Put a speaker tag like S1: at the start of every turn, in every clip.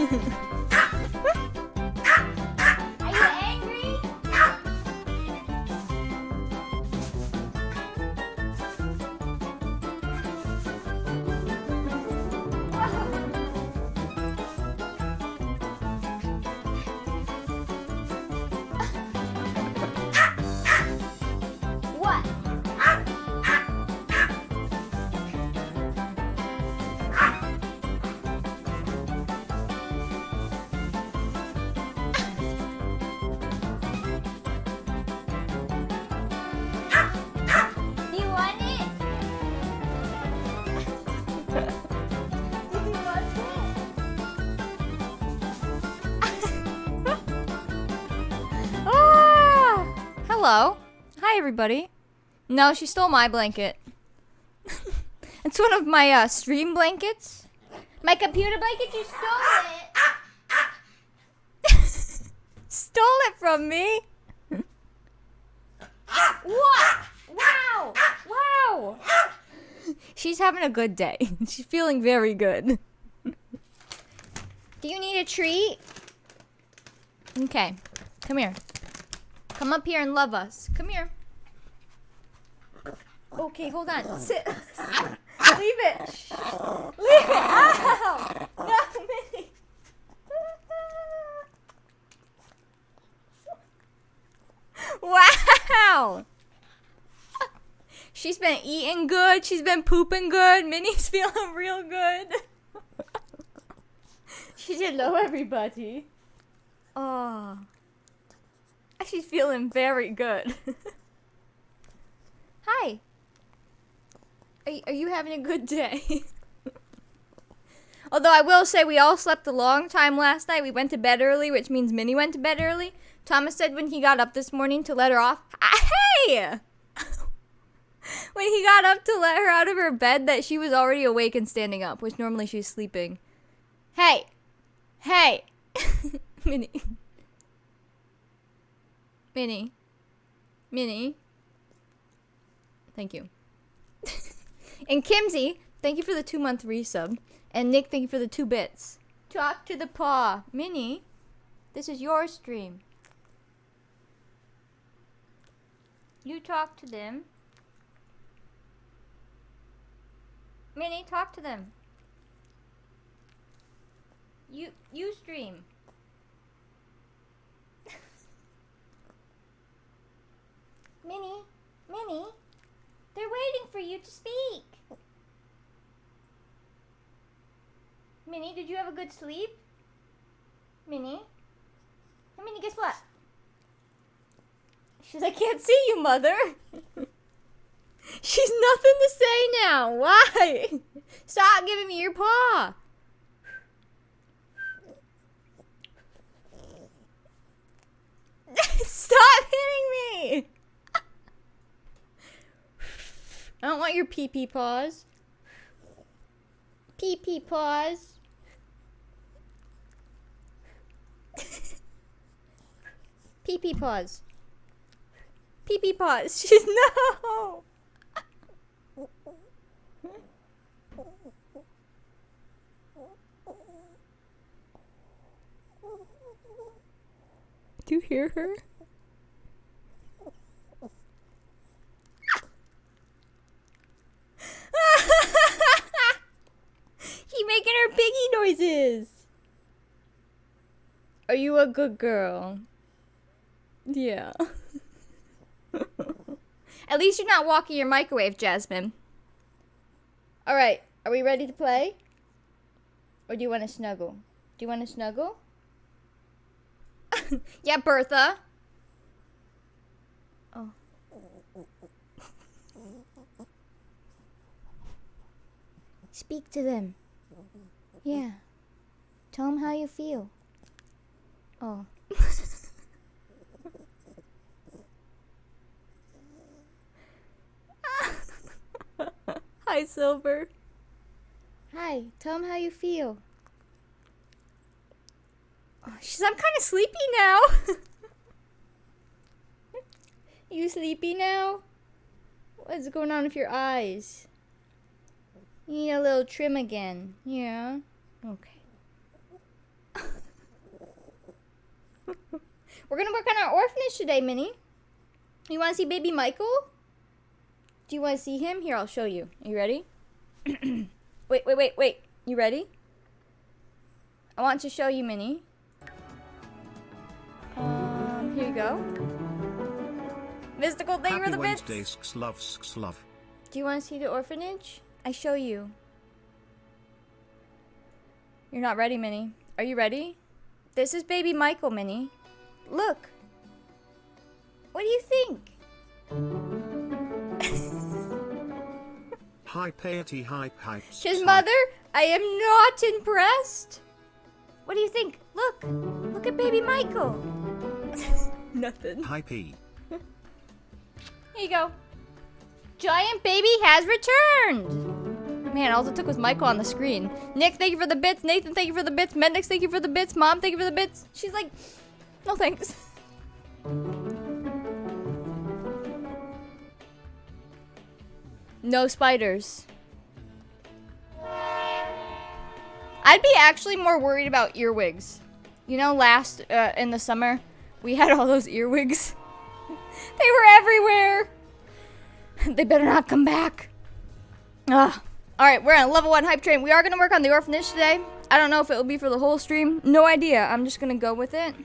S1: Are you angry? What? Do you want it? Do you want it? Ah! Hello. Hi, everybody. No, she stole my blanket. It's one of my stream blankets. My computer blanket, you stole it. Stole it from me. What? Wow. Wow. She's having a good day. She's feeling very good. Do you need a treat? Okay. Come here. Come up here and love us. Come here. Okay, hold on. Sit. Leave it. Shh. Leave it. Ow! No, Minnie. Wow. She's been eating good. She's been pooping good. Minnie's feeling real good. She said hello, everybody. Oh. She's feeling very good. Hi. Are you having a good day? Although I will say we all slept a long time last night. We went to bed early, which means Minnie went to bed early. Thomas said when he got up this morning to let her off. Hey! When he got up to let her out of her bed that she was already awake and standing up, which normally she's sleeping. Hey! Hey! Minnie. Minnie. Minnie. Thank you. And Kimsey, thank you for the 2-month resub. And Nick, thank you for the 2 bits. Talk to the paw. Minnie, this is your stream. You talk to them. Minnie, talk to them. You stream. Minnie, Minnie, they're waiting for you to speak. Minnie, did you have a good sleep? Minnie? Hey, Minnie, guess what? She's like, I can't see you, Mother. She's nothing to say now. Why? Stop giving me your paw. Stop hitting me. I don't want your pee-pee paws. Pee-pee paws. Pee-pee paws. Pee-pee paws. She's no. Do you hear her? She's making her piggy noises. Are you a good girl? Yeah. At least you're not walking your microwave, Jasmine. Alright, are we ready to play? Or do you want to snuggle? Do you want to snuggle? Yeah, Bertha. Oh. Speak to them. Yeah. Tell them how you feel. Oh. Hi, Silver. Hi. Tell them how you feel. Oh, I'm kind of sleepy now. You sleepy now? What's going on with your eyes? You need a little trim again. Yeah? Okay. We're gonna work on our orphanage today, Minnie. You wanna see baby Michael? Do you wanna see him? Here, I'll show you. Are you ready? Wait. You ready? I want to show you, Minnie. Here you go. Mystical, thank you for the bits. Do you want to see the orphanage? I show you. You're not ready, Minnie. Are you ready? This is baby Michael, Minnie. Look. What do you think?
S2: Hi, Piety, hi,
S1: His mother? I am not impressed. What do you think? Look. Look at baby Michael. Nothing.
S2: Hi, P.
S1: Here you go. Giant baby has returned. Man, all it took was Michael on the screen. Nick, thank you for the bits. Nathan, thank you for the bits. Mendix, thank you for the bits. Mom, thank you for the bits. She's like, no thanks. No spiders. I'd be actually more worried about earwigs. You know, last, in the summer, we had all those earwigs. They were everywhere. They better not come back. Ugh. Alright, we're on level 1 hype train. We are going to work on the orphanage today. I don't know if it will be for the whole stream. No idea. I'm just going to go with it.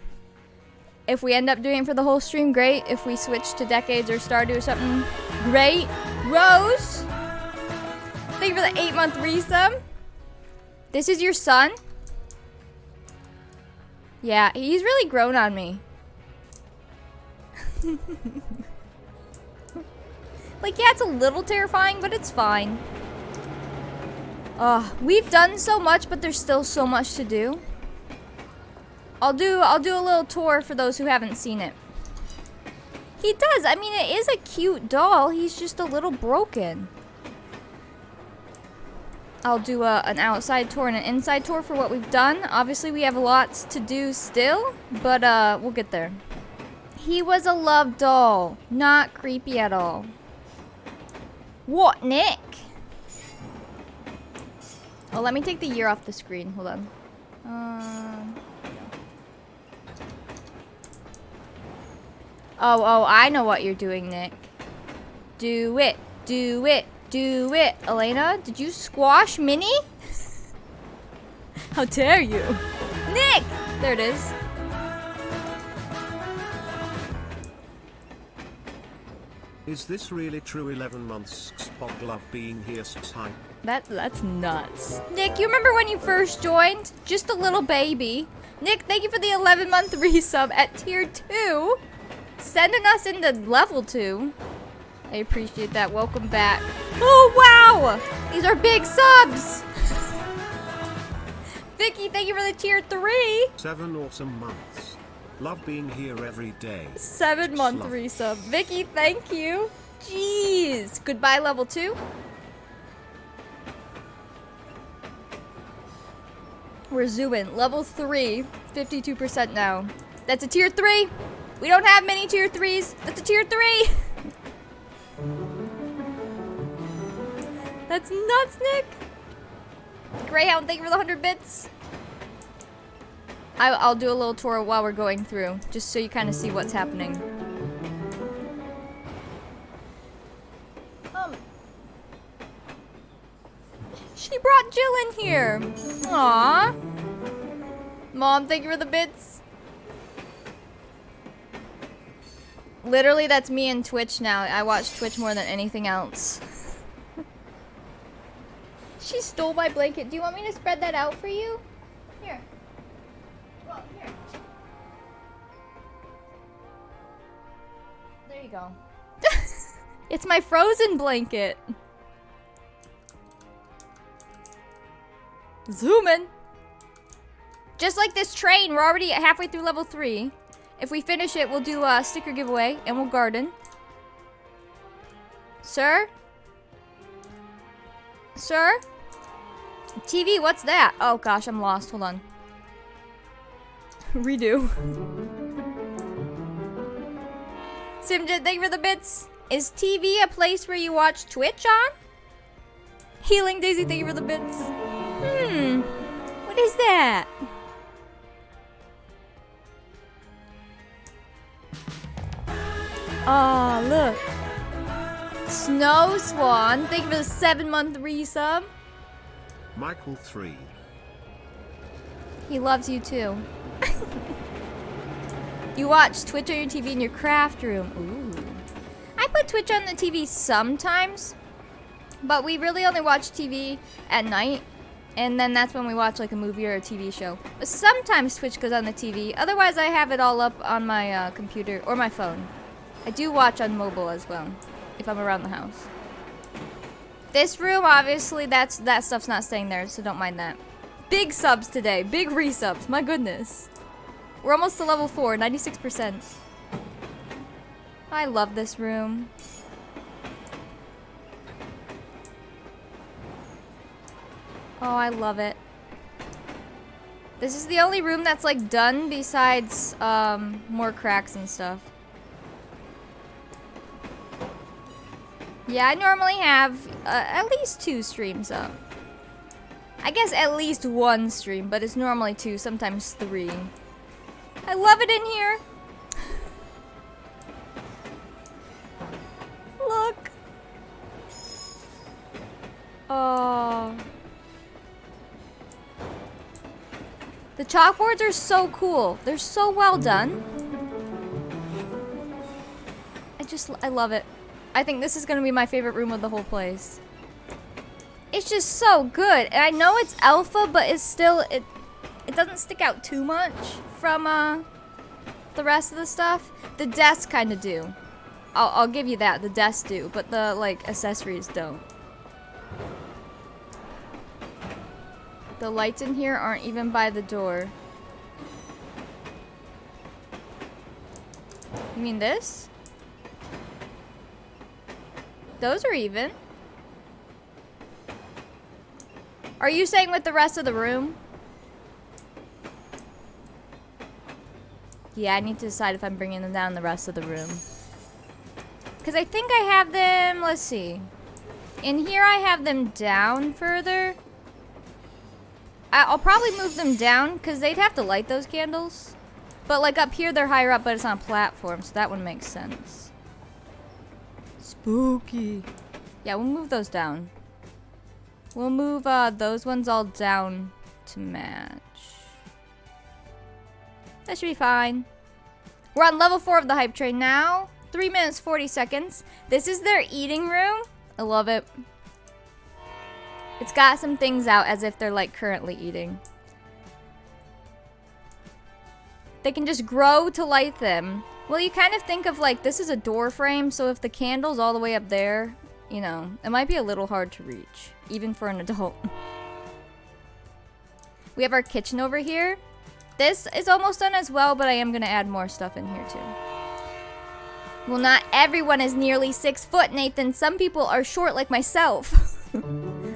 S1: If we end up doing it for the whole stream, great. If we switch to Decades or Stardew or something, great. Rose, thank you for the 8-month resub. This is your son? Yeah, he's really grown on me. Like, yeah, it's a little terrifying, but it's fine. We've done so much, but there's still so much to do. I'll do a little tour for those who haven't seen it. He does. I mean, it is a cute doll. He's just a little broken. I'll do an outside tour and an inside tour for what we've done. Obviously, we have lots to do still, but we'll get there. He was a love doll. Not creepy at all. What, Nick? Oh, let me take the year off the screen. Hold on. Oh, I know what you're doing, Nick. Do it. Elena, did you squash Minnie? How dare you? Nick! There it is.
S2: Is this really true? 11 months spot love being here type.
S1: That's nuts. Nick, you remember when you first joined? Just a little baby. Nick, thank you for the 11-month resub at tier 2. Sending us into level 2. I appreciate that. Welcome back. Oh, wow! These are big subs! Vicky, thank you for the tier 3.
S2: 7 awesome months. Love being here every day.
S1: 7-month resub. Vicky, thank you. Jeez. Goodbye, level 2. We're zooming. Level 3. 52% now. That's a tier 3. We don't have many tier 3s. That's a tier 3. That's nuts, Nick. Greyhound, thank you for the 100 bits. I'll do a little tour while we're going through, just so you kind of see what's happening. She brought Jill in here. Aww. Mom, thank you for the bits. Literally, that's me and Twitch now. I watch Twitch more than anything else. She stole my blanket. Do you want me to spread that out for you? Here. Well, here. There you go. It's my frozen blanket. Zooming. Just like this train, we're already halfway through level 3. If we finish it, we'll do a sticker giveaway and we'll garden. Sir? Sir? TV, what's that? Oh gosh, I'm lost. Hold on. Redo. Simjit, thank you for the bits. Is TV a place where you watch Twitch on? Healing Daisy, thank you for the bits. What is that? Oh, look. Snow Swan, thank you for the 7-month resub.
S2: Michael 3.
S1: He loves you too. You watch Twitch on your TV in your craft room. Ooh. I put Twitch on the TV sometimes, but we really only watch TV at night, and then that's when we watch like a movie or a TV show. But sometimes Twitch goes on the TV. Otherwise, I have it all up on my computer or my phone. I do watch on mobile as well, if I'm around the house. This room, obviously, that stuff's not staying there, so don't mind that. Big subs today, big resubs, my goodness. We're almost to level 4, 96%. I love this room. Oh, I love it. This is the only room that's like done besides more cracks and stuff. Yeah, I normally have at least 2 streams up. I guess at least 1 stream, but it's normally 2, sometimes 3. I love it in here. Look. Oh. The chalkboards are so cool. They're so well done. I love it. I think this is gonna be my favorite room of the whole place. It's just so good. And I know it's alpha, but it's still, it doesn't stick out too much from the rest of the stuff. The desks kind of do. I'll give you that. The desks do, but the like accessories don't. The lights in here aren't even by the door. You mean this? Those are even. Are you saying with the rest of the room? Yeah, I need to decide if I'm bringing them down the rest of the room. Because I think I have them, let's see. In here I have them down further. I'll probably move them down because they'd have to light those candles. But like up here they're higher up, but it's on a platform, so that one makes sense. Spooky. Yeah, we'll move those down. We'll move those ones all down to match. That should be fine. We're on level 4 of the hype train now. 3 minutes, 40 seconds. This is their eating room. I love it. It's got some things out as if they're like currently eating. They can just grow to light them. Well, you kind of think of like, this is a door frame, so if the candle's all the way up there, you know, it might be a little hard to reach, even for an adult. We have our kitchen over here. This is almost done as well, but I am gonna add more stuff in here too. Well, not everyone is nearly 6 foot, Nathan. Some people are short like myself.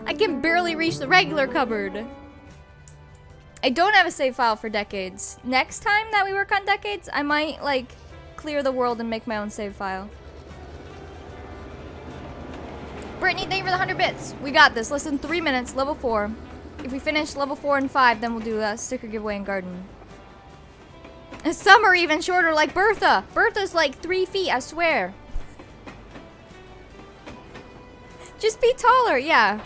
S1: I can barely reach the regular cupboard. I don't have a save file for decades. Next time that we work on decades, I might like clear the world and make my own save file. Brittany, thank you for the 100 bits. We got this. Less than 3 minutes, level 4. If we finish level 4 and 5, then we'll do a sticker giveaway in garden. And some are even shorter, like Bertha. Bertha's like 3 feet, I swear. Just be taller, yeah.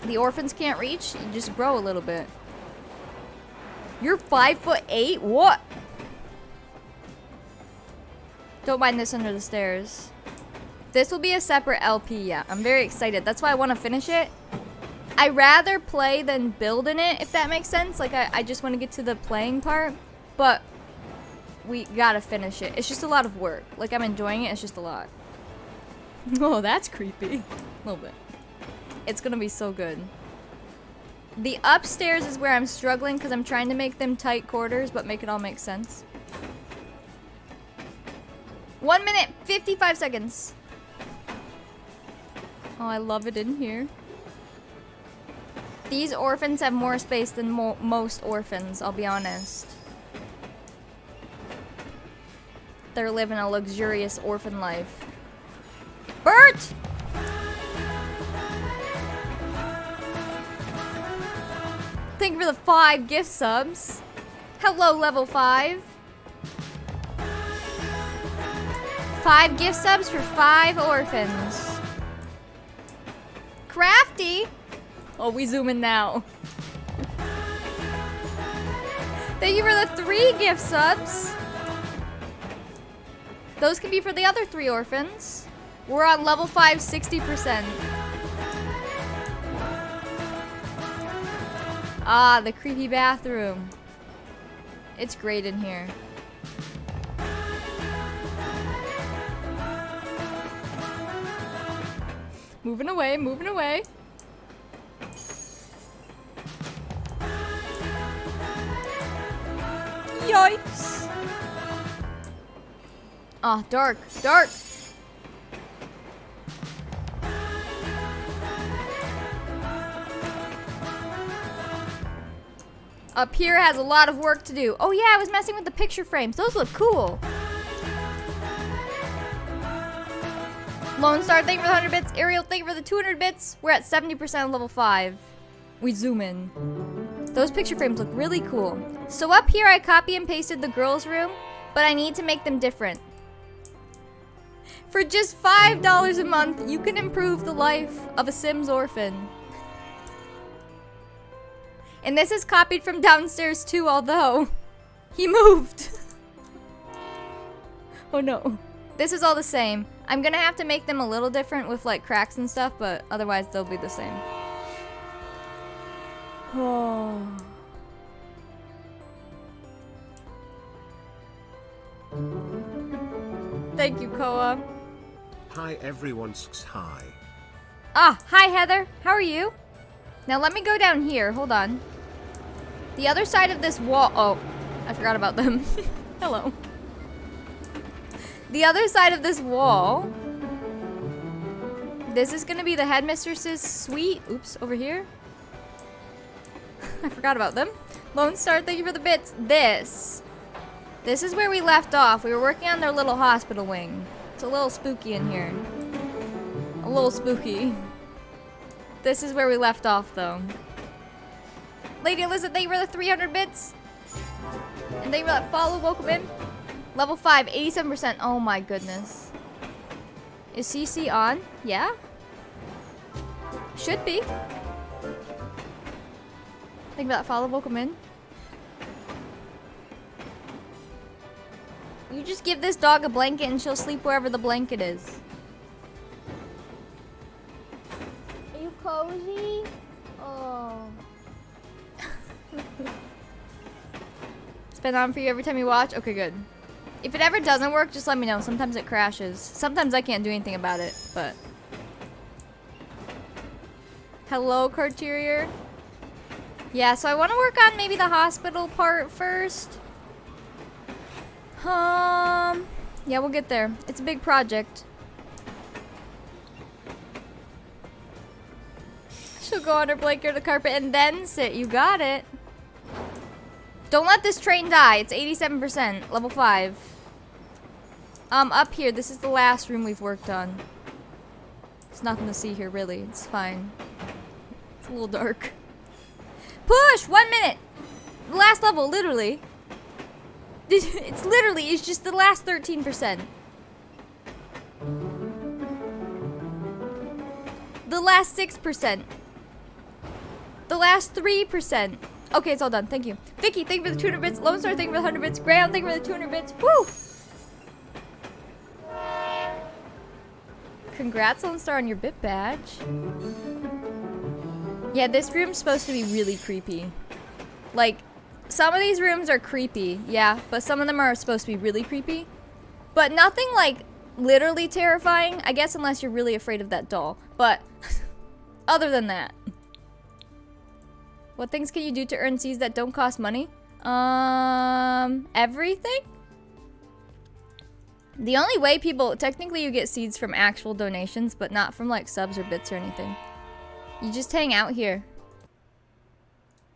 S1: The orphans can't reach, you just grow a little bit. You're 5'8"? What? Don't mind this under the stairs. This will be a separate LP, yeah. I'm very excited. That's why I want to finish it. I rather play than build in it, if that makes sense. Like, I just want to get to the playing part. But we gotta finish it. It's just a lot of work. Like, I'm enjoying it. It's just a lot. Oh, that's creepy. A little bit. It's gonna be so good. The upstairs is where I'm struggling because I'm trying to make them tight quarters, but make it all make sense. 1 minute, 55 seconds. Oh, I love it in here. These orphans have more space than most orphans, I'll be honest. They're living a luxurious orphan life. Bert! Thank you for the 5 gift subs. Hello, level 5. 5 gift subs for 5 orphans. Crafty. Oh, we zoom in now. Thank you for the 3 gift subs. Those can be for the other 3 orphans. We're on level 5, 60%. Ah, the creepy bathroom. It's great in here. Moving away, moving away. Yikes. Ah, dark, dark. Up here has a lot of work to do. Oh yeah, I was messing with the picture frames. Those look cool. Lone Star, thank you for the 100 bits. Ariel, thank you for the 200 bits. We're at 70% of level 5. We zoom in. Those picture frames look really cool. So up here, I copy and pasted the girls' room, but I need to make them different. For just $5 a month, you can improve the life of a Sims orphan. And this is copied from downstairs too, although he moved. Oh no. This is all the same. I'm gonna have to make them a little different with like cracks and stuff, but otherwise they'll be the same. Oh. Thank you, Koa.
S2: Hi everyone, hi.
S1: Ah, hi Heather. How are you? Now let me go down here. Hold on. The other side of this wall. Oh, I forgot about them. Hello. The other side of this wall. This is gonna be the headmistress's suite. Oops, over here. I forgot about them. Lone Star, thank you for the bits. This is where we left off. We were working on their little hospital wing. It's a little spooky in here. A little spooky. This is where we left off, though. Lady Elizabeth, thank you for the 300 bits. And thank you for that follow. Welcome in. Level 5, 87%. Oh my goodness. Is CC on? Yeah? Should be. Think about that follow. Welcome in. You just give this dog a blanket and she'll sleep wherever the blanket is. Are you cozy? Oh. It's been on for you every time you watch? Okay, good. If it ever doesn't work, just let me know. Sometimes it crashes. Sometimes I can't do anything about it, but... Hello, Carterior. Yeah, so I want to work on maybe the hospital part first. Yeah, we'll get there. It's a big project. She'll go on her blanket or the carpet and then sit. You got it. Don't let this train die. It's 87%, level 5. Up here, this is the last room we've worked on. There's nothing to see here, really. It's fine. It's a little dark. Push! 1 minute! The last level, literally. It's just the last 13%. The last 6%. The last 3%. Okay, it's all done. Thank you. Vicky, thank you for the 200 bits. Lone Star, thank you for the 100 bits. Graham, thank you for the 200 bits. Woo! Congrats, Lone Star, on your bit badge. Yeah, this room's supposed to be really creepy. Like, some of these rooms are creepy, yeah, but some of them are supposed to be really creepy. But nothing, like, literally terrifying, I guess, unless you're really afraid of that doll. But, other than that. What things can you do to earn seeds that don't cost money? Everything? The only way people, technically you get seeds from actual donations, but not from like subs or bits or anything. You just hang out here.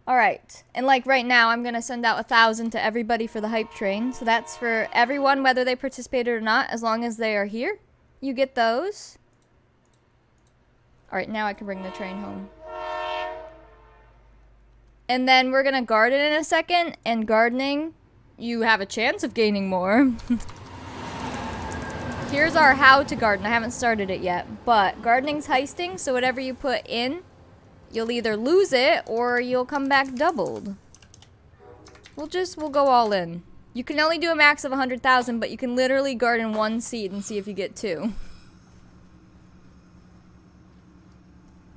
S1: Alright, and like right now I'm gonna send out 1,000 to everybody for the hype train. So that's for everyone, whether they participated or not, as long as they are here. You get those. Alright, now I can bring the train home. And then we're gonna garden in a second, and gardening, you have a chance of gaining more. Here's our how to garden. I haven't started it yet, but gardening's heisting, so whatever you put in, you'll either lose it or you'll come back doubled. We'll go all in. You can only do a max of 100,000, but you can literally garden 1 seed and see if you get 2.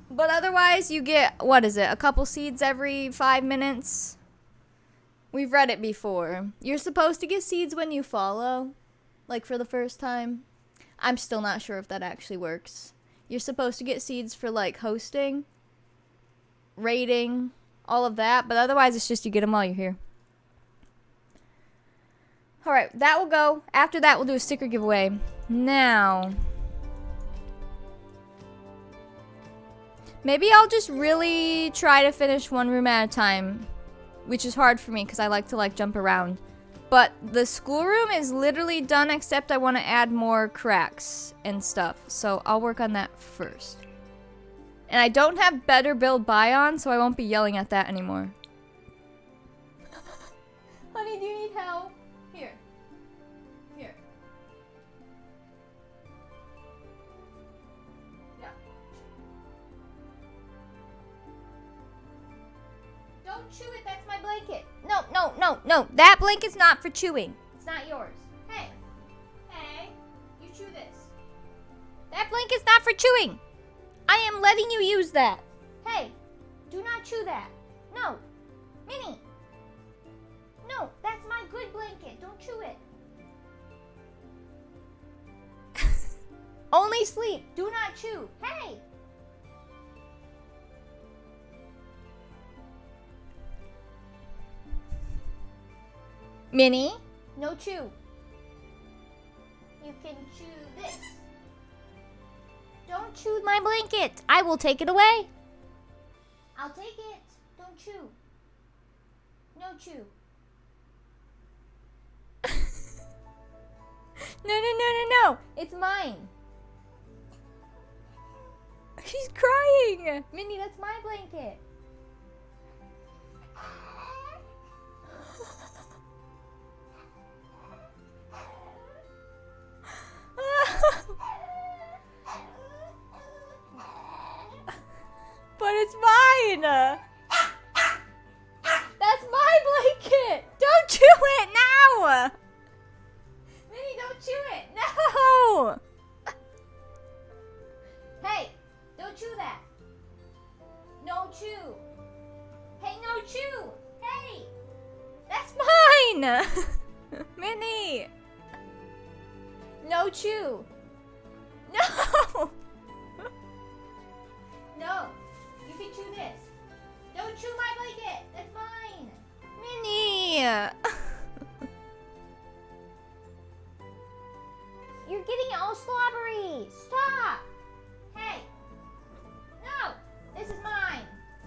S1: But otherwise, you get, what is it, a couple seeds every 5 minutes? We've read it before. You're supposed to get seeds when you follow, like for the first time. I'm still not sure if that actually works. You're supposed to get seeds for like hosting, raiding, all of that, but otherwise it's just you get them while you're here. Alright, that will go. After that, we'll do a sticker giveaway. Now, maybe I'll just really try to finish 1 room at a time, which is hard for me because I like to like jump around. But the schoolroom is literally done, except I want to add more cracks and stuff. So I'll work on that first. And I don't have better build buy on, so I won't be yelling at that anymore. Honey, do you need help? Here. Here. Yeah. Don't chew it, that's my blanket. No, no, no, no. That blanket's not for chewing. It's not yours. Hey. Hey. You chew this. That blanket's not for chewing. I am letting you use that. Hey. Do not chew that. No. Minnie. No, that's my good blanket. Don't chew it. Only sleep. Do not chew. Hey. Minnie, no chew. You can chew this. Don't chew my blanket. I will take it away. I'll take it. Don't chew. No chew. No, no, no, no, no. It's mine. She's crying. Minnie, that's my blanket. But it's mine. That's my blanket. Don't chew it now. Minnie, don't chew it. No. Hey, don't chew that. No chew. Hey, no chew. Hey, that's mine. Minnie. No chew. No. No. You can chew this. Don't chew my blanket. That's mine. Minnie. You're getting all slobbery. Stop. Hey. No. This is mine.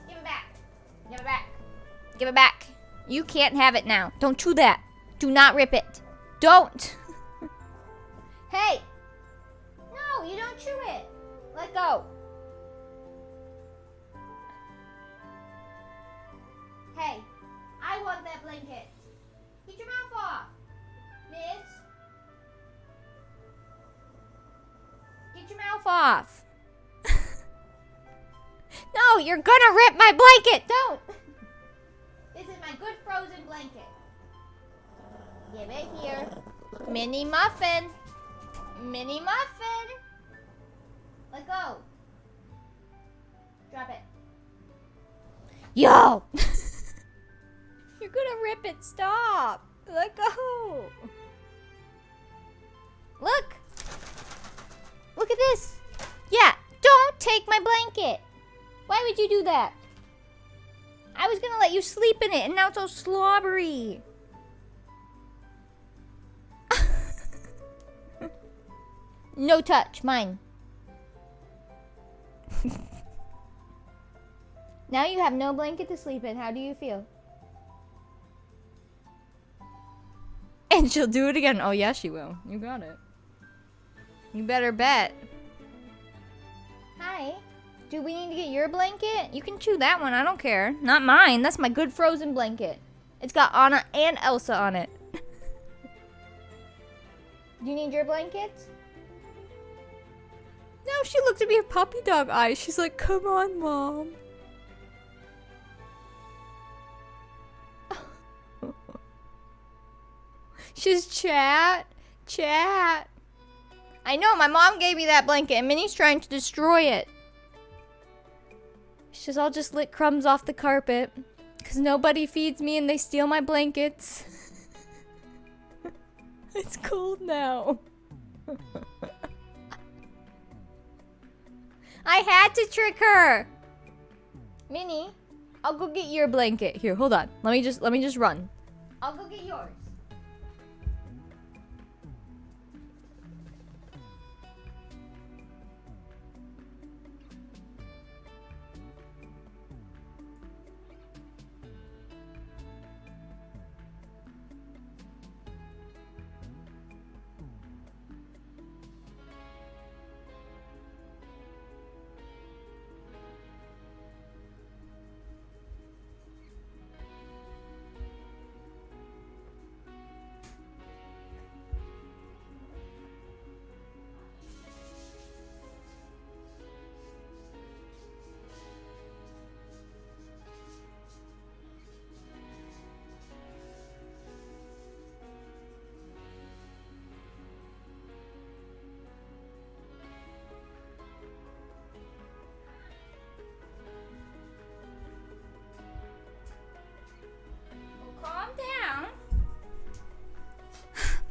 S1: Give it back. Give it back. Give it back. You can't have it now. Don't chew that. Do not rip it. Don't. Hey. No, you don't chew it. Let go. Hey, I want that blanket. Get your mouth off, miss. Get your mouth off. No, you're gonna rip my blanket. Don't. This is my good frozen blanket. Give it here. Mini muffin. Mini muffin. Let go. Drop it. Yo. You're gonna rip it. Stop. Let go. Look. Look at this. Yeah. Don't take my blanket. Why would you do that? I was gonna let you sleep in it, and now it's all slobbery. No touch. Mine. Now you have no blanket to sleep in. How do you feel? And she'll do it again. Oh, yeah, she will. You got it. You better bet. Hi. Do we need to get your blanket? You can chew that one. I don't care. Not mine. That's my good frozen blanket. It's got Anna and Elsa on it. Do you need your blanket? Now she looks at me with puppy dog eyes. She's like, come on, Mom. She's chat. I know, my mom gave me that blanket and Minnie's trying to destroy it. She says, I'll just lick crumbs off the carpet. Because nobody feeds me and they steal my blankets. It's cold now. I had to trick her. Minnie, I'll go get your blanket. Here, hold on. Let me just run. I'll go get yours.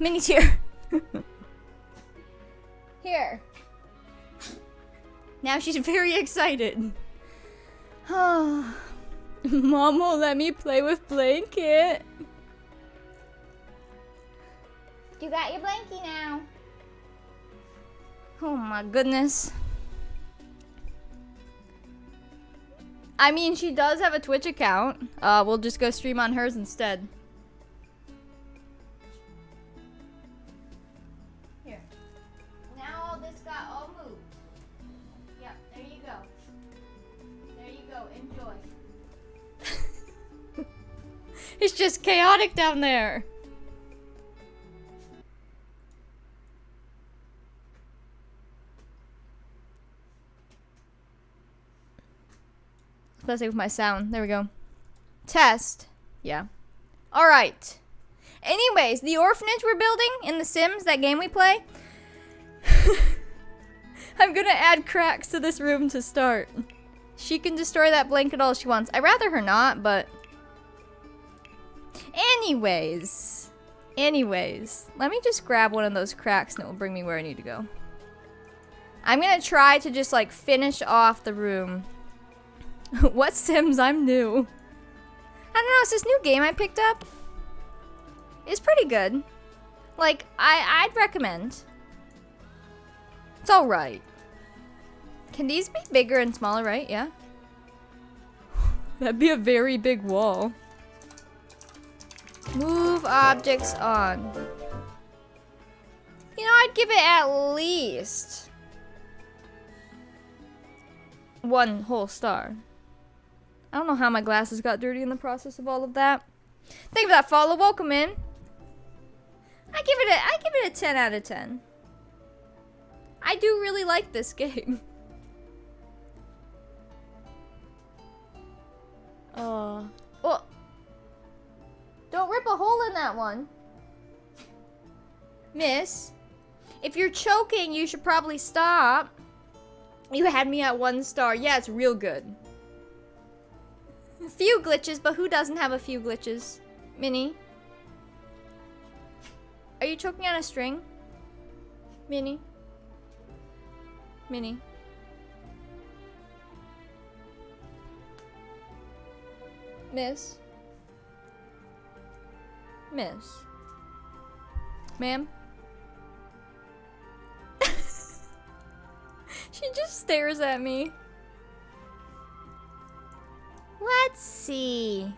S1: Minnie's here. Here. Now she's very excited. Mom won't let me play with blanket. You got your blankie now. Oh my goodness. I mean, she does have a Twitch account. We'll just go stream on hers instead. It's just chaotic down there. Let's see with my sound. There we go. Test. Yeah. Alright. Anyways, the orphanage we're building in The Sims, that game we play. I'm gonna add cracks to this room to start. She can destroy that blanket all she wants. I'd rather her not, but... Anyways, let me just grab one of those cracks and it will bring me where I need to go. I'm gonna try to just like finish off the room. What Sims? I'm new. I don't know, it's this new game I picked up. It's pretty good. Like, I'd recommend. It's alright. Can these be bigger and smaller, right? Yeah. That'd be a very big wall. Move objects on. You know, I'd give it at least 1 whole star. I don't know how my glasses got dirty in the process of all of that. Thank you for that follow. Welcome in. I give it a 10 out of 10. I do really like this game. Well, don't rip a hole in that one. Miss, if you're choking, you should probably stop. You had me at 1 star. Yeah, it's real good. A few glitches, but who doesn't have a few glitches? Minnie? Are you choking on a string? Minnie? Minnie? Miss? Miss? Ma'am? She just stares at me. Let's see.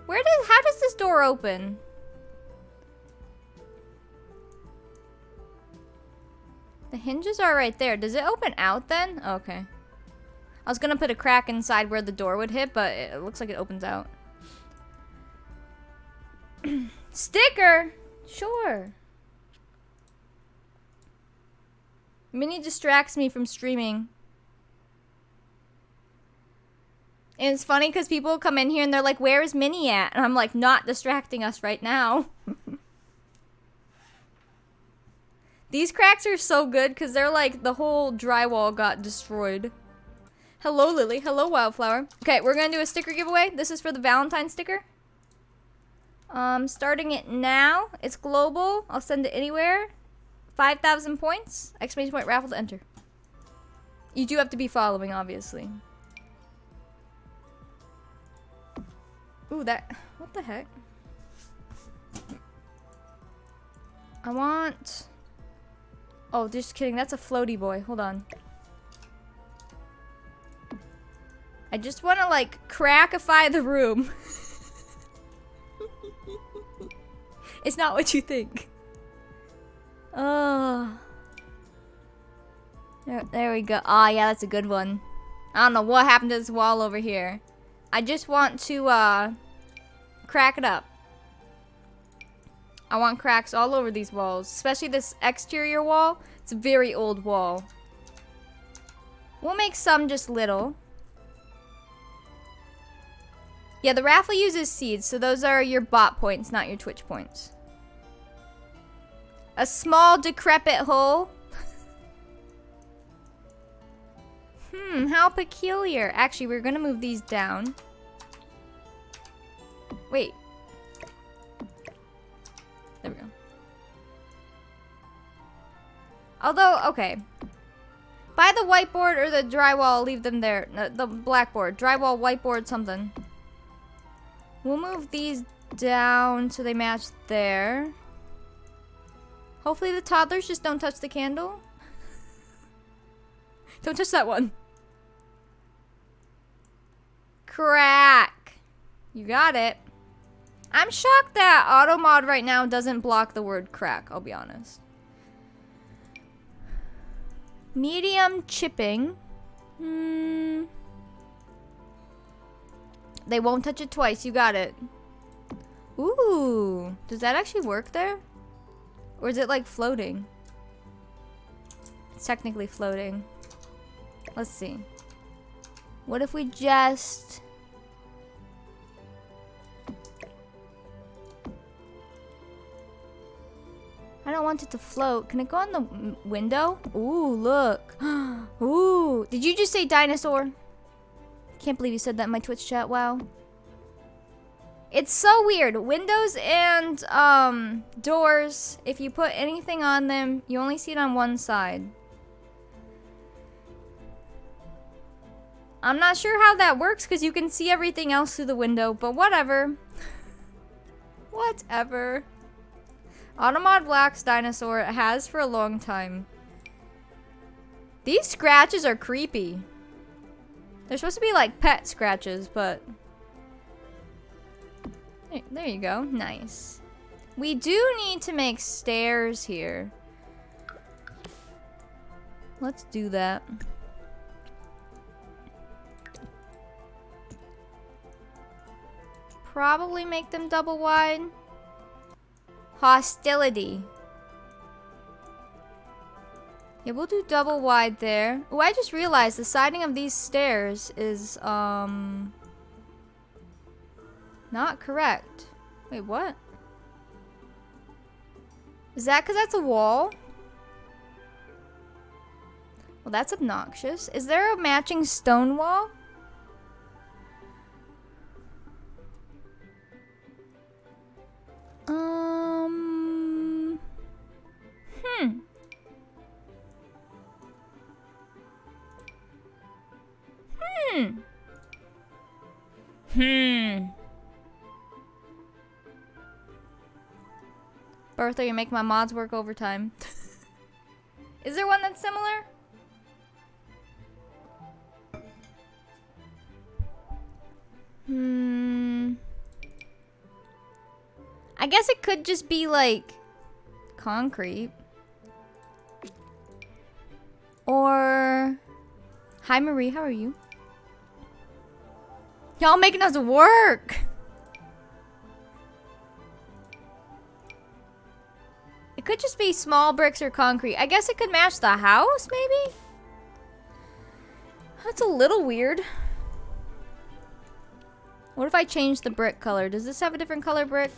S1: How does this door open? The hinges are right there. Does it open out then? Okay. I was gonna put a crack inside where the door would hit, but it looks like it opens out. Sticker! Sure. Minnie distracts me from streaming. And it's funny because people come in here and they're like, where is Minnie at? And I'm like, not distracting us right now. These cracks are so good because they're like, the whole drywall got destroyed. Hello, Lily. Hello, Wildflower. Okay, we're going to do a sticker giveaway. This is for the Valentine sticker. Starting it now. It's global. I'll send it anywhere. 5,000 points. Exclamation point raffle to enter. You do have to be following, obviously. Ooh, that... What the heck? I want... Oh, just kidding. That's a floaty boy. Hold on. I just want to, like, crackify the room. It's not what you think. Oh. There we go. Ah, yeah, that's a good one. I don't know what happened to this wall over here. I just want to, crack it up. I want cracks all over these walls, especially this exterior wall. It's a very old wall. We'll make some just little. Yeah, the raffle uses seeds, so those are your bot points, not your Twitch points. A small decrepit hole. How peculiar. Actually, we're gonna move these down. Wait. There we go. Although, okay. Buy the whiteboard or the drywall, leave them there. No, the blackboard. Drywall, whiteboard, something. We'll move these down so they match there. Hopefully the toddlers just don't touch the candle. Don't touch that one. Crack. You got it. I'm shocked that AutoMod right now doesn't block the word crack, I'll be honest. Medium chipping. They won't touch it twice, you got it. Ooh, does that actually work there? Or is it like floating? It's technically floating. Let's see. What if we just... I don't want it to float. Can it go on the window? Ooh, look. Ooh. Did you just say dinosaur? Can't believe you said that in my Twitch chat. Wow. It's so weird. Windows and doors, if you put anything on them, you only see it on one side. I'm not sure how that works because you can see everything else through the window, but whatever. Whatever. AutoMod Black's dinosaur has for a long time. These scratches are creepy. They're supposed to be like pet scratches, but... There you go. Nice. We do need to make stairs here. Let's do that. Probably make them double wide. Hostility. Yeah, we'll do double wide there. Oh, I just realized the siding of these stairs is, not correct. Wait, what? Is that because that's a wall? Well, that's obnoxious. Is there a matching stone wall? Bertha, you make my mods work overtime. Is there one that's similar? I guess it could just be like concrete. Or hi Marie, how are you? Y'all making us work. It could just be small bricks or concrete. I guess it could match the house, maybe? That's a little weird. What if I change the brick color? Does this have a different color brick?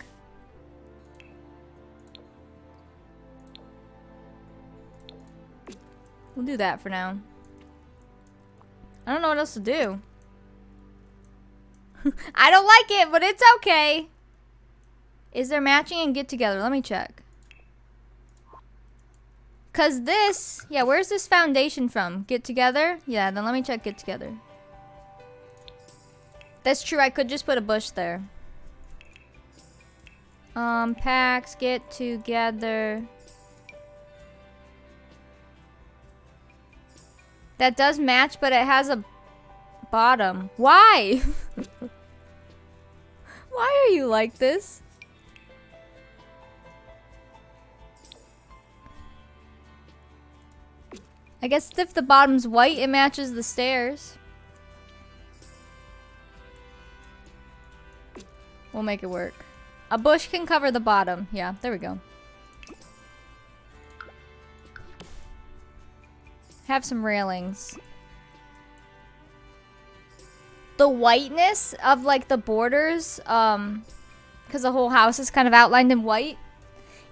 S1: We'll do that for now. I don't know what else to do. I don't like it, but it's okay. Is there matching and get together? Let me check. Cause this, yeah, where's this foundation from? Get together? Yeah, then let me check get together. That's true, I could just put a bush there. Packs, get together. That does match, but it has a bottom. Why? Why are you like this? I guess if the bottom's white, it matches the stairs. We'll make it work. A bush can cover the bottom. Yeah, there we go. Have some railings. The whiteness of like the borders, because the whole house is kind of outlined in white.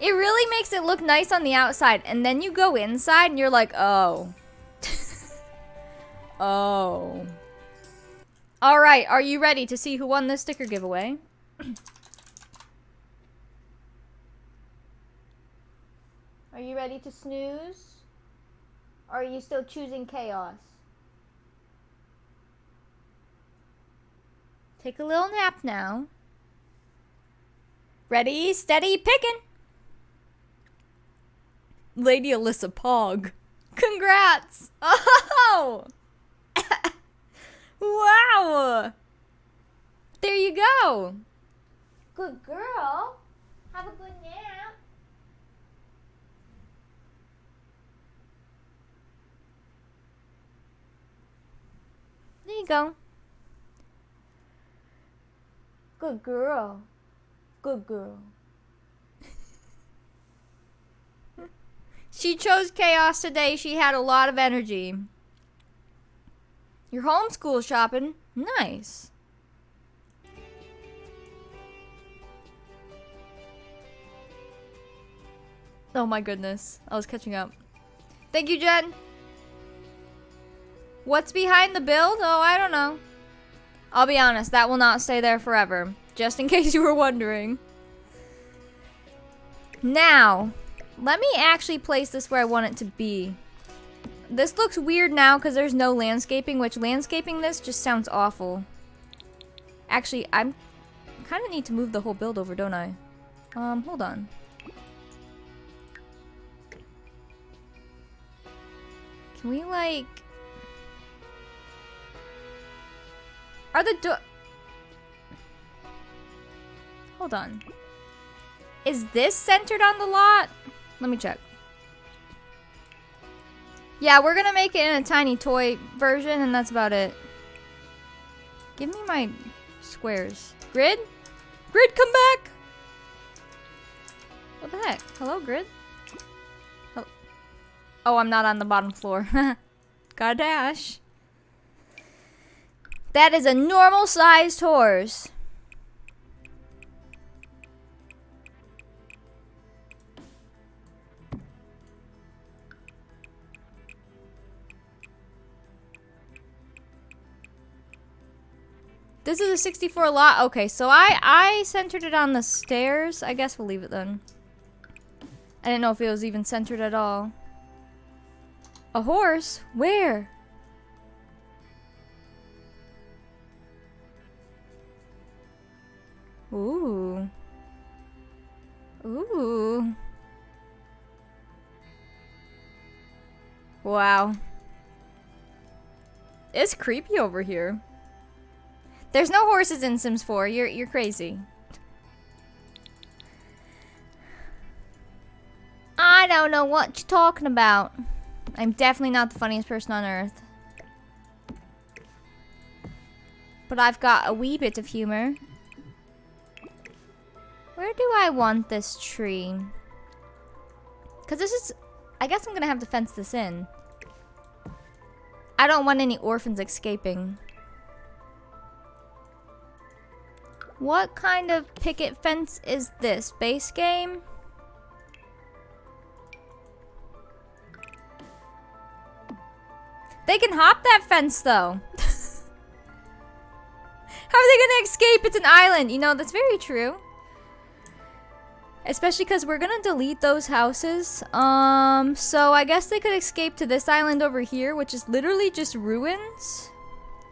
S1: It really makes it look nice on the outside, and then you go inside and you're like, oh. Oh. Alright, are you ready to see who won this sticker giveaway? Are you ready to snooze? Or are you still choosing chaos? Take a little nap now. Ready, steady, picking! Lady Alyssa Pog. Congrats! Oh! Wow! There you go. Good girl. Have a good nap. There you go. Good girl. Good girl. She chose chaos today. She had a lot of energy. You're homeschool shopping. Nice. Oh my goodness. I was catching up. Thank you, Jen. What's behind the build? Oh, I don't know. I'll be honest, that will not stay there forever. Just in case you were wondering. Now, let me actually place this where I want it to be. This looks weird now because there's no landscaping, which landscaping this just sounds awful. Actually, I kind of need to move the whole build over, don't I? Hold on. Can we, like... Are the Hold on. Is this centered on the lot? Let me check. Yeah, we're gonna make it in a tiny toy version, and that's about it. Give me my squares. Grid? Grid, come back! What the heck? Hello, Grid? Oh, I'm not on the bottom floor. Gotta dash. That is a normal-sized horse. This is a 64 lot. Okay, so I centered it on the stairs. I guess we'll leave it then. I didn't know if it was even centered at all. A horse? Where? Ooh. Ooh. Wow. It's creepy over here. There's no horses in Sims 4. You're crazy. I don't know what you're talking about. I'm definitely not the funniest person on earth. But I've got a wee bit of humor. Where do I want this tree? Because this is... I guess I'm going to have to fence this in. I don't want any orphans escaping. What kind of picket fence is this? Base game? They can hop that fence, though. How are they gonna escape? It's an island. You know, that's very true. Especially because we're gonna delete those houses. So I guess they could escape to this island over here, which is literally just ruins.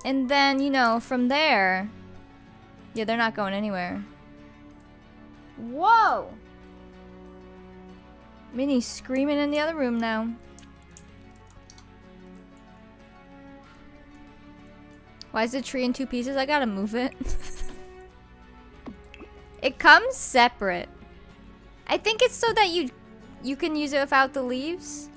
S1: And then, you know, from there... Yeah, they're not going anywhere. Whoa! Minnie's screaming in the other room now. Why is the tree in 2 pieces? I gotta move it. It comes separate. I think it's so that you can use it without the leaves.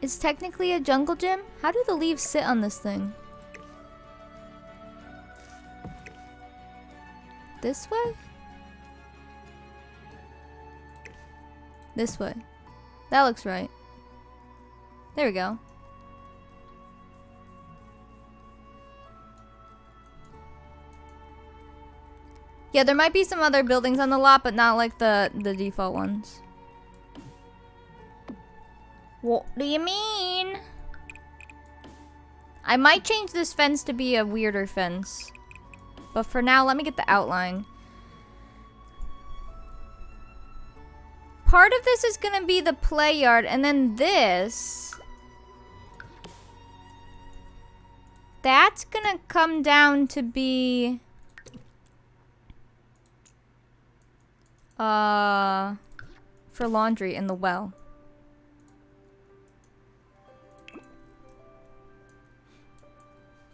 S1: It's technically a jungle gym? How do the leaves sit on this thing? This way? This way. That looks right. There we go. Yeah, there might be some other buildings on the lot, but not like the default ones. What do you mean? I might change this fence to be a weirder fence. But for now, let me get the outline. Part of this is gonna be the play yard, and then this... That's gonna come down to be... for laundry in the well.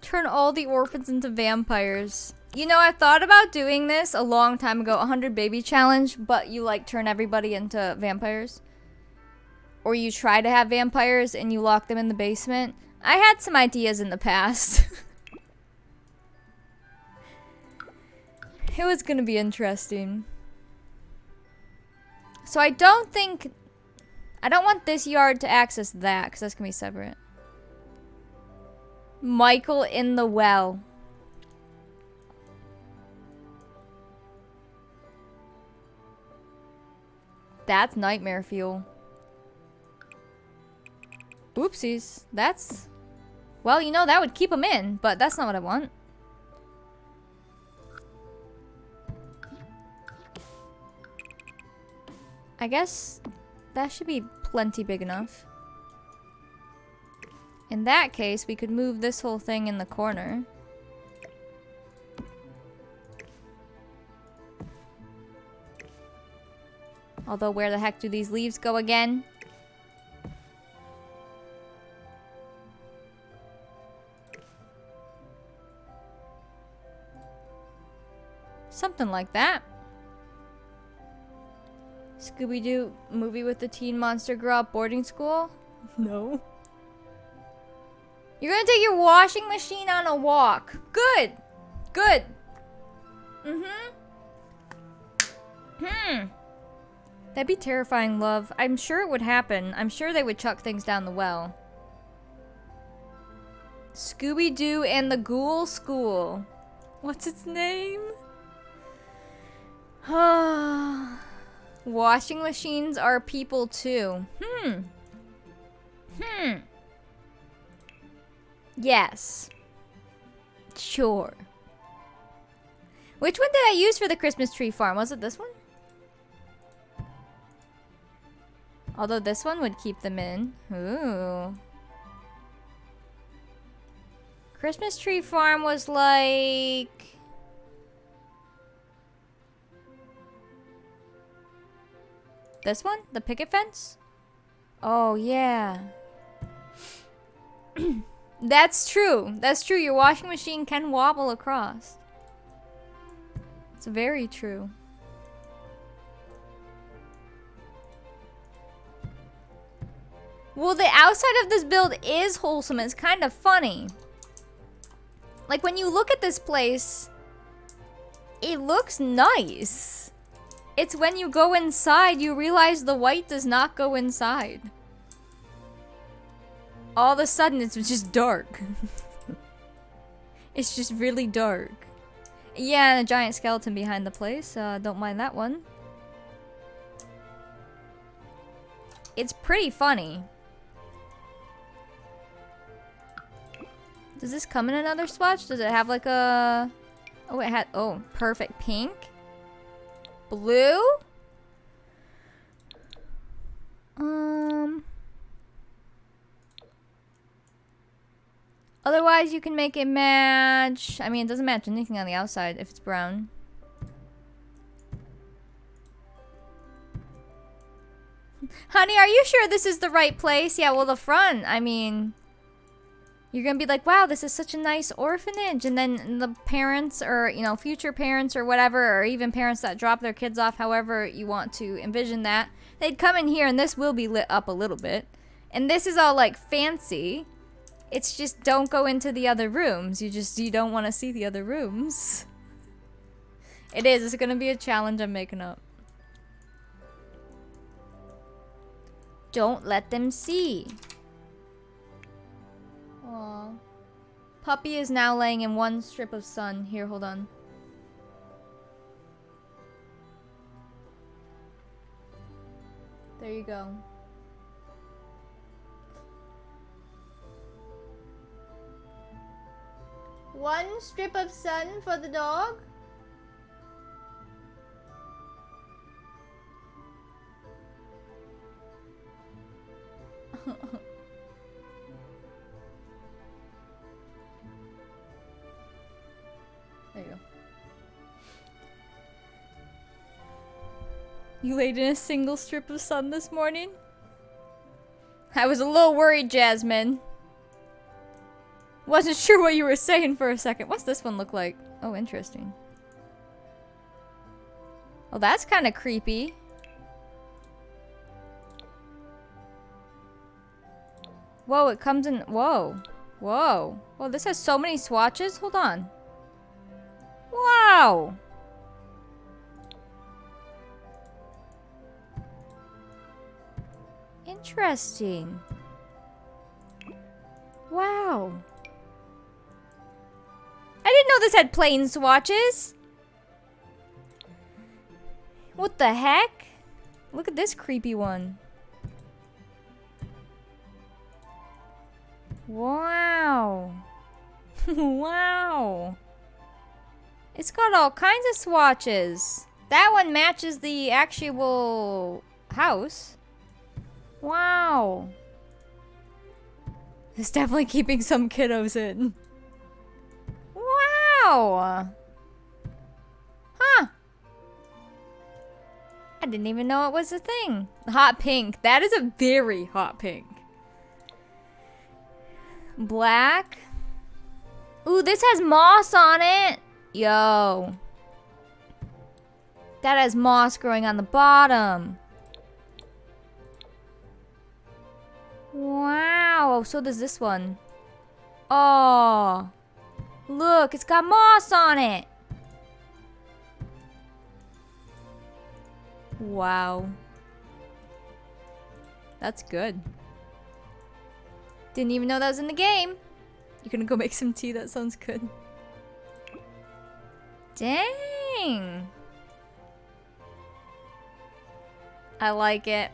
S1: Turn all the orphans into vampires. You know, I thought about doing this a long time ago, 100 baby challenge, but you like turn everybody into vampires. Or you try to have vampires and you lock them in the basement. I had some ideas in the past. It was gonna be interesting. So I don't want this yard to access that, because that's gonna be separate. Michael in the well. That's nightmare fuel. Oopsies. That's... Well, you know, that would keep him in, but that's not what I want. I guess that should be plenty big enough. In that case, we could move this whole thing in the corner. Although, where the heck do these leaves go again? Something like that. Scooby-Doo movie with the teen monster grow up boarding school? No. You're gonna take your washing machine on a walk. Good. Good. That'd be terrifying, love. I'm sure it would happen. I'm sure they would chuck things down the well. Scooby-Doo and the Ghoul School. What's its name? Washing machines are people too. Yes. Sure. Which one did I use for the Christmas tree farm? Was it this one? Although this one would keep them in. Ooh. Christmas tree farm was like... This one? The picket fence? Oh, yeah. That's true. That's true. Your washing machine can wobble across. It's very true. Well, the outside of this build is wholesome. It's kind of funny. Like, when you look at this place, It looks nice. It's when you go inside, you realize the white does not go inside. All of a sudden, it's just dark. It's just really dark. Yeah, and a giant skeleton behind the place. Don't mind that one. It's pretty funny. Does this come in another swatch? Does it have like a... Oh, it had... Oh, perfect. Pink. Blue? Otherwise, you can make it match... I mean, it doesn't match anything on the outside if it's brown. Honey, are you sure this is the right place? Yeah, well, the front, I mean... You're gonna be like, wow, this is such a nice orphanage. And then the parents or, you know, future parents or whatever, or even parents that drop their kids off, however you want to envision that, they'd come in here and this will be lit up a little bit. And this is all like fancy. It's just don't go into the other rooms. You don't want to see the other rooms. It is. It's gonna be a challenge I'm making up. Don't let them see. Aww. Puppy is now laying in one strip of sun. Here, hold on. There you go. One strip of sun for the dog? There you go. You laid in a single strip of sun this morning? I was a little worried, Jasmine. Wasn't sure what you were saying for a second. What's this one look like? Oh, interesting. Oh, that's kind of creepy. Whoa, it comes in... Whoa. Whoa. Whoa, this has so many swatches? Hold on. Wow. Interesting. Wow. I didn't know this had plain swatches. What the heck? Look at this creepy one. Wow. Wow. It's got all kinds of swatches. That one matches the actual house. Wow. It's definitely keeping some kiddos in. Wow. Huh. I didn't even know it was a thing. Hot pink. That is a very hot pink. Black. Ooh, this has moss on it. Yo. That has moss growing on the bottom. Wow. So does this one. Oh. Look, it's got moss on it. Wow. That's good. Didn't even know that was in the game. You're gonna go make some tea? That sounds good. Dang. I like it.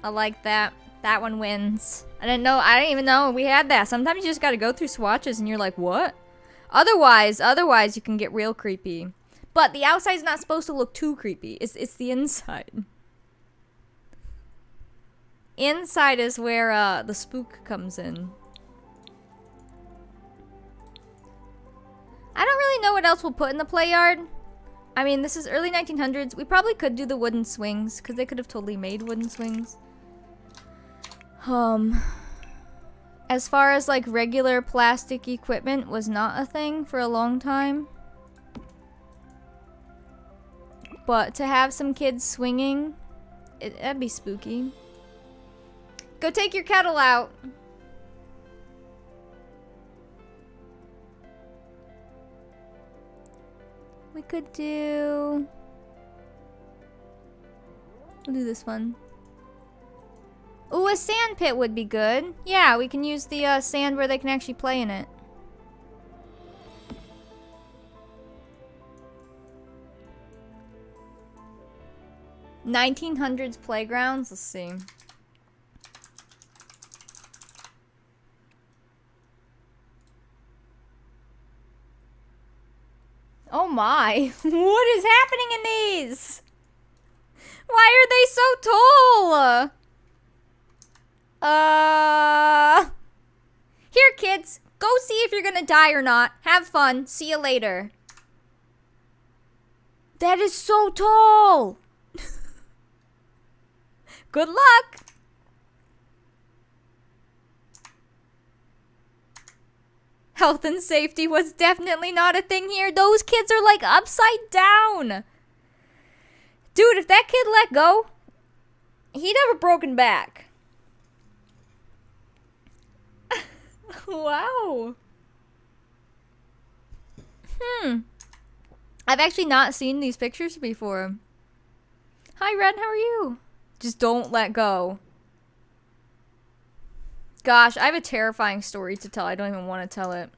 S1: I like that. That one wins. I didn't even know we had that. Sometimes you just gotta go through swatches and you're like, what? Otherwise you can get real creepy. But the outside's not supposed to look too creepy. It's the inside. Inside is where the spook comes in. I don't really know what else we'll put in the play yard. I mean, this is early 1900s. We probably could do the wooden swings, because they could have totally made wooden swings. As far as like regular plastic equipment was not a thing for a long time. But to have some kids swinging, that'd be spooky. Go take your kettle out. We could do... We'll do this one. Ooh, a sand pit would be good. Yeah, we can use the sand where they can actually play in it. (1900s) playgrounds. Let's see. Oh my! What is happening in these? Why are they so tall? Here, kids. Go see if you're gonna die or not. Have fun. See you later. That is so tall. Good luck. Health and safety was definitely not a thing here. Those kids are like upside down. Dude, if that kid let go, he'd have a broken back. Wow. I've actually not seen these pictures before. Hi, Red, how are you? Just don't let go. Gosh, I have a terrifying story to tell. I don't even want to tell it.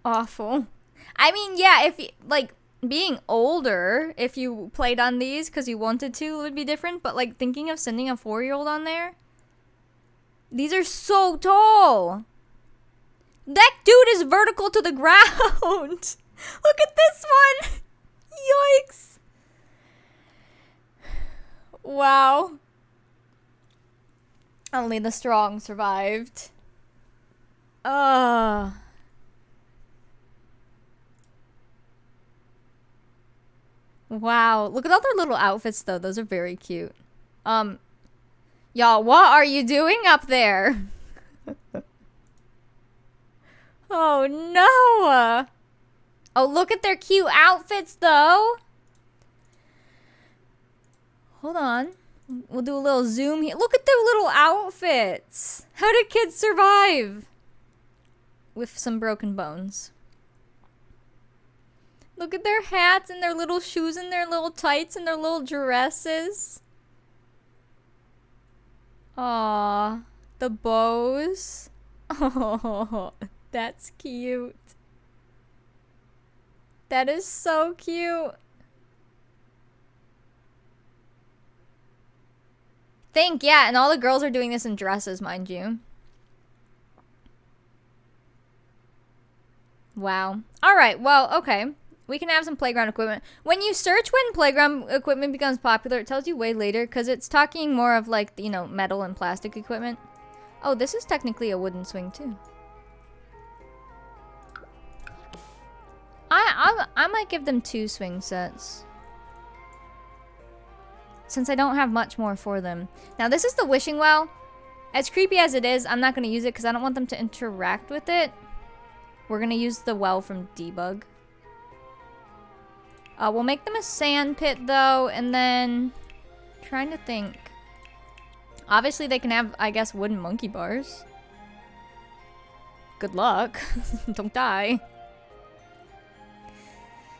S1: Awful. I mean, yeah, if you, like, being older, if you played on these because you wanted to, would be different. But, like, thinking of sending a 4-year-old on there? These are so tall. That dude is vertical to the ground. Look at this one. Yikes. Wow. Only the strong survived. Wow. Look at all their little outfits, though. Those are very cute. Y'all, what are you doing up there? Oh, no. Oh, look at their cute outfits, though. Hold on. We'll do a little zoom here. Look at their little outfits. How did kids survive? With some broken bones. Look at their hats and their little shoes and their little tights and their little dresses. Aww. The bows. Oh, that's cute. That is so cute. Yeah, and all the girls are doing this in dresses, mind you. Wow. Alright, well, okay. We can have some playground equipment. When you search when playground equipment becomes popular, it tells you way later, because it's talking more of, like, you know, metal and plastic equipment. Oh, this is technically a wooden swing, too. I might give them 2 swing sets. Since I don't have much more for them. Now, this is the wishing well. As creepy as it is, I'm not going to use it because I don't want them to interact with it. We're going to use the well from Debug. We'll make them a sand pit, though, and then... Trying to think. Obviously, they can have, I guess, wooden monkey bars. Good luck. Don't die.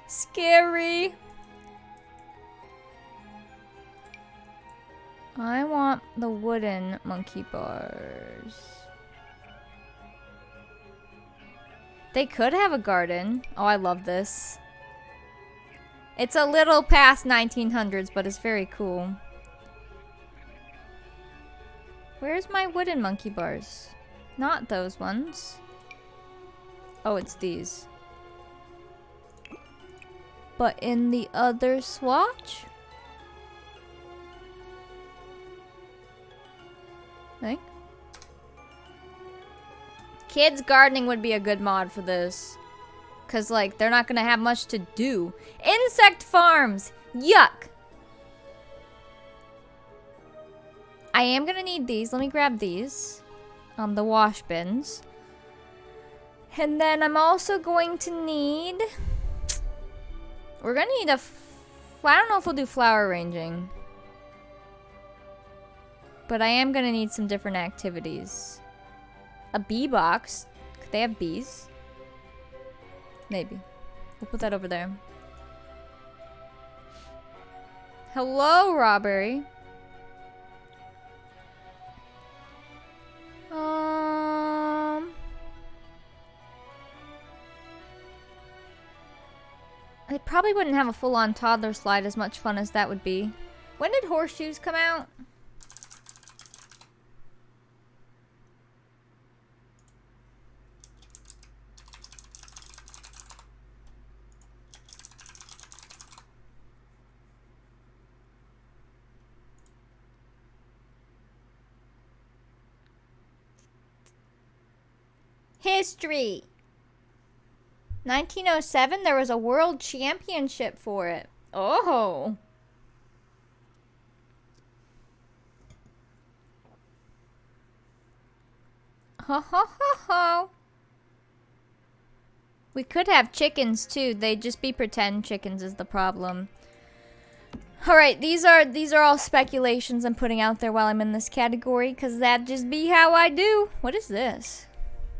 S1: Scary. I want the wooden monkey bars. They could have a garden. Oh, I love this. It's a little past 1900s, but it's very cool. Where's my wooden monkey bars? Not those ones. Oh, it's these. But in the other swatch? Think? Kids gardening would be a good mod for this. Because, like, they're not going to have much to do. Insect farms! Yuck! I am going to need these. Let me grab these. The wash bins. And then I'm also going to need... We're going to need I don't know if we'll do flower arranging. But I am going to need some different activities. A bee box. They have bees. Maybe. We'll put that over there. Hello, Robbery. I probably wouldn't have a full-on toddler slide as much fun as that would be. When did horseshoes come out? History. 1907, there was a world championship for it. Oh. Ho ho ho ho. We could have chickens too. They'd just be pretend chickens is the problem. Alright, these are all speculations I'm putting out there while I'm in this category, because that'd just be how I do. What is this?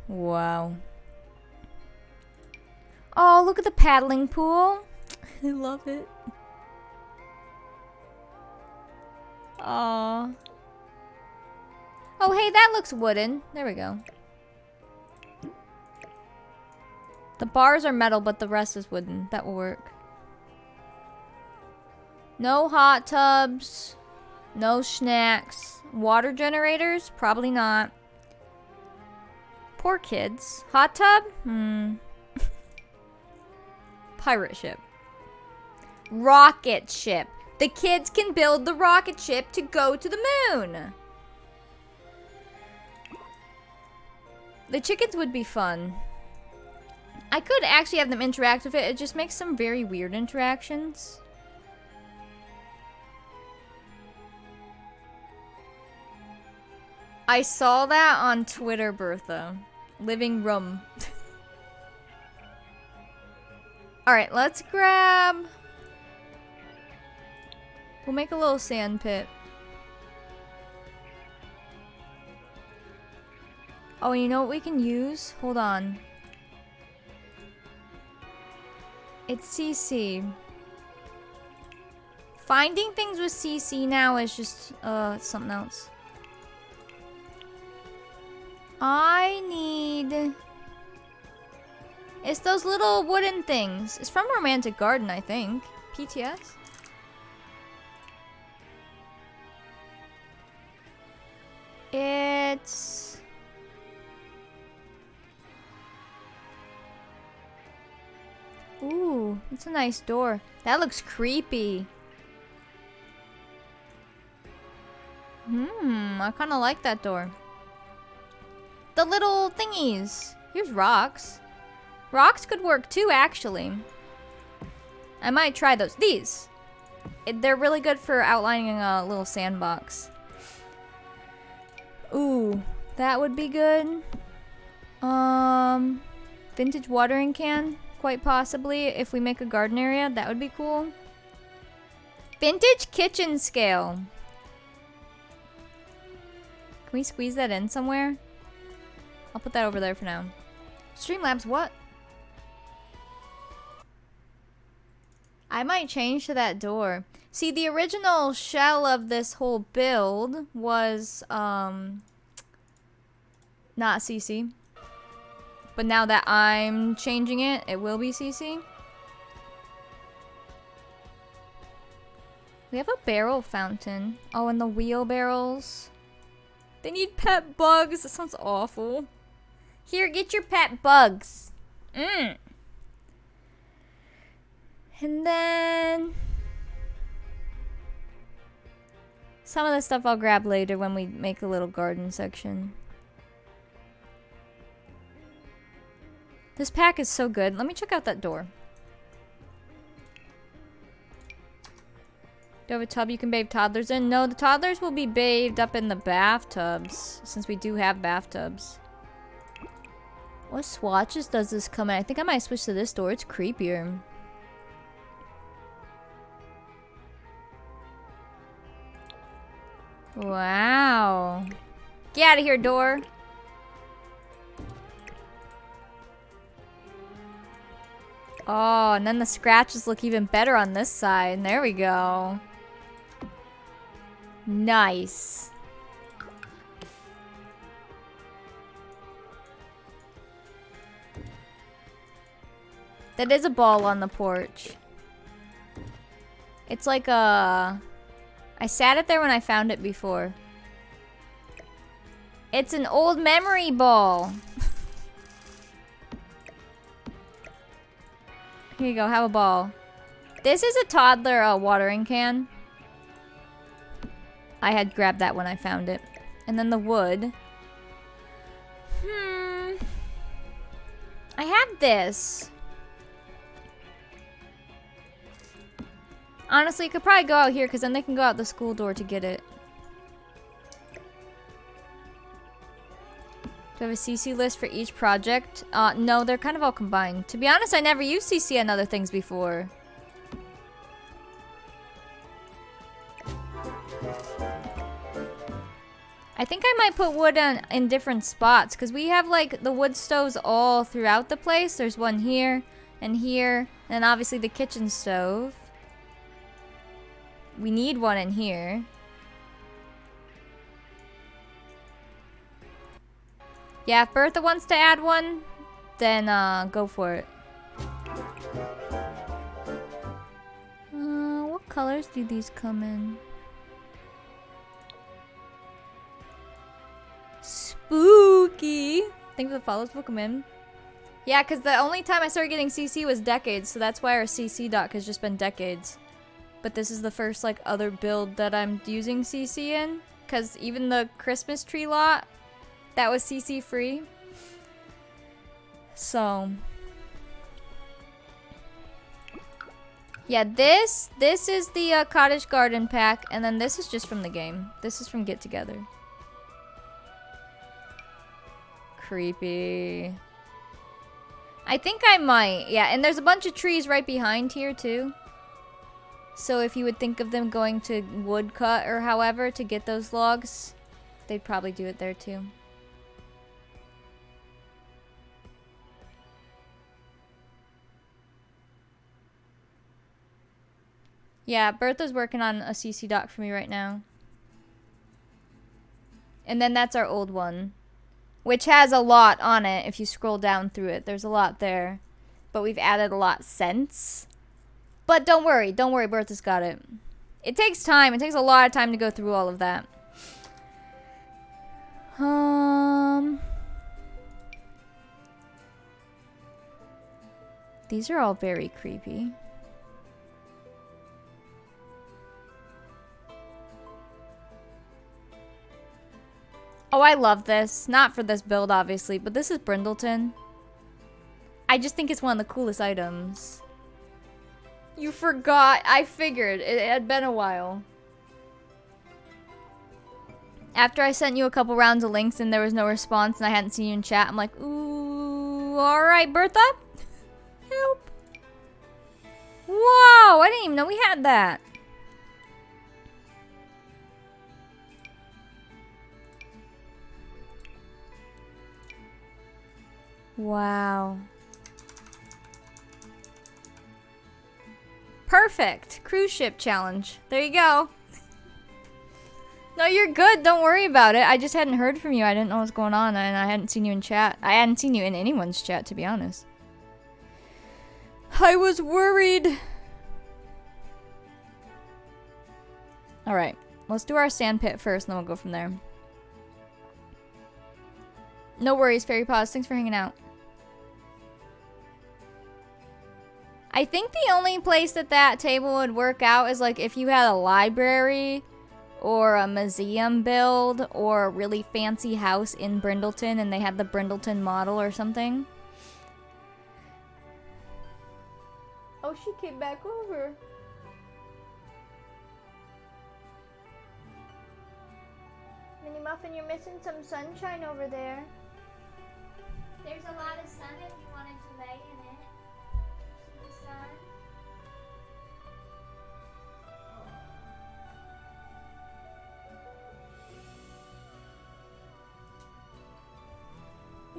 S1: Wow. Oh, look at the paddling pool. I love it. Aww. Oh, hey, that looks wooden. There we go. The bars are metal, but the rest is wooden. That will work. No hot tubs. No snacks. Water generators? Probably not. Poor kids. Hot tub? Pirate ship. Rocket ship. The kids can build the rocket ship to go to the moon. The chickens would be fun. I could actually have them interact with it. It just makes some very weird interactions. I saw that on Twitter, Bertha. Living room. Alright, let's grab... We'll make a little sand pit. Oh, you know what we can use? Hold on. It's CC. Finding things with CC now is just, something else. I need... It's those little wooden things. It's from Romantic Garden, I think. PTS? It's... Ooh, it's a nice door. That looks creepy. I kind of like that door. The little thingies. Here's rocks. Rocks could work too, actually. I might try those. These. They're really good for outlining a little sandbox. Ooh, that would be good. Vintage watering can. Quite possibly, if we make a garden area, that would be cool. Vintage kitchen scale. Can we squeeze that in somewhere? I'll put that over there for now. Streamlabs, what? I might change to that door. See, the original shell of this whole build was, not CC. But now that I'm changing it, it will be CC. We have a barrel fountain. Oh, and the wheelbarrows. They need pet bugs. That sounds awful. Here, get your pet bugs. And then... some of the stuff I'll grab later when we make a little garden section. This pack is so good. Let me check out that door. Do you have a tub you can bathe toddlers in? No, the toddlers will be bathed up in the bathtubs, since we do have bathtubs. What swatches does this come in? I think I might switch to this door. It's creepier. Wow. Get out of here, door. Oh, and then the scratches look even better on this side. There we go. Nice. That is a ball on the porch. It's like a... I sat it there when I found it before. It's an old memory ball. Here you go, have a ball. This is a toddler watering can. I had grabbed that when I found it. And then the wood. I have this. Honestly, you could probably go out here because then they can go out the school door to get it. Do I have a CC list for each project? No, they're kind of all combined. To be honest, I never used CC on other things before. I think I might put wood in different spots because we have like the wood stoves all throughout the place. There's one here and here, and obviously the kitchen stove. We need one in here. Yeah, if Bertha wants to add one, then go for it. What colors do these come in? Spooky. Thank you for the follows. Welcome in. Yeah, because the only time I started getting CC was decades, so that's why our CC doc has just been decades. But this is the first like other build that I'm using CC in, because even the Christmas tree lot, that was CC free. So yeah, this is the cottage garden pack, and then this is just from the game. This is from Get Together. Creepy. I think I might. Yeah, and there's a bunch of trees right behind here too. So if you would think of them going to woodcut or however to get those logs, they'd probably do it there too. Yeah, Bertha's working on a CC doc for me right now. And then that's our old one, which has a lot on it. If you scroll down through it, there's a lot there. But we've added a lot since. But don't worry, Bertha's got it. It takes time. It takes a lot of time to go through all of that. These are all very creepy. Oh, I love this. Not for this build, obviously, but this is Brindleton. I just think it's one of the coolest items. You forgot. I figured. It had been a while. After I sent you a couple rounds of links and there was no response and I hadn't seen you in chat, I'm like, ooh, alright, Bertha? Help. Whoa, I didn't even know we had that. Wow. Perfect. Cruise ship challenge. There you go. No, you're good. Don't worry about it. I just hadn't heard from you. I didn't know what was going on, and I hadn't seen you in chat. I hadn't seen you in anyone's chat, to be honest. I was worried. Alright. Let's do our sand pit first, and then we'll go from there. No worries, Fairy Paws. Thanks for hanging out. I think the only place that table would work out is like if you had a library or a museum build or a really fancy house in Brindleton and they had the Brindleton model or something. Oh, she came back over. Minnie Muffin, you're missing some sunshine over there. There's a lot of sun if you wanted to lay in it. See the sun?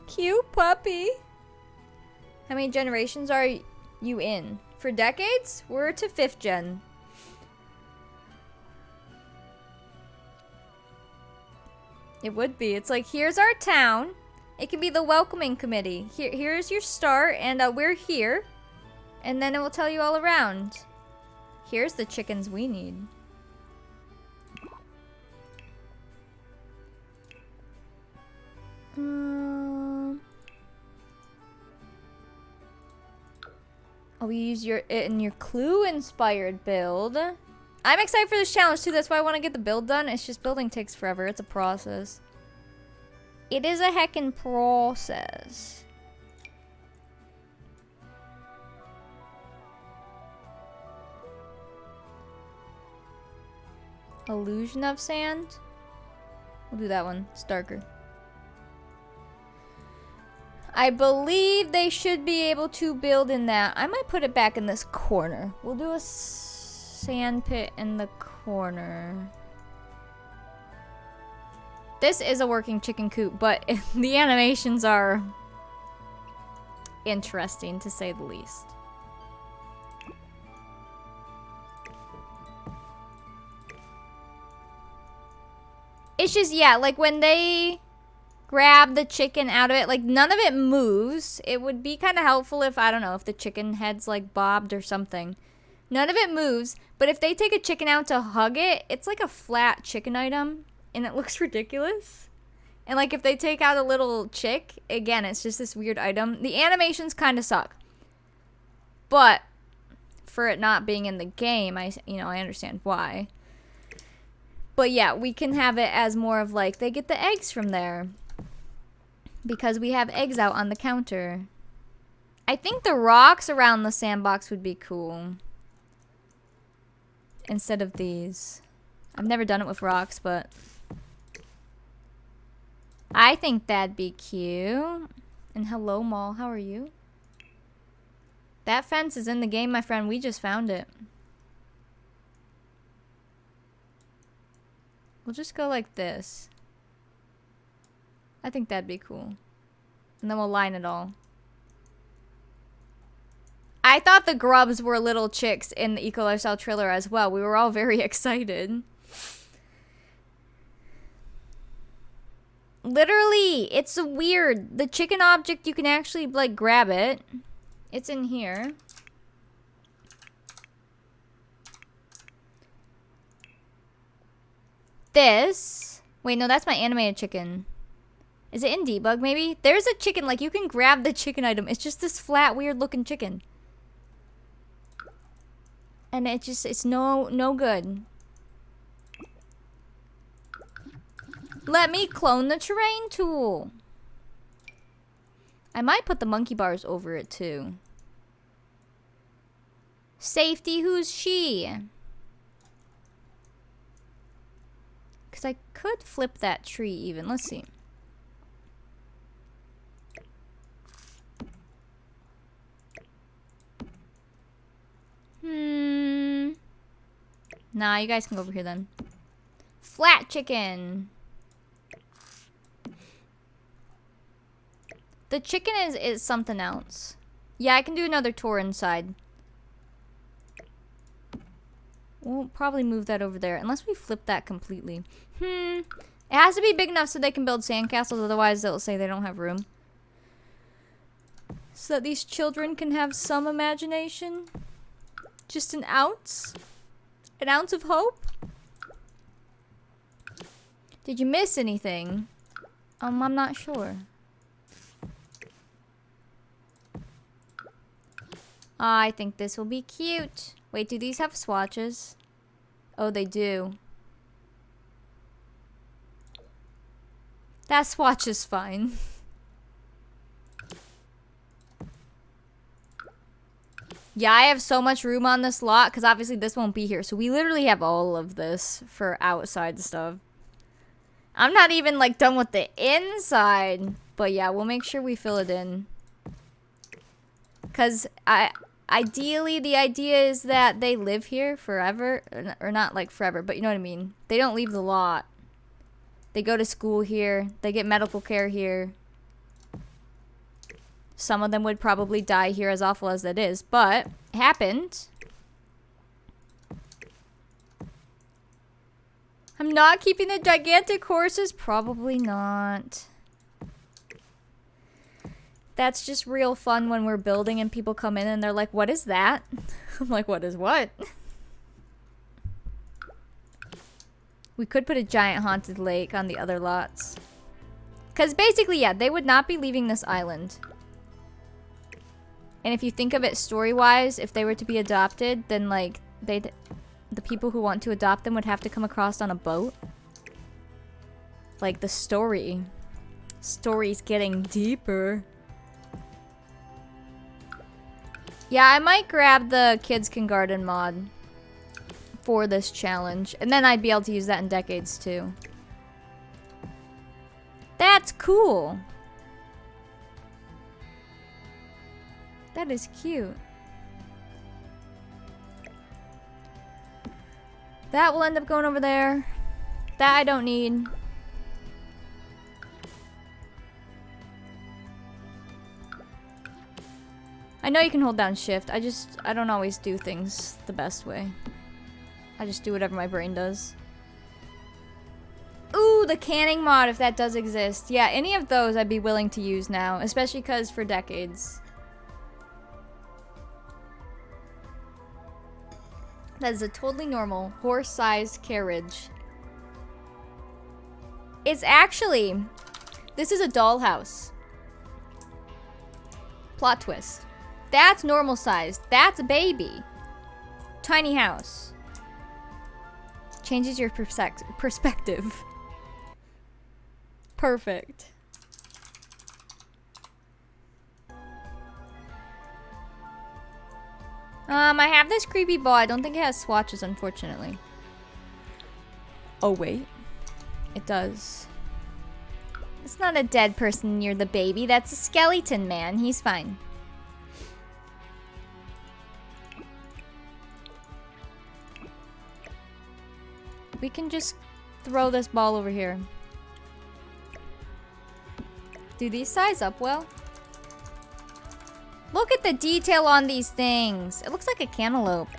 S1: Cute puppy. How many generations are you in. For decades, we're to 5th gen. It would be. It's like, here's our town. It can be the welcoming committee. Here's your start, and we're here. And then it will tell you all around. Here's the chickens we need. Oh, you use it in your clue-inspired build. I'm excited for this challenge, too. That's why I want to get the build done. It's just building takes forever. It's a process. It is a heckin' process. Illusion of sand? We'll do that one. It's darker. I believe they should be able to build in that. I might put it back in this corner. We'll do a sand pit in the corner. This is a working chicken coop, but the animations are interesting, to say the least. It's just, yeah, like when they grab the chicken out of it, like none of it moves. It would be kind of helpful if, I don't know, if the chicken head's like bobbed or something. None of it moves, but if they take a chicken out to hug it, it's like a flat chicken item, and it looks ridiculous. And like if they take out a little chick, again, it's just this weird item. The animations kind of suck. But for it not being in the game, I understand why. But yeah, we can have it as more of like, they get the eggs from there. Because we have eggs out on the counter. I think the rocks around the sandbox would be cool. Instead of these. I've never done it with rocks, but I think that'd be cute. And hello, Mall. How are you? That fence is in the game, my friend. We just found it. We'll just go like this. I think that'd be cool. And then we'll line it all. I thought the grubs were little chicks in the Eco Lifestyle trailer as well. We were all very excited. Literally, it's weird. The chicken object, you can actually, like, grab it. It's in here. This. Wait, no, that's my animated chicken. Is it in debug, maybe? There's a chicken, like, you can grab the chicken item. It's just this flat, weird-looking chicken. And it's no good. Let me clone the terrain tool. I might put the monkey bars over it, too. Safety, who's she? Because I could flip that tree, even. Let's see. Nah, you guys can go over here then. Flat chicken. The chicken is something else. Yeah, I can do another tour inside. We'll probably move that over there, unless we flip that completely. It has to be big enough so they can build sandcastles, otherwise they'll say they don't have room. So that these children can have some imagination. Just an ounce? An ounce of hope? Did you miss anything? I'm not sure. I think this will be cute. Wait, do these have swatches? Oh, they do. That swatch is fine. Yeah, I have so much room on this lot because obviously this won't be here. So we literally have all of this for outside stuff. I'm not even like done with the inside. But yeah, we'll make sure we fill it in. Because ideally the idea is that they live here forever. Or not like forever, but you know what I mean. They don't leave the lot. They go to school here. They get medical care here. Some of them would probably die here, as awful as that is, but it happened. I'm not keeping the gigantic horses? Probably not. That's just real fun when we're building and people come in and they're like, what is that? I'm like, what is what? We could put a giant haunted lake on the other lots. Because basically, yeah, they would not be leaving this island. And if you think of it story-wise, if they were to be adopted, then like, the people who want to adopt them would have to come across on a boat. Like the story's getting deeper. Yeah, I might grab the Kids Can Garden mod for this challenge. And then I'd be able to use that in Decades too. That's cool. That is cute. That will end up going over there. That I don't need. I know you can hold down shift. I don't always do things the best way. I just do whatever my brain does. Ooh, the canning mod, if that does exist. Yeah, any of those I'd be willing to use now, especially because for Decades. That is a totally normal horse-sized carriage. It's actually... This is a dollhouse. Plot twist. That's normal sized. That's a baby. Tiny house. Changes your perspective. Perfect. I have this creepy ball. I don't think it has swatches, unfortunately. Oh, wait. It does. It's not a dead person near the baby. That's a skeleton man. He's fine. We can just throw this ball over here. Do these size up well? Look at the detail on these things. It looks like a cantaloupe.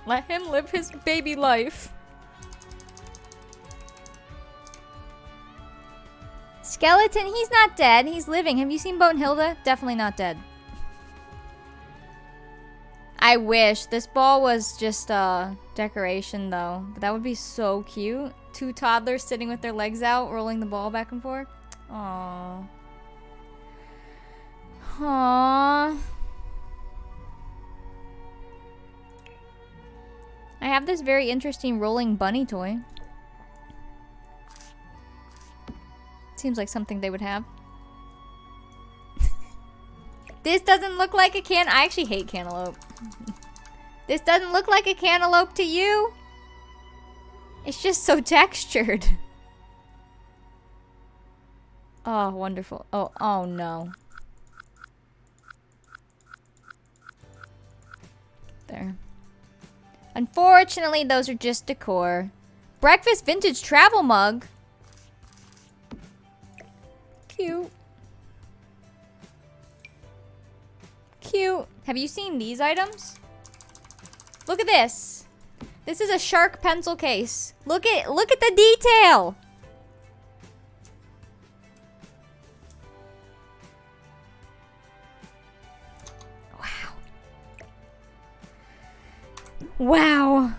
S1: Let him live his baby life. Skeleton, he's not dead. He's living. Have you seen Boathilda? Definitely not dead. I wish. This ball was just a decoration, though. But that would be so cute. Two toddlers sitting with their legs out, rolling the ball back and forth. Aww. Aww. I have this very interesting rolling bunny toy. Seems like something they would have. This doesn't look like a I actually hate cantaloupe. This doesn't look like a cantaloupe to you? It's just so textured. Oh, wonderful. Oh no. There. Unfortunately, those are just decor. Breakfast vintage travel mug. Cute. Cute. Have you seen these items? Look at this. This is a shark pencil case. Look at the detail. Wow. Wow.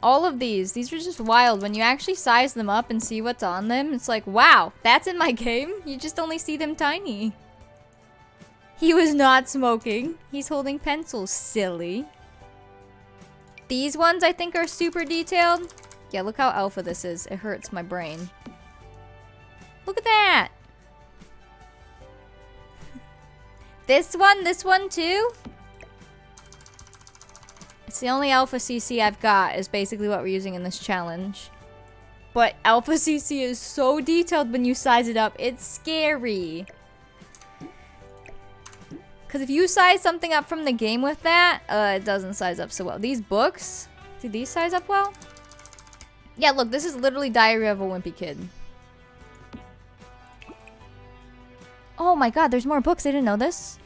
S1: All of these are just wild. When you actually size them up and see what's on them, it's like, wow, that's in my game? You just only see them tiny. He was not smoking. He's holding pencils, silly. These ones I think are super detailed. Yeah, look how alpha this is. It hurts my brain. Look at that. This one too? It's the only alpha CC I've got is basically what we're using in this challenge. But alpha CC is so detailed when you size it up. It's scary. Because if you size something up from the game with that, it doesn't size up so well. These books, do these size up well? Yeah, look, this is literally Diary of a Wimpy Kid. Oh my god, there's more books. I didn't know this.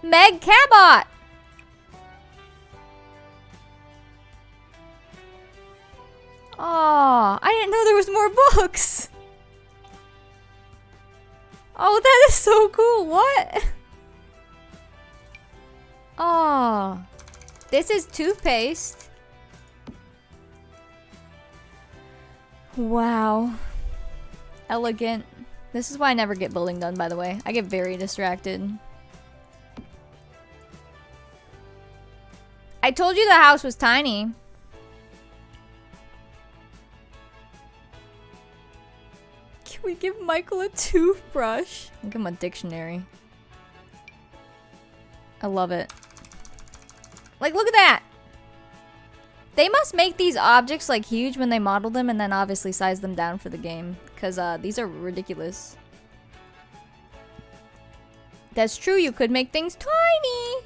S1: Meg Cabot! Oh, I didn't know there was more books. Oh, that is so cool. What? Oh, this is toothpaste. Wow. Elegant. This is why I never get building done, by the way. I get very distracted. I told you the house was tiny. Can we give Michael a toothbrush? I'll give him a dictionary. I love it. Like, look at that! They must make these objects, like, huge when they model them and then obviously size them down for the game. Because, these are ridiculous. That's true, you could make things tiny!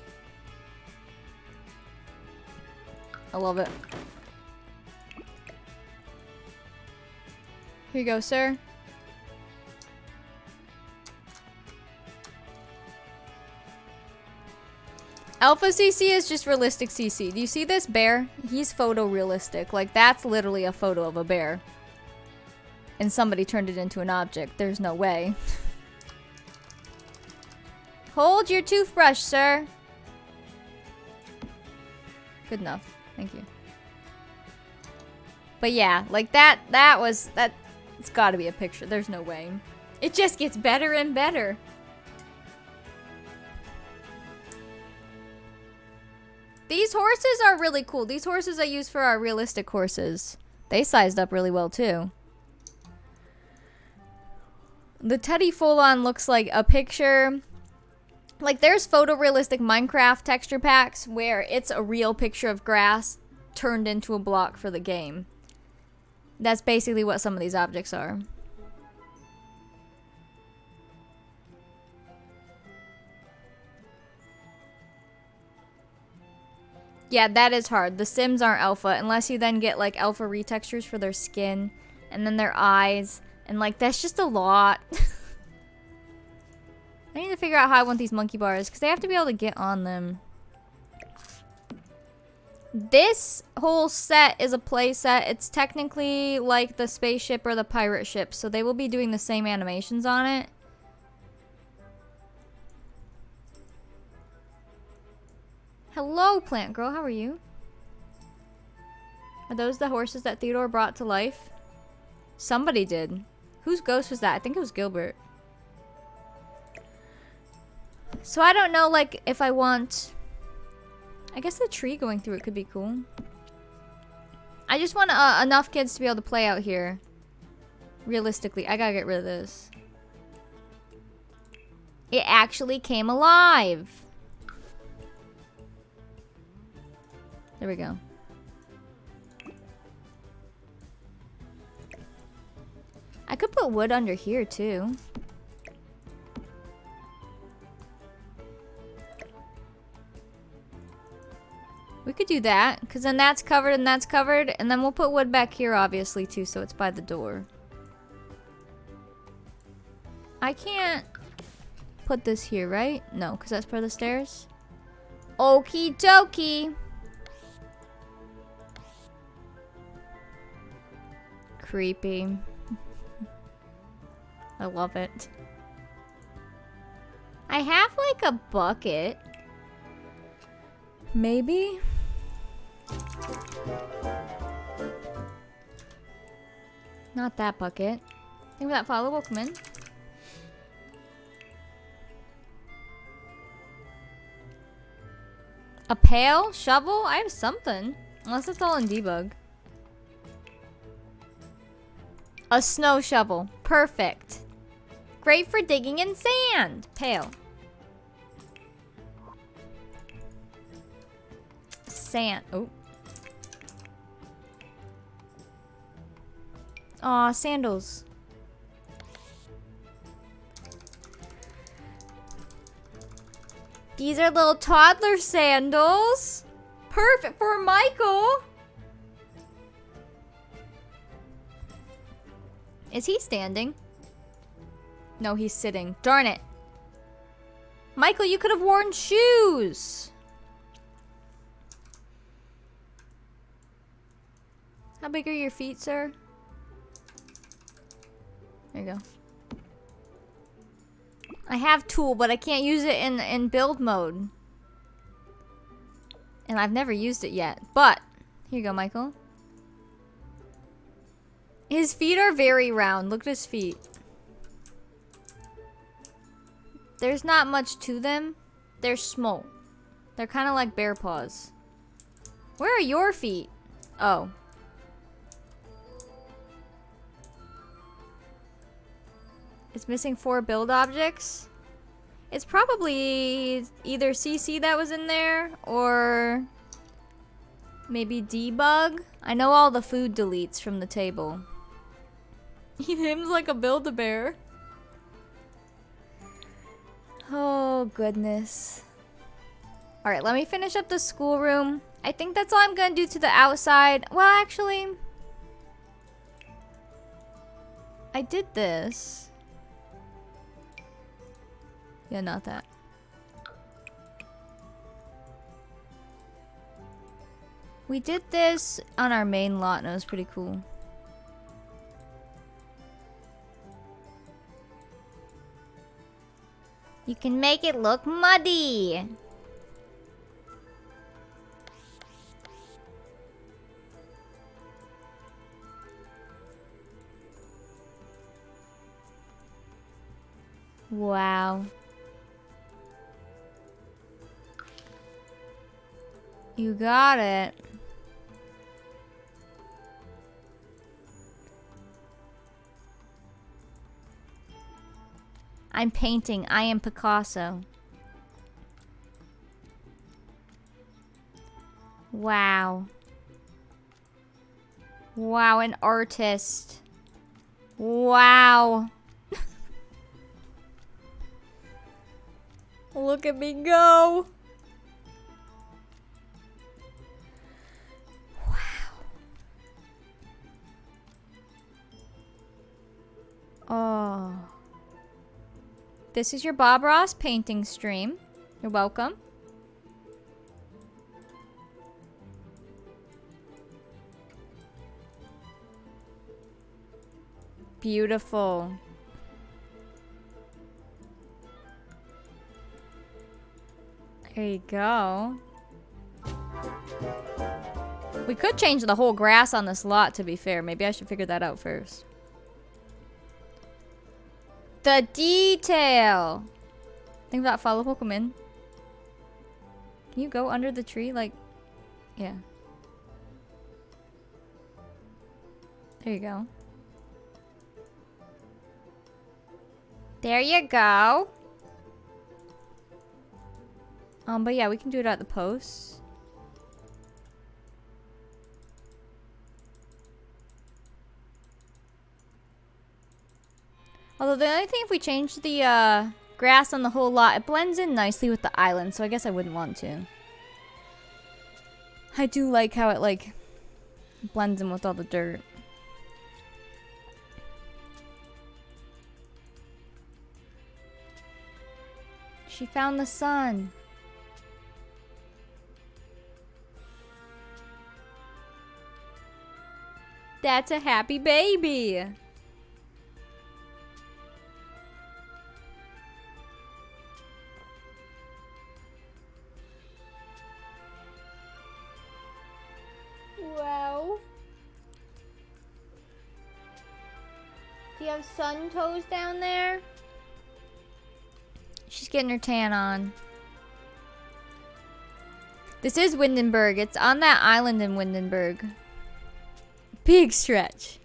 S1: I love it. Here you go, sir. Alpha CC is just realistic CC. Do you see this bear? He's photorealistic. Like, that's literally a photo of a bear. And somebody turned it into an object. There's no way. Hold your toothbrush, sir. Good enough. Thank you. But yeah, like that it's gotta be a picture. There's no way. It just gets better and better. These horses are really cool. These horses I use for our realistic horses. They sized up really well too. The Teddy full-on looks like a picture. Like, there's photorealistic Minecraft texture packs where it's a real picture of grass turned into a block for the game. That's basically what some of these objects are. Yeah, that is hard. The Sims aren't alpha unless you then get, like, alpha retextures for their skin and then their eyes. And, like, that's just a lot. I need to figure out how I want these monkey bars because they have to be able to get on them. This whole set is a play set. It's technically like the spaceship or the pirate ship, so they will be doing the same animations on it. Hello, plant girl. How are you? Are those the horses that Theodore brought to life? Somebody did. Whose ghost was that? I think it was Gilbert. So I don't know, like, if I want... I guess the tree going through it could be cool. I just want enough kids to be able to play out here. Realistically, I gotta get rid of this. It actually came alive. There we go. I could put wood under here too. We could do that, because then that's covered and that's covered, and then we'll put wood back here obviously too, so it's by the door. I can't put this here, right? No, because that's part of the stairs. Okie dokie. Creepy. I love it. I have like a bucket. Maybe? Not that bucket. I think that follow will come in. A pail? Shovel? I have something. Unless it's all in debug. A snow shovel. Perfect. Great for digging in sand. Pail. Sand. Oh. Aw, sandals. These are little toddler sandals. Perfect for Michael. Is he standing? No, he's sitting. Darn it. Michael, you could have worn shoes. How big are your feet, sir? There you go. I have tool, but I can't use it in build mode. And I've never used it yet. But, here you go, Michael. His feet are very round. Look at his feet. There's not much to them. They're small. They're kind of like bear paws. Where are your feet? Oh. It's missing 4 build objects. It's probably either CC that was in there or maybe debug. I know all the food deletes from the table. He names like a Build-A-Bear. Oh, goodness. Alright, let me finish up the schoolroom. I think that's all I'm gonna do to the outside. Well, actually, I did this. Yeah, not that. We did this on our main lot and it was pretty cool. You can make it look muddy. Wow. You got it. I'm painting. I am Picasso. Wow. Wow, an artist. Wow. Look at me go. Oh. This is your Bob Ross painting stream. You're welcome. Beautiful. There you go. We could change the whole grass on this lot, to be fair. Maybe I should figure that out first. The detail! Think about follow Pokemon. Can you go under the tree? Like, yeah. There you go. There you go. But yeah, we can do it at the posts. Although the only thing, if we change the grass on the whole lot, it blends in nicely with the island, so I guess I wouldn't want to. I do like how it like blends in with all the dirt. She found the sun. That's a happy baby. Wow. Do you have sun toes down there? She's getting her tan on. This is Windenburg. It's on that island in Windenburg. Big stretch.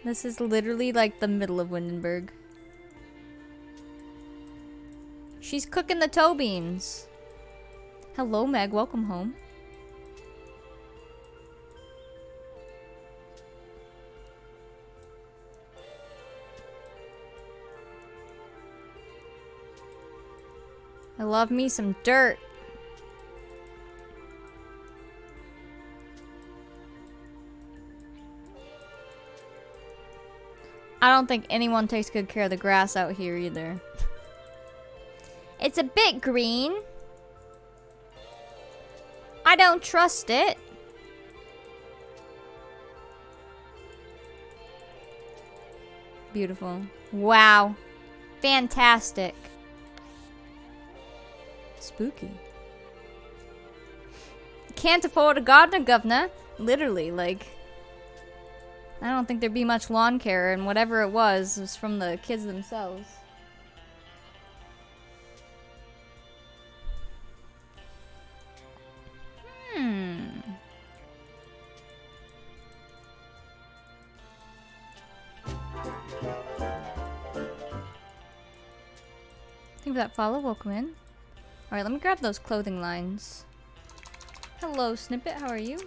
S1: This is literally like the middle of Windenburg. She's cooking the toe beans. Hello, Meg. Welcome home. I love me some dirt. I don't think anyone takes good care of the grass out here either. It's a bit green. I don't trust it. Beautiful. Wow. Fantastic. Spooky. Can't afford a gardener, governor. Literally, like... I don't think there'd be much lawn care, and whatever it was from the kids themselves. Thank you for that follow. Welcome in. Alright, let me grab those clothing lines. Hello, Snippet. How are you?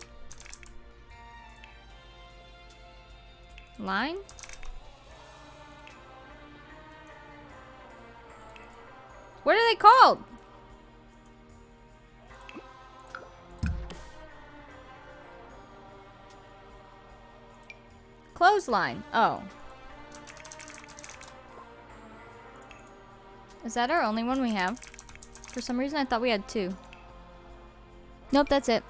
S1: Line? What are they called? Clothesline. Oh. Is that our only one we have? For some reason I thought we had two. Nope, that's it.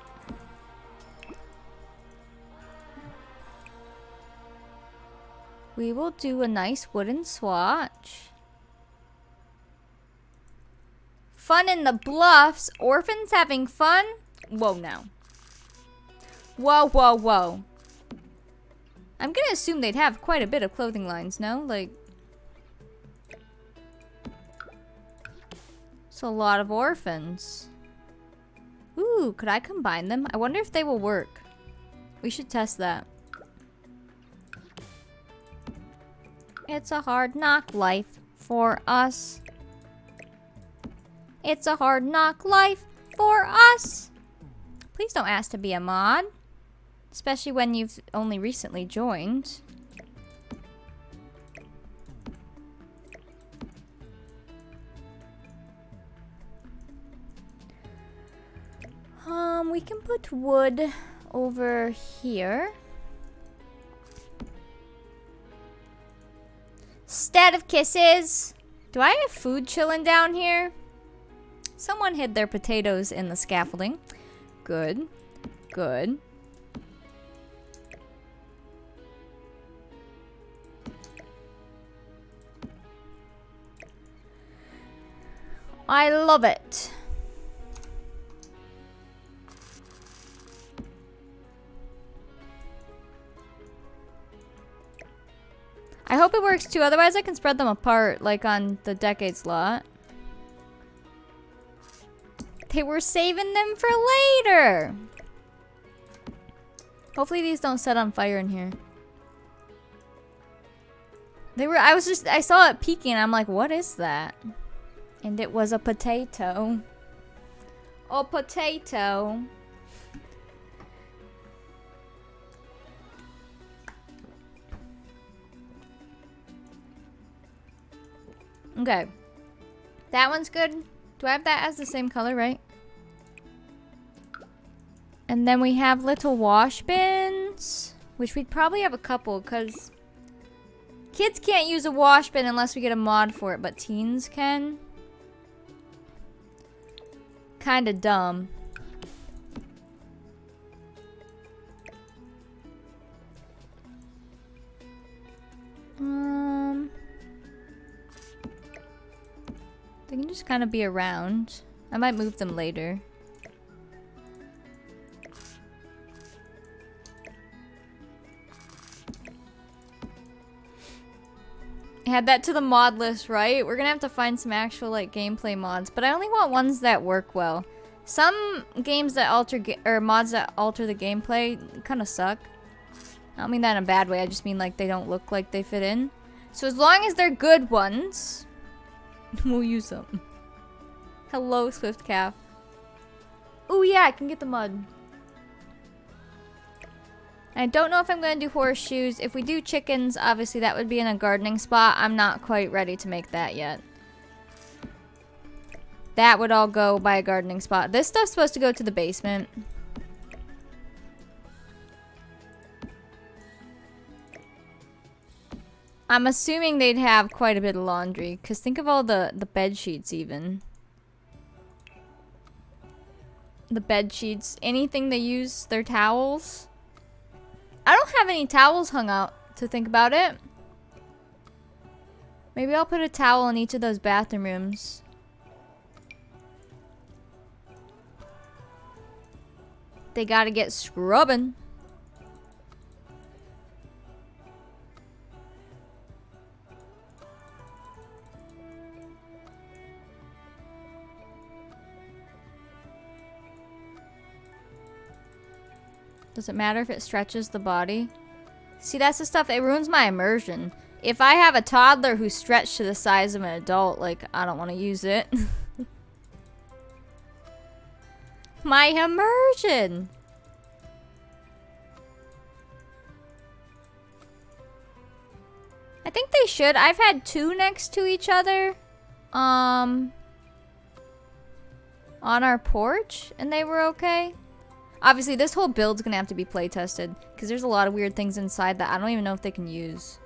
S1: We will do a nice wooden swatch. Fun in the bluffs. Orphans having fun? Whoa, now. Whoa, whoa, whoa. I'm gonna assume they'd have quite a bit of clothing lines, no? Like... It's a lot of orphans. Ooh, could I combine them? I wonder if they will work. We should test that. It's a hard knock life for us. It's a hard knock life for us. Please don't ask to be a mod. Especially when you've only recently joined. We can put wood over here. Instead of kisses. Do I have food chilling down here? Someone hid their potatoes in the scaffolding. Good. Good. I love it. I hope it works too, otherwise I can spread them apart like on the decades lot. They were saving them for later. Hopefully these don't set on fire in here. They were, I saw it peeking, I'm like, what is that? And it was a potato. A potato. Okay. That one's good. Do I have that as the same color, right? And then we have little wash bins, which we'd probably have a couple because kids can't use a wash bin unless we get a mod for it, but teens can. Kinda dumb. They can just kind of be around. I might move them later. Add that to the mod list, right? We're gonna have to find some actual like gameplay mods, but I only want ones that work well. Some games that alter or mods that alter the gameplay kind of suck. I don't mean that in a bad way. I just mean like they don't look like they fit in. So as long as they're good ones, we'll use them. Hello, Swift Calf. Oh yeah, I can get the mud. I don't know if I'm going to do horseshoes. If we do chickens, obviously that would be in a gardening spot. I'm not quite ready to make that yet. That would all go by a gardening spot. This stuff's supposed to go to the basement. I'm assuming they'd have quite a bit of laundry, because think of all the bed sheets even. The bed sheets, anything they use, their towels. I don't have any towels hung out to think about it. Maybe I'll put a towel in each of those bathroom rooms. They gotta get scrubbing. Does it matter if it stretches the body? See, that's the stuff, it ruins my immersion. If I have a toddler who's stretched to the size of an adult, like, I don't want to use it. My immersion! I think they should. I've had two next to each other. On our porch, and they were okay. Obviously, this whole build's gonna have to be play tested, because there's a lot of weird things inside that I don't even know if they can use.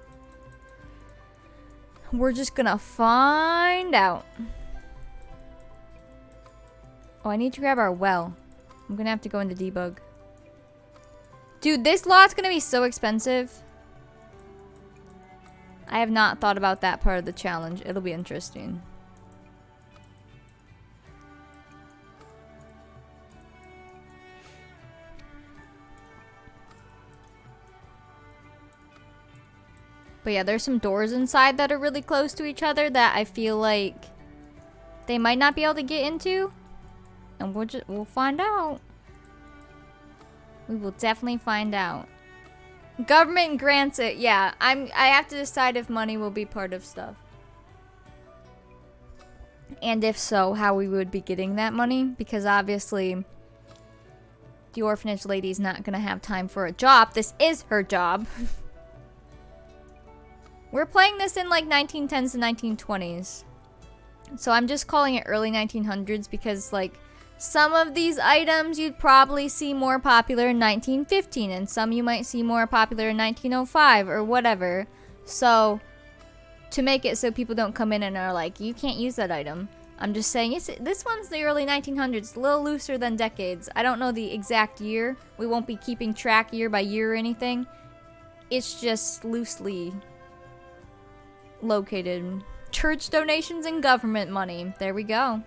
S1: We're just gonna find out. Oh, I need to grab our well. I'm gonna have to go into debug. Dude, this lot's gonna be so expensive. I have not thought about that part of the challenge. It'll be interesting. But yeah, there's some doors inside that are really close to each other that I feel like they might not be able to get into. And we'll find out. We will definitely find out. Government grants it. Yeah, I have to decide if money will be part of stuff. And if so, how we would be getting that money, because obviously the orphanage lady's not going to have time for a job. This is her job. We're playing this in like 1910s to 1920s. So I'm just calling it early 1900s because like some of these items you'd probably see more popular in 1915 and some you might see more popular in 1905 or whatever. So to make it so people don't come in and are like, you can't use that item. I'm just saying this one's the early 1900s, a little looser than decades. I don't know the exact year. We won't be keeping track year by year or anything. It's just loosely located. Church donations and government money. There we go.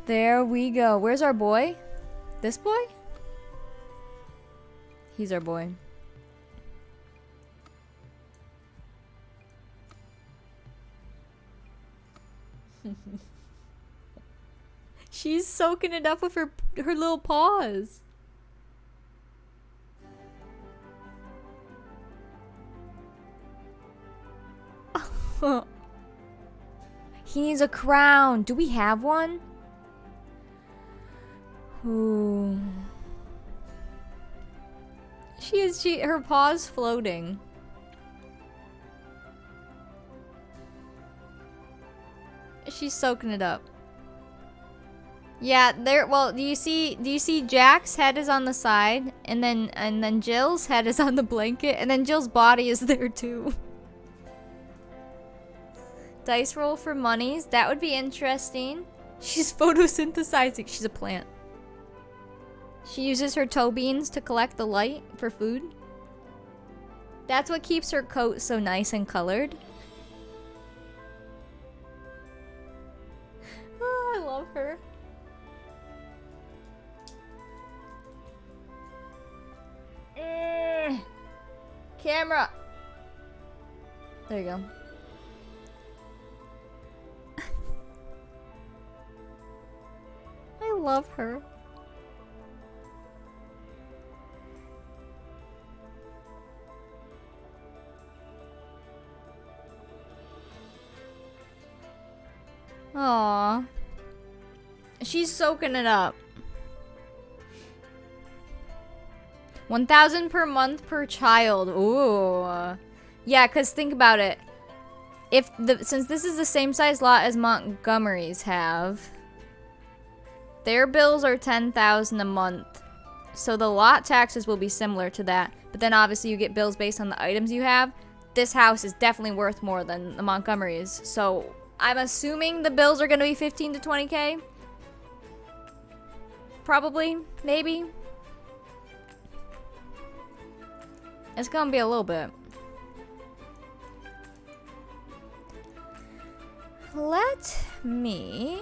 S1: There we go. Where's our boy? This boy? He's our boy. She's soaking it up with her little paws. He needs a crown. Do we have one? Ooh. Her paw's floating. She's soaking it up. Yeah, there. Well, do you see Jack's head is on the side, and then Jill's head is on the blanket, and then Jill's body is there too. Dice roll for monies. That would be interesting. She's photosynthesizing. She's a plant. She uses her toe beans to collect the light for food. That's what keeps her coat so nice and colored. Oh, I love her. Camera. There you go. I love her. Aww. She's soaking it up. 1,000 per month per child. Ooh. Yeah, cause think about it. Since this is the same size lot as Montgomery's have, their bills are 10,000 a month. So the lot taxes will be similar to that, but then obviously you get bills based on the items you have. This house is definitely worth more than the Montgomery's, so I'm assuming the bills are going to be 15 to 20k. Probably, maybe. It's going to be a little bit. Let me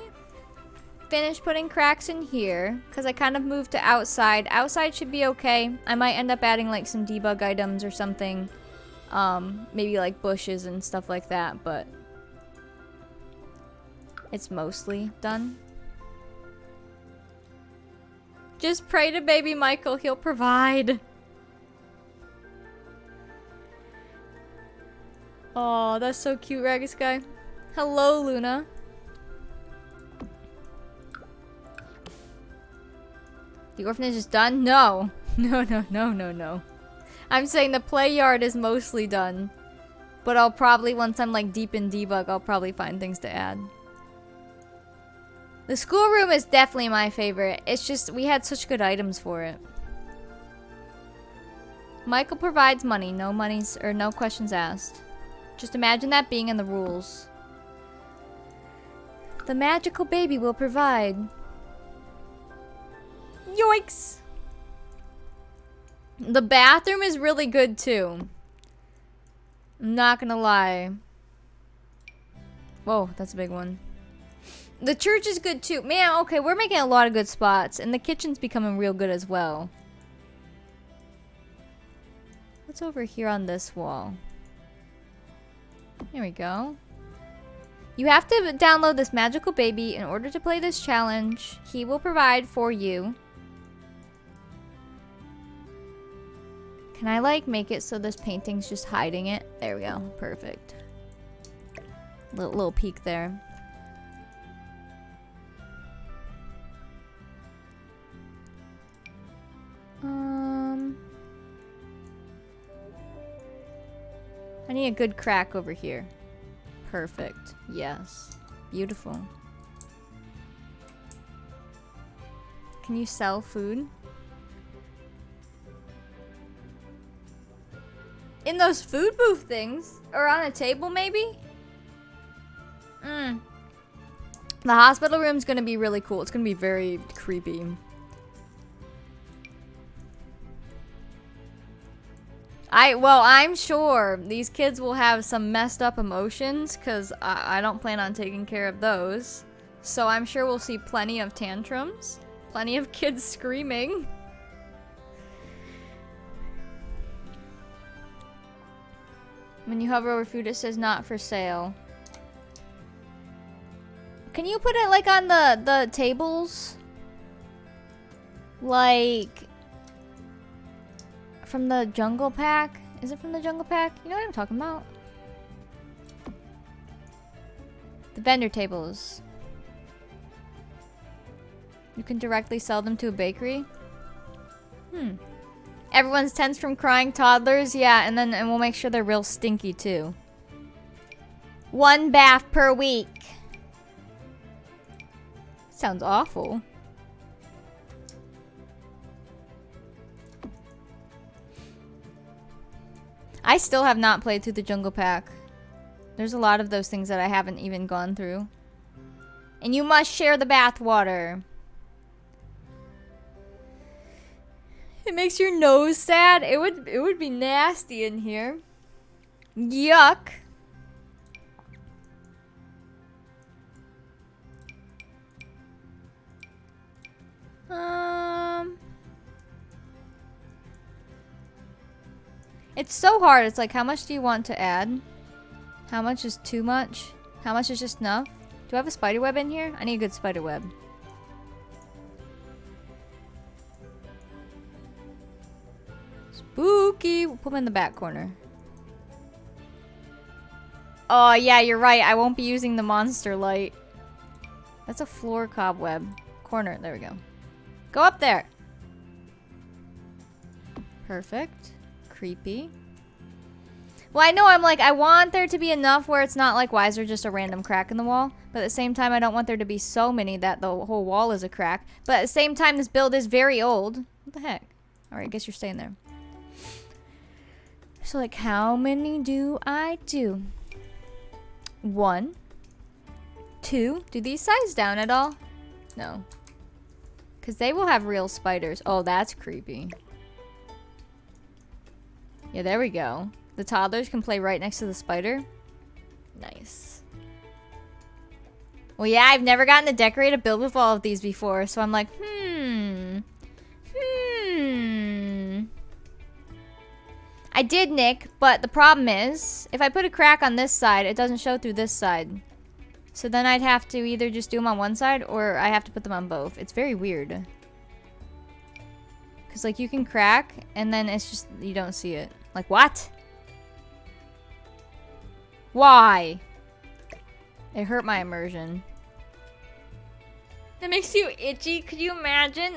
S1: finish putting cracks in here, because I kind of moved to outside. Outside should be okay. I might end up adding like some debug items or something. Maybe like bushes and stuff like that, but it's mostly done. Just pray to baby Michael, he'll provide. Oh, that's so cute, Ragged Guy. Hello, Luna. The orphanage is done? No. No. I'm saying the play yard is mostly done. But I'll probably, once I'm like deep in debug, I'll probably find things to add. The schoolroom is definitely my favorite. It's just, we had such good items for it. Michael provides money. No monies, or no questions asked. Just imagine that being in the rules. The magical baby will provide. Yoinks! The bathroom is really good too. I'm not gonna lie. Whoa, that's a big one. The church is good too. Man, okay, we're making a lot of good spots. And the kitchen's becoming real good as well. What's over here on this wall? There we go. You have to download this magical baby in order to play this challenge. He will provide for you. Can I like make it so this painting's just hiding it? There we go. Perfect. Little peek there. I need a good crack over here. Perfect. Yes. Beautiful. Can you sell food? In those food booth things? Or on a table, maybe? The hospital room's gonna be really cool. It's gonna be very creepy. I'm sure these kids will have some messed up emotions, because I don't plan on taking care of those. So I'm sure we'll see plenty of tantrums. Plenty of kids screaming. When you hover over food, it says not for sale. Can you put it like on the tables? Like from the jungle pack? Is it from the jungle pack? You know what I'm talking about? The vendor tables. You can directly sell them to a bakery? Everyone's tense from crying toddlers? Yeah, and we'll make sure they're real stinky too. 1 bath per week. Sounds awful. I still have not played through the jungle pack. There's a lot of those things that I haven't even gone through. And you must share the bath water. It makes your nose sad. It would be nasty in here. Yuck. It's so hard. It's like, how much do you want to add? How much is too much? How much is just enough? Do I have a spider web in here? I need a good spider web. Spooky. We'll put them in the back corner. Oh, yeah, you're right. I won't be using the monster light. That's a floor cobweb. Corner. There we go. Go up there. Perfect. Creepy. Well, I know I'm like, I want there to be enough where it's not like, why is there just a random crack in the wall? But at the same time, I don't want there to be so many that the whole wall is a crack. But at the same time, this build is very old. What the heck? Alright, I guess you're staying there. So, like, how many do I do? 1, 2. Do these size down at all? No. Because they will have real spiders. Oh, that's creepy. Yeah, there we go. The toddlers can play right next to the spider. Nice. Well, yeah, I've never gotten to decorate a build with all of these before, so I'm like, I did, Nick, but the problem is, if I put a crack on this side, it doesn't show through this side. So then I'd have to either just do them on one side, or I have to put them on both. It's very weird. Because, like, you can crack, and then it's just, you don't see it. Like, what? Why? It hurt my immersion. That makes you itchy. Could you imagine?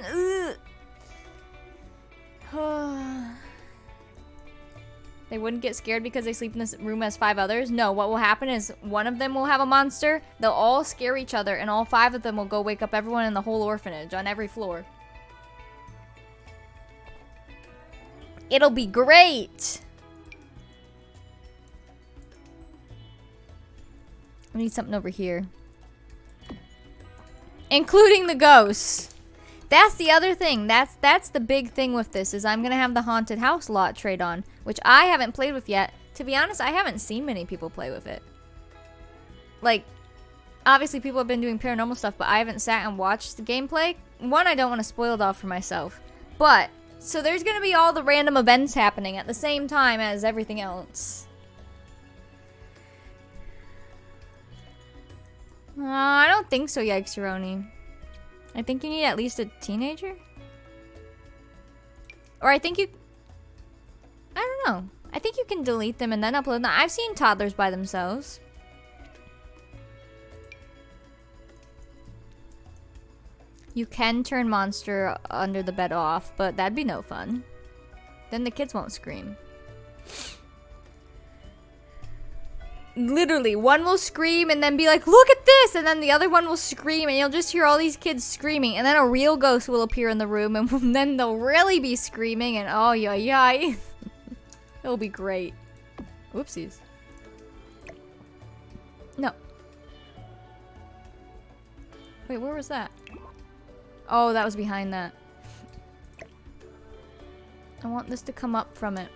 S1: They wouldn't get scared because they sleep in this room as 5 others? No, what will happen is one of them will have a monster, they'll all scare each other, and all 5 of them will go wake up everyone in the whole orphanage on every floor. It'll be great! I need something over here. Including the ghosts. That's the other thing. That's the big thing with this, is I'm gonna have the haunted house lot trade on, which I haven't played with yet. To be honest, I haven't seen many people play with it. Like, obviously people have been doing paranormal stuff, but I haven't sat and watched the gameplay. One, I don't want to spoil it all for myself. But, so there's gonna be all the random events happening at the same time as everything else. I don't think so, Yikes Roni. I think you need at least a teenager? Or I think you... I don't know. I think you can delete them and then upload them. I've seen toddlers by themselves. You can turn monster under the bed off, but that'd be no fun. Then the kids won't scream. Literally, one will scream and then be like, look at this! And then the other one will scream and you'll just hear all these kids screaming. And then a real ghost will appear in the room and then they'll really be screaming and oh, yay. It'll be great. Whoopsies. No. Wait, where was that? Oh, that was behind that. I want this to come up from it.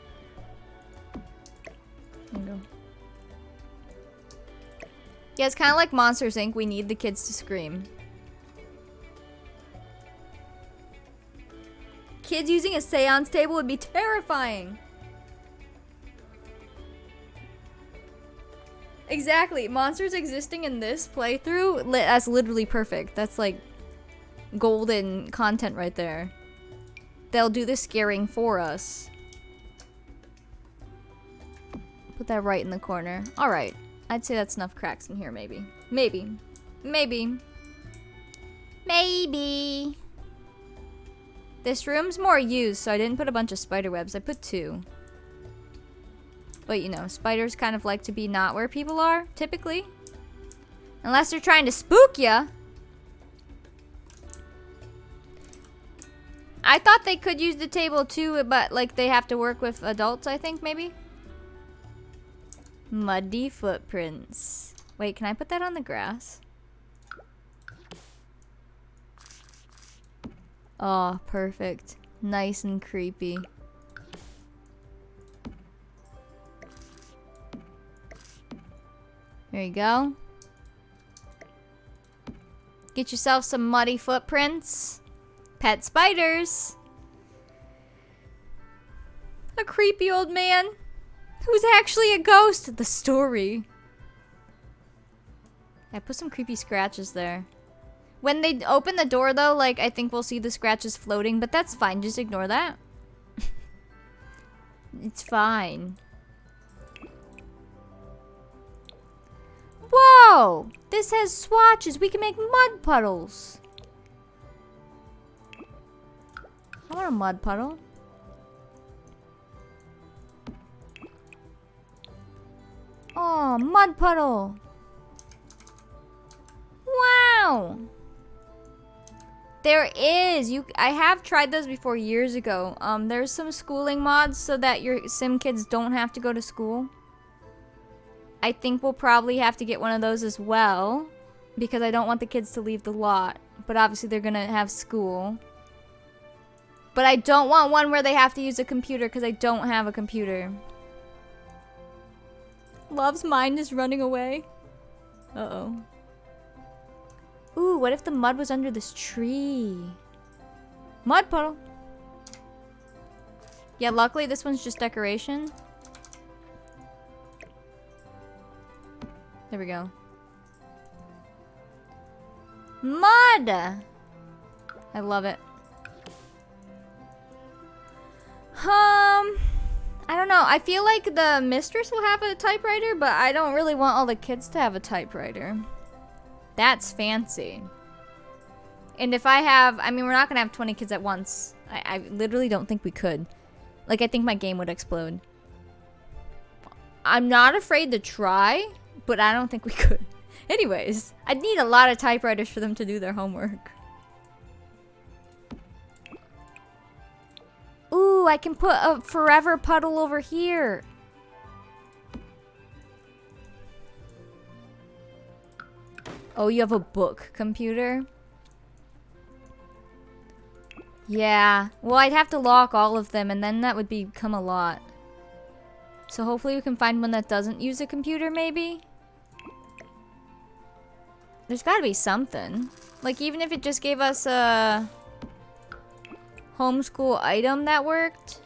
S1: There you go. Yeah, it's kind of like Monsters, Inc. We need the kids to scream. Kids using a seance table would be terrifying. Exactly. Monsters existing in this playthrough, that's literally perfect. That's like golden content right there. They'll do the scaring for us. Put that right in the corner. Alright. I'd say that's enough cracks in here, maybe. Maybe. Maybe. Maybe. This room's more used, so I didn't put a bunch of spider webs. I put 2. But, you know, spiders kind of like to be not where people are, typically. Unless they're trying to spook ya. I thought they could use the table too, but, like, they have to work with adults, I think, maybe? Muddy footprints. Wait, can I put that on the grass? Oh, perfect. Nice and creepy. There you go. Get yourself some muddy footprints. Pet spiders. A creepy old man who's actually a ghost. The story. I put some creepy scratches there. When they open the door though, like, I think we'll see the scratches floating, but that's fine. Just ignore that. It's fine. Whoa! This has swatches. We can make mud puddles. I want a mud puddle. Oh, mud puddle. Wow. There is. I have tried those before years ago. There's some schooling mods so that your sim kids don't have to go to school. I think we'll probably have to get one of those as well because I don't want the kids to leave the lot. But obviously they're gonna have school. But I don't want one where they have to use a computer because I don't have a computer. Love's mind is running away. Uh-oh. Ooh, what if the mud was under this tree? Mud puddle. Yeah, luckily this one's just decoration. There we go. Mud! I love it. I don't know. I feel like the mistress will have a typewriter, but I don't really want all the kids to have a typewriter. That's fancy. And if I have, I mean, we're not gonna have 20 kids at once. I literally don't think we could. Like, I think my game would explode. I'm not afraid to try, but I don't think we could. Anyways, I'd need a lot of typewriters for them to do their homework. Ooh, I can put a forever puddle over here. Oh, you have a book computer? Yeah. Well, I'd have to lock all of them, and then that would become a lot. So hopefully we can find one that doesn't use a computer, maybe? There's gotta be something. Like, even if it just gave us a homeschool item that worked.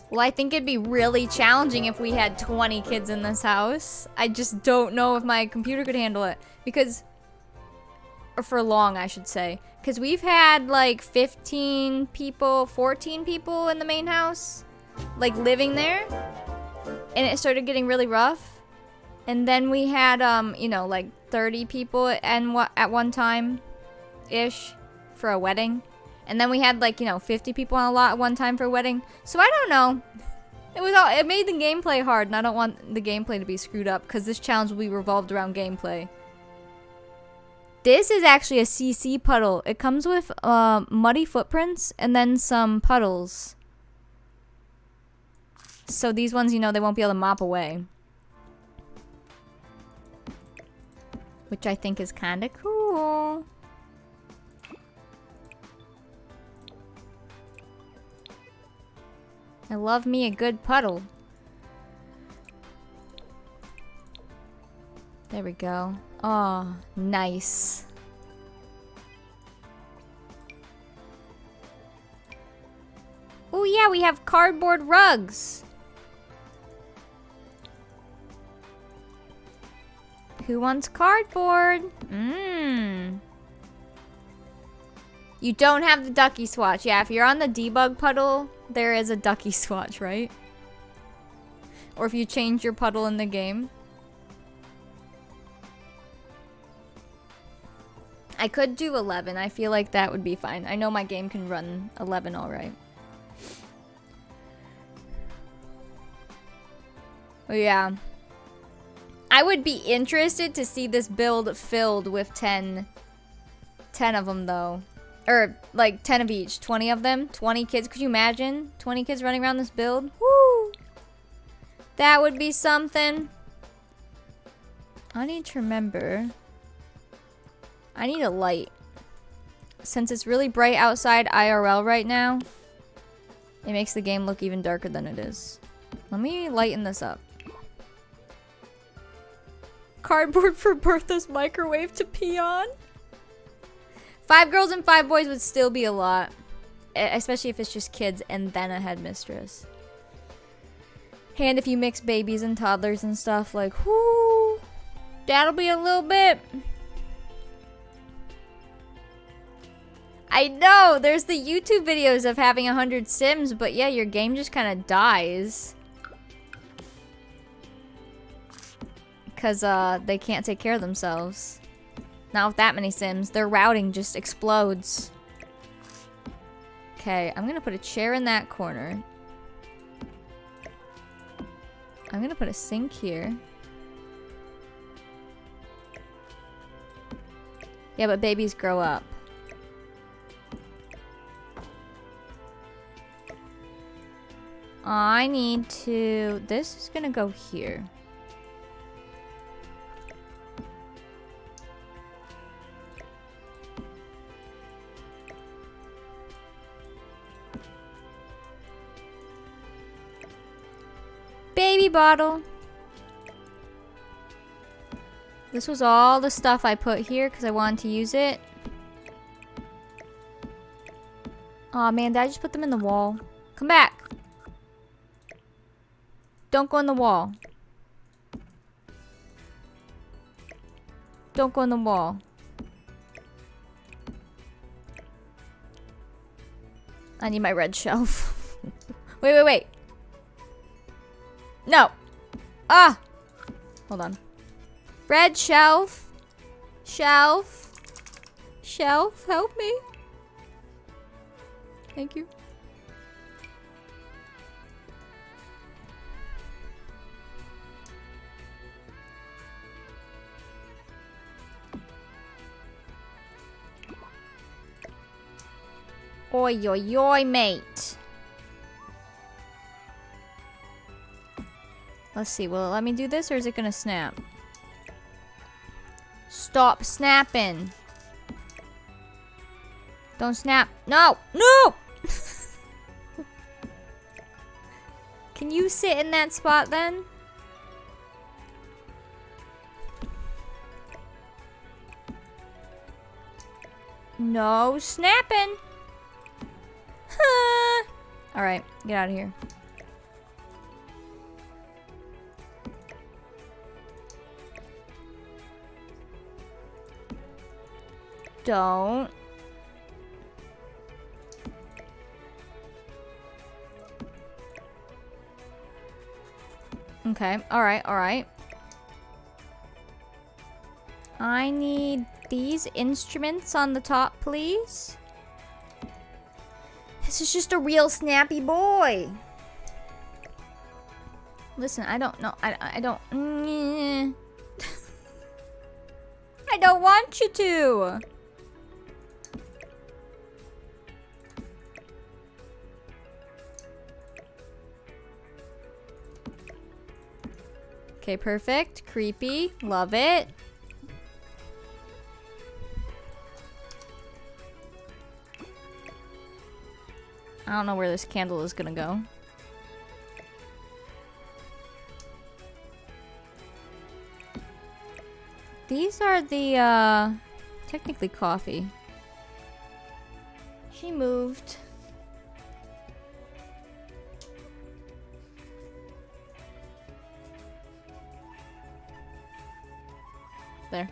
S1: Well, I think it'd be really challenging if we had 20 kids in this house. I just don't know if my computer could handle it. Because, or for long, I should say. Because we've had like 15 people, 14 people in the main house. Like living there. And it started getting really rough. And then we had, you know, like 30 people at one time-ish for a wedding. And then we had like, you know, 50 people on a lot at one time for a wedding. So I don't know. It made the gameplay hard, and I don't want the gameplay to be screwed up because this challenge will be revolved around gameplay. This is actually a CC puddle. It comes with muddy footprints and then some puddles. So these ones, you know, they won't be able to mop away. Which I think is kind of cool. I love me a good puddle. There we go. Oh, nice. Oh yeah, we have cardboard rugs. Who wants cardboard? Mmm. You don't have the ducky swatch. Yeah, if you're on the debug puddle, there is a ducky swatch, right? Or if you change your puddle in the game. I could do 11. I feel like that would be fine. I know my game can run 11 alright. Oh yeah. I would be interested to see this build filled with 10 of them though. Or like 10 of each, 20 of them, 20 kids. Could you imagine 20 kids running around this build? Woo! That would be something. I need to remember. I need a light. Since it's really bright outside IRL right now, it makes the game look even darker than it is. Let me lighten this up. Cardboard for Bertha's microwave to pee on? 5 girls and 5 boys would still be a lot. Especially if it's just kids and then a headmistress. And if you mix babies and toddlers and stuff, like, whoo, that'll be a little bit. I know, there's the YouTube videos of having 100 sims, but yeah, your game just kind of dies. Because they can't take care of themselves. Not with that many sims. Their routing just explodes. Okay, I'm gonna put a chair in that corner. I'm gonna put a sink here. Yeah, but babies grow up. I need to... This is gonna go here. Baby bottle. This was all the stuff I put here because I wanted to use it. Aw, man, did I just put them in the wall? Come back. Don't go in the wall. Don't go in the wall. I need my red shelf. Wait. No. Ah. Hold on. Red shelf. Shelf. Shelf, help me. Thank you. Oi, oi, oi, mate. Let's see, will it let me do this or is it gonna snap? Stop snapping. Don't snap. No! No! Can you sit in that spot then? No snapping. Alright, get out of here. Don't. Okay, alright. I need these instruments on the top, please. This is just a real snappy boy. Listen, I don't know. I don't. I don't want you to. Okay, perfect. Creepy. Love it. I don't know where this candle is gonna go. These are the, technically coffee. She moved. There.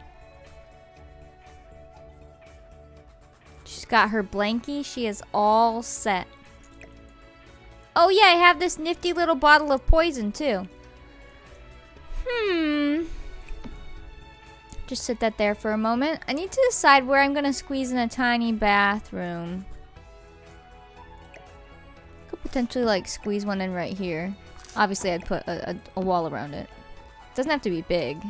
S1: She's got her blankie. She is all set. Oh yeah, I have this nifty little bottle of poison too. Just sit that there for a moment. I need to decide where I'm gonna squeeze in a tiny bathroom. Could potentially like squeeze one in right here. Obviously I'd put a wall around it. Doesn't have to be big.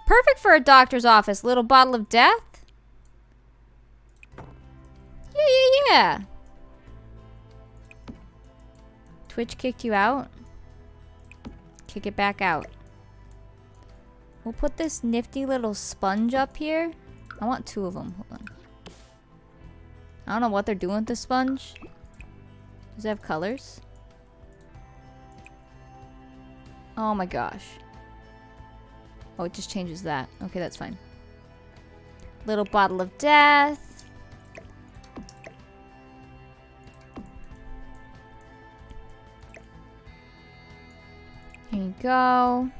S1: Perfect for a doctor's office. Little bottle of death. Yeah. Twitch kicked you out. Kick it back out. We'll put this nifty little sponge up here. I want 2 of them. Hold on. I don't know what they're doing with the sponge. Does it have colors? Oh my gosh. Oh, it just changes that. Okay, that's fine. Little bottle of death. Here you go.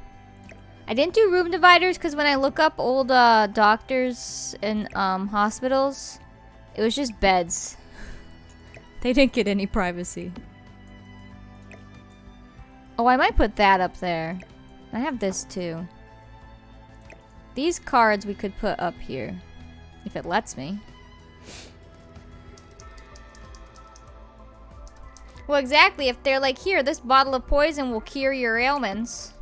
S1: I didn't do room dividers because when I look up old doctors and hospitals, it was just beds. They didn't get any privacy. Oh, I might put that up there. I have this too. These cards we could put up here, if it lets me. Well, exactly. If they're like, here, this bottle of poison will cure your ailments.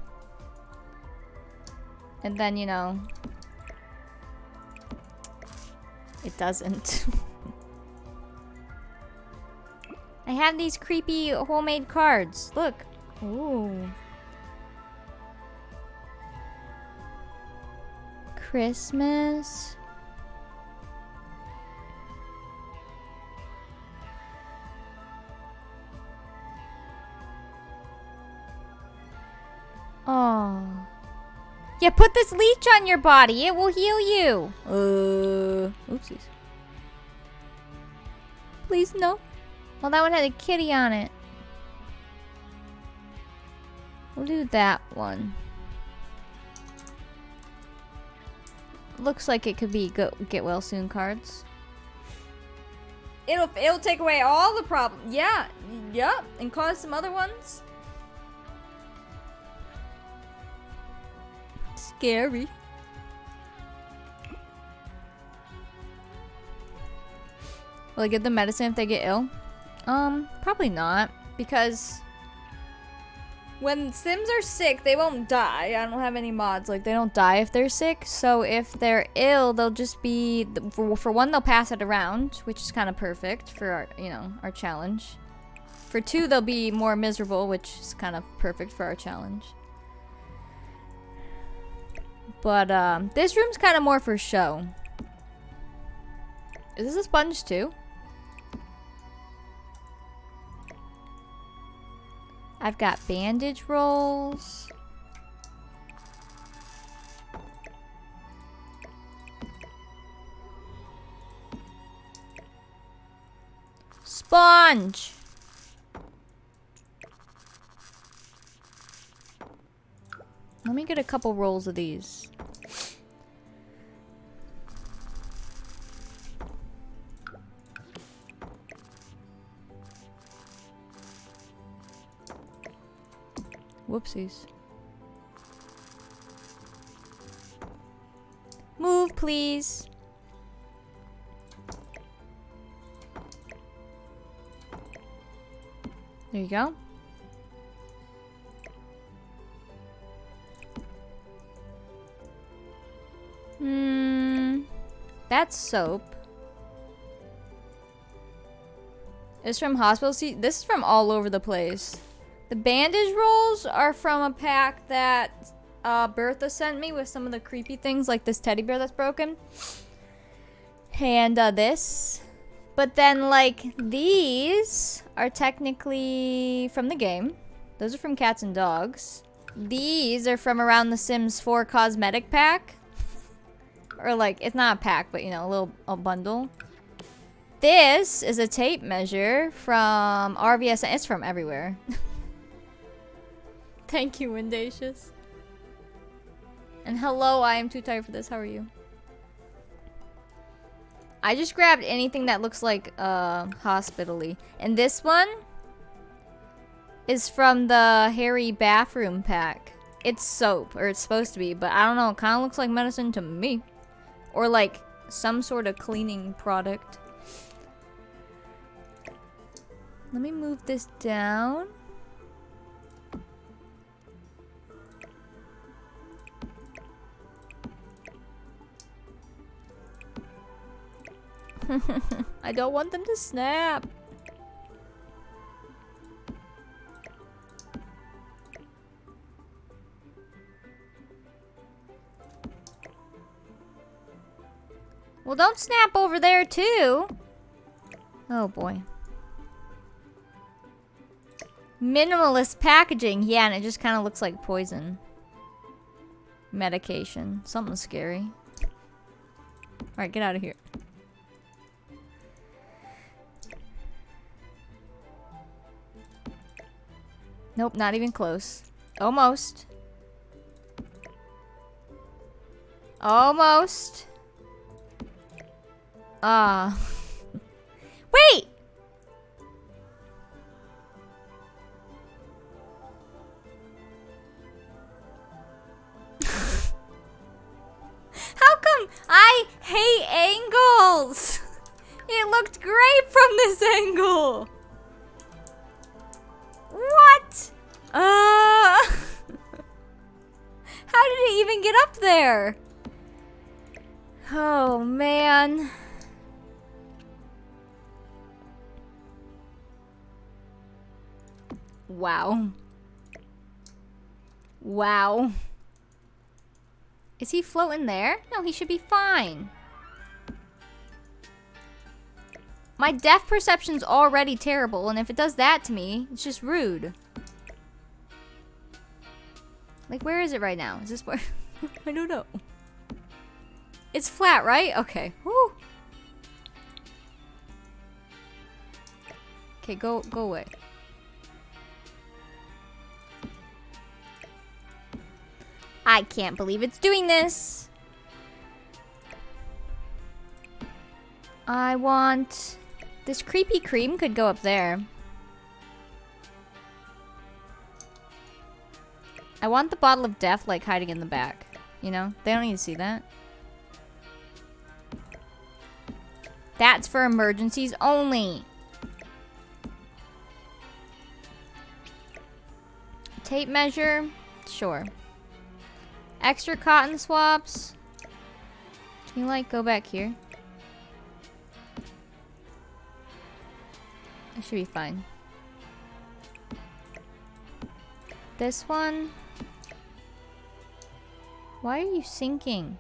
S1: And then, you know, It doesn't. I have these creepy homemade cards. Look. Ooh. Christmas. Oh. Yeah, put this leech on your body. It will heal you. Oopsies. Please, no. Well, that one had a kitty on it. We'll do that one. Looks like it could be get well soon cards. It'll take away all the problems. Yeah, yep, and cause some other ones. Scary. Will I give them medicine if they get ill? Probably not, because when Sims are sick, they won't die. I don't have any mods, like they don't die if they're sick. So if they're ill, they'll just be, for one, they'll pass it around, which is kind of perfect for our, you know, our challenge. For two, they'll be more miserable, which is kind of perfect for our challenge. But this room's kind of more for show. Is this a sponge too? I've got bandage rolls. Sponge! Let me get a couple rolls of these. Whoopsies. Move, please. There you go. That's soap. It's from hospital. See, this is from all over the place. The bandage rolls are from a pack that Bertha sent me with some of the creepy things, like this teddy bear that's broken. And this. But then, like, these are technically from the game. Those are from cats and dogs. These are from around the Sims 4 cosmetic pack. Or, like, it's not a pack, but, you know, a bundle. This is a tape measure from RVS. It's from everywhere. Thank you, Wendacious. And hello, I am too tired for this. How are you? I just grabbed anything that looks like hospital-y. And this one is from the Harry bathroom pack. It's soap, or it's supposed to be, but I don't know. It kind of looks like medicine to me. Or like some sort of cleaning product. Let me move this down. I don't want them to snap. Well, don't snap over there too. Oh boy. Minimalist packaging. Yeah, and it just kind of looks like poison. Medication. Something scary. Alright, get out of here. Nope, not even close. Almost. Almost. Wait! How come I hate angles? It looked great from this angle. What? How did it even get up there? Oh, man. Wow. Wow. Is he floating there? No, he should be fine. My depth perception's already terrible, and if it does that to me, it's just rude. Like, where is it right now? Is this where? I don't know. It's flat, right? Okay. Woo. Okay, go away. I can't believe it's doing this. I want... This creepy cream could go up there. I want the bottle of death, like, hiding in the back. You know? They don't need to see that. That's for emergencies only. Tape measure? Sure. Extra cotton swabs? Can you, like, go back here? It should be fine. This one? Why are you sinking?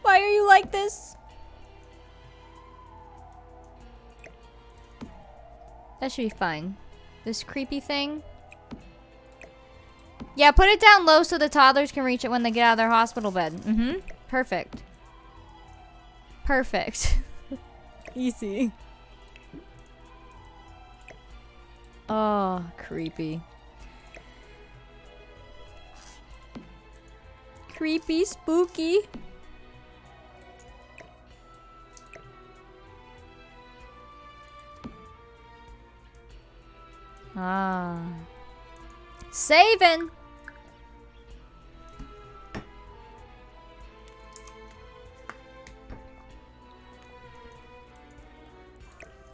S1: Why are you like this? That should be fine. This creepy thing? Yeah, put it down low so the toddlers can reach it when they get out of their hospital bed. Mm-hmm. Perfect. Perfect. Easy. Oh, creepy. Creepy, spooky. Ah. Saving.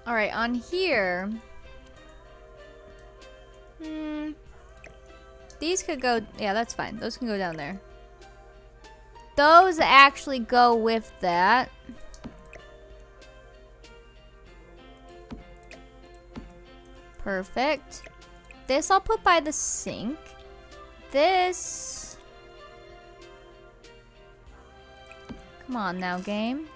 S1: All right, on here. These could go, yeah, that's fine. Those can go down there. Those actually go with that. Perfect. This I'll put by the sink. This... Come on now, game.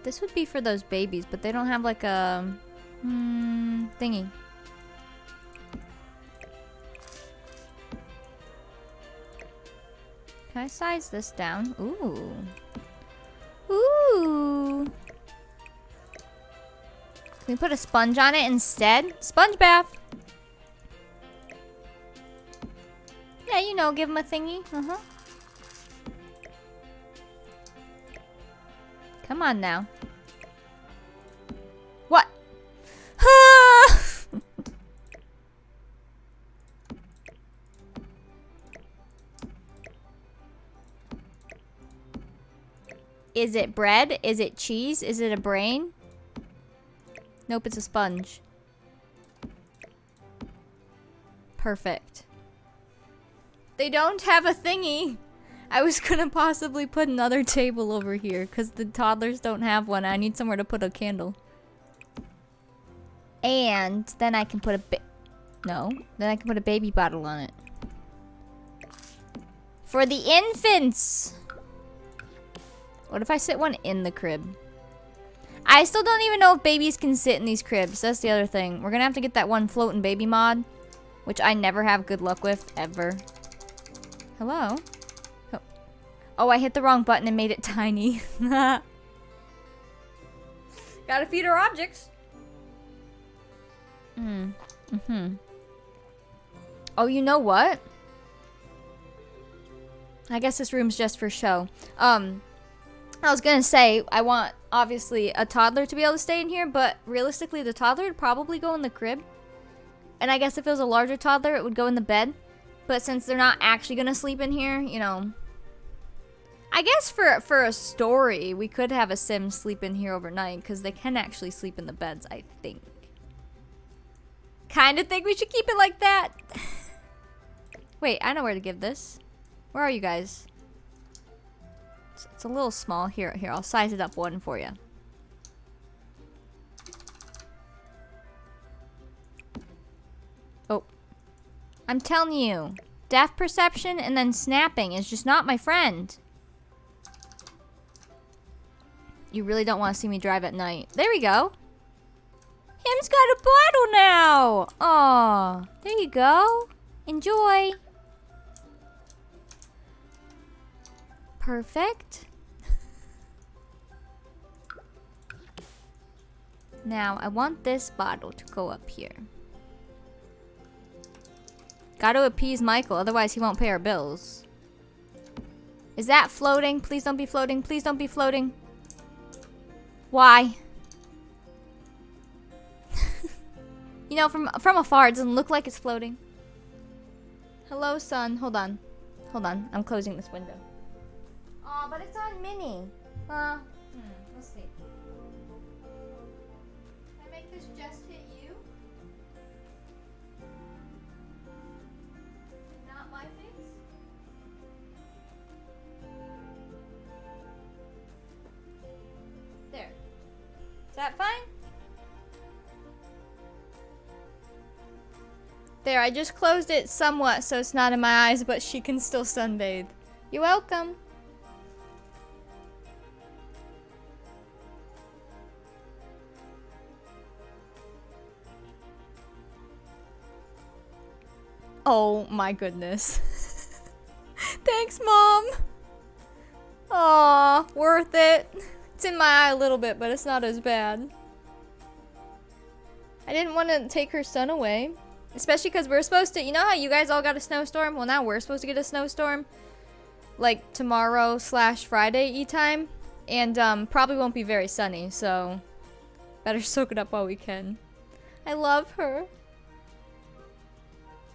S1: This would be for those babies, but they don't have like a thingy. Can I size this down? Ooh. Ooh. Can we put a sponge on it instead? Sponge bath. Yeah, you know, give him a thingy. Uh-huh. Come on now. What? Is it bread? Is it cheese? Is it a brain? Nope, it's a sponge. Perfect. They don't have a thingy. I was gonna possibly put another table over here because the toddlers don't have one. I need somewhere to put a candle. And then I can put then I can put a baby bottle on it. For the infants! What if I sit one in the crib? I still don't even know if babies can sit in these cribs. That's the other thing. We're gonna have to get that one floating baby mod, which I never have good luck with, ever. Hello? Oh, I hit the wrong button and made it tiny. Gotta feed our objects. Oh, you know what? I guess this room's just for show. I was gonna say, I want, obviously, a toddler to be able to stay in here, but realistically, the toddler would probably go in the crib. And I guess if it was a larger toddler, it would go in the bed. But since they're not actually gonna sleep in here, you know... I guess for a story, we could have a sim sleep in here overnight, because they can actually sleep in the beds, I think. Kinda think we should keep it like that. Wait, I know where to give this. Where are you guys? It's a little small. Here, I'll size it up one for you. I'm telling you. Depth perception and then snapping is just not my friend. You really don't want to see me drive at night. There we go. Him's got a bottle now. Aw, there you go. Enjoy. Perfect. Now, I want this bottle to go up here. Gotta appease Michael, otherwise he won't pay our bills. Is that floating? Please don't be floating. Please don't be floating. Why? You know, from afar, it doesn't look like it's floating. Hello, son. Hold on. Hold on. I'm closing this window. Aw, but it's on Minnie. Let's see. Can I make this just hit you? Not my face? There. Is that fine? There, I just closed it somewhat so it's not in my eyes, but she can still sunbathe. You're welcome. Oh my goodness. Thanks, Mom. Aw, worth it. It's in my eye a little bit, but it's not as bad. I didn't want to take her son away. Especially because we're supposed to, you know how you guys all got a snowstorm? Well, now we're supposed to get a snowstorm. Like tomorrow/Friday time. And probably won't be very sunny, so better soak it up while we can. I love her.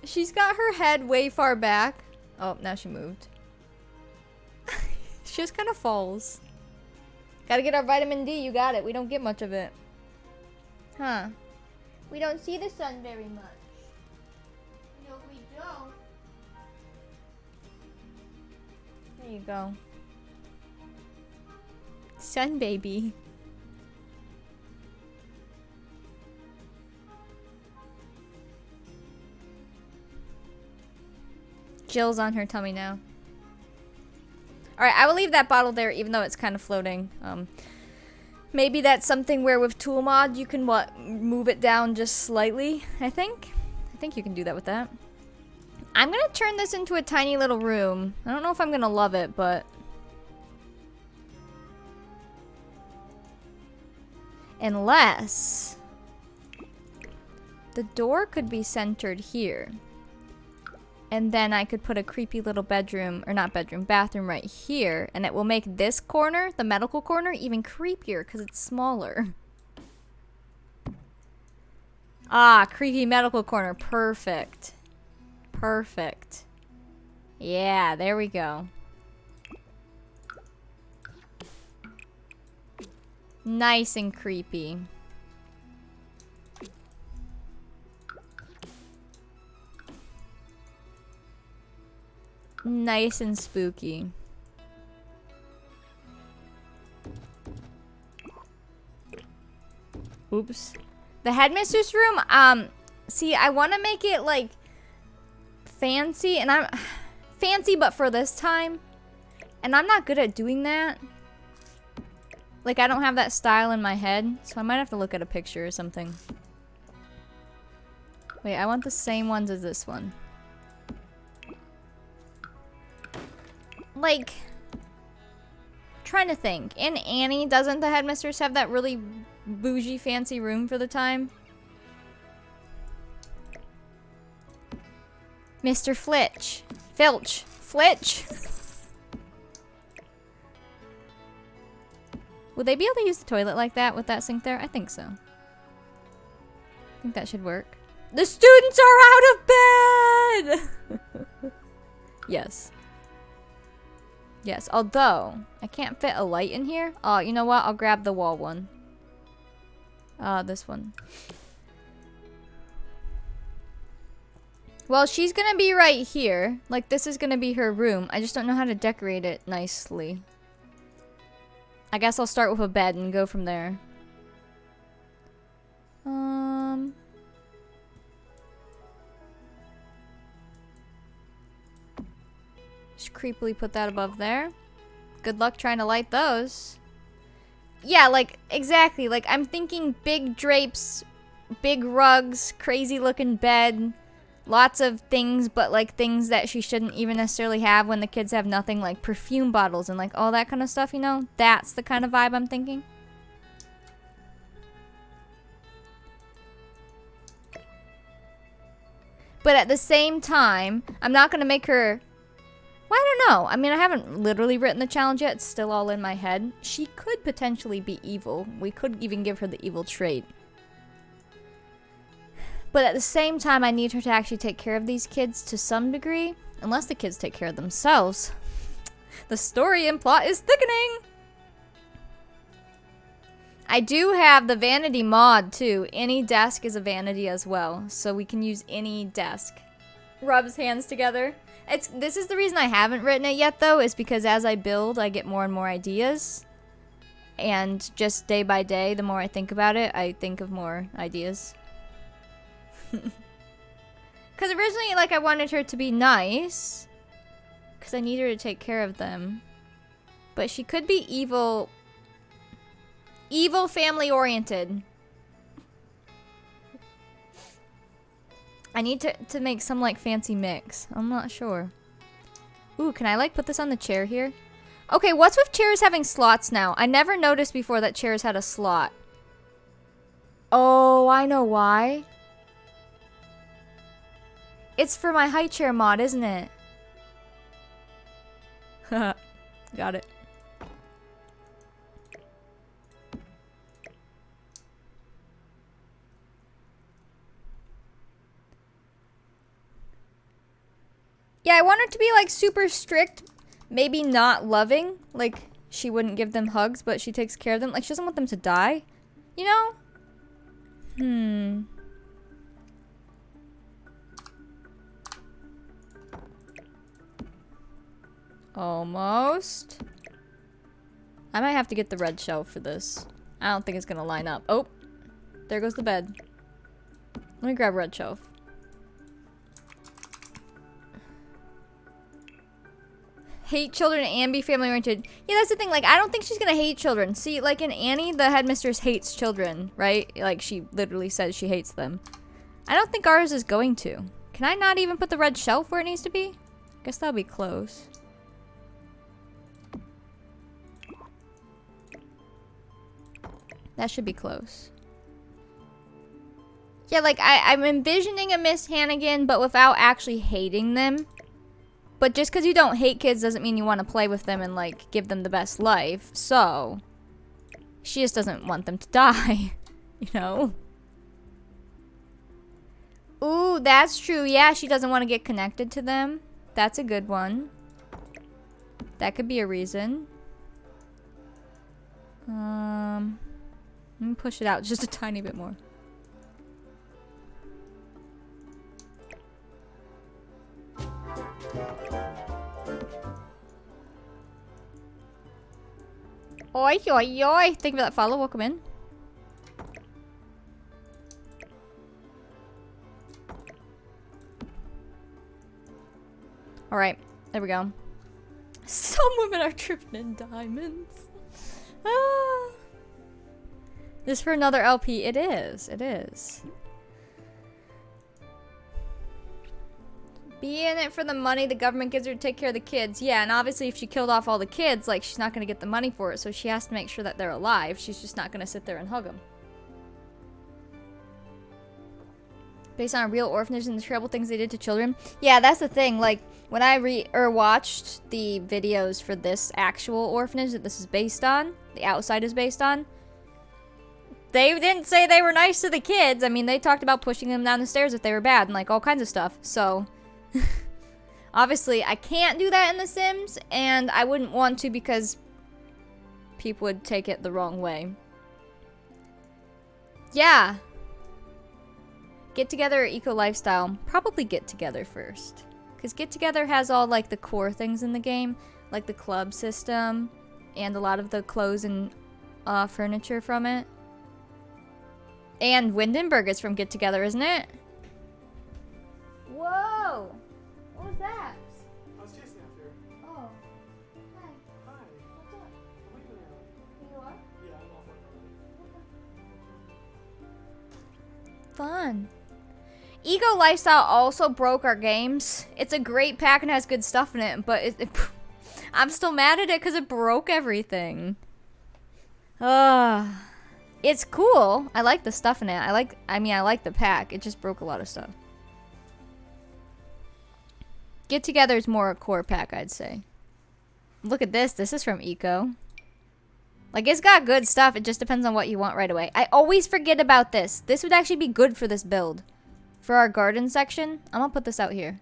S1: She's got her head way far back. Oh, now she moved. She just kind of falls. Gotta get our vitamin D, you got it. We don't get much of it. Huh. We don't see the sun very much. No, we don't. There you go. Sun baby. Jill's on her tummy now. Alright, I will leave that bottle there even though it's kind of floating. Maybe that's something where with tool mod you can move it down just slightly, I think. I think you can do that with that. I'm gonna turn this into a tiny little room. I don't know if I'm gonna love it, but unless the door could be centered here. And then I could put a creepy little bedroom, or not bedroom, bathroom right here. And it will make this corner, the medical corner, even creepier because it's smaller. Ah, creepy medical corner. Perfect. Perfect. Yeah, there we go. Nice and creepy. Nice and spooky. Oops. The Headmistress Room, see, I want to make it, like, fancy, and I'm... fancy, but for this time. And I'm not good at doing that. Like, I don't have that style in my head, so I might have to look at a picture or something. Wait, I want the same ones as this one. Like, trying to think. In Annie, doesn't the Headmistress have that really bougie fancy room for the time? Mr. Flitch. Filch. Flitch. Would they be able to use the toilet like that with that sink there? I think so. I think that should work. The students are out of bed! Yes. Yes, although, I can't fit a light in here. Oh, you know what? I'll grab the wall one. This one. Well, she's gonna be right here. Like, this is gonna be her room. I just don't know how to decorate it nicely. I guess I'll start with a bed and go from there. Just creepily put that above there. Good luck trying to light those. Yeah, like, exactly. Like, I'm thinking big drapes, big rugs, crazy looking bed, lots of things, but like things that she shouldn't even necessarily have when the kids have nothing, like perfume bottles and like all that kind of stuff, you know? That's the kind of vibe I'm thinking. But at the same time, I'm not going to make her... Well, I don't know. I mean, I haven't literally written the challenge yet. It's still all in my head. She could potentially be evil. We could even give her the evil trait. But at the same time, I need her to actually take care of these kids to some degree. Unless the kids take care of themselves. The story and plot is thickening! I do have the vanity mod, too. Any desk is a vanity as well. So we can use any desk. Rubs hands together. This is the reason I haven't written it yet, though, is because as I build, I get more and more ideas. And just day by day, the more I think about it, I think of more ideas. Because originally, like, I wanted her to be nice. Because I need her to take care of them. But she could be evil. Evil family-oriented. I need to make some, like, fancy mix. I'm not sure. Ooh, can I, like, put this on the chair here? Okay, what's with chairs having slots now? I never noticed before that chairs had a slot. Oh, I know why. It's for my high chair mod, isn't it? Got it. Yeah, I want her to be, like, super strict. Maybe not loving. Like, she wouldn't give them hugs, but she takes care of them. Like, she doesn't want them to die. You know? Almost. I might have to get the red shelf for this. I don't think it's gonna line up. Oh, there goes the bed. Let me grab red shelf. Hate children and be family oriented. Yeah, that's the thing. Like, I don't think she's gonna hate children. See, like in Annie, the headmistress hates children, right? Like, she literally says she hates them. I don't think ours is going to. Can I not even put the red shelf where it needs to be? Guess that'll be close. That should be close. Yeah, like, I'm envisioning a Miss Hannigan, but without actually hating them. But just because you don't hate kids doesn't mean you want to play with them and, like, give them the best life. So, she just doesn't want them to die, you know? Ooh, that's true. Yeah, she doesn't want to get connected to them. That's a good one. That could be a reason. Let me push it out just a tiny bit more. Oi, oi, oi. Thank you for that follow. Welcome in. Alright, there we go. Some women are tripping in diamonds. Ah. This for another LP. It is. It is. Be in it for the money the government gives her to take care of the kids. Yeah, and obviously if she killed off all the kids, like, she's not going to get the money for it, so she has to make sure that they're alive. She's just not going to sit there and hug them. Based on a real orphanage and the terrible things they did to children. Yeah, that's the thing. Like, when I watched the videos for this actual orphanage that this is based on, the outside is based on, they didn't say they were nice to the kids. I mean, they talked about pushing them down the stairs if they were bad and, like, all kinds of stuff. So, obviously, I can't do that in The Sims, and I wouldn't want to because people would take it the wrong way. Yeah. Get Together or Eco Lifestyle? Probably Get Together first. Because Get Together has all, like, the core things in the game, like the club system, and a lot of the clothes and furniture from it. And Windenburg is from Get Together, isn't it? Whoa! What was that?
S3: I was chasing after her.
S1: fun. Eco Lifestyle also broke our games. It's a great pack and has good stuff in it, but I'm still mad at it because it broke everything. It's cool. I like the stuff in it. I like the pack. It just broke a lot of stuff. Get Together is more a core pack, I'd say. Look at this. This is from Eco. Like, it's got good stuff. It just depends on what you want right away. I always forget about this. This would actually be good for this build. For our garden section. I'm gonna put this out here.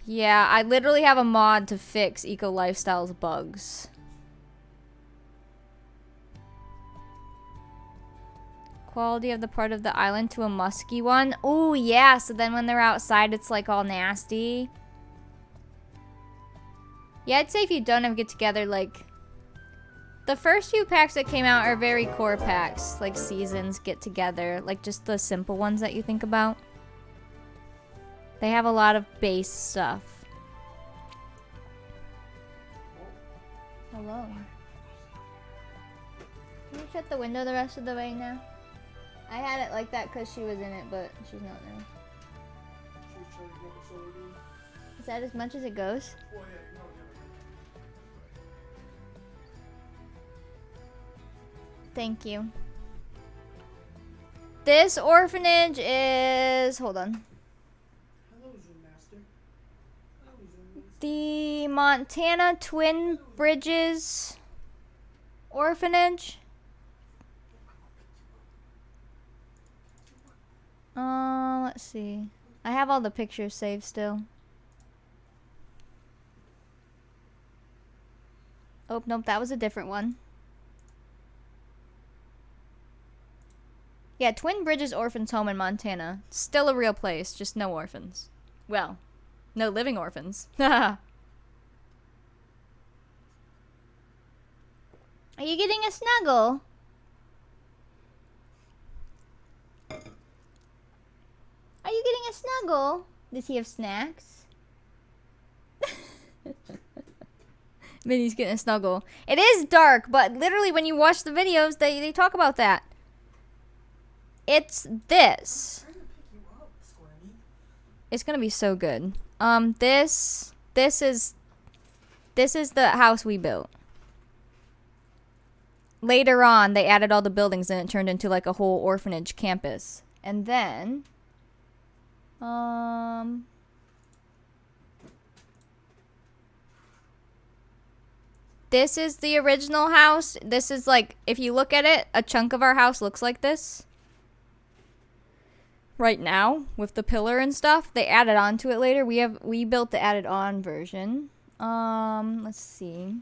S1: Yeah, I literally have a mod to fix Eco Lifestyle's bugs. Quality of the part of the island to a musky one. Oh yeah, so then when they're outside it's like all nasty. Yeah, I'd say if you don't have Get Together, like the first few packs that came out are very core packs, like Seasons, Get Together, like just the simple ones that you think about. They have a lot of base stuff. Hello. Can you shut the window the rest of the way now? I had it like that because she was in it, but she's not now. Is that as much as it goes? Thank you. This orphanage is... Hold on. The Montana Twin Bridges Orphanage. Let's see. I have all the pictures saved still. Oh, nope, that was a different one. Yeah, Twin Bridges Orphans Home in Montana. Still a real place, just no orphans. Well, no living orphans. Are you getting a snuggle? Are you getting a snuggle? Does he have snacks? Minnie's getting a snuggle. It is dark, but literally when you watch the videos, they talk about that. It's this. It's gonna be so good. This is the house we built. Later on, they added all the buildings and it turned into like a whole orphanage campus. And then, this is the original house. This is like, if you look at it, a chunk of our house looks like this. Right now, with the pillar and stuff. They added on to it later. We built the added on version. Let's see.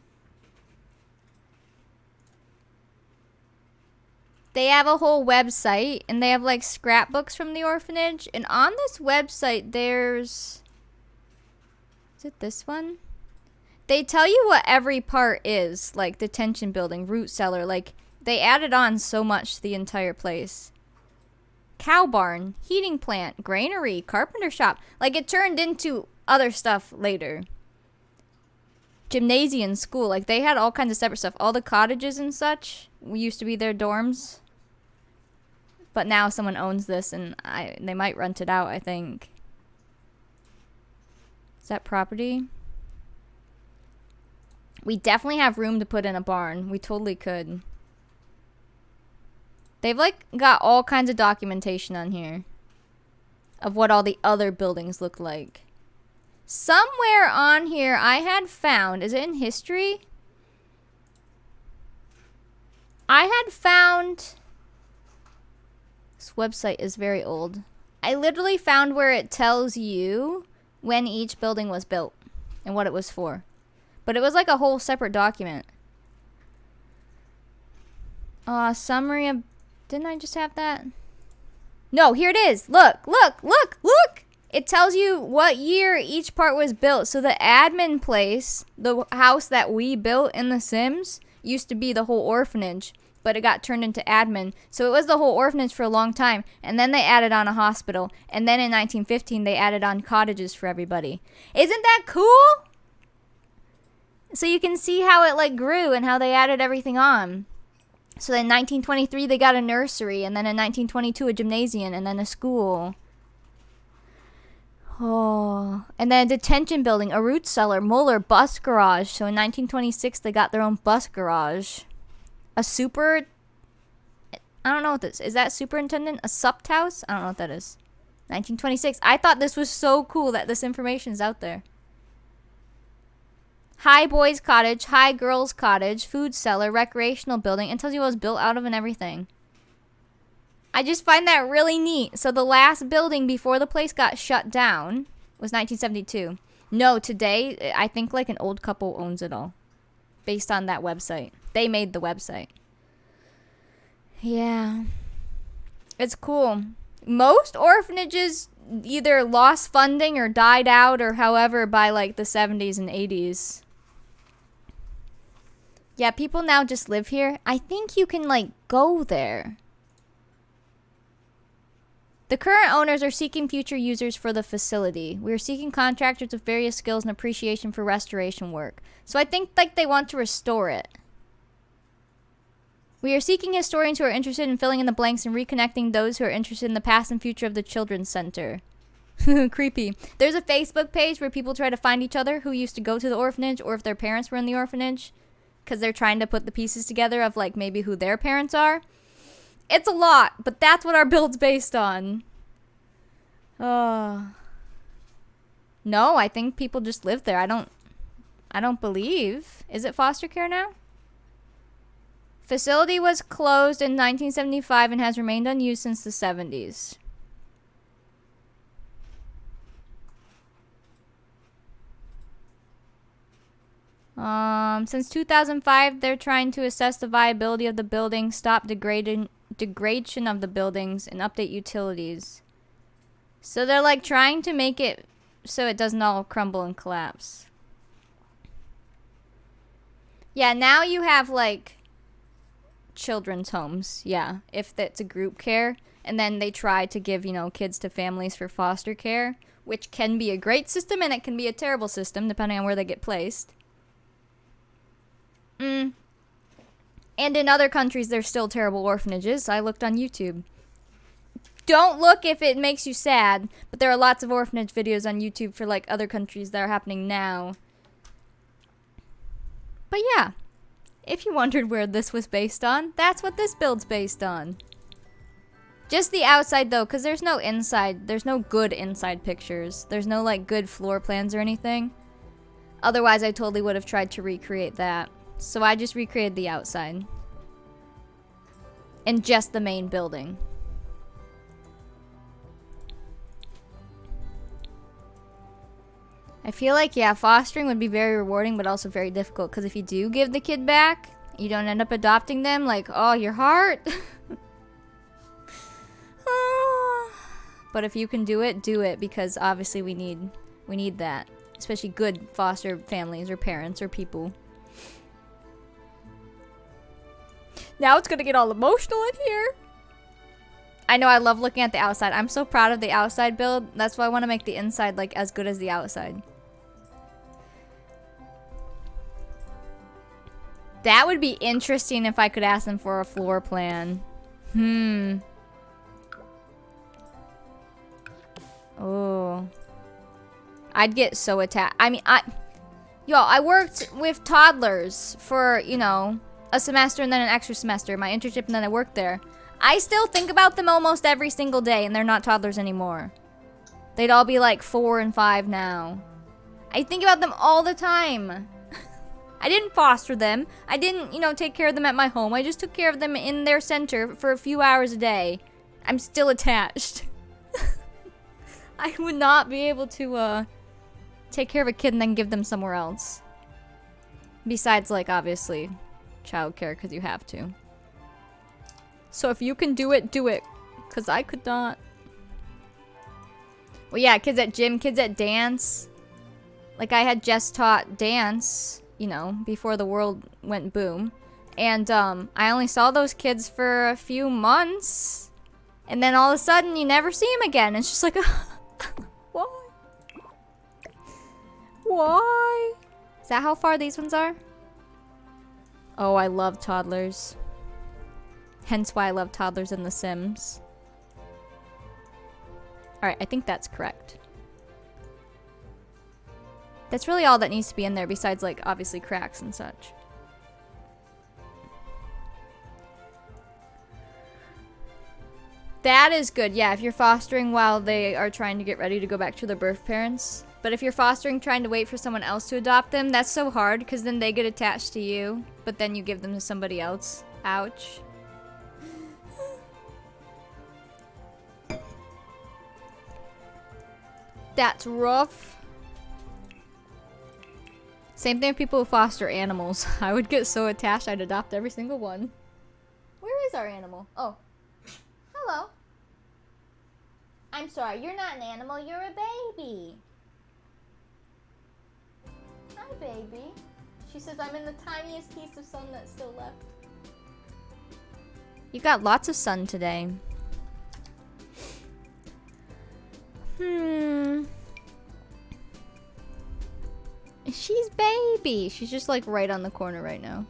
S1: They have a whole website, and they have like scrapbooks from the orphanage. And on this website, there's... Is it this one? They tell you what every part is, like detention building, root cellar. Like, they added on so much to the entire place. Cow barn, heating plant, granary, carpenter shop. Like, it turned into other stuff later. Gymnasium, school. Like, they had all kinds of separate stuff. All the cottages and such used to be their dorms. But now someone owns this, and they might rent it out, I think. Is that property? We definitely have room to put in a barn. We totally could. They've, like, got all kinds of documentation on here of what all the other buildings look like. Somewhere on here I had found... Is it in history? I had found... This website is very old. I literally found where it tells you when each building was built and what it was for. But it was like a whole separate document. Summary of... Didn't I just have that? No, here it is. Look, look, look, look. It tells you what year each part was built. So the admin place, the house that we built in The Sims, used to be the whole orphanage. But it got turned into admin. So it was the whole orphanage for a long time. And then they added on a hospital. And then in 1915, they added on cottages for everybody. Isn't that cool? So you can see how it like grew and how they added everything on. So then in 1923 they got a nursery, and then in 1922 a gymnasium, and then a school. Oh, and then a detention building, a root cellar, Muller, bus garage. So in 1926 they got their own bus garage. A super... I don't know what this is. Is that superintendent? A supt house? I don't know what that is. 1926. I thought this was so cool that this information is out there. High boys cottage, high girls cottage, food cellar, recreational building. It tells you what it was built out of and everything. I just find that really neat. So the last building before the place got shut down was 1972. No, today I think like an old couple owns it all. Based on that website. They made the website. Yeah. It's cool. Most orphanages either lost funding or died out or however by like the 70s and 80s. Yeah, people now just live here. I think you can like go there. The current owners are seeking future users for the facility. We are seeking contractors with various skills and appreciation for restoration work. So I think like they want to restore it. We are seeking historians who are interested in filling in the blanks and reconnecting those who are interested in the past and future of the Children's Center. Creepy. There's a Facebook page where people try to find each other who used to go to the orphanage or if their parents were in the orphanage. Because they're trying to put the pieces together of like maybe who their parents are. It's a lot, but that's what our build's based on. No, I think people just live there. I don't believe. Is it foster care now? Facility was closed in 1975 and has remained unused since the 70s. Since 2005, they're trying to assess the viability of the building, stop degradation of the buildings, and update utilities. So they're like trying to make it so it doesn't all crumble and collapse. Yeah, now you have like children's homes. Yeah, if that's a group care. And then they try to give, you know, kids to families for foster care, which can be a great system and it can be a terrible system depending on where they get placed. And in other countries, there's still terrible orphanages. I looked on YouTube. Don't look if it makes you sad, but there are lots of orphanage videos on YouTube for like other countries that are happening now. But yeah, if you wondered where this was based on, that's what this build's based on. Just the outside though, because there's no inside. There's no good inside pictures. There's no like good floor plans or anything. Otherwise, I totally would have tried to recreate that. So I just recreated the outside. And just the main building. I feel like, yeah, fostering would be very rewarding, but also very difficult. Because if you do give the kid back, you don't end up adopting them. Like, oh, your heart. But if you can do it, because obviously we need that. Especially good foster families or parents or people. Now it's gonna get all emotional in here. I know, I love looking at the outside. I'm so proud of the outside build. That's why I want to make the inside like as good as the outside. That would be interesting if I could ask them for a floor plan. Oh. I'd get so attached. I mean, I worked with toddlers for, you know, a semester and then an extra semester, my internship, and then I worked there. I still think about them almost every single day, and they're not toddlers anymore. They'd all be like 4 and 5 now. I think about them all the time. I didn't foster them. I didn't, you know, take care of them at my home. I just took care of them in their center for a few hours a day. I'm still attached. I would not be able to, take care of a kid and then give them somewhere else. Besides, like, obviously, childcare, because you have to. So if you can do it, do it. Because I could not. Well, yeah, kids at gym, kids at dance. Like, I had just taught dance, you know, before the world went boom. And, I only saw those kids for a few months. And then all of a sudden, you never see them again. It's just like, why? Why? Is that how far these ones are? Oh, I love toddlers. Hence why I love toddlers in The Sims. Alright, I think that's correct. That's really all that needs to be in there besides, like, obviously cracks and such. That is good, yeah, if you're fostering while they are trying to get ready to go back to their birth parents. But if you're fostering trying to wait for someone else to adopt them, that's so hard because then they get attached to you, but then you give them to somebody else. Ouch. That's rough. Same thing with people who foster animals. I would get so attached I'd adopt every single one. Where is our animal? Oh. Hello. I'm sorry, you're not an animal, you're a baby. Hi, baby. She says I'm in the tiniest piece of sun that's still left. You got lots of sun today. She's baby. She's just like right on the corner right now.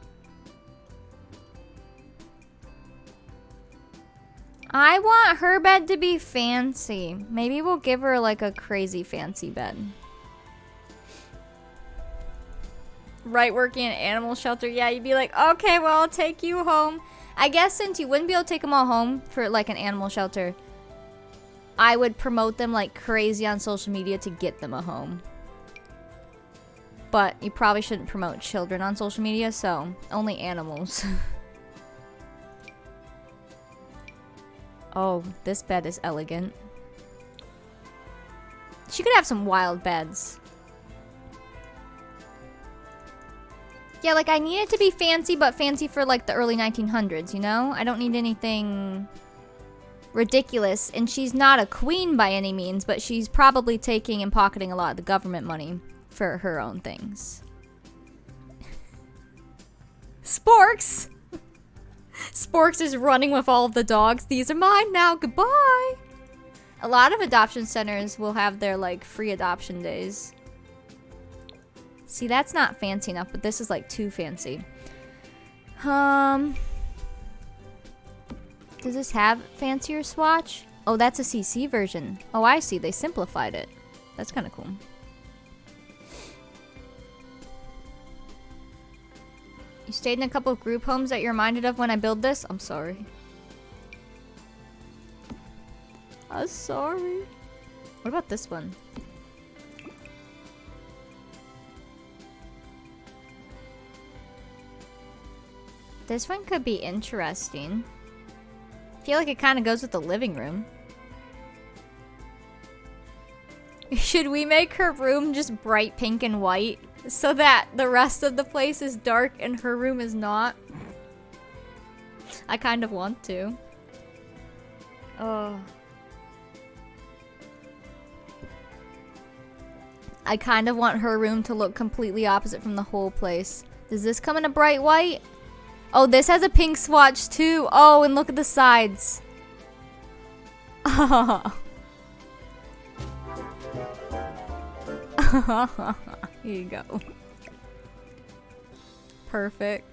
S1: I want her bed to be fancy. Maybe we'll give her like a crazy fancy bed. Right, working in an animal shelter. Yeah, you'd be like, okay, well, I'll take you home. I guess since you wouldn't be able to take them all home for like an animal shelter, I would promote them like crazy on social media to get them a home. But you probably shouldn't promote children on social media, so only animals. Oh, this bed is elegant. She could have some wild beds. Yeah, like I need it to be fancy, but fancy for like the early 1900s, you know? I don't need anything ridiculous. And she's not a queen by any means, but she's probably taking and pocketing a lot of the government money for her own things. Sporks! Sporks is running with all of the dogs. These are mine now. Goodbye! A lot of adoption centers will have their like free adoption days. See, that's not fancy enough, but this is like too fancy. Does this have fancier swatch? Oh, that's a CC version. Oh, I see. They simplified it. That's kind of cool. You stayed in a couple of group homes that you're reminded of when I build this? I'm sorry. I'm sorry. What about this one? This one could be interesting. I feel like it kind of goes with the living room. Should we make her room just bright pink and white so that the rest of the place is dark and her room is not? I kind of want to. Oh. I kind of want her room to look completely opposite from the whole place. Does this come in a bright white? Oh, this has a pink swatch too. Oh, and look at the sides. Oh. Here you go. Perfect.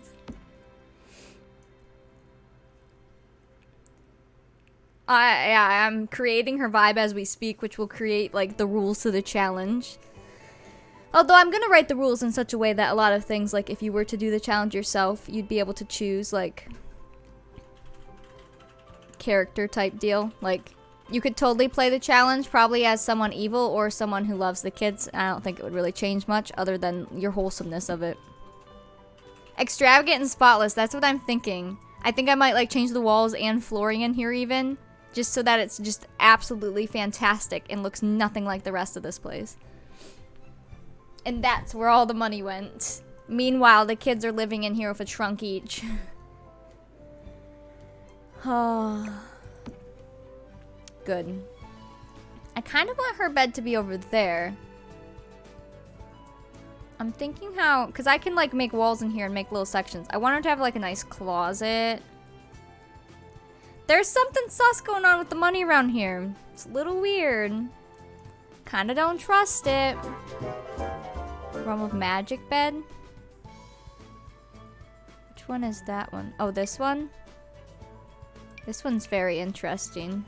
S1: I'm creating her vibe as we speak, which will create like the rules to the challenge. Although I'm gonna write the rules in such a way that a lot of things, like if you were to do the challenge yourself, you'd be able to choose like character type deal. Like you could totally play the challenge probably as someone evil or someone who loves the kids. I don't think it would really change much other than your wholesomeness of it. Extravagant and spotless, that's what I'm thinking. I think I might like change the walls and flooring in here even, just so that it's just absolutely fantastic and looks nothing like the rest of this place. And that's where all the money went. Meanwhile, the kids are living in here with a trunk each. Oh. Good. I kind of want her bed to be over there. I'm thinking how, because I can like make walls in here and make little sections. I want her to have like a nice closet. There's something sus going on with the money around here. It's a little weird. Kind of don't trust it. Realm of Magic bed. Which one is that one? Oh, this one? This one's very interesting.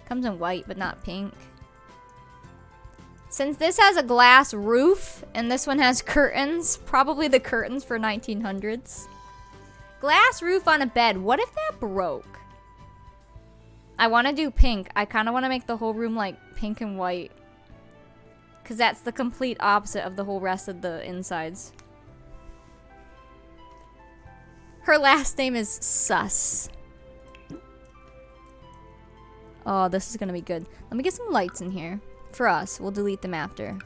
S1: Comes in white, but not pink. Since this has a glass roof, and this one has curtains, probably the curtains for 1900s. Glass roof on a bed. What if that broke? I want to do pink. I kind of want to make the whole room like pink and white. Because that's the complete opposite of the whole rest of the insides. Her last name is Sus. Oh, this is going to be good. Let me get some lights in here. For us. We'll delete them after.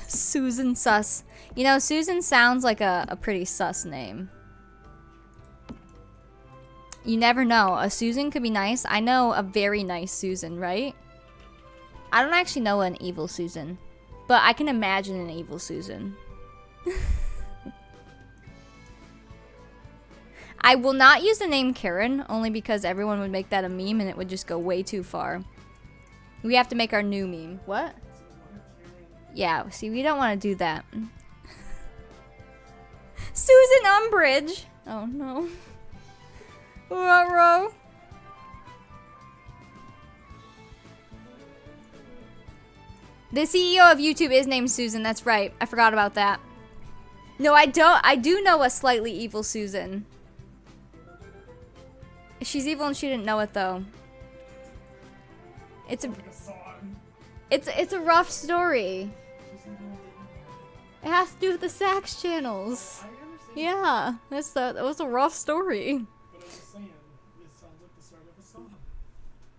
S1: Susan Sus. You know, Susan sounds like a pretty sus name. You never know. A Susan could be nice. I know a very nice Susan, right? I don't actually know an evil Susan. But I can imagine an evil Susan. I will not use the name Karen, only because everyone would make that a meme and it would just go way too far. We have to make our new meme. What? Yeah, see, we don't want to do that. Susan Umbridge! Oh no. Ruh-roh. The CEO of YouTube is named Susan, that's right. I forgot about that. No, I don't. I do know a slightly evil Susan. She's evil and she didn't know it though. It's a rough story. It has to do with the sax channels. Yeah, that was a rough story.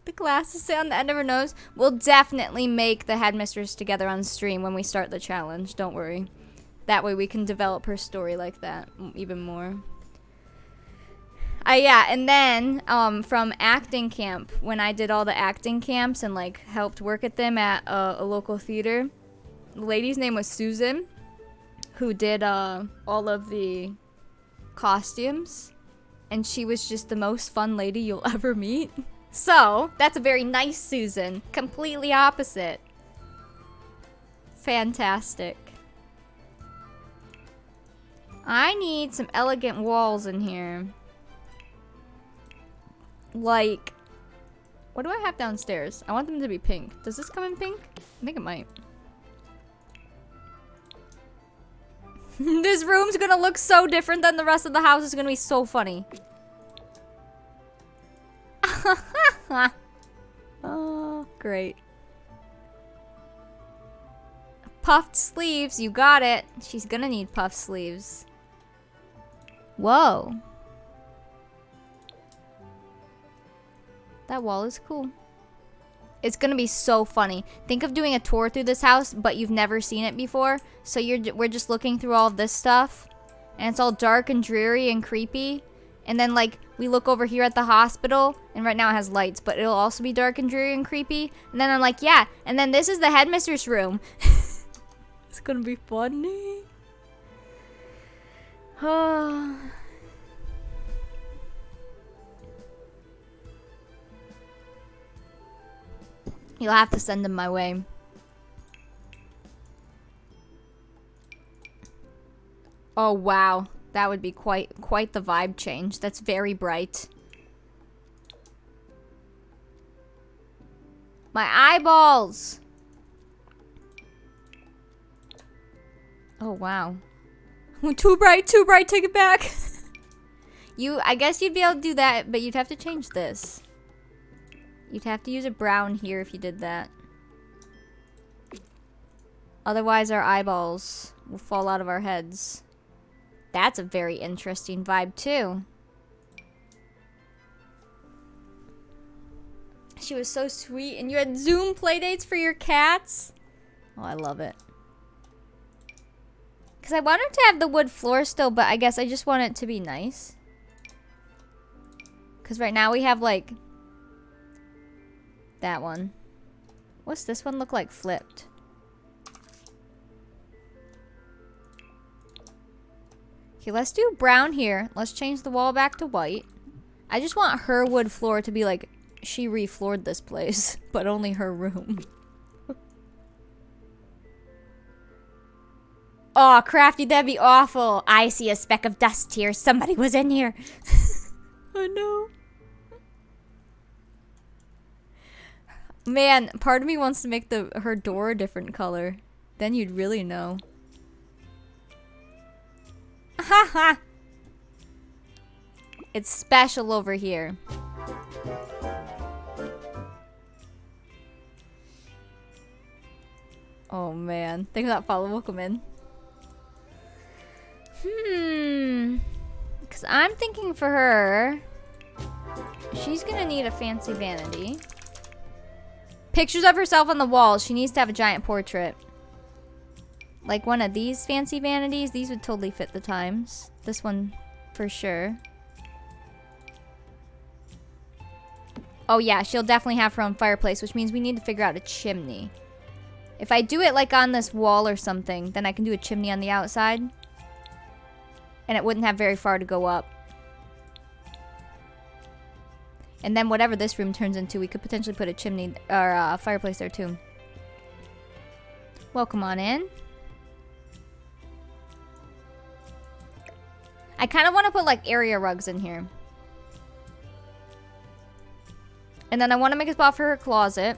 S1: The glasses say on the end of her nose. We'll definitely make the headmistress together on stream when we start the challenge. Don't worry. That way we can develop her story like that even more. Yeah, and then from acting camp, when I did all the acting camps and like helped work at them at a local theater, the lady's name was Susan, who did all of the costumes, and she was just the most fun lady you'll ever meet. So, that's a very nice Susan. Completely opposite. Fantastic. I need some elegant walls in here. Like, what do I have downstairs? I want them to be pink. Does this come in pink? I think it might. This room's gonna look so different than the rest of the house. It's gonna be so funny. Oh, great. Puffed sleeves, you got it. She's gonna need puffed sleeves. Whoa. That wall is cool. It's gonna be so funny. Think of doing a tour through this house, but you've never seen it before. So we're just looking through all of this stuff, and it's all dark and dreary and creepy. And then like we look over here at the hospital, and right now it has lights, but it'll also be dark and dreary and creepy. And then I'm like, yeah. And then this is the headmistress room. It's gonna be funny. Oh. You'll have to send them my way. Oh wow, that would be quite the vibe change. That's very bright. My eyeballs. Oh wow. Too bright, take it back. I guess you'd be able to do that, but you'd have to change this. You'd have to use a brown here if you did that. Otherwise our eyeballs will fall out of our heads. That's a very interesting vibe too. She was so sweet, and you had Zoom playdates for your cats? Oh, I love it. Because I want her to have the wood floor still, but I guess I just want it to be nice. Because right now we have like that one. What's this one look like flipped? Okay, let's do brown here. Let's change the wall back to white. I just want her wood floor to be like she refloored this place, but only her room. Oh, Oh, Crafty, that'd be awful. I see a speck of dust here. Somebody was in here. Oh, no. Man, part of me wants to make her door a different color. Then you'd really know. Haha. It's special over here. Oh man, think of that follow welcome in. Because I'm thinking for her, she's gonna need a fancy vanity. Pictures of herself on the wall. She needs to have a giant portrait. Like one of these fancy vanities. These would totally fit the times. This one for sure. Oh yeah, she'll definitely have her own fireplace, which means we need to figure out a chimney. If I do it like on this wall or something, then I can do a chimney on the outside. And it wouldn't have very far to go up. And then whatever this room turns into, we could potentially put a chimney or a fireplace there too. Welcome on in. I kind of want to put like area rugs in here. And then I want to make a spot for her closet.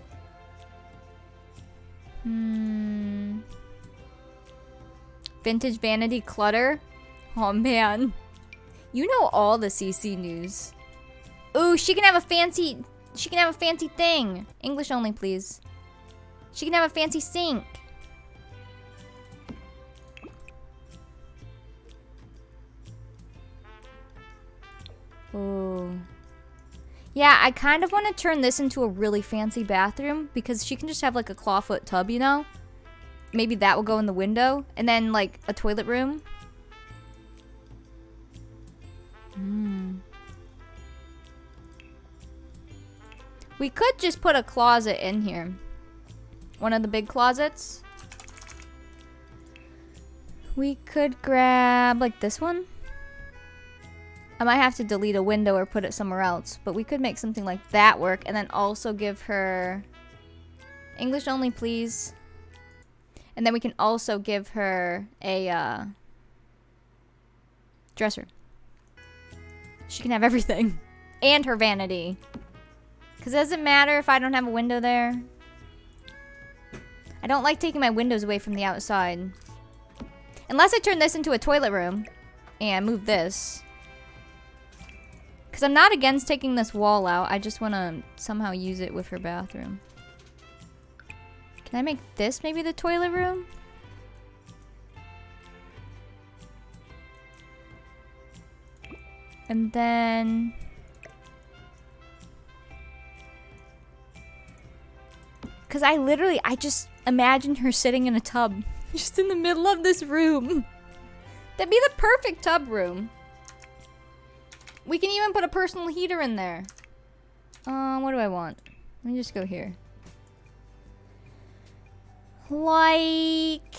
S1: Vintage vanity clutter. Oh man. You know all the CC news. Ooh, she can have a fancy thing. English only, please. She can have a fancy sink. Ooh. Yeah, I kind of want to turn this into a really fancy bathroom because she can just have like a clawfoot tub, you know? Maybe that will go in the window. And then like a toilet room. We could just put a closet in here. One of the big closets. We could grab like this one. I might have to delete a window or put it somewhere else, but we could make something like that work and then also give her English only, please. And then we can also give her a dresser. She can have everything. And her vanity. Because it doesn't matter if I don't have a window there. I don't like taking my windows away from the outside. Unless I turn this into a toilet room and move this. Because I'm not against taking this wall out. I just want to somehow use it with her bathroom. Can I make this maybe the toilet room? And then... Because I just imagined her sitting in a tub. Just in the middle of this room. That'd be the perfect tub room. We can even put a personal heater in there. What do I want? Let me just go here. Like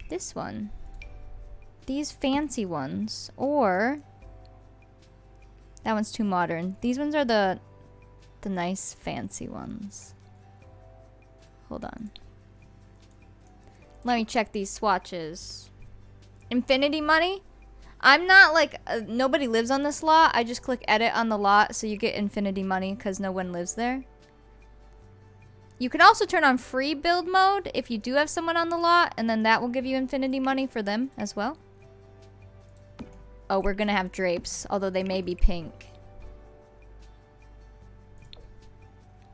S1: this one. These fancy ones. Or that one's too modern. These ones are the nice fancy ones. Hold on. Let me check these swatches. Infinity money? I'm not like, nobody lives on this lot. I just click edit on the lot so you get infinity money because no one lives there. You can also turn on free build mode if you do have someone on the lot, and then that will give you infinity money for them as well. Oh, we're gonna have drapes, although they may be pink.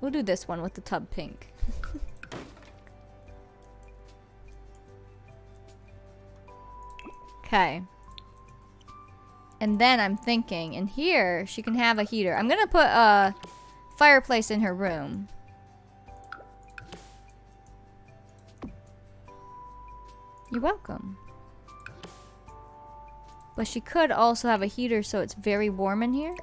S1: We'll do this one with the tub pink. Okay. And then I'm thinking, in here, she can have a heater. I'm gonna put a fireplace in her room. You're welcome. But she could also have a heater so it's very warm in here.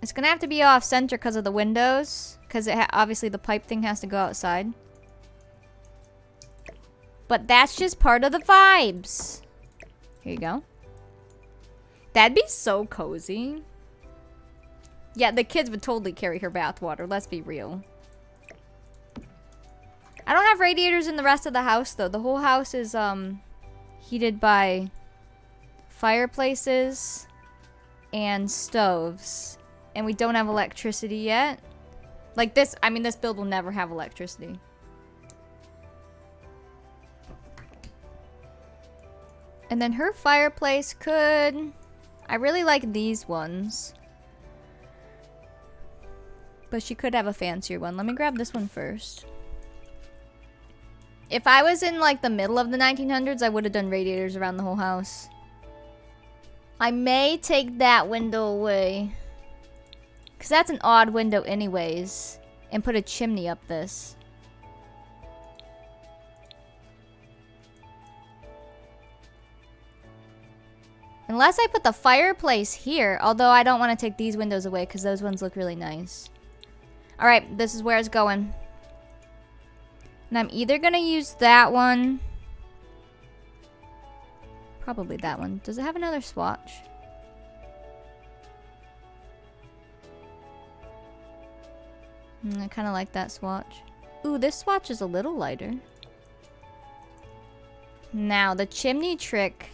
S1: It's gonna have to be off center because of the windows. Because obviously the pipe thing has to go outside. But that's just part of the vibes. Here you go. That'd be so cozy. Yeah, the kids would totally carry her bath water. Let's be real. I don't have radiators in the rest of the house, though. The whole house is, heated by fireplaces and stoves. And we don't have electricity yet. Like this, I mean, this build will never have electricity. And then her fireplace could... I really like these ones. But she could have a fancier one. Let me grab this one first. If I was in like the middle of the 1900s, I would have done radiators around the whole house. I may take that window away. Because that's an odd window anyways. And put a chimney up this. Unless I put the fireplace here. Although I don't want to take these windows away because those ones look really nice. Alright, this is where it's going. And I'm either going to use that one. Probably that one. Does it have another swatch? I kind of like that swatch. Ooh, this swatch is a little lighter. Now, the chimney trick.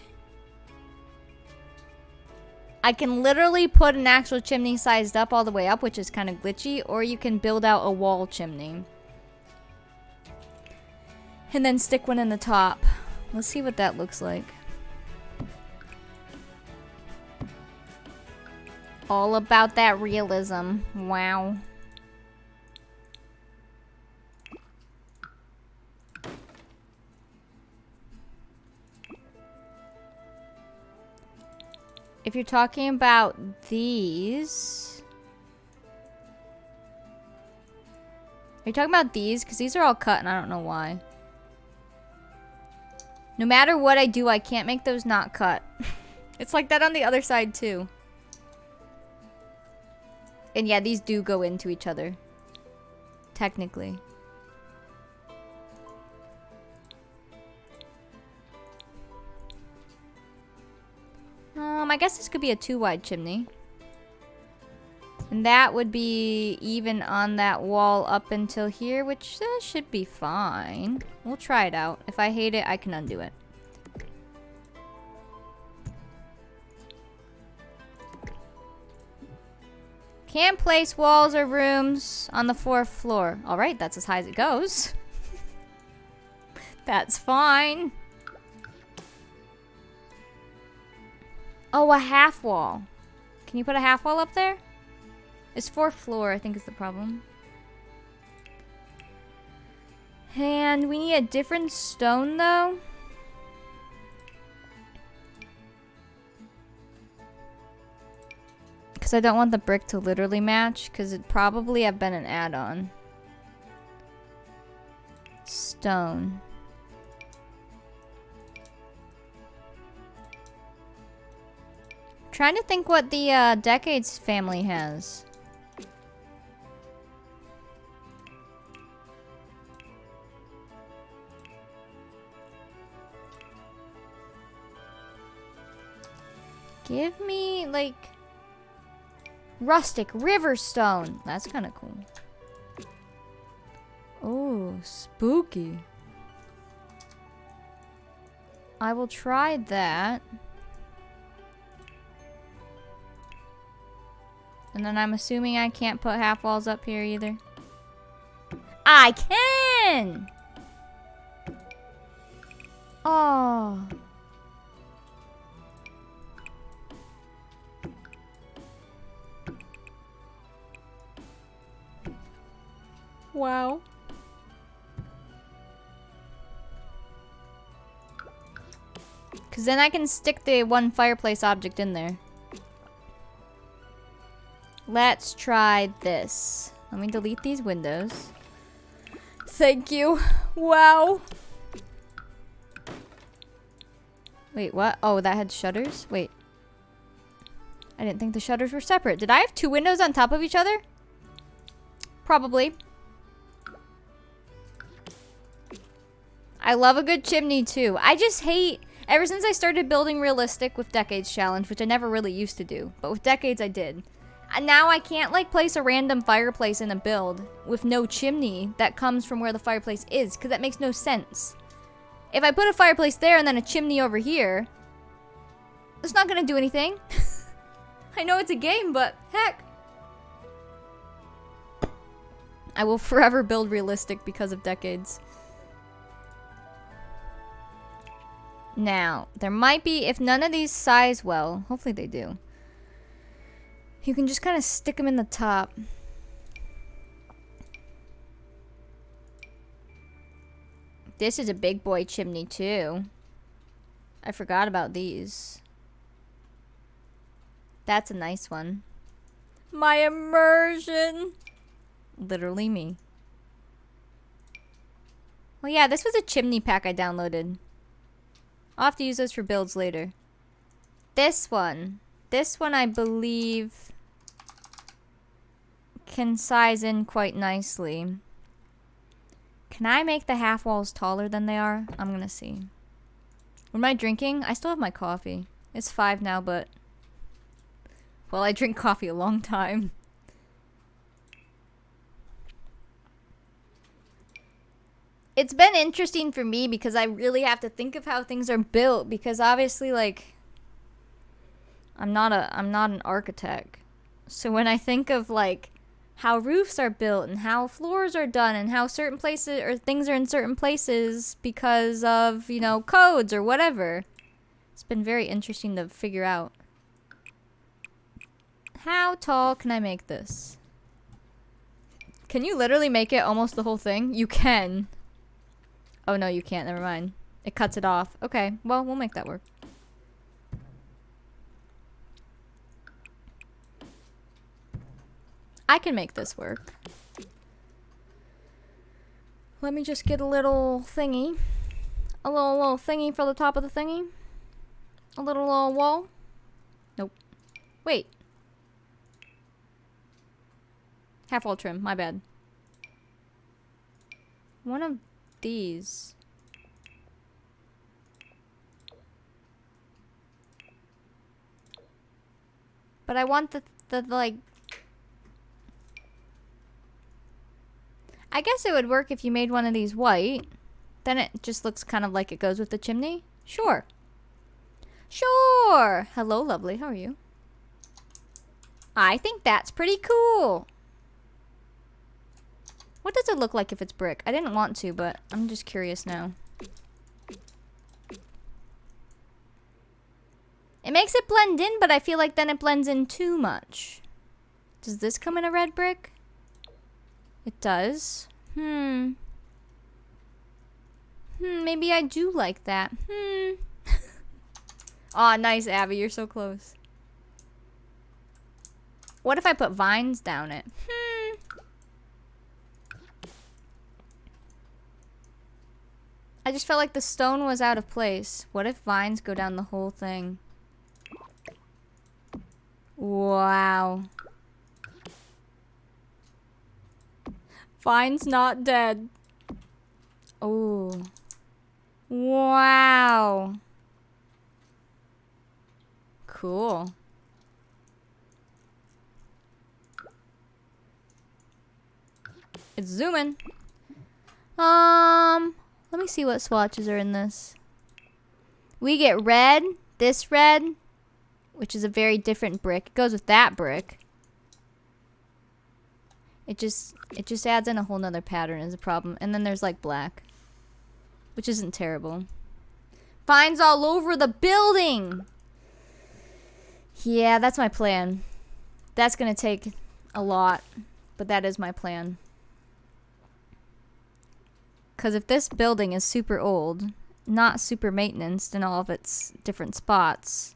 S1: I can literally put an actual chimney sized up all the way up, which is kind of glitchy, or you can build out a wall chimney. And then stick one in the top. Let's see what that looks like. All about that realism. Wow. If you're talking about these... Are you talking about these? Because these are all cut and I don't know why. No matter what I do, I can't make those not cut. It's like that on the other side too. And yeah, these do go into each other. Technically. I guess this could be a 2-wide chimney. And that would be even on that wall up until here, which should be fine. We'll try it out. If I hate it, I can undo it. Can't place walls or rooms on the 4th floor. Alright, that's as high as it goes. That's fine. Oh, a half wall. Can you put a half wall up there? It's 4th floor, I think is the problem. And we need a different stone, though. Because I don't want the brick to literally match, because it'd probably have been an add-on. Stone. Trying to think what the Decades family has. Give me, like, rustic river stone. That's kind of cool. Oh, spooky. I will try that. And then I'm assuming I can't put half walls up here either. I can! Oh. Wow. Because then I can stick the one fireplace object in there. Let's try this. Let me delete these windows. Thank you. Wow. Wait, what? Oh, that had shutters? Wait. I didn't think the shutters were separate. Did I have 2 windows on top of each other? Probably. I love a good chimney too. I just hate... Ever since I started building realistic with Decades Challenge, which I never really used to do, but with Decades I did. Now I can't like place a random fireplace in a build with no chimney that comes from where the fireplace is, because that makes no sense. If I put a fireplace there and then a chimney over here, it's not gonna do anything. I know it's a game, but heck. I will forever build realistic because of decades. Now, there might be, if none of these size well, hopefully they do. You can just kind of stick them in the top. This is a big boy chimney too. I forgot about these. That's a nice one. My immersion. Literally me. Well, yeah, this was a chimney pack I downloaded. I'll have to use those for builds later. This one I believe can size in quite nicely. Can I make the half walls taller than they are? I'm gonna see. What am I drinking? I still have my coffee. It's 5 now, but... well, I drink coffee a long time. It's been interesting for me because I really have to think of how things are built, because obviously, like, I'm not an architect. So when I think of like how roofs are built and how floors are done and how certain places or things are in certain places because of, you know, codes or whatever, it's been very interesting to figure out. How tall can I make this? Can you literally make it almost the whole thing? You can. Oh no, you can't. Never mind. It cuts it off. Okay, well, we'll make that work. I can make this work. Let me just get a little thingy. A little thingy for the top of the thingy. A little wall. Nope. Wait. Half wall trim, my bad. One of these. But I want the like... I guess it would work if you made one of these white. Then it just looks kind of like it goes with the chimney. Sure. Sure. Hello, lovely. How are you? I think that's pretty cool. What does it look like if it's brick? I didn't want to, but I'm just curious now. It makes it blend in, but I feel like then it blends in too much. Does this come in a red brick? It does. Maybe I do like that. Aw, nice, Abby. You're so close. What if I put vines down it? I just felt like the stone was out of place. What if vines go down the whole thing? Wow. Vine's not dead. Oh. Wow. Cool. It's zooming. Let me see what swatches are in this. We get red, this red, which is a very different brick. It goes with that brick. It just adds in a whole nother pattern is a problem. And then there's like black, which isn't terrible. Vines all over the building. Yeah, that's my plan. That's gonna take a lot, but that is my plan. Because if this building is super old, not super maintenanced in all of its different spots,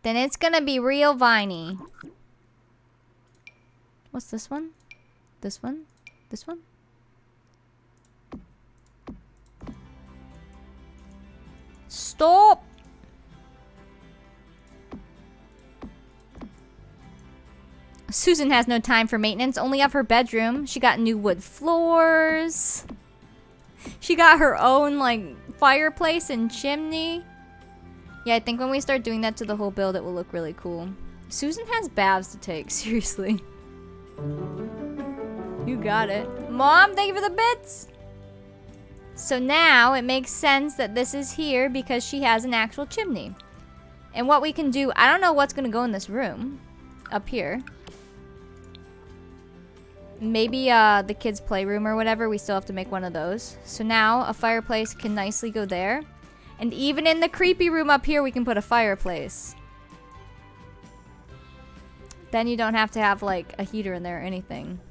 S1: then it's gonna be real viney. What's this one? This one? This one? Stop! Susan has no time for maintenance, only of her bedroom. She got new wood floors. She got her own, like, fireplace and chimney. Yeah, I think when we start doing that to the whole build, it will look really cool. Susan has baths to take, seriously. You got it. Mom, thank you for the bits! So now it makes sense that this is here because she has an actual chimney. And what we can do, I don't know what's gonna go in this room. Up here. Maybe the kids' playroom or whatever, we still have to make one of those. So now a fireplace can nicely go there. And even in the creepy room up here, we can put a fireplace. Then you don't have to have like a heater in there or anything.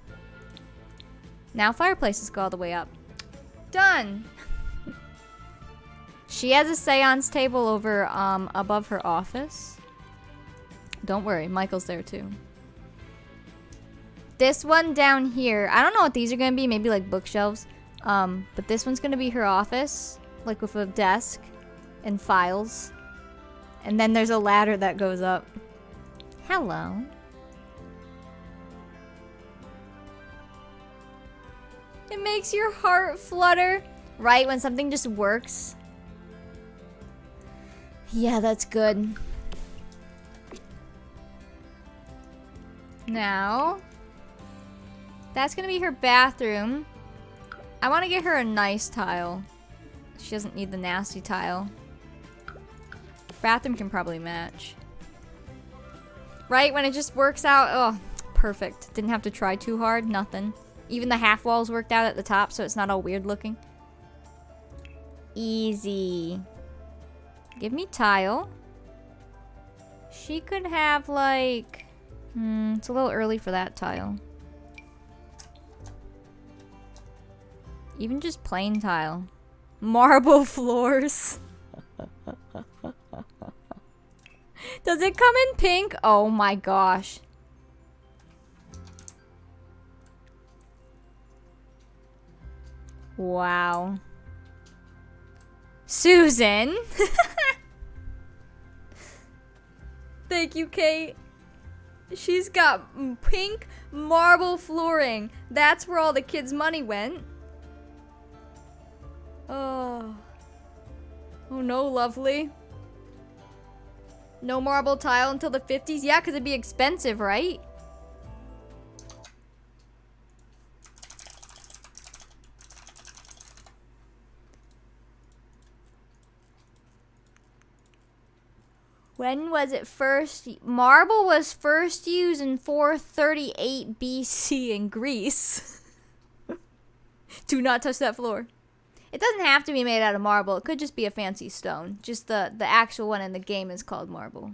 S1: Now fireplaces go all the way up. Done! She has a seance table over above her office. Don't worry, Michael's there too. This one down here, I don't know what these are gonna be, maybe like bookshelves. But this one's gonna be her office, like with a desk and files. And then there's a ladder that goes up. Hello. It makes your heart flutter, right? When something just works. Yeah, that's good. Now, that's gonna be her bathroom. I want to get her a nice tile. She doesn't need the nasty tile. Bathroom can probably match. Right? When it just works out. Oh, perfect. Didn't have to try too hard. Nothing. Even the half walls worked out at the top, so it's not all weird looking. Easy. Give me tile. She could have like... it's a little early for that tile. Even just plain tile. Marble floors. Does it come in pink? Oh my gosh. Wow. Susan! Thank you, Kate. She's got pink marble flooring. That's where all the kids' money went. Oh. Oh no, lovely. No marble tile until the 50s? Yeah, because it'd be expensive, right? When was it first? Marble was first used in 438 BC in Greece. Do not touch that floor. It doesn't have to be made out of marble. It could just be a fancy stone. Just the actual one in the game is called marble.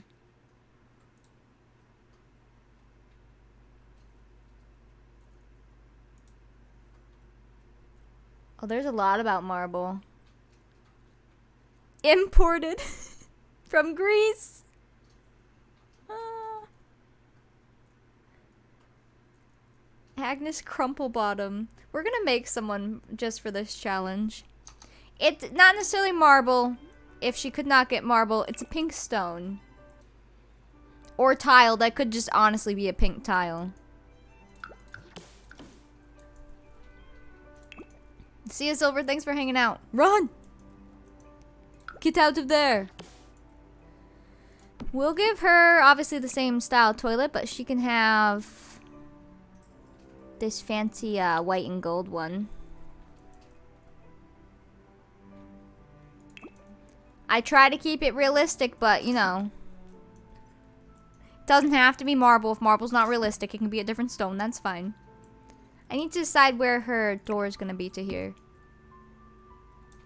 S1: Oh, there's a lot about marble. Imported from Greece. Agnes Crumplebottom. We're gonna make someone just for this challenge. It's not necessarily marble. If she could not get marble, it's a pink stone. Or tile. That could just honestly be a pink tile. See you, Silver. Thanks for hanging out. Run! Get out of there. We'll give her, obviously, the same style toilet, but she can have this fancy white and gold one. I try to keep it realistic, but, you know. It doesn't have to be marble. If marble's not realistic, it can be a different stone. That's fine. I need to decide where her door is going to be to here.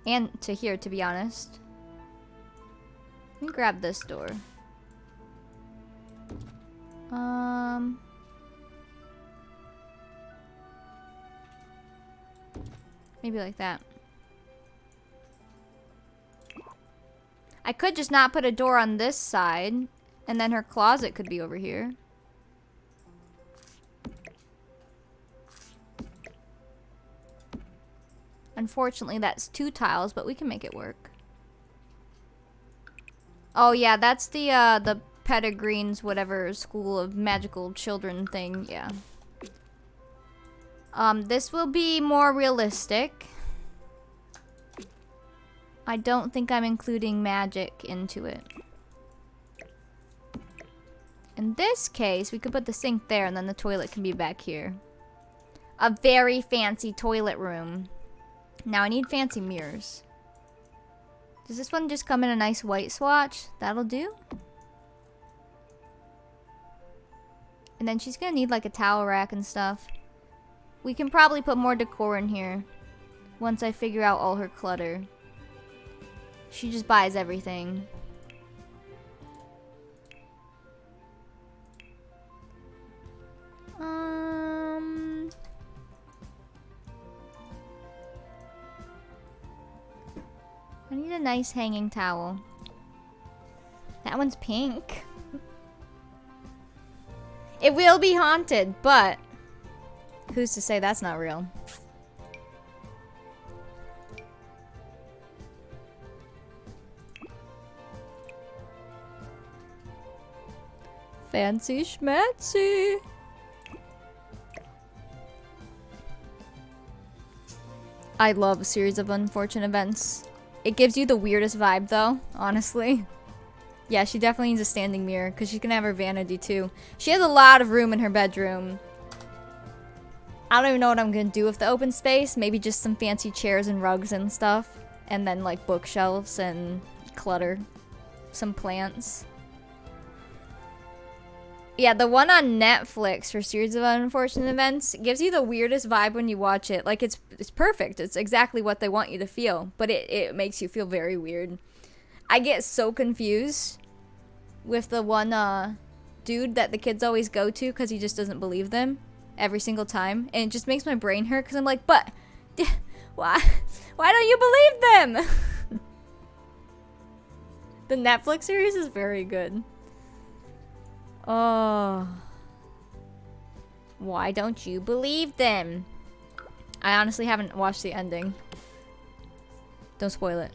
S1: And to here, to be honest. Let me grab this door. Maybe like that. I could just not put a door on this side, and then her closet could be over here. Unfortunately, that's 2 tiles, but we can make it work. Oh yeah, that's the Pettigreen's whatever school of magical children thing. Yeah. This will be more realistic. I don't think I'm including magic into it. In this case, we could put the sink there and then the toilet can be back here. A very fancy toilet room. Now I need fancy mirrors. Does this one just come in a nice white swatch? That'll do. And then she's gonna need like a towel rack and stuff. We can probably put more decor in here once I figure out all her clutter. She just buys everything. I need a nice hanging towel. That one's pink. It will be haunted, but who's to say that's not real? Fancy schmancy. I love a series of unfortunate events. It gives you the weirdest vibe though, honestly. Yeah, she definitely needs a standing mirror because she can have her vanity too. She has a lot of room in her bedroom. I don't even know what I'm gonna do with the open space. Maybe just some fancy chairs and rugs and stuff. And then like bookshelves and clutter. Some plants. Yeah, the one on Netflix for Series of Unfortunate Events gives you the weirdest vibe when you watch it. Like, it's perfect. It's exactly what they want you to feel. But it makes you feel very weird. I get so confused with the one dude that the kids always go to because he just doesn't believe them every single time. And it just makes my brain hurt because I'm like, but why don't you believe them? The Netflix series is very good. Oh. Why don't you believe them? I honestly haven't watched the ending. Don't spoil it.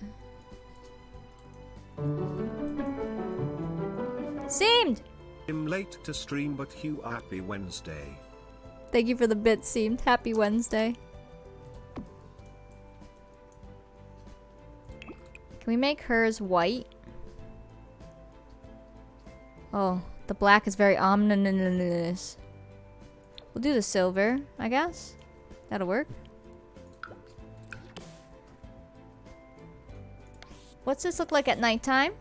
S1: Seamed!
S2: I'm late to stream, but Hugh, happy Wednesday.
S1: Thank you for the bit, Seamed. Happy Wednesday. Can we make hers white? Oh. The black is very ominous. We'll do the silver, I guess. That'll work. What's this look like at nighttime?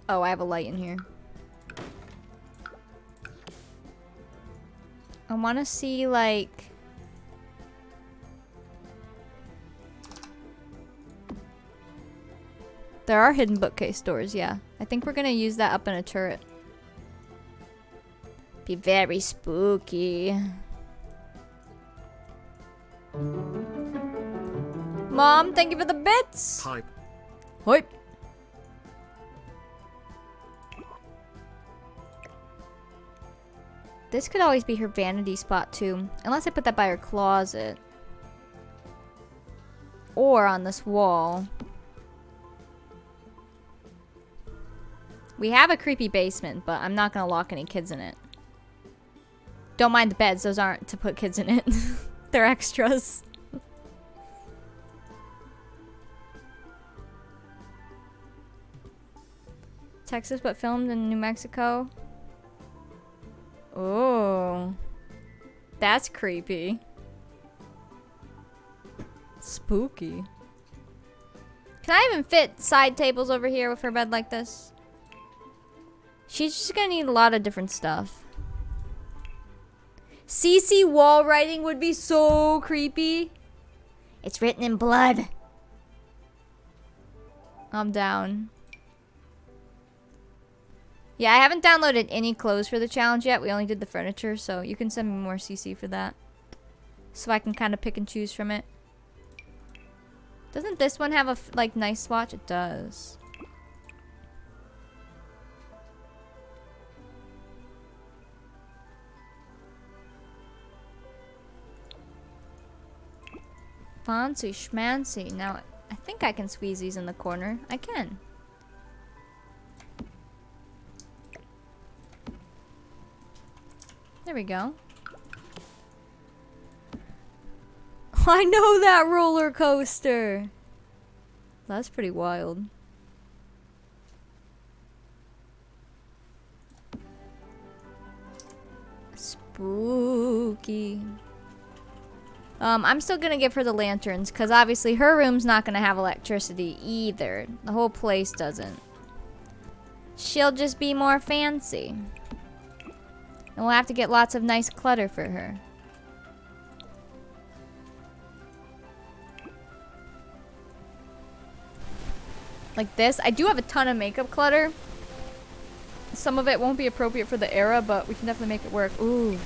S1: Oh, I have a light in here. I want to see, like... There are hidden bookcase doors, yeah. I think we're gonna use that up in a turret. Be very spooky. Mom, thank you for the bits.
S2: Hype.
S1: Hype. This could always be her vanity spot too, unless I put that by her closet. Or on this wall. We have a creepy basement, but I'm not gonna lock any kids in it. Don't mind the beds, those aren't to put kids in it. They're extras. Texas but filmed in New Mexico. Oh. That's creepy. Spooky. Can I even fit side tables over here with her bed like this? She's just gonna need a lot of different stuff. CC wall writing would be so creepy. It's written in blood. I'm down. Yeah, I haven't downloaded any clothes for the challenge yet. We only did the furniture, so you can send me more CC for that. So I can kind of pick and choose from it. Doesn't this one have a like nice swatch? It does. Fancy schmancy. Now, I think I can squeeze these in the corner. I can. There we go. I know that roller coaster. That's pretty wild. Spooky. I'm still gonna give her the lanterns, because obviously her room's not gonna have electricity either. The whole place doesn't. She'll just be more fancy. And we'll have to get lots of nice clutter for her. Like this. I do have a ton of makeup clutter. Some of it won't be appropriate for the era, but we can definitely make it work. Ooh.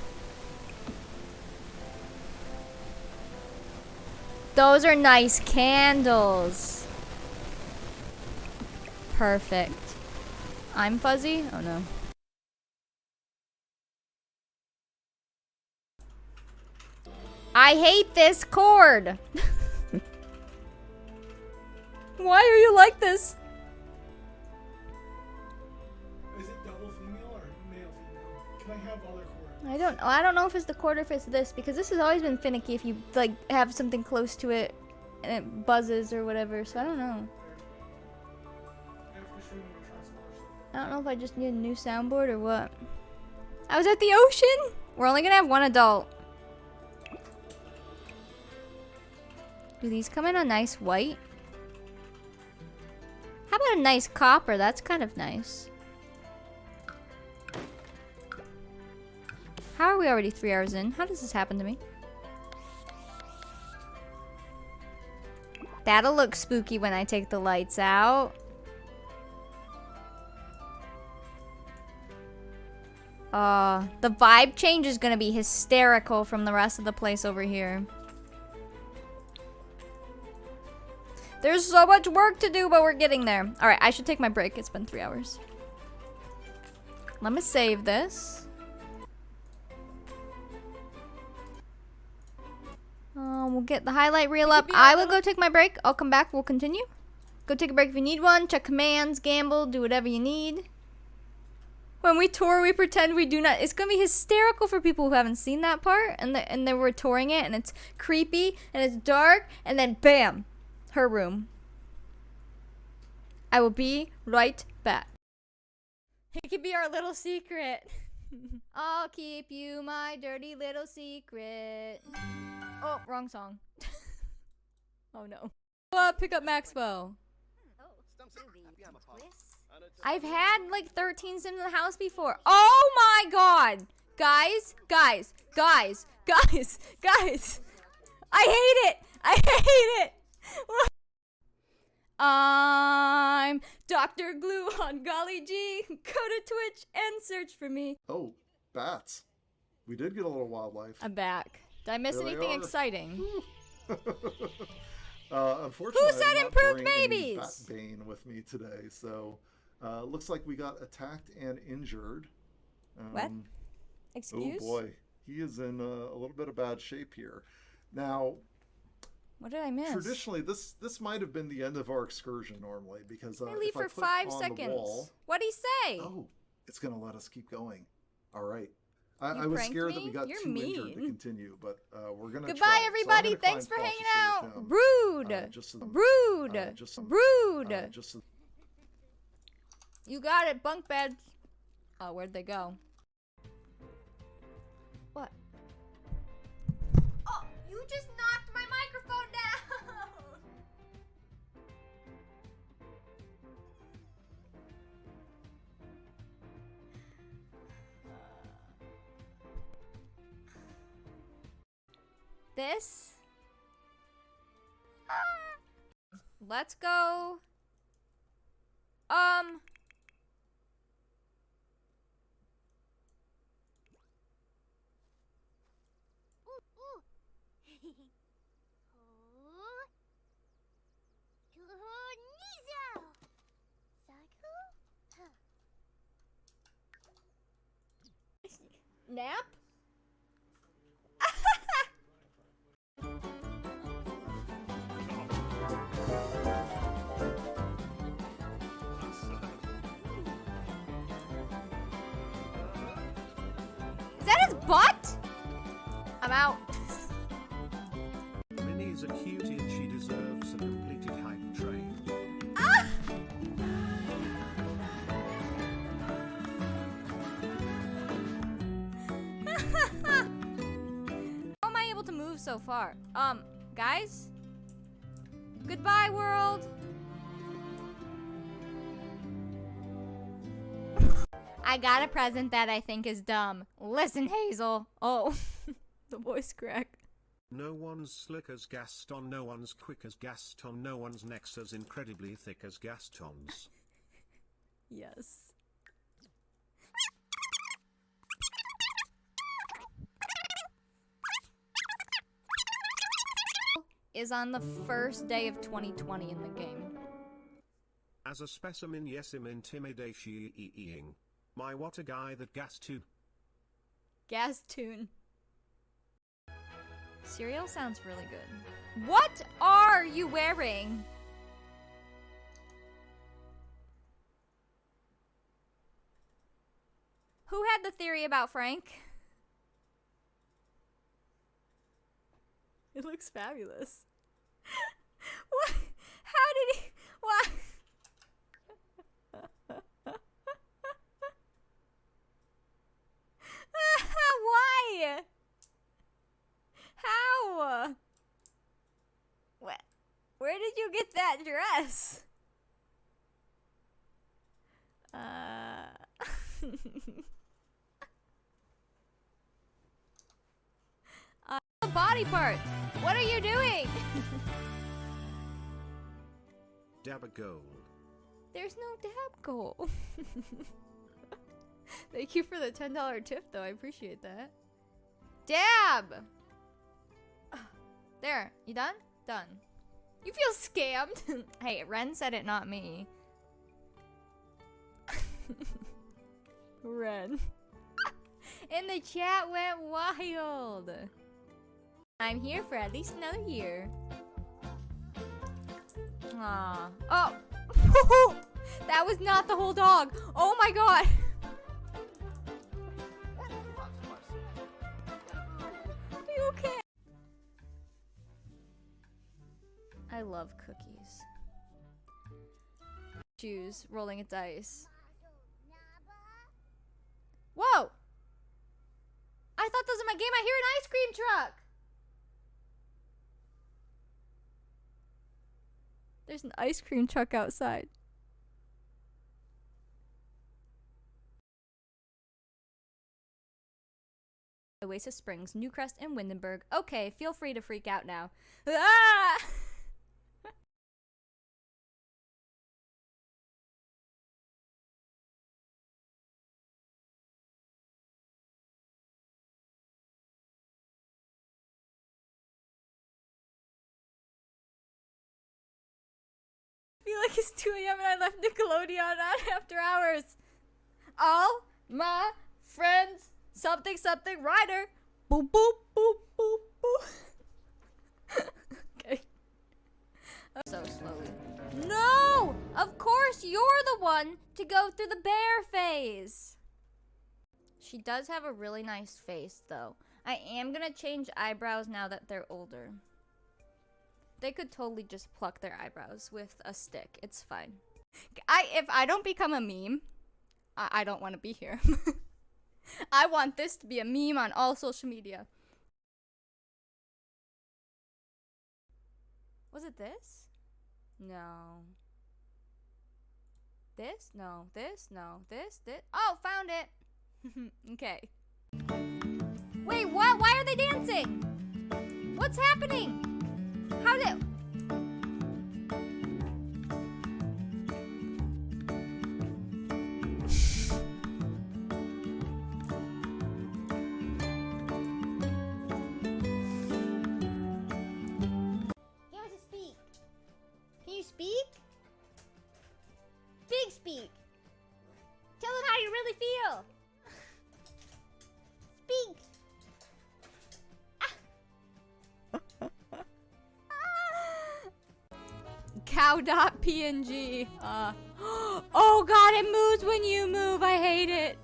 S1: Those are nice candles. Perfect. I'm fuzzy? Oh no. I hate this cord. Why are you like this?
S3: Is it double female or male female? Can I have other cords?
S1: I don't know if it's the cord or if it's this, because this has always been finicky if you like have something close to it and it buzzes or whatever, so I don't know. I don't know if I just need a new soundboard or what. I was at the ocean! We're only gonna have one adult. Do these come in a nice white? How about a nice copper? That's kind of nice. How are we already 3 hours in? How does this happen to me? That'll look spooky when I take the lights out. The vibe change is gonna be hysterical from the rest of the place over here. There's so much work to do, but we're getting there. Alright, I should take my break. It's been 3 hours. Let me save this. We'll get the highlight reel up. I will go take my break. I'll come back. We'll continue. Go take a break if you need one. Check commands, gamble, do whatever you need. When we tour, we pretend we do not. It's gonna be hysterical for people who haven't seen that part, and then we're touring it, and it's creepy, and it's dark, and then bam, her room. I will be right back. It could be our little secret. I'll keep you my dirty little secret. Oh, wrong song. Oh no. Pick up Maxwell. I've had like 13 Sims in the house before. Oh my god! Guys. I hate it! I'm Dr. Glue on Golly G. Go to Twitch and search for me.
S4: Oh, bats. We did get a little wildlife.
S1: I'm back. Did I miss
S4: There they
S1: anything
S4: are.
S1: exciting?
S4: Unfortunately,
S1: Who said
S4: I did not
S1: improved
S4: bring any
S1: babies?
S4: Batbane with me today, so looks like we got attacked and injured.
S1: What? Excuse?
S4: Oh boy, he is in a little bit of bad shape here. Now,
S1: What did I miss?
S4: traditionally, this might have been the end of our excursion normally, because
S1: I leave
S4: if I
S1: for
S4: click
S1: 5
S4: on the
S1: seconds.
S4: wall,
S1: What'd he say?
S4: oh, it's gonna let us keep going. All right.
S1: You
S4: I was
S1: pranked
S4: scared that
S1: me?
S4: we got
S1: You're
S4: too injured to
S1: mean.
S4: continue, but we're gonna
S1: Goodbye,
S4: try. So I'm
S1: everybody.
S4: gonna
S1: Thanks for
S4: climb
S1: hanging
S4: cautiously
S1: out.
S4: with him.
S1: Rude.
S4: Just so-
S1: Rude.
S4: just some-
S1: Rude.
S4: just so-
S1: You got it, bunk beds. Oh, where'd they go? What? Oh, you just knocked my microphone down! This? Let's go. Nap? Is that his butt? I'm out.
S2: Minnie's a cutie and she deserves a completed hype train.
S1: Ah! so far. Guys? Goodbye, world! I got a present that I think is dumb. Listen, Hazel. Oh, the voice crack.
S2: No one's slick as Gaston, no one's quick as Gaston, no one's neck's as incredibly thick as Gaston's.
S1: Yes. Is on the first day of 2020 in the game.
S2: As a specimen, yes, him intimidation. My what a guy that gas too.
S1: Gas tune. Cereal sounds really good. What are you wearing? Who had the theory about Frank? It looks fabulous. What? How did he? What? Why? How? What? Where did you get that dress? Body part. What are you doing?
S2: Dabba gold.
S1: There's no dab goal. Thank you for the $10 tip, though. I appreciate that. Dab! There. You done? Done. You feel scammed? Hey, Ren said it, not me. Ren. And the chat went wild. I'm here for at least another year. Aww. Oh! That was not the whole dog. Oh my god. Are you okay? I love cookies. Choose rolling a dice. Whoa! I thought this was my game. I hear an ice cream truck. There's an ice cream truck outside. Oasis Springs, Newcrest, and Windenburg. Okay, feel free to freak out now. Ah! I feel like it's 2 a.m. and I left Nickelodeon on after hours. All my friends, something something rider. Boop boop boop boop boop. Okay. So slowly. No! Of course you're the one to go through the bear phase. She does have a really nice face though. I am gonna change eyebrows now that they're older. They could totally just pluck their eyebrows with a stick. It's fine. If I don't become a meme, I don't want to be here. I want this to be a meme on all social media. Was it this? No. This? No. This? No. This? Oh, found it. Okay. Wait, what? Why are they dancing? What's happening? How did... He wants to speak. Can you speak? Big speak. Tell him how you really feel. Speak. Cow.png. Oh god, it moves when you move. I hate it.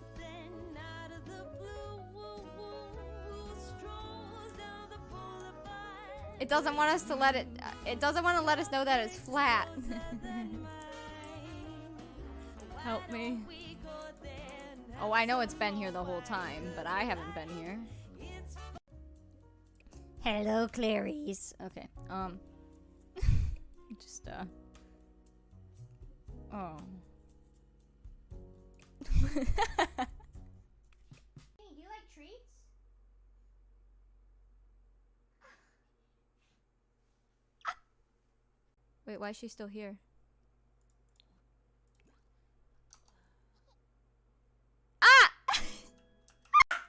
S1: It doesn't want us to let it. It doesn't want to let us know that it's flat. Help me. Oh, I know it's been here the whole time, but I haven't been here. Hello, Clarice. Okay. Just oh. Hey, do you like treats? Wait, why is she still here? Ah!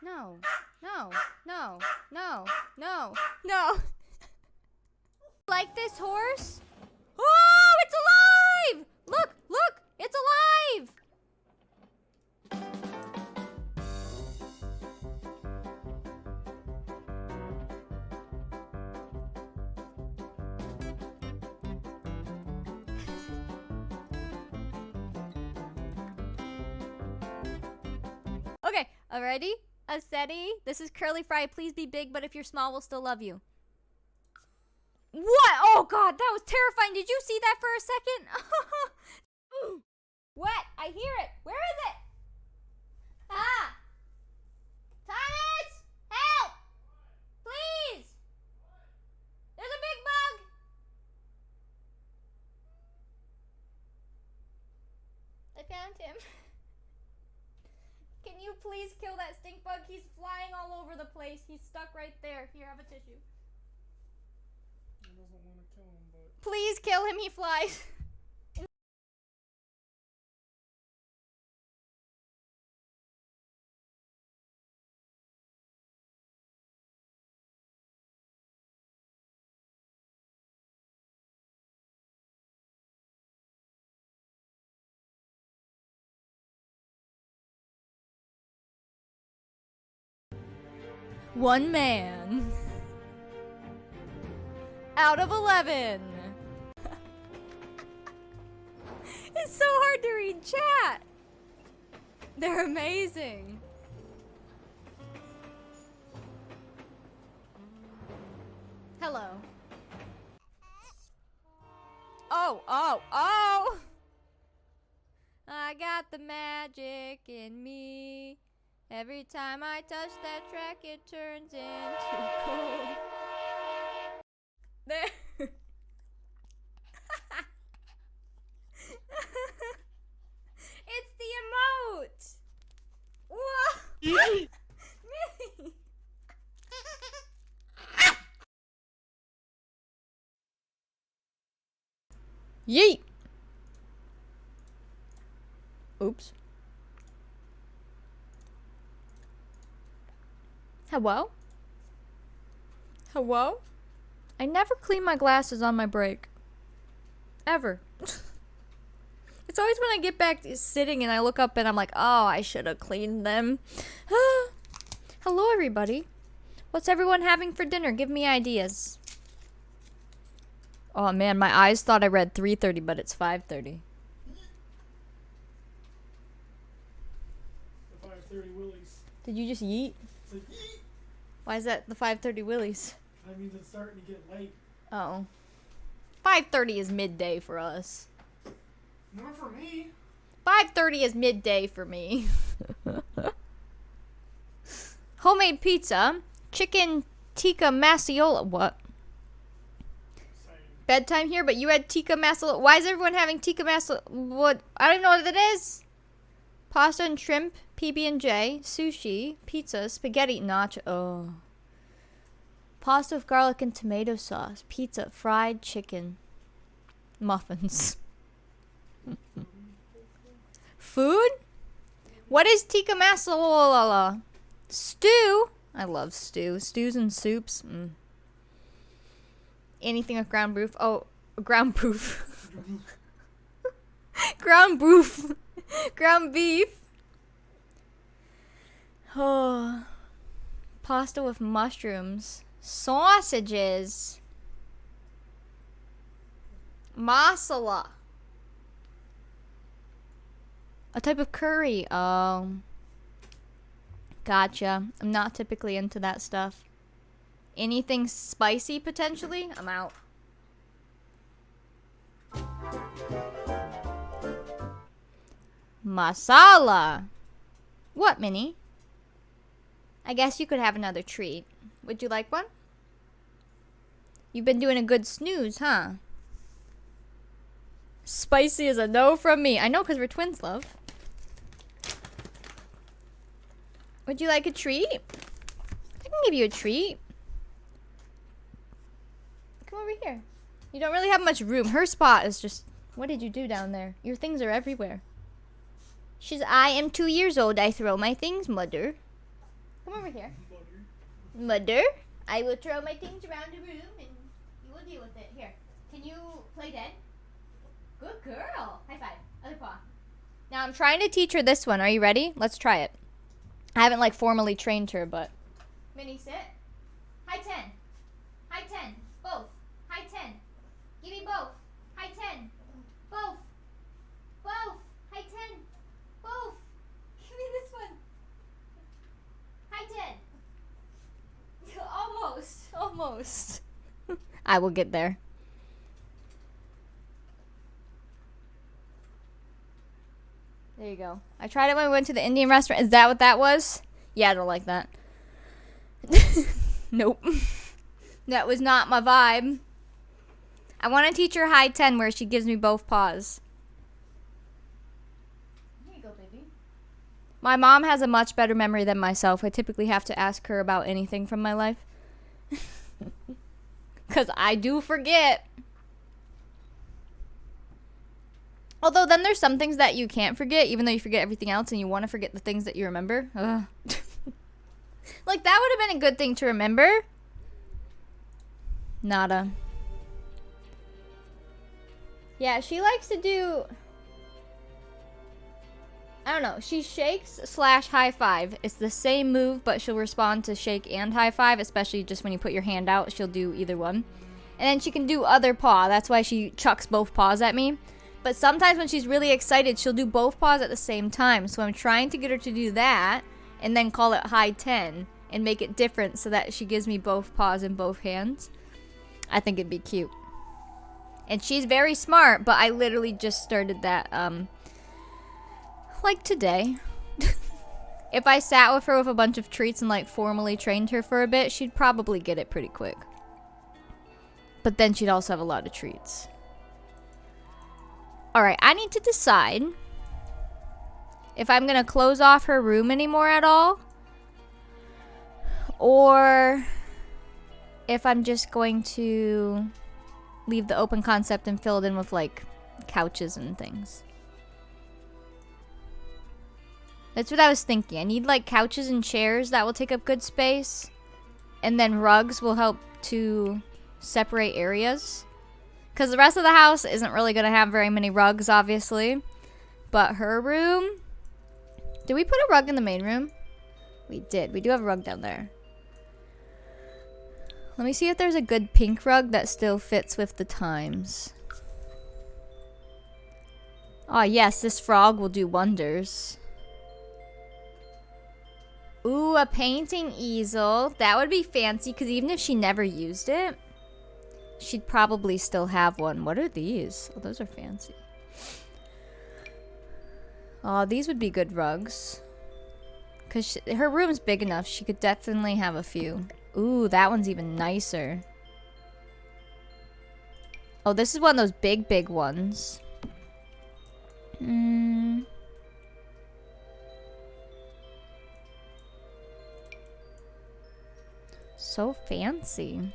S1: No, no, no, no, no, no. Like this horse? Oh, it's alive! Look, look, it's alive! Okay, already? A steady. This is Curly Fry. Please be big, but if you're small, we'll still love you. What? Oh god, that was terrifying. Did you see that for a second? What? I hear it. Where is it? Ah! Thomas! Help! Please! There's a big bug! I found him. Can you please kill that stink bug? He's flying all over the place. He's stuck right there. Here, have a tissue.
S3: I doesn't want to kill him, but
S1: Please kill him. He flies. One man. Out of 11. It's so hard to read chat. They're amazing. Hello. Oh, oh, oh! I got the magic in me. Every time I touch that track, it turns into gold. There. It's the emote. Whoa. Millie. Yeet. Oops. Hello? Hello? I never clean my glasses on my break. Ever. It's always when I get back to sitting and I look up and I'm like, oh, I should have cleaned them. Hello, everybody. What's everyone having for dinner? Give me ideas. Oh, man, my eyes thought I read 3:30, but it's 5:30.
S3: the 5:30 Willies.
S1: Did you just yeet?
S3: It's like, yeet!
S1: Why is that the 5:30 Willies?
S3: That means it's starting to get late.
S1: Oh. 5:30 is midday for us.
S3: Not for me.
S1: 5:30 is midday for me. Homemade pizza, chicken tikka masala. What?
S3: Same.
S1: Bedtime here, but you had tikka masala. Why is everyone having tikka masala? What? I don't know what it is. Pasta and shrimp, PB&J, sushi, pizza, spaghetti, nacho. Oh. Pasta with garlic and tomato sauce, pizza, fried chicken, muffins. Food? What is tikka masala? Stew? I love stew. Stews and soups. Anything with ground beef. Oh, ground beef. Ground beef. Ground beef. Oh. Pasta with mushrooms. Sausages. Masala. A type of curry. Oh. Gotcha. I'm not typically into that stuff. Anything spicy, potentially? I'm out. Masala. What, Minnie? I guess you could have another treat. Would you like one? You've been doing a good snooze, huh? Spicy is a no from me. I know, because we're twins, love. Would you like a treat? I can give you a treat. Come over here. You don't really have much room. Her spot is just... What did you do down there? Your things are everywhere. I am 2 years old. I throw my things, mother. Come over here. Mother, I will throw my things around the room and you will deal with it. Here. Can you play dead? Good girl. High five. Other paw. Now I'm trying to teach her this one. Are you ready? Let's try it. I haven't like formally trained her, but... Minnie, sit. High 10. High 10. Both. High 10. Give me both. High 10. Both. Both. High 10. Both. Give me this one. High 10. Almost. Almost. I will get there. There you go. I tried it when we went to the Indian restaurant. Is that what that was? Yeah, I don't like that. Nope. That was not my vibe. I want to teach her high 10 where she gives me both paws. Here you go, baby. My mom has a much better memory than myself. I typically have to ask her about anything from my life. Because I do forget. Although then there's some things that you can't forget, even though you forget everything else and you want to forget the things that you remember. Ugh. Like, that would have been a good thing to remember. Nada. Yeah, she likes to do... I don't know. She shakes / high five. It's the same move, but she'll respond to shake and high five, especially just when you put your hand out. She'll do either one. And then she can do other paw. That's why she chucks both paws at me. But sometimes when she's really excited, she'll do both paws at the same time. So I'm trying to get her to do that and then call it high 10 and make it different so that she gives me both paws in both hands. I think it'd be cute. And she's very smart, but I literally just started that, like today. If I sat with her with a bunch of treats and like formally trained her for a bit, she'd probably get it pretty quick. But then she'd also have a lot of treats. Alright, I need to decide if I'm going to close off her room anymore at all. Or if I'm just going to leave the open concept and fill it in with like couches and things. That's what I was thinking. I need like couches and chairs that will take up good space. And then rugs will help to separate areas. Because the rest of the house isn't really going to have very many rugs, obviously. But her room... Did we put a rug in the main room? We did. We do have a rug down there. Let me see if there's a good pink rug that still fits with the times. Oh, yes. This frog will do wonders. Ooh, a painting easel. That would be fancy, because even if she never used it... she'd probably still have one. What are these? Oh, those are fancy. Oh, these would be good rugs. Because her room's big enough. She could definitely have a few. Ooh, that one's even nicer. Oh, this is one of those big, big ones. So fancy.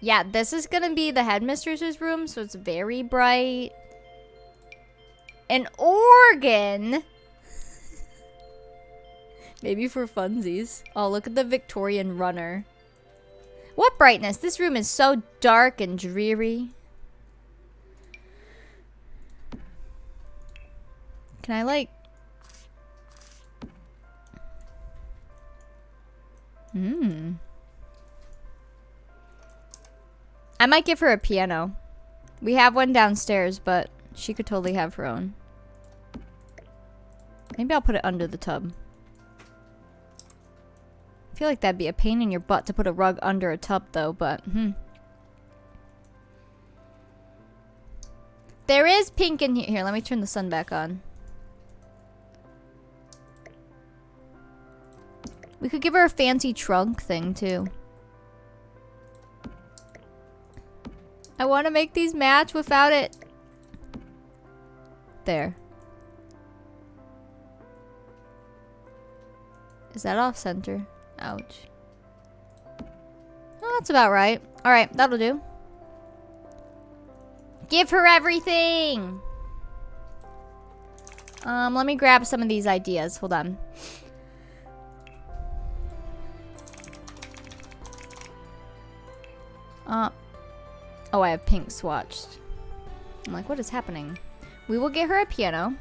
S1: Yeah, this is gonna be the headmistress's room, so it's very bright. An organ! Maybe for funsies. Oh, look at the Victorian runner. What brightness! This room is so dark and dreary. Can I, like... I might give her a piano. We have one downstairs, but she could totally have her own. Maybe I'll put it under the tub. I feel like that'd be a pain in your butt to put a rug under a tub, though, but, There is pink in here. Here, let me turn the sun back on. We could give her a fancy trunk thing, too. I want to make these match without it. There. Is that off center? Ouch. Well, that's about right. Alright, that'll do. Give her everything! Let me grab some of these ideas. Hold on. Oh, I have pink swatched. I'm like, what is happening? We will get her a piano.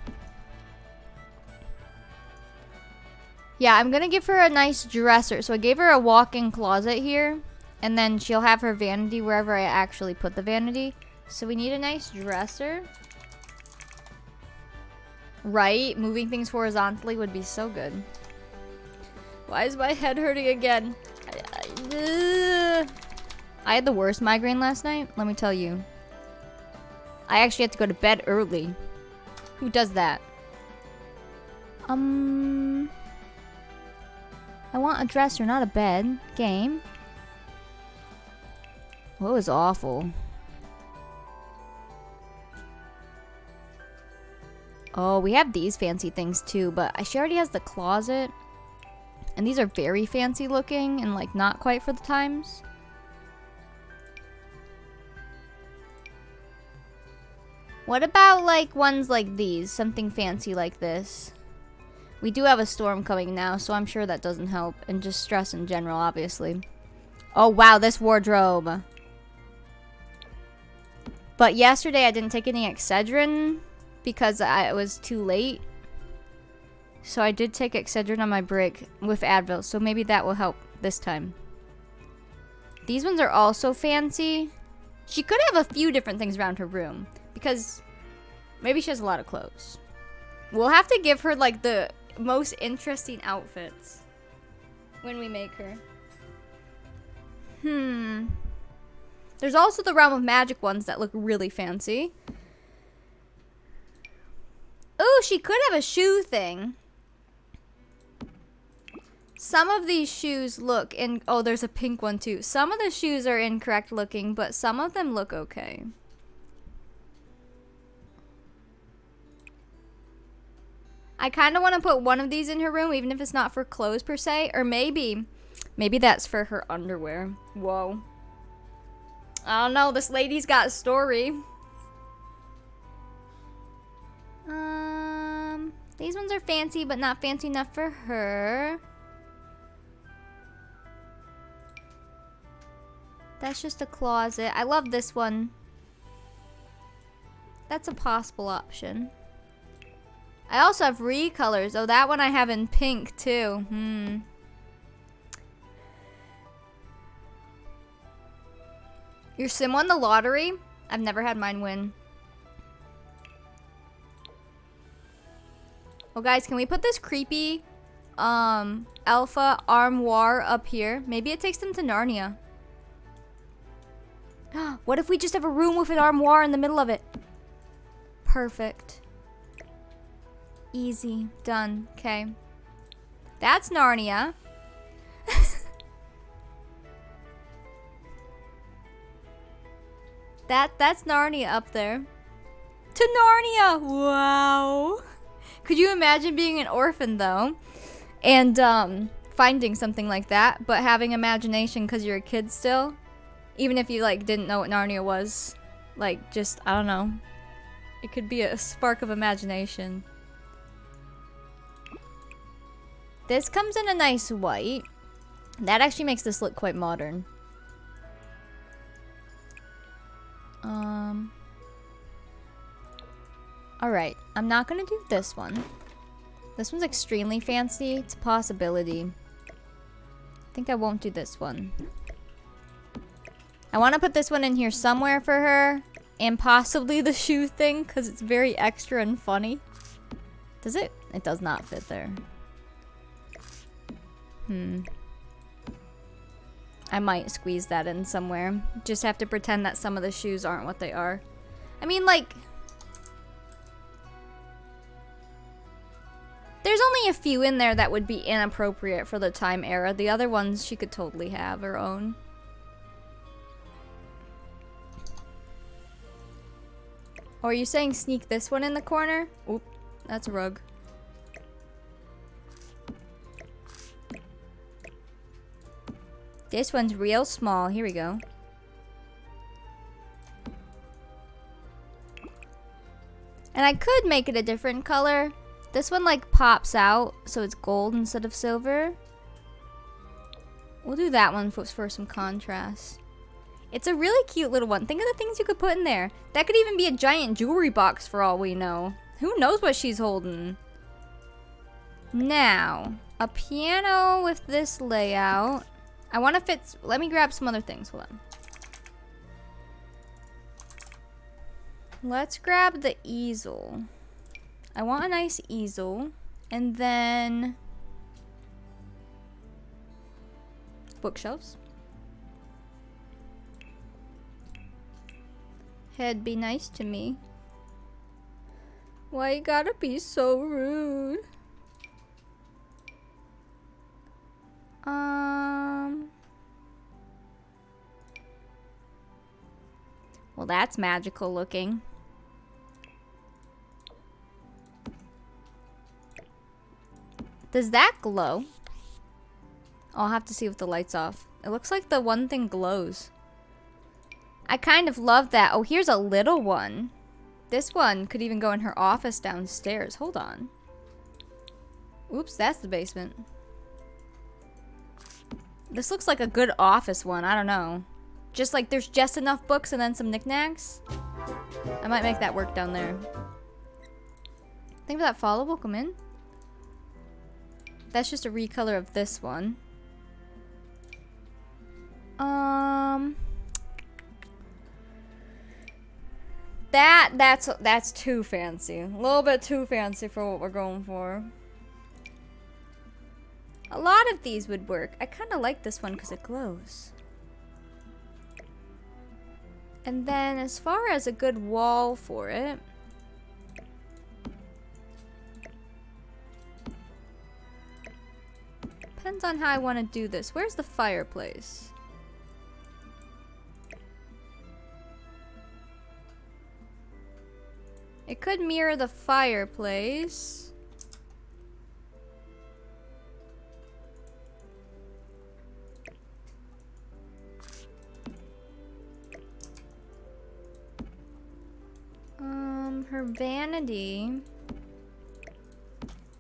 S1: Yeah, I'm gonna give her a nice dresser. So I gave her a walk-in closet here. And then she'll have her vanity wherever I actually put the vanity. So we need a nice dresser. Right? Moving things horizontally would be so good. Why is my head hurting again? I had the worst migraine last night, let me tell you. I actually had to go to bed early. Who does that? I want a dresser, not a bed. Game. What was awful? Oh, we have these fancy things too, but she already has the closet. And these are very fancy looking and like not quite for the times. What about like ones like these? Something fancy like this. We do have a storm coming now, so I'm sure that doesn't help. And just stress in general, obviously. Oh wow, this wardrobe. But yesterday I didn't take any Excedrin because it was too late. So I did take Excedrin on my break with Advil, so maybe that will help this time. These ones are also fancy. She could have a few different things around her room because maybe she has a lot of clothes. We'll have to give her like the most interesting outfits when we make her. There's also the Realm of Magic ones that look really fancy. Ooh, she could have a shoe thing. Some of these shoes look in... Oh, there's a pink one too. Some of the shoes are incorrect looking, but some of them look okay. I kind of want to put one of these in her room, even if it's not for clothes per se. Or maybe that's for her underwear. Whoa. I don't know. This lady's got a story. These ones are fancy, but not fancy enough for her. That's just a closet. I love this one. That's a possible option. I also have recolors. Oh, that one I have in pink too. Your sim won the lottery? I've never had mine win. Well, guys, can we put this creepy alpha armoire up here? Maybe it takes them to Narnia. What if we just have a room with an armoire in the middle of it? Perfect. Easy. Done. Okay. That's Narnia. That's Narnia up there. To Narnia! Wow. Could you imagine being an orphan though? And finding something like that, but having imagination because you're a kid still? Even if you like didn't know what Narnia was. Like just, I don't know. It could be a spark of imagination. This comes in a nice white. That actually makes this look quite modern. Alright, I'm not gonna do this one. This one's extremely fancy. It's a possibility. I think I won't do this one. I want to put this one in here somewhere for her. And possibly the shoe thing, because it's very extra and funny. Does it? It does not fit there. I might squeeze that in somewhere. Just have to pretend that some of the shoes aren't what they are. I mean, like... There's only a few in there that would be inappropriate for the time era. The other ones she could totally have her own. Or are you saying sneak this one in the corner? Oop, that's a rug. This one's real small. Here we go. And I could make it a different color. This one like pops out, so it's gold instead of silver. We'll do that one for some contrast. It's a really cute little one. Think of the things you could put in there. That could even be a giant jewelry box for all we know. Who knows what she's holding? Now, a piano with this layout. I want to fit... Let me grab some other things. Hold on. Let's grab the easel. I want a nice easel. And then... bookshelves. Head, be nice to me. Why you gotta be so rude? Well, that's magical looking. Does that glow? I'll have to see with the lights off. It looks like the one thing glows. I kind of love that. Oh, here's a little one. This one could even go in her office downstairs. Hold on. Oops, that's the basement. This looks like a good office one. I don't know. Just like there's just enough books and then some knickknacks. I might make that work down there. Think that follow will come in. That's just a recolor of this one. That's too fancy. A little bit too fancy for what we're going for. A lot of these would work. I kind of like this one because it glows. And then as far as a good wall for it, depends on how I want to do this. Where's the fireplace? It could mirror the fireplace. Her vanity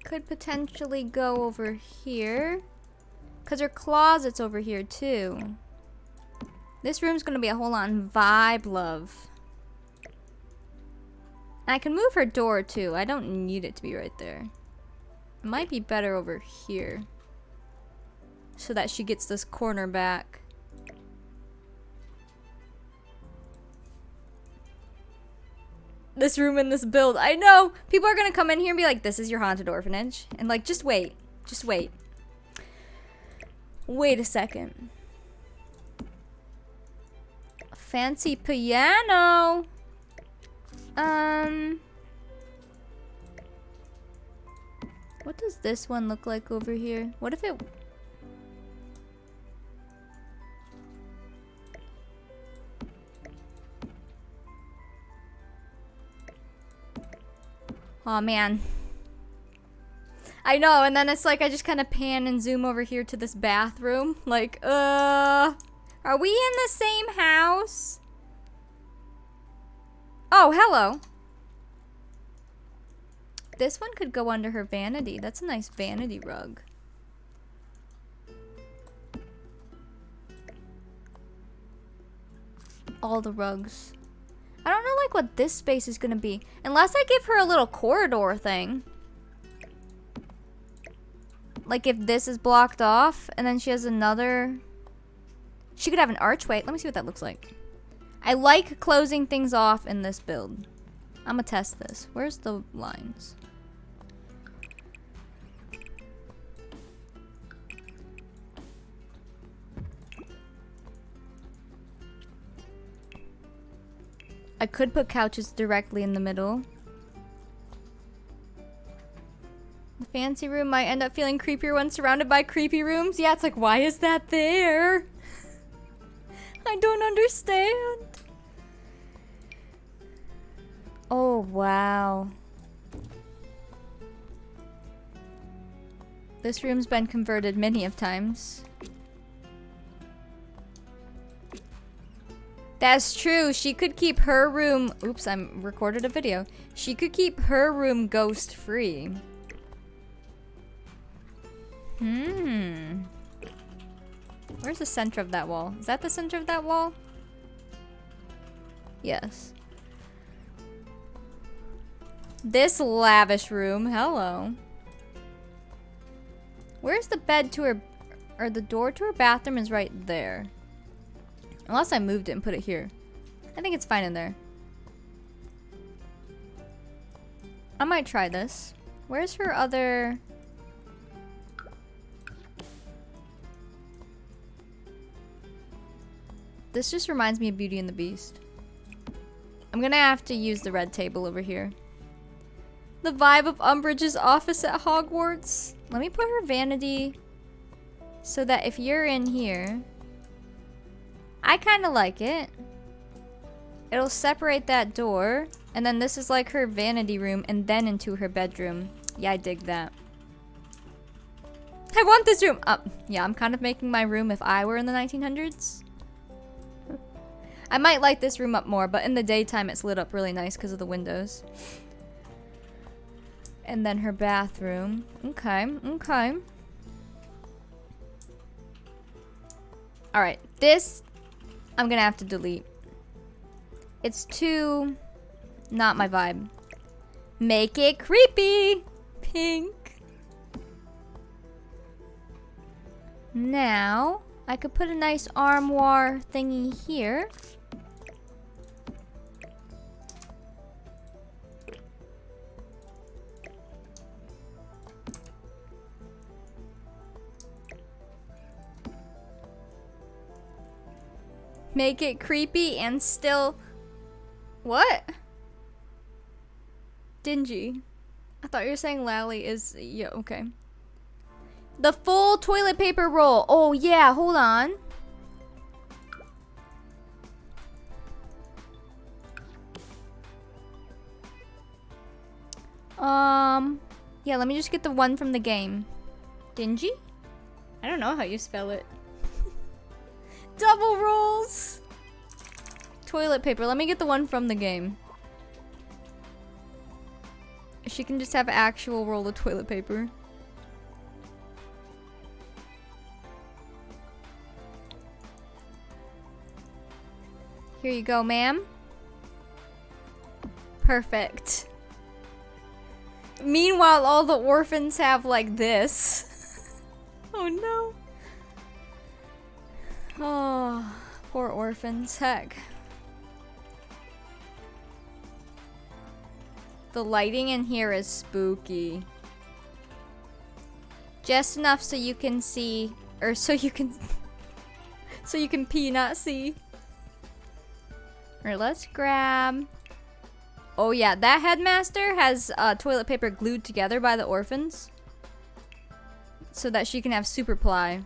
S1: could potentially go over here. Because her closet's over here too. This room's gonna be a whole on vibe, love. And I can move her door too. I don't need it to be right there. It might be better over here. So that she gets this corner back. This room in this build. I know! People are gonna come in here and be like, this is your haunted orphanage. And like, just wait. Just wait. Wait a second. A fancy piano! What does this one look like over here? What if it... Aw, man. I know, and then it's like I just kind of pan and zoom over here to this bathroom. Like, are we in the same house? Oh, hello. This one could go under her vanity. That's a nice vanity rug. All the rugs. I don't know like what this space is gonna be. Unless I give her a little corridor thing. Like if this is blocked off and then she has another... She could have an archway. Let me see what that looks like. I like closing things off in this build. I'm gonna test this. Where's the lines? I could put couches directly in the middle. The fancy room might end up feeling creepier when surrounded by creepy rooms. Yeah, it's like, why is that there? I don't understand. Oh, wow. This room's been converted many of times. That's true. She could keep her room... Oops, I recorded a video. She could keep her room ghost free. Where's the center of that wall? Is that the center of that wall? Yes. This lavish room. Hello. Where's the bed to her... Or the door to her bathroom is right there. Unless I moved it and put it here. I think it's fine in there. I might try this. Where's her other... This just reminds me of Beauty and the Beast. I'm gonna have to use the red table over here. The vibe of Umbridge's office at Hogwarts. Let me put her vanity so that if you're in here... I kind of like it. It'll separate that door. And then this is like her vanity room and then into her bedroom. Yeah, I dig that. I want this room! Yeah, I'm kind of making my room if I were in the 1900s. I might light this room up more, but in the daytime it's lit up really nice because of the windows. And then her bathroom. Okay, okay. Alright, this I'm gonna have to delete. It's too... not my vibe. Make it creepy! Pink. Now, I could put a nice armoire thingy here. Make it creepy and still... What? Dingy. I thought you were saying Lally is... Yeah, okay. The full toilet paper roll. Oh, yeah, hold on. Yeah, let me just get the one from the game. Dingy? I don't know how you spell it. Double rolls! Toilet paper. Let me get the one from the game. She can just have an actual roll of toilet paper. Here you go, ma'am. Perfect. Meanwhile, all the orphans have like this. Oh no. Oh, poor orphans. Heck. The lighting in here is spooky. Just enough so you can see, or so you can pee, not see. Alright, let's grab... Oh yeah, that headmaster has toilet paper glued together by the orphans. So that she can have super ply.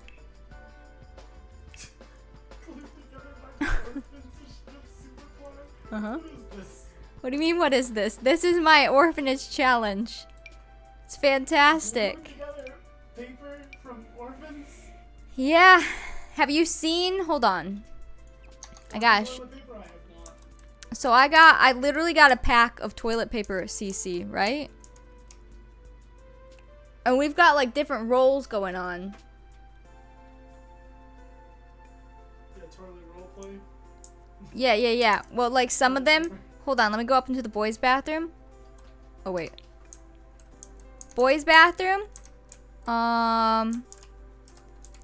S1: Uh-huh. What do you mean, what is this? This is my orphanage challenge. It's fantastic.
S3: Paper from orphans?
S1: Yeah. Have you seen... Hold on. I gosh. So I literally got a pack of toilet paper at CC, right? And we've got like different rolls going on.
S3: Yeah, toilet role play.
S1: Yeah. Well, like some of them... Hold on, let me go up into the boys' bathroom. Oh, wait. Boys' bathroom?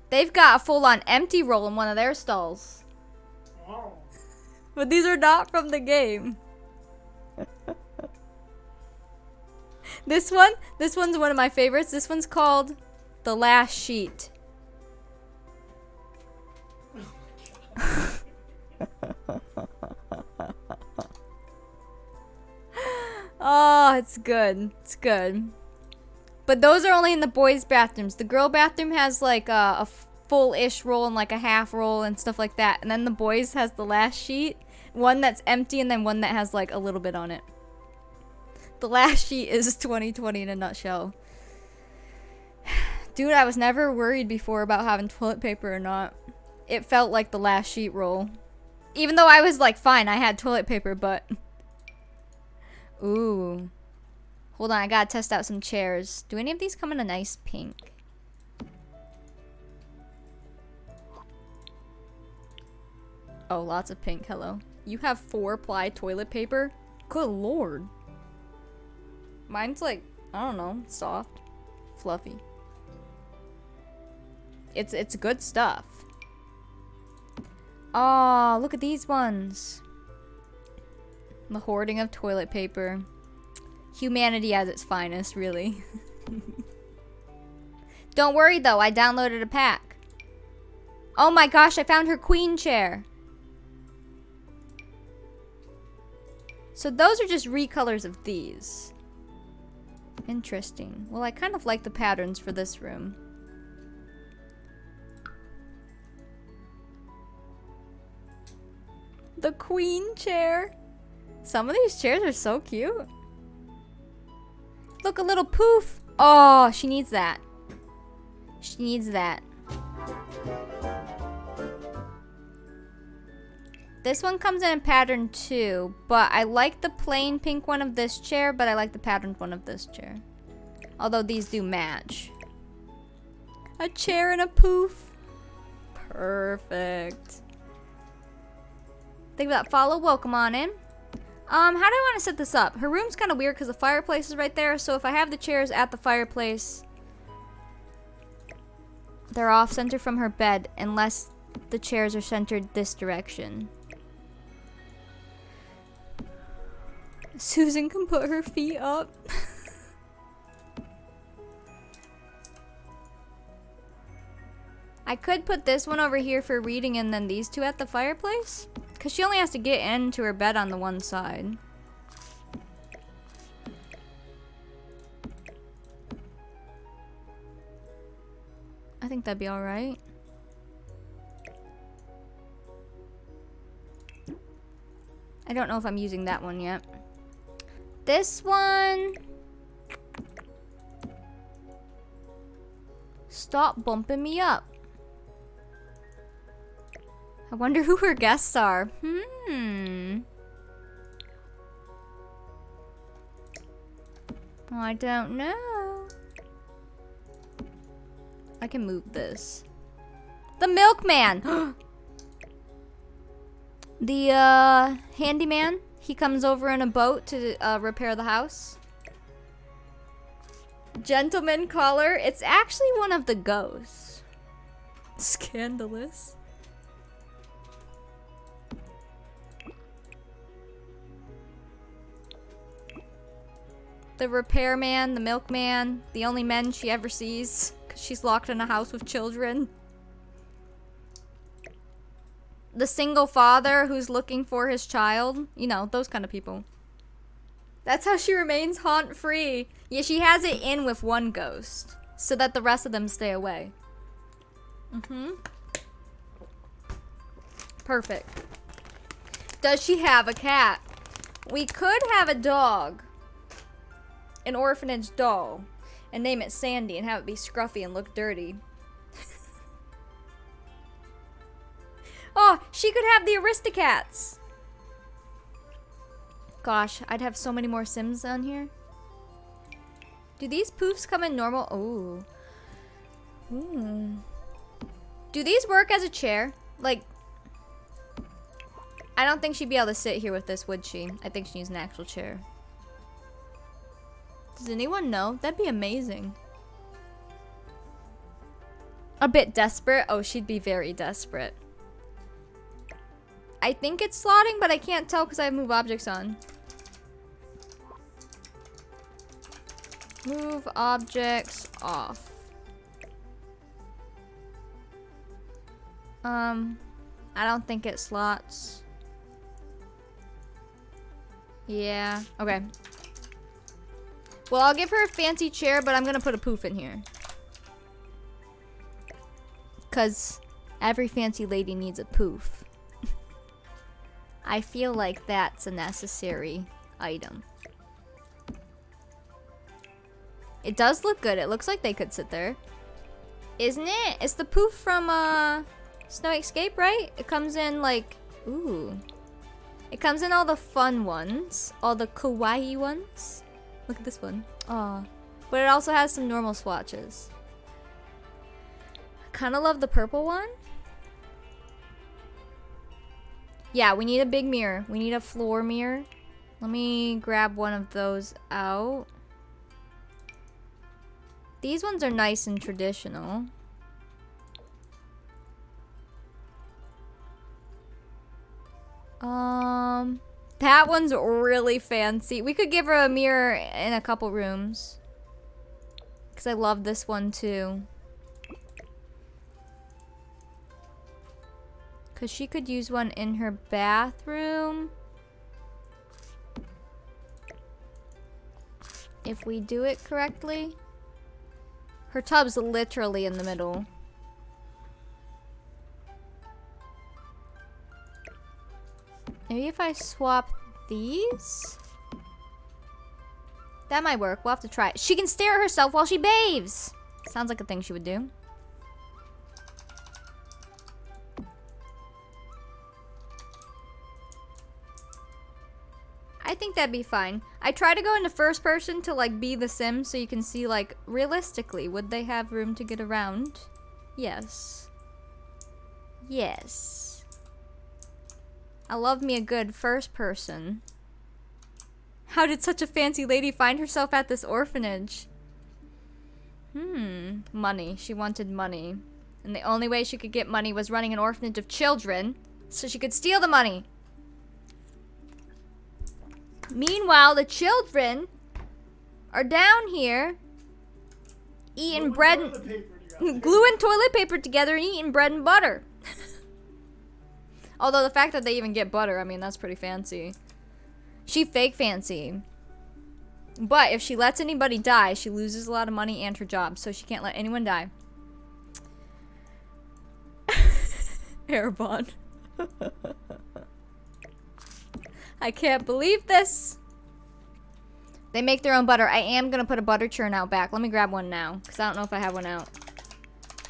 S1: They've got a full-on empty roll in one of their stalls.
S3: Oh.
S1: But these are not from the game. This one's one of my favorites. This one's called The Last Sheet. Oh, it's good. It's good. But those are only in the boys' bathrooms. The girl bathroom has like a full-ish roll and like a half roll and stuff like that. And then the boys has the last sheet. One that's empty and then one that has like a little bit on it. The last sheet is 2020 in a nutshell. Dude, I was never worried before about having toilet paper or not. It felt like the last sheet roll. Even though I was like, fine, I had toilet paper, but... Ooh. Hold on, I gotta test out some chairs. Do any of these come in a nice pink? Oh, lots of pink, hello. You have 4-ply toilet paper? Good lord. Mine's like, I don't know, soft, fluffy. It's good stuff. Oh, look at these ones. The hoarding of toilet paper. Humanity at its finest, really. Don't worry though, I downloaded a pack. Oh my gosh, I found her queen chair. So those are just recolors of these. Interesting. Well, I kind of like the patterns for this room. The queen chair. Some of these chairs are so cute. Look, a little poof. Oh, she needs that. She needs that. This one comes in a pattern too, but I like the plain pink one of this chair, but I like the patterned one of this chair. Although these do match. A chair and a poof. Perfect. Think about follow, welcome on in. How do I want to set this up? Her room's kind of weird because the fireplace is right there, so if I have the chairs at the fireplace, they're off center from her bed unless the chairs are centered this direction. Susan can put her feet up. I could put this one over here for reading and then these two at the fireplace. Because she only has to get into her bed on the one side. I think that'd be alright. I don't know if I'm using that one yet. This one... Stop bumping me up. I wonder who her guests are. I don't know. I can move this. The milkman! The handyman, he comes over in a boat to repair the house. Gentleman caller, it's actually one of the ghosts. Scandalous. The repairman, the milkman, the only men she ever sees because she's locked in a house with children. The single father who's looking for his child. You know, those kind of people. That's how she remains haunt-free. Yeah, she has it in with one ghost so that the rest of them stay away. Perfect. Does she have a cat? We could have a dog. An orphanage doll. And name it Sandy and have it be scruffy and look dirty. Oh, she could have the Aristocats. Gosh, I'd have so many more Sims on here. Do these poofs come in normal? Ooh. Ooh. Do these work as a chair? Like, I don't think she'd be able to sit here with this, would she? I think she needs an actual chair. Does anyone know? That'd be amazing. A bit desperate? Oh, she'd be very desperate. I think it's slotting, but I can't tell because I have move objects on. Move objects off. I don't think it slots. Yeah, okay. Well, I'll give her a fancy chair, but I'm gonna put a poof in here. Cause every fancy lady needs a poof. I feel like that's a necessary item. It does look good. It looks like they could sit there. Isn't it? It's the poof from Snow Escape, right? It comes in like, ooh. It comes in all the fun ones. All the kawaii ones. Look at this one. Aw. But it also has some normal swatches. I kind of love the purple one. Yeah, we need a big mirror. We need a floor mirror. Let me grab one of those out. These ones are nice and traditional. That one's really fancy. We could give her a mirror in a couple rooms. Because I love this one too. Because she could use one in her bathroom. If we do it correctly. Her tub's literally in the middle. Maybe if I swap these? That might work. We'll have to try it. She can stare at herself while she bathes. Sounds like a thing she would do. I think that'd be fine. I try to go into first person to like be the sim so you can see like realistically, would they have room to get around? Yes. Yes. I love me a good first person. How did such a fancy lady find herself at this orphanage? Money. She wanted money. And the only way she could get money was running an orphanage of children so she could steal the money. Meanwhile, the children are down here eating bread and gluing toilet paper together and eating bread and butter. Although the fact that they even get butter, I mean, that's pretty fancy. She fake fancy. But if she lets anybody die, she loses a lot of money and her job, so she can't let anyone die. Airbon. I can't believe this. They make their own butter. I am gonna put a butter churn out back. Let me grab one now, because I don't know if I have one out.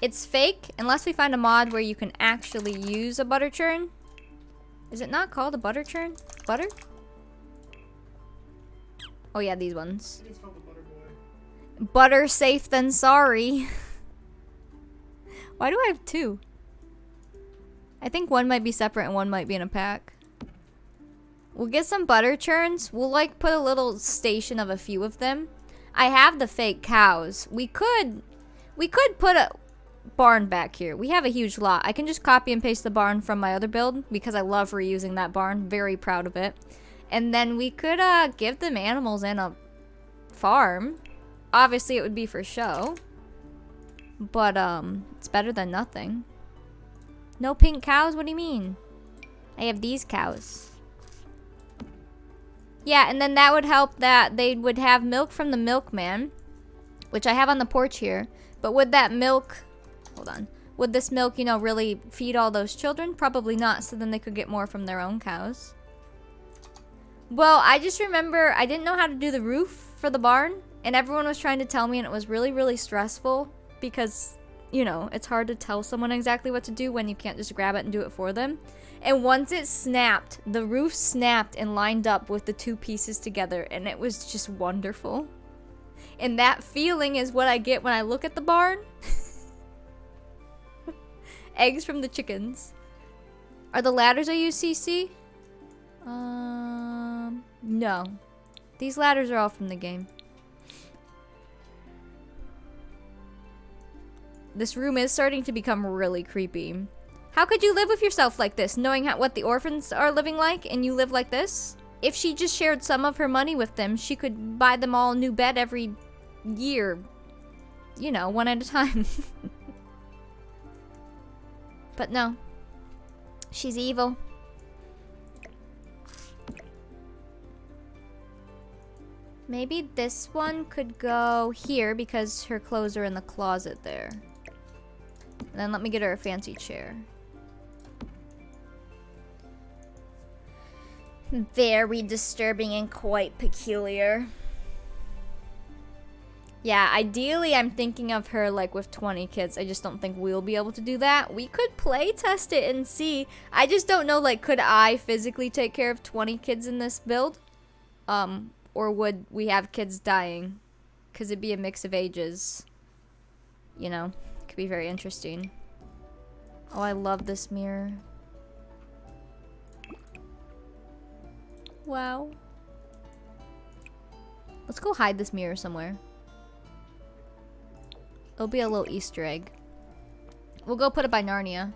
S1: It's fake, unless we find a mod where you can actually use a butter churn. Is it not called a butter churn? Butter? Oh yeah, these ones.
S3: It's called the Butter Boy.
S1: Butter safe than sorry. Why do I have two? I think one might be separate and one might be in a pack. We'll get some butter churns. We'll like put a little station of a few of them. I have the fake cows. We could put a barn back here. We have a huge lot. I can just copy and paste the barn from my other build because I love reusing that barn. Very proud of it. And then we could give them animals in a farm. Obviously it would be for show. But it's better than nothing. No pink cows? What do you mean? I have these cows. Yeah, and then that would help that they would have milk from the milkman, which I have on the porch here. But would that milk, hold on, would this milk, you know, really feed all those children? Probably not, so then they could get more from their own cows. Well, I just remember I didn't know how to do the roof for the barn, and everyone was trying to tell me, and it was really, really stressful because, you know, it's hard to tell someone exactly what to do when you can't just grab it and do it for them. And once it snapped, the roof snapped and lined up with the two pieces together, and it was just wonderful. And that feeling is what I get when I look at the barn. Eggs from the chickens. Are the ladders I use CC? No. These ladders are all from the game. This room is starting to become really creepy. How could you live with yourself like this, knowing what the orphans are living like, and you live like this? If she just shared some of her money with them, she could buy them all a new bed every year. You know, one at a time. But no. She's evil. Maybe this one could go here because her clothes are in the closet there. And then let me get her a fancy chair. Very disturbing and quite peculiar. Yeah, ideally I'm thinking of her like with 20 kids. I just don't think we'll be able to do that. We could play test it and see. I just don't know, like, could I physically take care of 20 kids in this build? Or would we have kids dying? Because it'd be a mix of ages. You know, could be very interesting. Oh, I love this mirror. Wow. Let's go hide this mirror somewhere. It'll be a little Easter egg. We'll go put it by Narnia.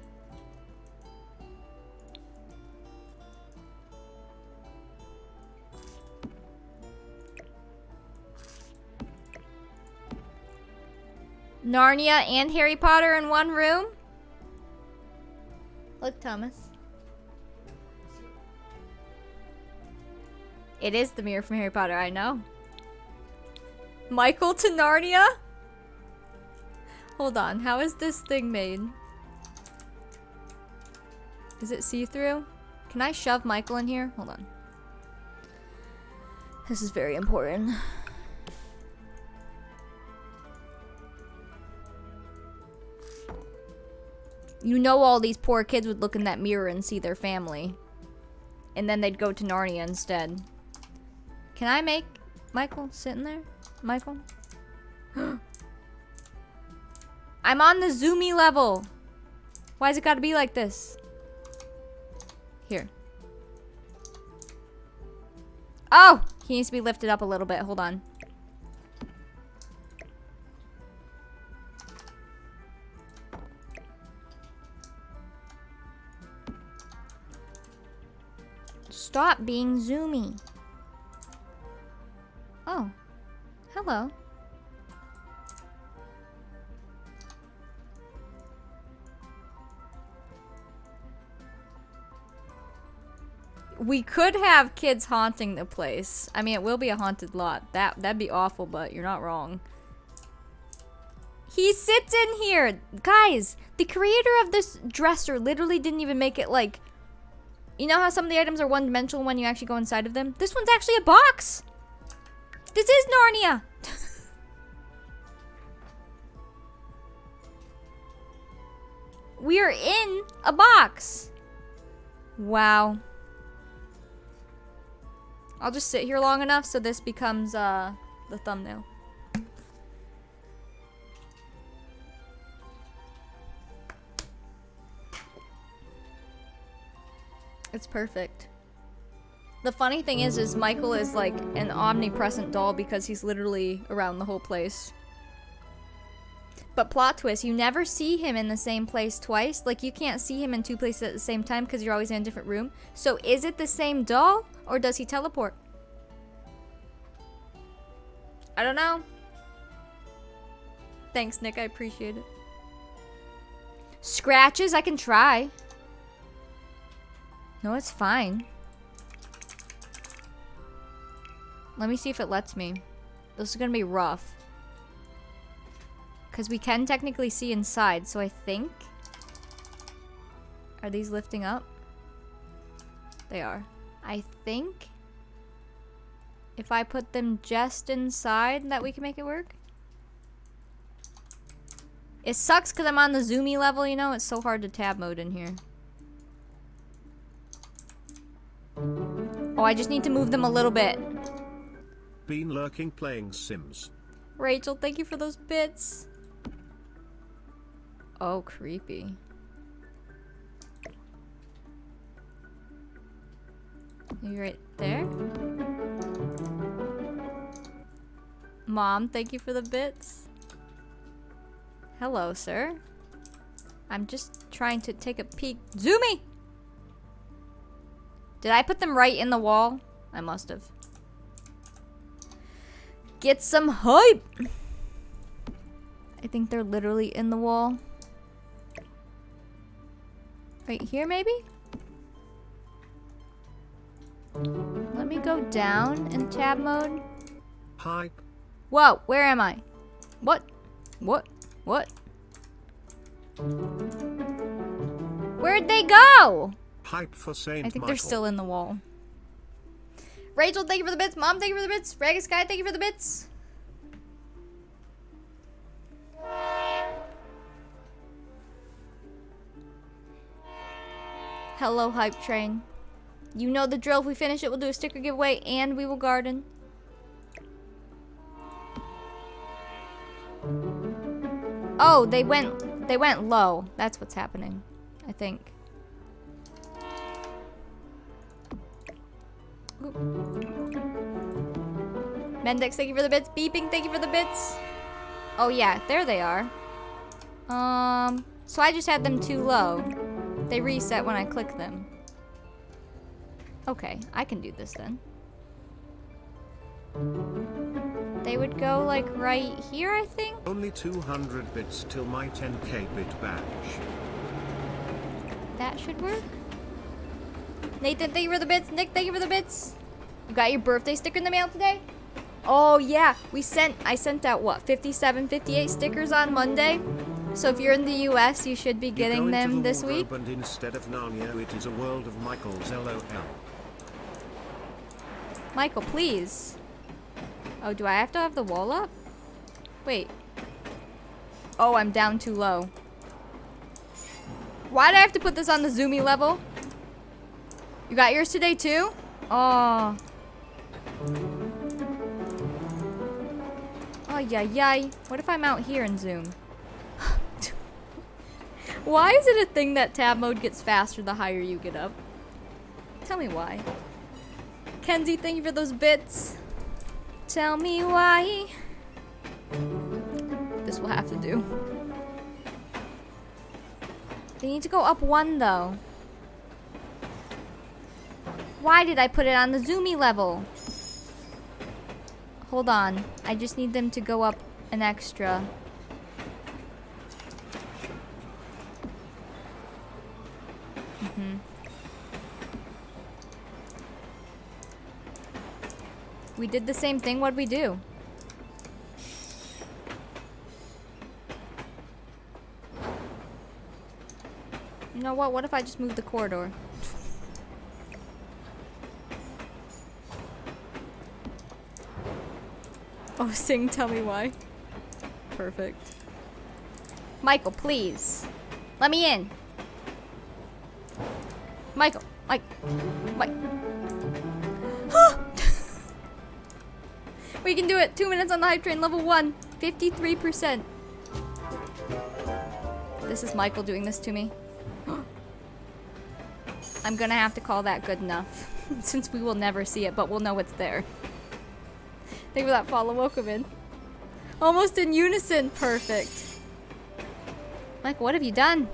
S1: Narnia and Harry Potter in one room? Look, Thomas. It is the mirror from Harry Potter, I know. Michael to Narnia? Hold on, how is this thing made? Is it see-through? Can I shove Michael in here? Hold on. This is very important. You know all these poor kids would look in that mirror and see their family. And then they'd go to Narnia instead. Can I make Michael sit in there? Michael? I'm on the zoomy level. Why's it gotta be like this? Here. Oh! He needs to be lifted up a little bit. Hold on. Stop being zoomy. Oh. Hello. We could have kids haunting the place. I mean, it will be a haunted lot. That'd be awful, but you're not wrong. He sits in here. Guys, the creator of this dresser literally didn't even make it like... You know how some of the items are one-dimensional when you actually go inside of them? This one's actually a box. This is Narnia. We're in a box. Wow. I'll just sit here long enough so this becomes the thumbnail. It's perfect. The funny thing is Michael is like an omnipresent doll because he's literally around the whole place. But plot twist, you never see him in the same place twice. Like, you can't see him in two places at the same time because you're always in a different room. So is it the same doll or does he teleport? I don't know. Thanks, Nick. I appreciate it. Scratches? I can try. No, it's fine. Let me see if it lets me. This is gonna be rough. Because we can technically see inside, so I think... Are these lifting up? They are. I think... If I put them just inside, that we can make it work? It sucks because I'm on the zoomy level, you know? It's so hard to tab mode in here. Oh, I just need to move them a little bit.
S2: Been lurking playing Sims.
S1: Rachel, thank you for those bits. Oh, creepy. You right there? Mom, thank you for the bits. Hello, sir. I'm just trying to take a peek. Zoomy! Did I put them right in the wall? I must have. Get some hype! I think they're literally in the wall. Right here, maybe? Let me go down in tab mode.
S2: Hype.
S1: Whoa, where am I? What? What? What? Where'd they go?
S2: Hype for Saint
S1: I think
S2: Michael.
S1: they're still in the wall. Rachel, thank you for the bits. Mom, thank you for the bits. Ragged Sky, thank you for the bits. Hello, Hype Train. You know the drill. If we finish it, we'll do a sticker giveaway and we will garden. Oh, they went low. That's what's happening, I think. Mendex, thank you for the bits. Beeping, thank you for the bits. Oh yeah, there they are. So I just had them too low. They reset when I click them. Okay, I can do this then. They would go like right here, I think.
S2: Only 200 bits till my 10k bit badge.
S1: That should work. Nathan, thank you for the bits. Nick, thank you for the bits. You got your birthday sticker in the mail today? Oh yeah, I sent out what, 57, 58 stickers on Monday. So if you're in the US, you should be getting them this week.
S2: And instead of Narnia, it is a world of Michael's LOL.
S1: Michael, please. Oh, do I have to have the wall up? Wait. Oh, I'm down too low. Why do I have to put this on the zoomy level? You got yours today too? Oh. Oh, yay. What if I'm out here and zoom? Why is it a thing that tab mode gets faster the higher you get up? Tell me why. Kenzie, thank you for those bits. Tell me why. This will have to do. They need to go up one though. Why did I put it on the zoomy level? Hold on. I just need them to go up an extra. We did the same thing. What'd we do? You know what? What if I just move the corridor? Oh, Sing, tell me why. Perfect. Michael, please. Let me in. Mike. We can do it. 2 minutes on the hype train, level 1. 53%. This is Michael doing this to me. I'm gonna have to call that good enough. Since we will never see it, but we'll know it's there. Thank you for that follow. Welcome in. Almost in unison. Perfect. Mike, what have you done?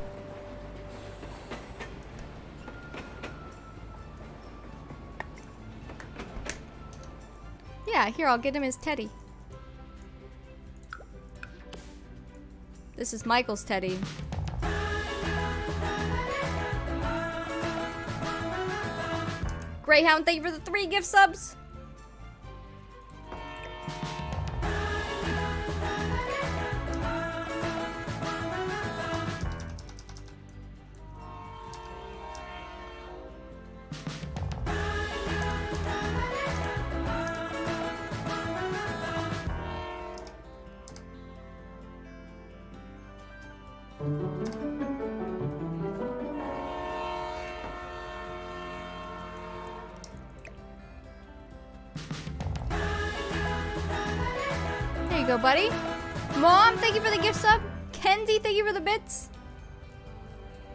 S1: Yeah, here, I'll get him his teddy. This is Michael's teddy. Greyhound, thank you for the 3 gift subs. There you go, buddy. Mom, thank you for the gift sub. Kenzie, thank you for the bits.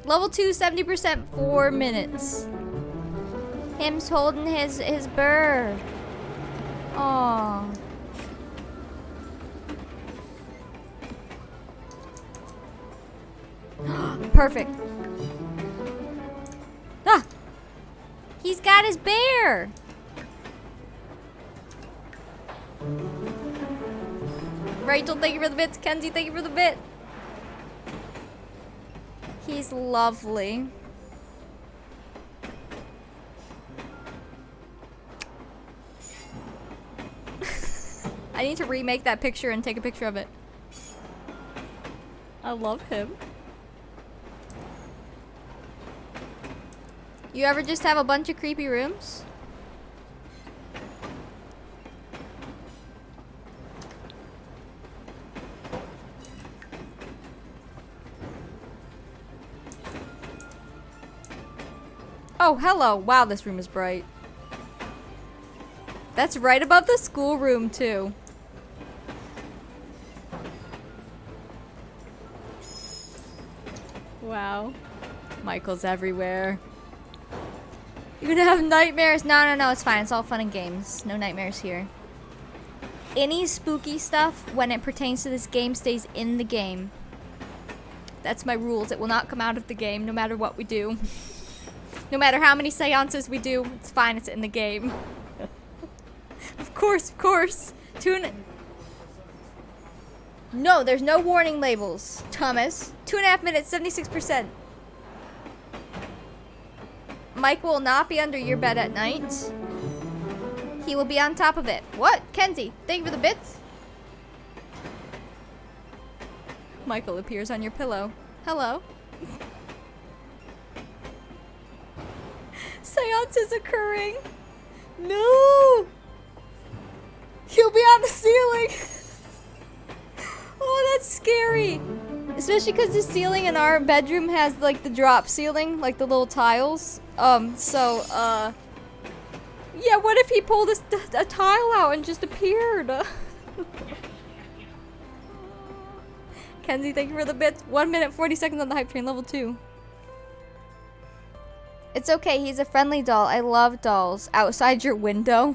S1: Level 2, 70%, 4 minutes. Him's holding his bird. Aww. Perfect. Ah! He's got his bear! Rachel, thank you for the bits. Kenzie, thank you for the bit. He's lovely. I need to remake that picture and take a picture of it. I love him. You ever just have a bunch of creepy rooms? Oh, hello. Wow, this room is bright. That's right above the schoolroom, too. Wow. Michael's everywhere. You're gonna have nightmares. No, it's fine. It's all fun and games. No nightmares here. Any spooky stuff, when it pertains to this game, stays in the game. That's my rules. It will not come out of the game, no matter what we do. No matter how many seances we do, it's fine. It's in the game. Of course, of course. No, there's no warning labels, Thomas. 2.5 minutes, 76%. Mike will not be under your bed at night. He will be on top of it. What? Kenzie, thank you for the bits. Michael appears on your pillow. Hello. Seance is occurring. No! He'll be on the ceiling. Oh, that's scary. Especially because the ceiling in our bedroom has like the drop ceiling, like the little tiles. Yeah, what if he pulled a tile out and just appeared? Kenzie, thank you for the bits. 1 minute, 40 seconds on the hype train, level 2. It's okay, he's a friendly doll. I love dolls. Outside your window?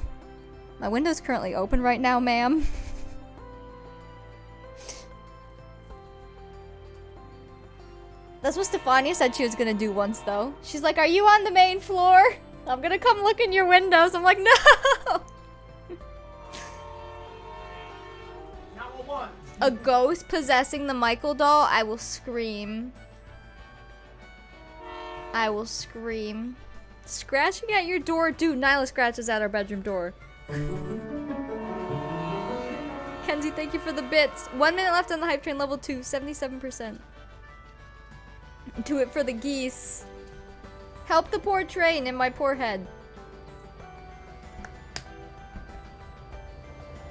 S1: My window's currently open right now, ma'am. That's what Stefania said she was gonna do once, though. She's like, are you on the main floor? I'm gonna come look in your windows. I'm like, no! A ghost possessing the Michael doll? I will scream. I will scream. Scratching at your door? Dude, Nyla scratches at our bedroom door. Kenzie, thank you for the bits. 1 minute left on the hype train, level 2, 77%. Do it for the geese. Help the poor train and my poor head.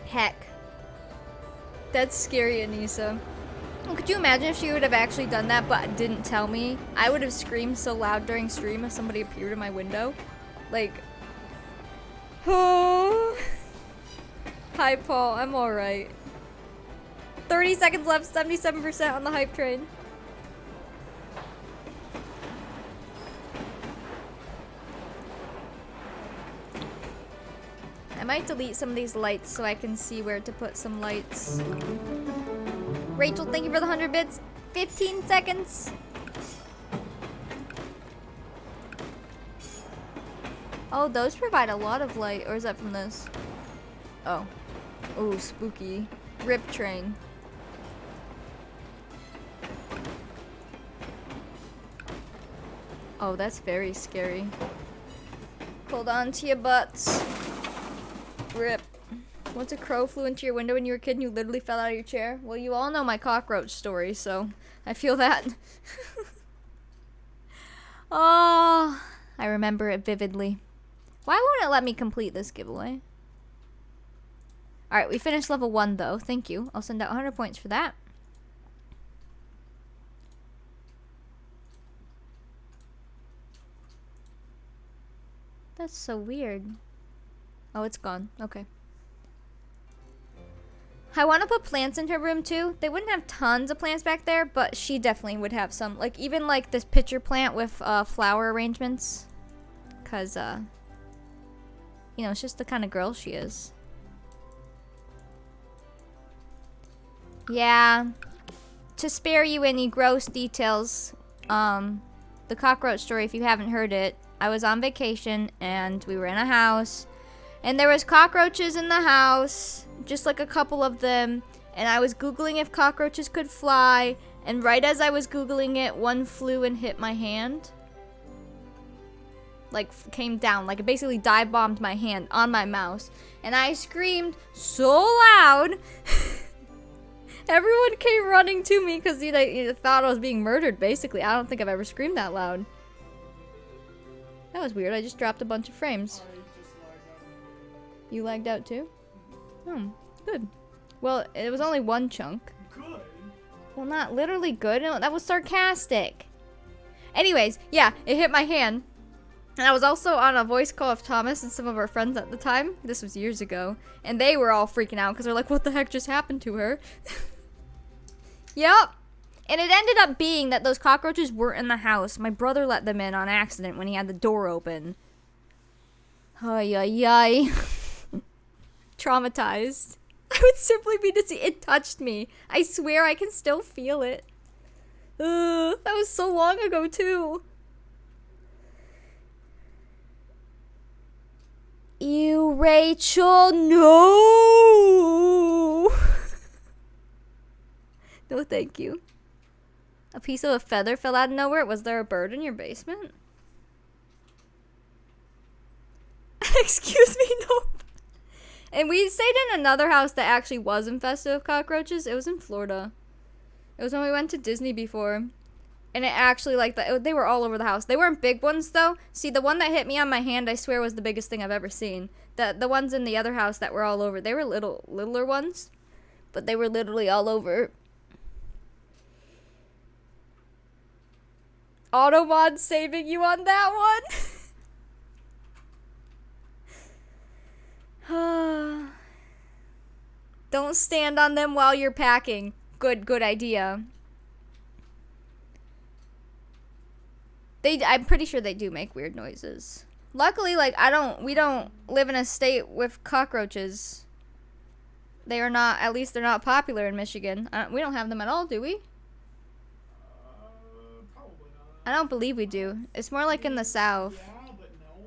S1: Heck. That's scary, Anissa. Could you imagine if she would have actually done that but didn't tell me? I would have screamed so loud during stream if somebody appeared in my window. Like, oh. Hi, Paul. I'm alright. 30 seconds left, 77% on the hype train. I might delete some of these lights so I can see where to put some lights. Rachel, thank you for the 100 bits. 15 seconds. Oh, those provide a lot of light. Or is that from this? Oh. Oh, spooky. Rip train. Oh, that's very scary. Hold on to your butts. Rip. Once a crow flew into your window when you were a kid and you literally fell out of your chair. Well, you all know my cockroach story, so I feel that. Oh, I remember it vividly. Why won't it let me complete this giveaway? Alright, we finished level 1 though. Thank you. I'll send out 100 points for that. That's so weird. Oh, it's gone. Okay. I want to put plants in her room too. They wouldn't have tons of plants back there, but she definitely would have some. Like, even like this pitcher plant with flower arrangements. Because, you know, it's just the kind of girl she is. Yeah. To spare you any gross details, the cockroach story, if you haven't heard it, I was on vacation and we were in a house. And there was cockroaches in the house, just like a couple of them. And I was Googling if cockroaches could fly. And right as I was Googling it, one flew and hit my hand. Like, came down. Like, it basically dive bombed my hand on my mouse. And I screamed so loud. Everyone came running to me because they thought I was being murdered, basically. I don't think I've ever screamed that loud. That was weird. I just dropped a bunch of frames. You lagged out too? Hmm, good. Well, it was only one chunk.
S3: Good.
S1: Well, not literally good. No, that was sarcastic. Anyways, yeah, it hit my hand. And I was also on a voice call with Thomas and some of our friends at the time. This was years ago. And they were all freaking out because they're like, what the heck just happened to her? Yep. And it ended up being that those cockroaches weren't in the house. My brother let them in on accident when he had the door open. Ay, ay, ay. Traumatized. I would simply be to see it touched me. I swear I can still feel it. That was so long ago too. Ew, Rachel, no. No, thank you. A piece of a feather fell out of nowhere. Was there a bird in your basement? Excuse me, no. And we stayed in another house that actually was infested with cockroaches. It was in Florida. It was when we went to Disney before. And it actually, like, they were all over the house. They weren't big ones, though. See, the one that hit me on my hand, I swear, was the biggest thing I've ever seen. The ones in the other house that were all over, they were littler ones. But they were literally all over. Automod saving you on that one. Don't stand on them while you're packing. Good idea. I'm pretty sure they do make weird noises. Luckily, like, we don't live in a state with cockroaches. They are not, at least they're not popular in Michigan. We don't have them at all, do we?
S3: Probably not.
S1: I don't believe we do. It's more like in the South.
S3: Yeah, but no.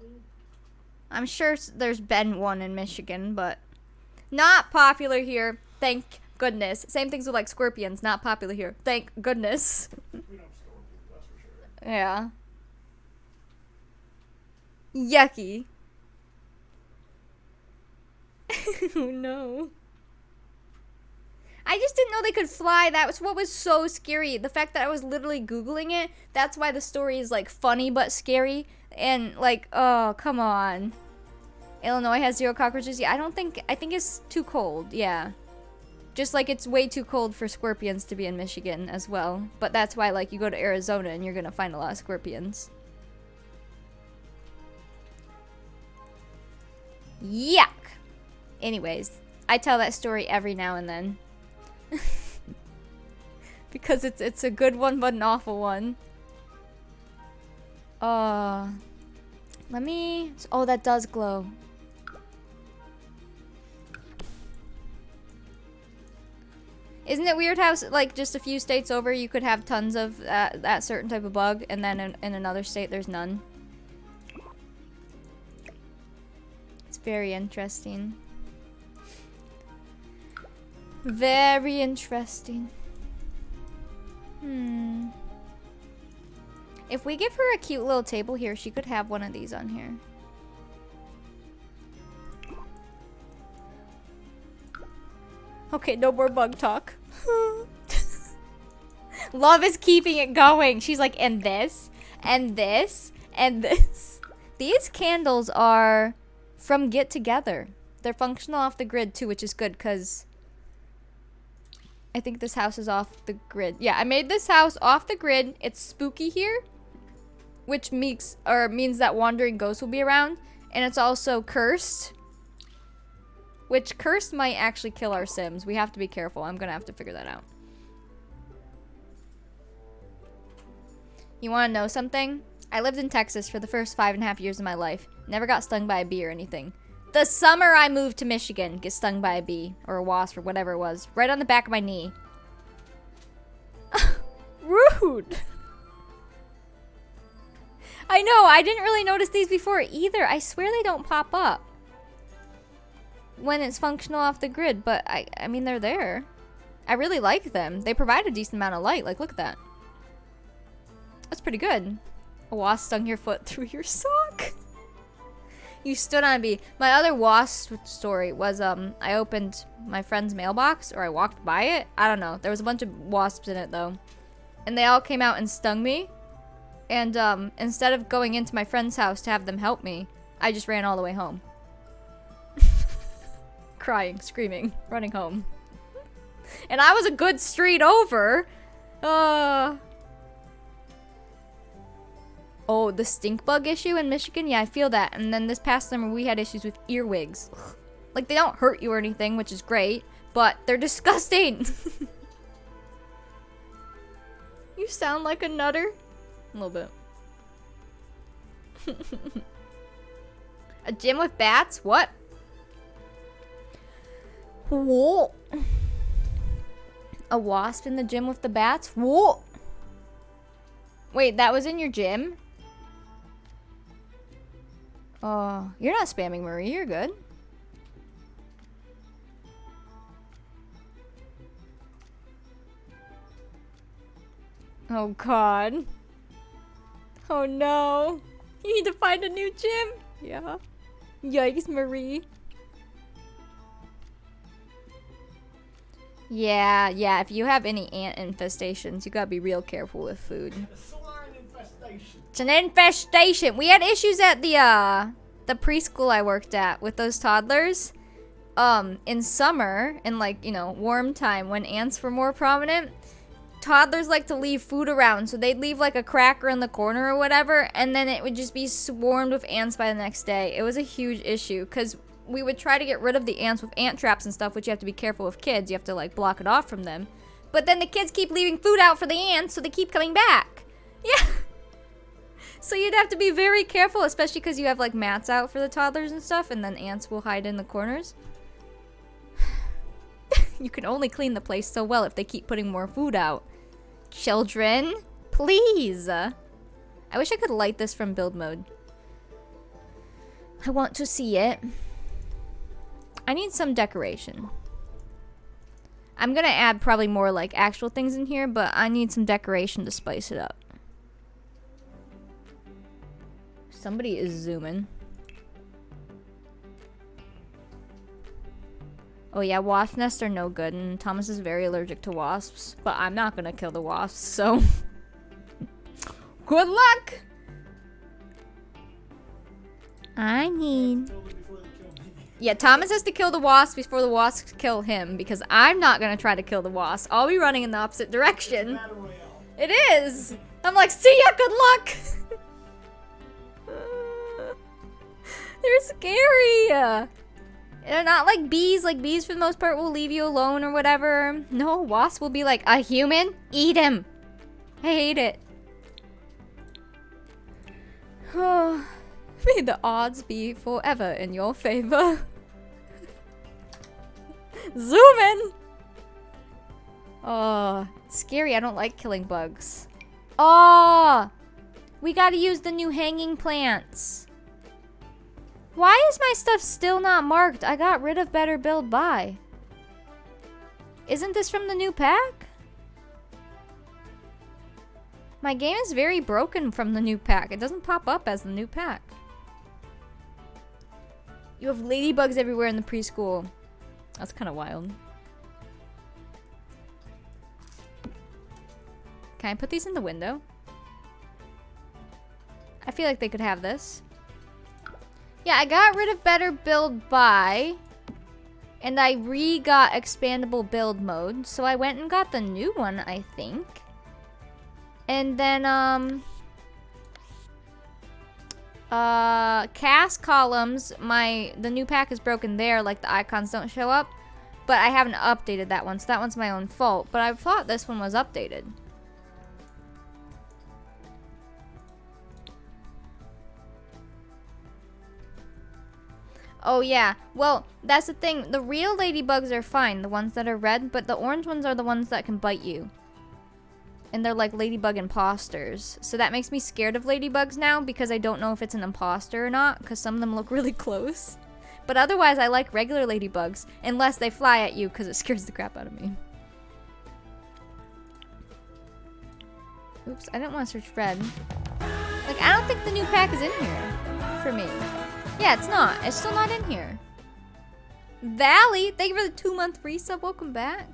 S1: I'm sure there's been one in Michigan, but not popular here. Thank goodness. Same things with like scorpions. Not popular here. Thank goodness.
S3: We don't have scorpions, that's for sure.
S1: Yeah. Yucky. Oh no. I just didn't know they could fly. That was what was so scary. The fact that I was literally Googling it. That's why the story is like funny but scary. And like, oh, come on. Illinois has 0 cockroaches. Yeah, I think it's too cold. Yeah. Just like it's way too cold for scorpions to be in Michigan as well. But that's why like you go to Arizona and you're going to find a lot of scorpions. Yuck. Anyways, I tell that story every now and then. Because it's a good one but an awful one. Let me... Oh, that does glow. Isn't it weird how, like, just a few states over you could have tons of that certain type of bug, and then in another state there's none? It's very interesting. Very interesting. If we give her a cute little table here, she could have one of these on here. Okay, no more bug talk. Love is keeping it going. She's like, and this, and this, and this. These candles are from Get Together. They're functional off the grid too, which is good because I think this house is off the grid. Yeah, I made this house off the grid. It's spooky here, which means that wandering ghosts will be around. And it's also cursed, which cursed might actually kill our Sims. We have to be careful. I'm going to have to figure that out. You want to know something? I lived in Texas for the first 5.5 years of my life. Never got stung by a bee or anything. The summer I moved to Michigan, get stung by a bee or a wasp or whatever it was, right on the back of my knee. Rude. I know, I didn't really notice these before either. I swear they don't pop up when it's functional off the grid, but I mean, they're there. I really like them. They provide a decent amount of light. Like, look at that. That's pretty good. A wasp stung your foot through your sock. You stood on a bee. My other wasp story was, I opened my friend's mailbox, or I walked by it. I don't know. There was a bunch of wasps in it, though. And they all came out and stung me. And, instead of going into my friend's house to have them help me, I just ran all the way home. Crying, screaming, running home. And I was a good street over. Oh, the stink bug issue in Michigan? Yeah, I feel that. And then this past summer, we had issues with earwigs. Ugh. Like, they don't hurt you or anything, which is great, but they're disgusting. You sound like a nutter. A little bit. A gym with bats? What? Whoa. A wasp in the gym with the bats? Whoa. Wait, that was in your gym? Oh, you're not spamming Marie. You're good. Oh, God. Oh, no. You need to find a new gym. Yeah. Yikes, Marie. Yeah, if you have any ant infestations, you gotta be real careful with food.
S3: A swine infestation.
S1: It's an infestation. We had issues at the preschool I worked at with those toddlers. In summer, in like, you know, warm time when ants were more prominent, toddlers like to leave food around, so they'd leave like a cracker in the corner or whatever, and then it would just be swarmed with ants by the next day. It was a huge issue because we would try to get rid of the ants with ant traps and stuff, which you have to be careful with kids. You have to like block it off from them. But then the kids keep leaving food out for the ants, so they keep coming back. Yeah. So you'd have to be very careful, especially because you have like mats out for the toddlers and stuff, and then ants will hide in the corners. You can only clean the place so well if they keep putting more food out. Children, please. I wish I could light this from build mode. I want to see it. I need some decoration. I'm gonna add probably more like actual things in here, but I need some decoration to spice it up. Somebody is zooming. Oh yeah, wasp nests are no good, and Thomas is very allergic to wasps. But I'm not gonna kill the wasps, so... Good luck! I need... Yeah, Thomas has to kill the wasp before the wasps kill him, because I'm not gonna try to kill the wasp. I'll be running in the opposite direction. It is! I'm like, see ya, good luck! They're scary! They're not like bees. Like, bees for the most part will leave you alone or whatever. No, wasp will be like, a human? Eat him! I hate it. Oh, may the odds be forever in your favor. Zoom in! Oh, it's scary. I don't like killing bugs. Oh! We gotta use the new hanging plants. Why is my stuff still not marked? I got rid of Better Build By. Isn't this from the new pack? My game is very broken from the new pack. It doesn't pop up as the new pack. You have ladybugs everywhere in the preschool. That's kind of wild. Can I put these in the window? I feel like they could have this. Yeah, I got rid of Better Build By, and I re-got Expandable Build Mode, so I went and got the new one, I think. And then, cast columns, the new pack is broken there, like the icons don't show up, but I haven't updated that one, so that one's my own fault, but I thought this one was updated. Oh yeah, well, that's the thing. The real ladybugs are fine, the ones that are red, but the orange ones are the ones that can bite you. And they're like ladybug imposters. So that makes me scared of ladybugs now because I don't know if it's an imposter or not, because some of them look really close. But otherwise, I like regular ladybugs, unless they fly at you because it scares the crap out of me. Oops, I didn't want to search red. Like, I don't think the new pack is in here for me. Yeah, it's not. It's still not in here. Valley, thank you for the 2-month resub. Welcome back.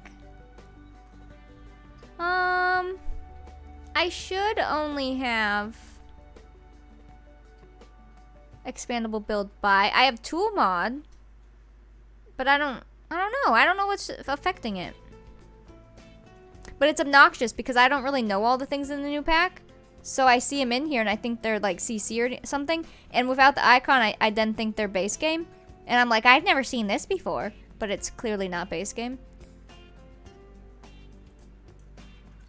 S1: I should only have Expandable Build By. I have Tool Mod, but I don't know. I don't know what's affecting it. But it's obnoxious because I don't really know all the things in the new pack. So I see them in here and I think they're like CC or something. And without the icon, I then think they're base game. And I'm like, I've never seen this before. But it's clearly not base game.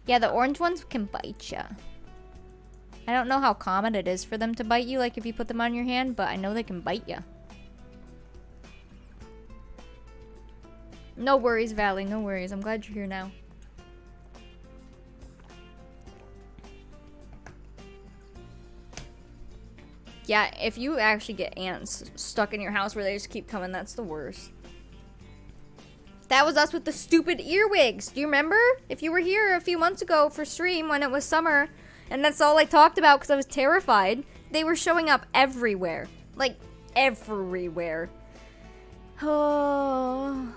S1: Yeah, the orange ones can bite ya. I don't know how common it is for them to bite you, like if you put them on your hand, but I know they can bite ya. No worries, Valley, no worries. I'm glad you're here now. Yeah, if you actually get ants stuck in your house where they just keep coming, that's the worst. That was us with the stupid earwigs. Do you remember? If you were here a few months ago for stream when it was summer, and that's all I talked about because I was terrified, they were showing up everywhere. Like, everywhere. Oh,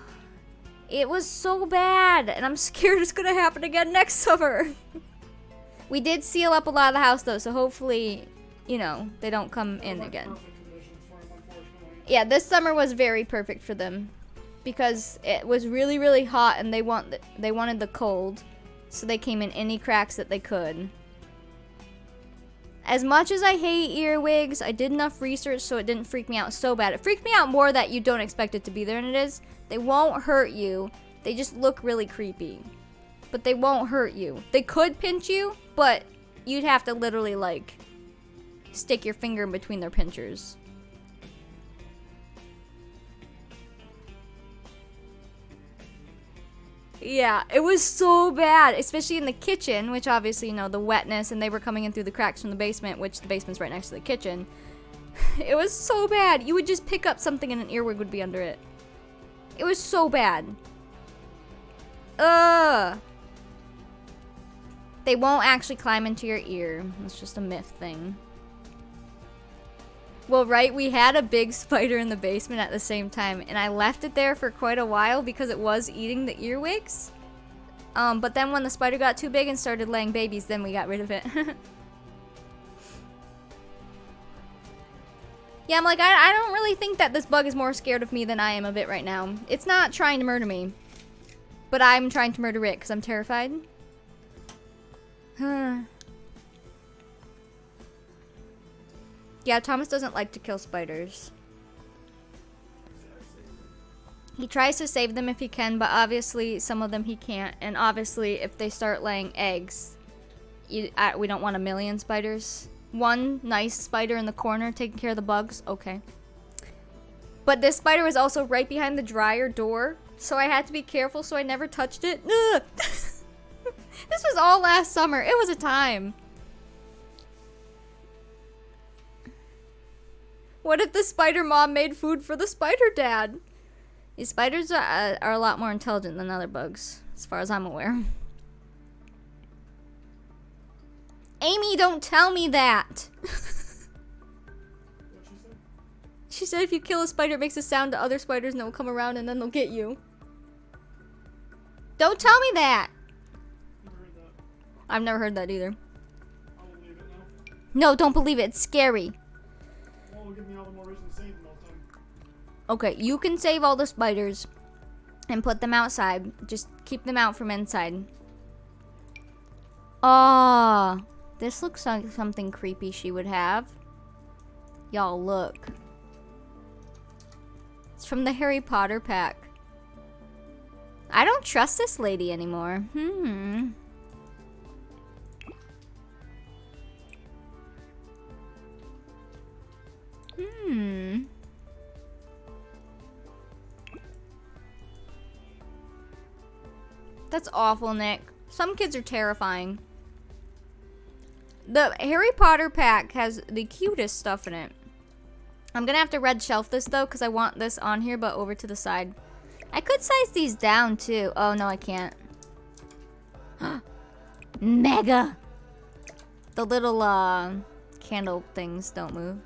S1: it was so bad, and I'm scared it's gonna happen again next summer. We did seal up a lot of the house though, so hopefully, you know, they don't come in again.
S3: Perfect conditions for them, unfortunately.
S1: Yeah, this summer was very perfect for them because it was really, really hot, and they wanted the cold, so they came in any cracks that they could. As much as I hate earwigs, I did enough research so it didn't freak me out so bad. It freaked me out more that you don't expect it to be there, and it is. They won't hurt you. They just look really creepy. But they won't hurt you. They could pinch you, but you'd have to literally, like, stick your finger in between their pinchers. Yeah, it was so bad, especially in the kitchen, which obviously, you know, the wetness, and they were coming in through the cracks from the basement, which the basement's right next to the kitchen. It was so bad. You would just pick up something and an earwig would be under it. It was so bad. Ugh. They won't actually climb into your ear. It's just a myth thing. Well, right, we had a big spider in the basement at the same time, and I left it there for quite a while because it was eating the earwigs. But then when the spider got too big and started laying babies, then we got rid of it. Yeah, I'm like, I don't really think that this bug is more scared of me than I am of it right now. It's not trying to murder me, but I'm trying to murder it because I'm terrified. Yeah, Thomas doesn't like to kill spiders. He tries to save them if he can, but obviously some of them he can't. And obviously if they start laying eggs, we don't want a million spiders. One nice spider in the corner taking care of the bugs, okay. But this spider was also right behind the dryer door, so I had to be careful so I never touched it. Ugh. This was all last summer. It was a time. What if the spider mom made food for the spider dad? These spiders are a lot more intelligent than other bugs, as far as I'm aware. Amy, don't tell me that!
S3: What she said?
S1: She said if you kill a spider, it makes a sound to other spiders and they'll come around and then they'll get you. Don't tell me that!
S3: Never heard that.
S1: I've never heard that either.
S3: I'll believe it now.
S1: No, don't believe it. It's scary.
S3: Well, it'll give me all the more reason to save them all the time.
S1: Okay, you can save all the spiders and put them outside. Just keep them out from inside. Oh, this looks like something creepy she would have. Y'all look. It's from the Harry Potter pack. I don't trust this lady anymore. That's awful, Nick. Some kids are terrifying. The Harry Potter pack has the cutest stuff in it. I'm gonna have to red shelf this though, because I want this on here, but over to the side. I could size these down too. Oh, no, I can't. Mega! The little, candle things don't move.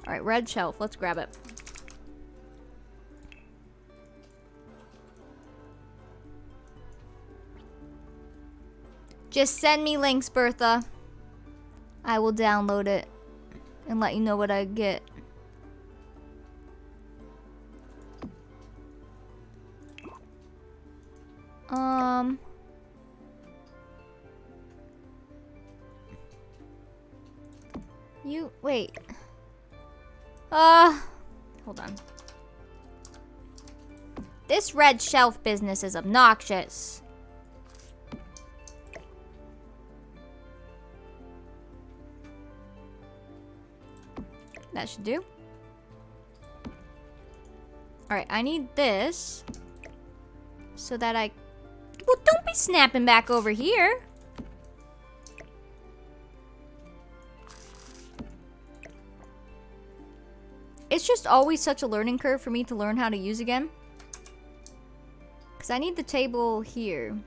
S1: Alright, red shelf. Let's grab it. Just send me links, Bertha. I will download it and let you know what I get. Wait. Hold on. This red shelf business is obnoxious. That should do. Alright, I need this. So that I... Well, don't be snapping back over here. It's just always such a learning curve for me to learn how to use again. Because I need the table here.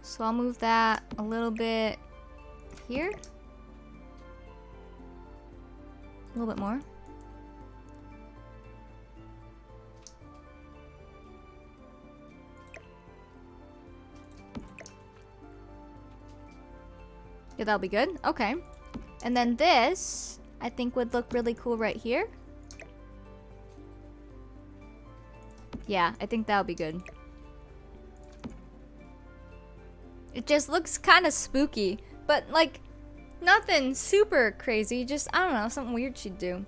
S1: So I'll move that a little bit here. A little bit more. Yeah, that'll be good. Okay. And then this, I think would look really cool right here. Yeah, I think that'll be good. It just looks kind of spooky, but like nothing super crazy. Just, I don't know, something weird she'd do.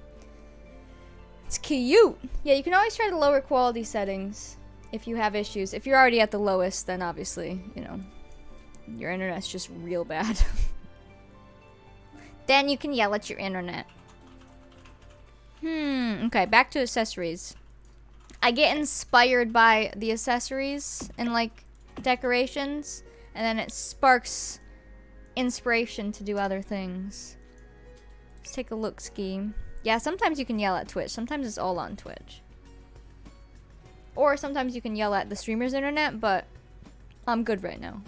S1: It's cute. Yeah, you can always try to lower quality settings if you have issues. If you're already at the lowest, then obviously, you know, your internet's just real bad. Then you can yell at your internet. Okay, back to accessories. I get inspired by the accessories and like decorations, and then it sparks inspiration to do other things. Let's take a look scheme. Yeah, sometimes you can yell at Twitch. Sometimes it's all on Twitch. Or sometimes you can yell at the streamer's internet, but I'm good right now.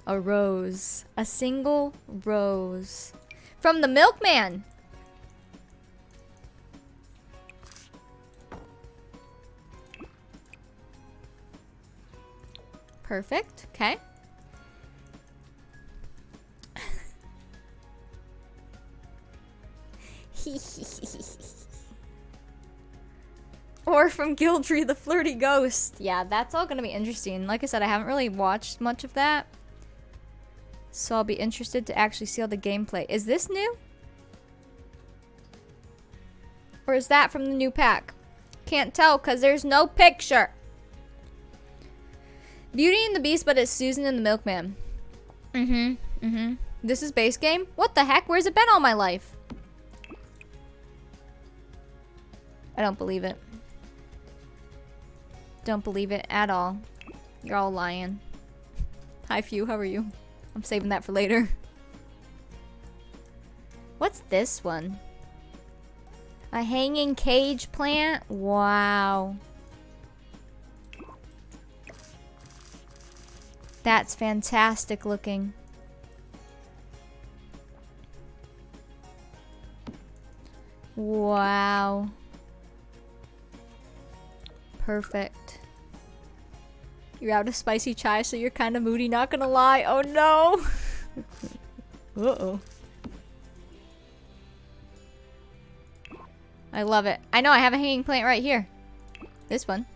S1: A rose. A single rose. From the milkman! Perfect. Okay. Or from Gildry the Flirty Ghost. Yeah, that's all gonna be interesting. Like I said, I haven't really watched much of that. So I'll be interested to actually see all the gameplay. Is this new? Or is that from the new pack? Can't tell because there's no picture. Beauty and the Beast, but it's Susan and the Milkman. This is base game? What the heck? Where's it been all my life? I don't believe it. Don't believe it at all. You're all lying. Hi, Few. How are you? I'm saving that for later. What's this one? A hanging cage plant? Wow. That's fantastic looking. Wow. Perfect. You're out of spicy chai, so you're kind of moody, not gonna lie. Oh no! Uh-oh. I love it. I know, I have a hanging plant right here. This one.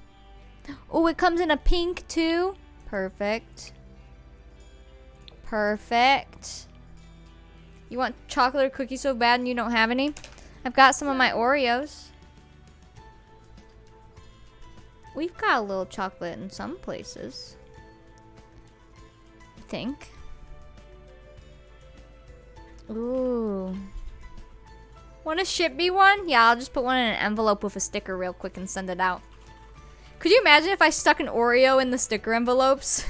S1: Oh, it comes in a pink too? Perfect. Perfect. You want chocolate or cookies so bad and you don't have any? I've got some of my Oreos. We've got a little chocolate in some places. I think. Ooh. Want to ship me one? Yeah, I'll just put one in an envelope with a sticker real quick and send it out. Could you imagine if I stuck an Oreo in the sticker envelopes?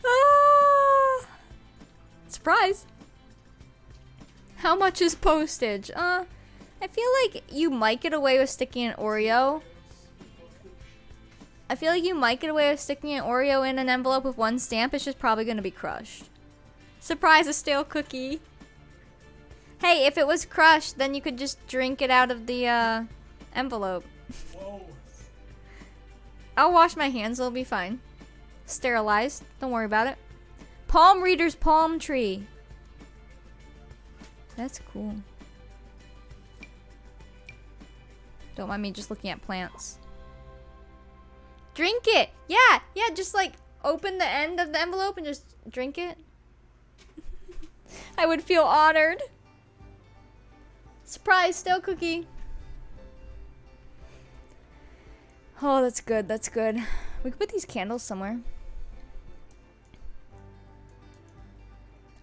S1: Ah, surprise. How much is postage? I feel like you might get away with sticking an Oreo. I feel like you might get away with sticking an Oreo in an envelope with one stamp. It's just probably going to be crushed. Surprise, a stale cookie. Hey, if it was crushed, then you could just drink it out of the envelope.
S3: Whoa.
S1: I'll wash my hands. It'll be fine. Sterilized. Don't worry about it. Palm Reader's palm tree. That's cool. Don't mind me just looking at plants. Drink it. Yeah, yeah, just like open the end of the envelope and just drink it. I would feel honored. Surprise, stale cookie. Oh, that's good, that's good. We could put these candles somewhere.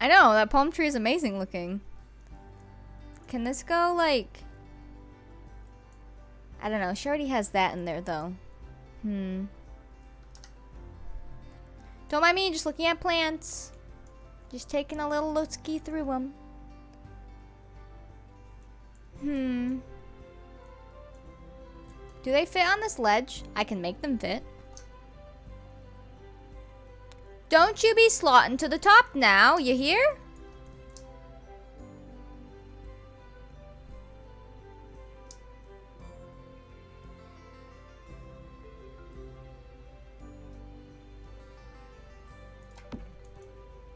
S1: I know, that palm tree is amazing looking. Can this go like... I don't know, she already has that in there though. Don't mind me, just looking at plants. Just taking a little look-ski through them. Do they fit on this ledge? I can make them fit. Don't you be slotting to the top now, you hear?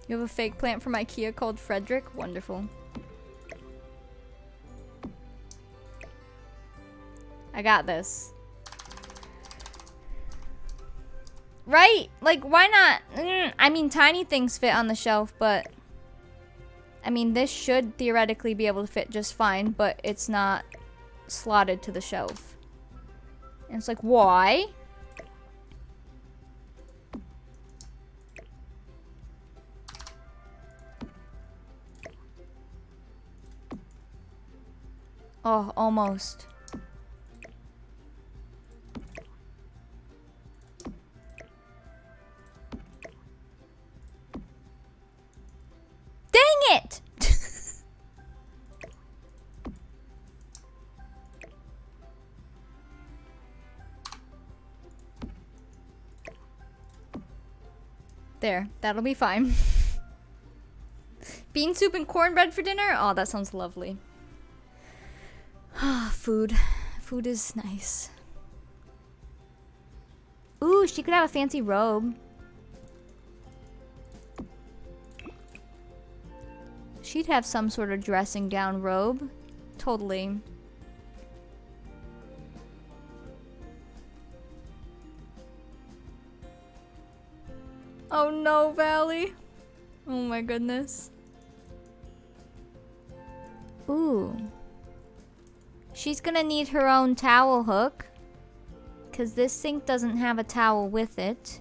S1: You have a fake plant from IKEA called Frederick? Wonderful. I got this. Right? Like, why not? I mean, tiny things fit on the shelf, but... I mean, this should theoretically be able to fit just fine, but it's not slotted to the shelf. And it's like, why? Oh, almost. Dang it! There, that'll be fine. Bean soup and cornbread for dinner? Oh, that sounds lovely. Ah, food. Food is nice. Ooh, she could have a fancy robe. She'd have some sort of dressing gown robe. Totally. Oh no, Valley. Oh my goodness. Ooh. She's gonna need her own towel hook, because this sink doesn't have a towel with it.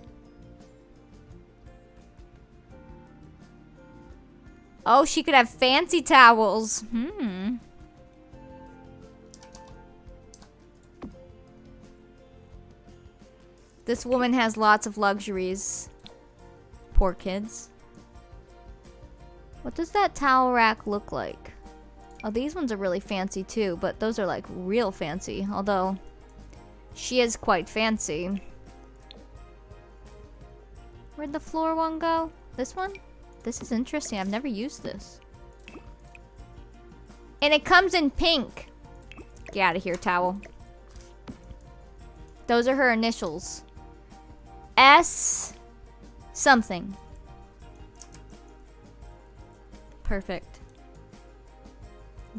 S1: Oh, she could have fancy towels. This woman has lots of luxuries. Poor kids. What does that towel rack look like? Oh, these ones are really fancy too, but those are like real fancy. Although, she is quite fancy. Where'd the floor one go? This one? This is interesting. I've never used this. And it comes in pink. Get out of here, towel. Those are her initials. S something. Perfect.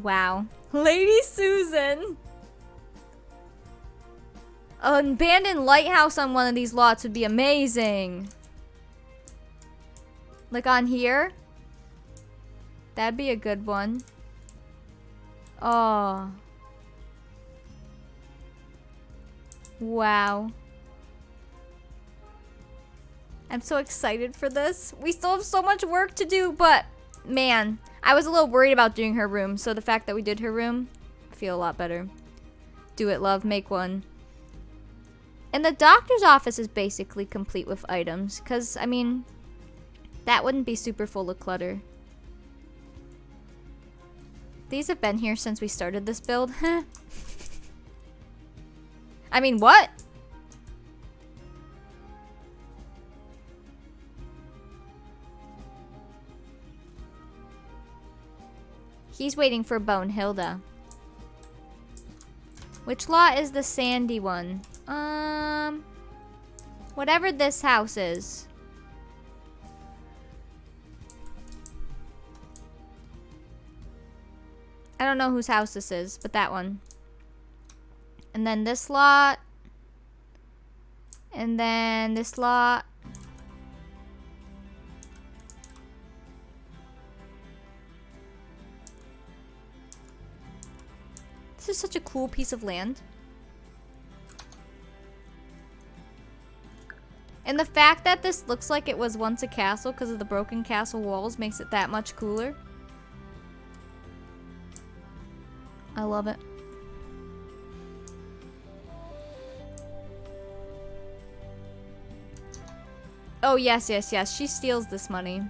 S1: Wow. Lady Susan! An abandoned lighthouse on one of these lots would be amazing. Like on here? That'd be a good one. Oh. Wow. I'm so excited for this. We still have so much work to do, but man, I was a little worried about doing her room, so the fact that we did her room, I feel a lot better. Do it, love. Make one. And the doctor's office is basically complete with items, because, I mean, that wouldn't be super full of clutter. These have been here since we started this build. I mean, what? He's waiting for Bonehilda. Which lot is the sandy one? Whatever this house is. I don't know whose house this is, but that one. And then this lot. And then this lot. This is such a cool piece of land. And the fact that this looks like it was once a castle because of the broken castle walls makes it that much cooler. I love it. Oh, yes, yes, yes. She steals this money.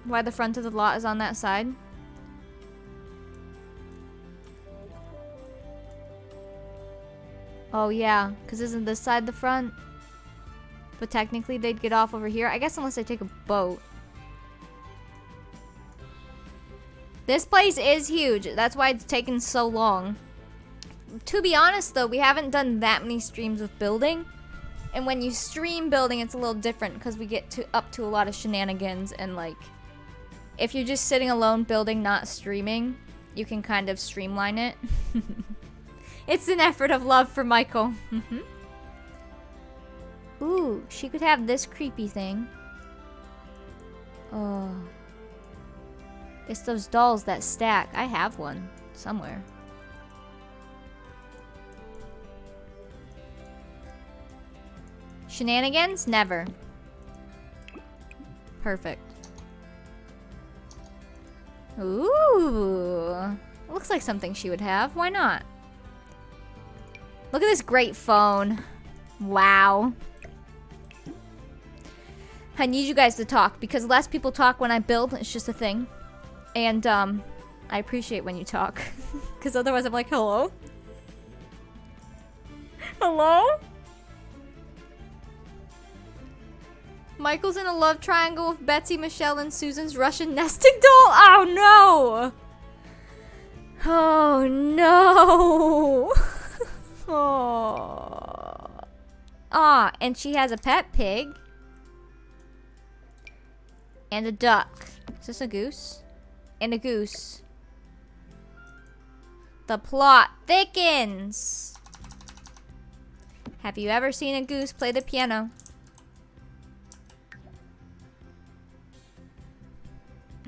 S1: Why the front of the lot is on that side? Oh, yeah. Because isn't this side the front? But technically they'd get off over here. I guess unless they take a boat. This place is huge. That's why it's taken so long. To be honest, though, we haven't done that many streams of building. And when you stream building, it's a little different because we get up to a lot of shenanigans. And, like, if you're just sitting alone building, not streaming, you can kind of streamline it. It's an effort of love for Michael. Ooh, she could have this creepy thing. Oh. It's those dolls that stack. I have one somewhere. Shenanigans? Never. Perfect. Ooh. Looks like something she would have. Why not? Look at this great phone. Wow. I need you guys to talk because less people talk when I build. It's just a thing. And I appreciate when you talk because otherwise I'm like, hello? Hello? Michael's in a love triangle with Betsy, Michelle, and Susan's Russian nesting doll? Oh no! Oh no! Oh. Ah, and she has a pet pig. And a duck. Is this a goose? And a goose. The plot thickens. Have you ever seen a goose play the piano?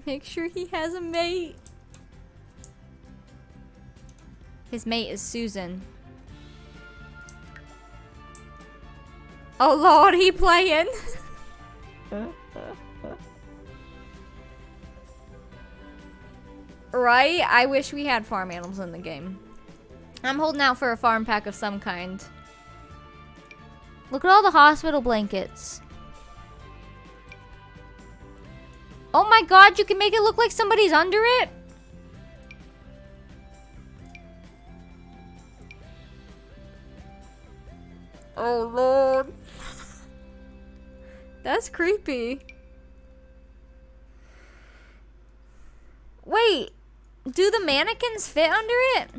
S1: Make sure he has a mate. His mate is Susan. Oh Lord, he playing. Right? I wish we had farm animals in the game. I'm holding out for a farm pack of some kind. Look at all the hospital blankets. Oh my god, you can make it look like somebody's under it? Oh Lord. That's creepy. Wait, do the mannequins fit under it?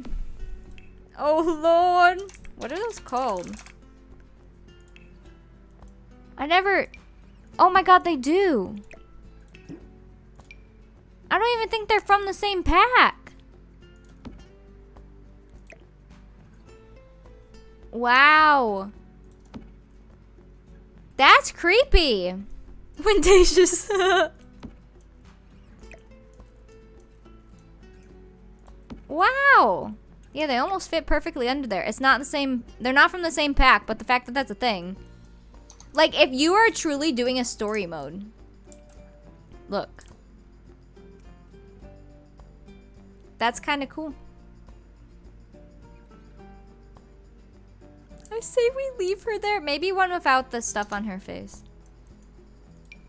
S1: Oh Lord. What are those called? I never... Oh my god, they do. I don't even think they're from the same pack. Wow. That's creepy. Mendacious. Wow. Yeah, they almost fit perfectly under there. It's not the same. They're not from the same pack, but the fact that that's a thing. Like, if you are truly doing a story mode. Look. That's kind of cool. I say we leave her there. Maybe one without the stuff on her face.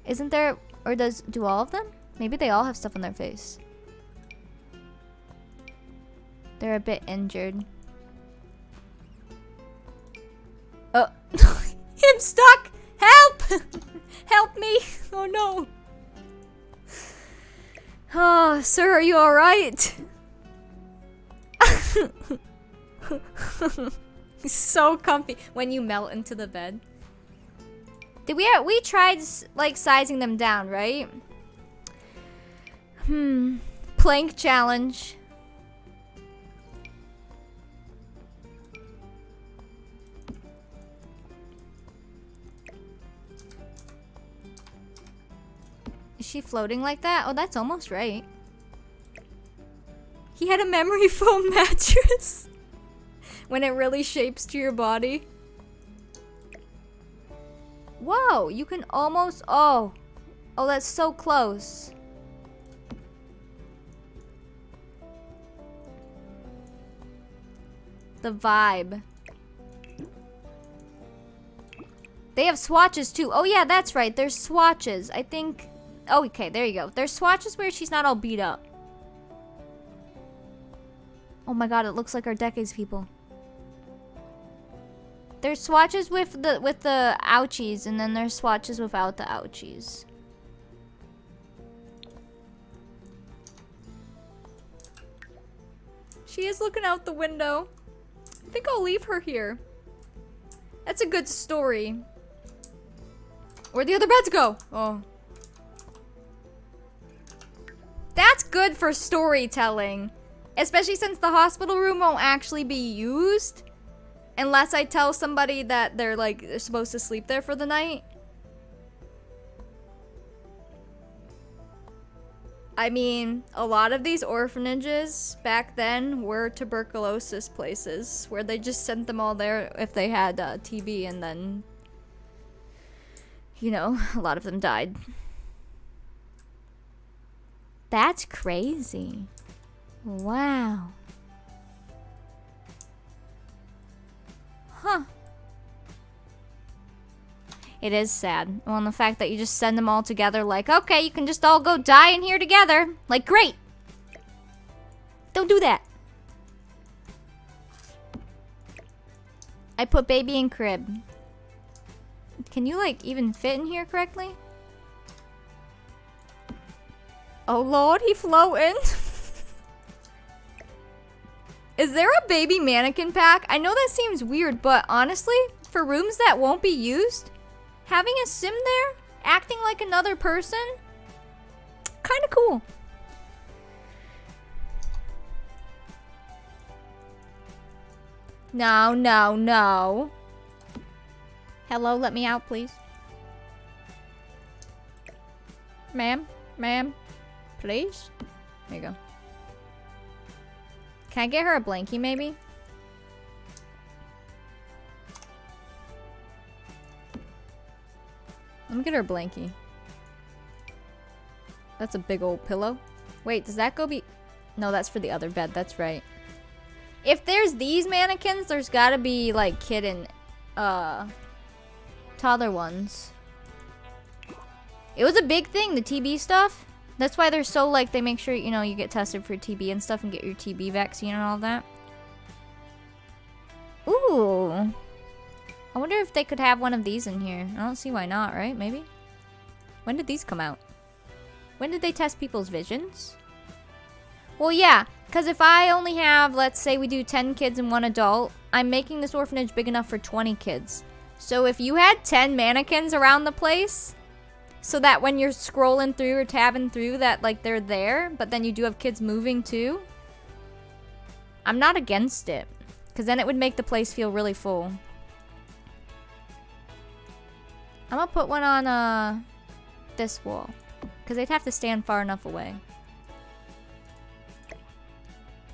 S1: Isn't there, or do all of them? Maybe they all have stuff on their face. They're a bit injured. Oh, I'm stuck! Help! Help me! Oh no! Oh, sir, are you alright? He's so comfy when you melt into the bed. Did we tried like sizing them down, right? Plank challenge. Is she floating like that? Oh, that's almost right. He had a memory foam mattress. When it really shapes to your body. Whoa, you can almost... Oh. Oh, that's so close. The vibe. They have swatches too. Oh yeah, that's right. There's swatches. I think... Oh, okay, there you go. There's swatches where she's not all beat up. Oh my god, it looks like our Decades people. There's swatches with the ouchies, and then there's swatches without the ouchies. She is looking out the window. I think I'll leave her here. That's a good story. Where'd the other beds go? Oh. That's good for storytelling. Especially since the hospital room won't actually be used. Unless I tell somebody that they're supposed to sleep there for the night. I mean, a lot of these orphanages back then were tuberculosis places where they just sent them all there if they had TB, and then, you know, a lot of them died. That's crazy. Wow. Huh. It is sad. Well, and the fact that you just send them all together like, okay, you can just all go die in here together. Like, great. Don't do that. I put baby in crib. Can you, even fit in here correctly? Oh, Lord, he floating. Is there a baby mannequin pack? I know that seems weird, but honestly, for rooms that won't be used, having a sim there, acting like another person, kind of cool. No, no, no. Hello, let me out, please. Ma'am, ma'am, please. There you go. Can I get her a blankie, maybe? Let me get her a blankie. That's a big old pillow. Wait, does that go be... No, that's for the other bed. That's right. If there's these mannequins, there's gotta be, kid and, toddler ones. It was a big thing, the TB stuff. That's why they're so, they make sure, you know, you get tested for TB and stuff and get your TB vaccine and all that. Ooh. I wonder if they could have one of these in here. I don't see why not, right? Maybe? When did these come out? When did they test people's visions? Well, yeah, because if I only have, let's say we do 10 kids and 1 adult, I'm making this orphanage big enough for 20 kids. So if you had 10 mannequins around the place, so that when you're scrolling through or tabbing through that, they're there, but then you do have kids moving too, I'm not against it. Because then it would make the place feel really full. I'm gonna put one on, this wall. Because they'd have to stand far enough away.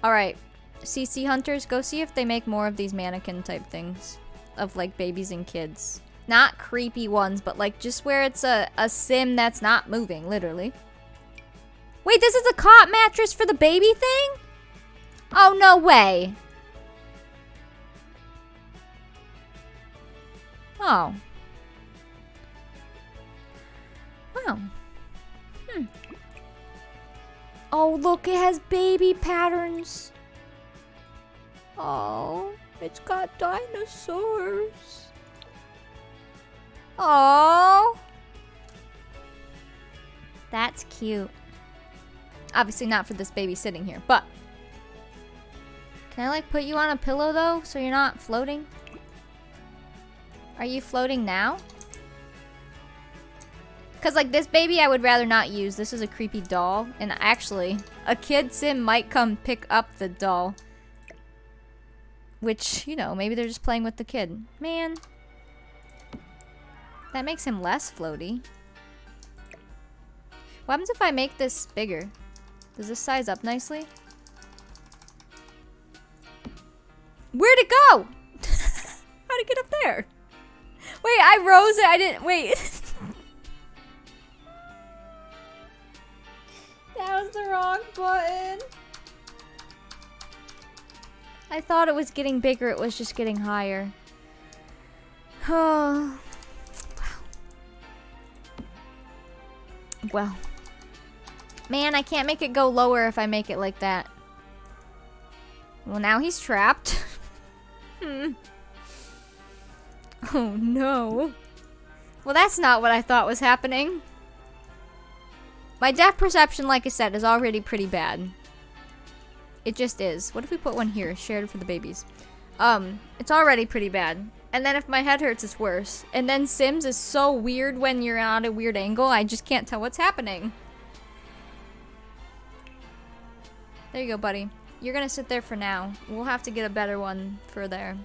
S1: Alright. CC hunters, go see if they make more of these mannequin type things. Of, babies and kids. Not creepy ones, but, just where it's a sim that's not moving, literally. Wait, this is a cot mattress for the baby thing? Oh, no way. Oh. Wow. Oh, look, it has baby patterns. Oh, it's got dinosaurs. Oh. That's cute. Obviously not for this baby sitting here, but can I put you on a pillow though so you're not floating? Are you floating now? Because this baby I would rather not use. This is a creepy doll. And actually, a kid sim might come pick up the doll. Which, you know, maybe they're just playing with the kid. Man. That makes him less floaty. What happens if I make this bigger? Does this size up nicely? Where'd it go? How'd it get up there? Wait, I rose it. I didn't. Wait. That was the wrong button. I thought it was getting bigger. It was just getting higher. Oh. Wow. Well. Man, I can't make it go lower if I make it like that. Well, now he's trapped. Oh no. Well, that's not what I thought was happening. My depth perception, like I said, is already pretty bad. It just is. What if we put one here, shared for the babies? It's already pretty bad. And then if my head hurts, it's worse. And then Sims is so weird when you're on a weird angle, I just can't tell what's happening. There you go, buddy. You're gonna sit there for now. We'll have to get a better one for there.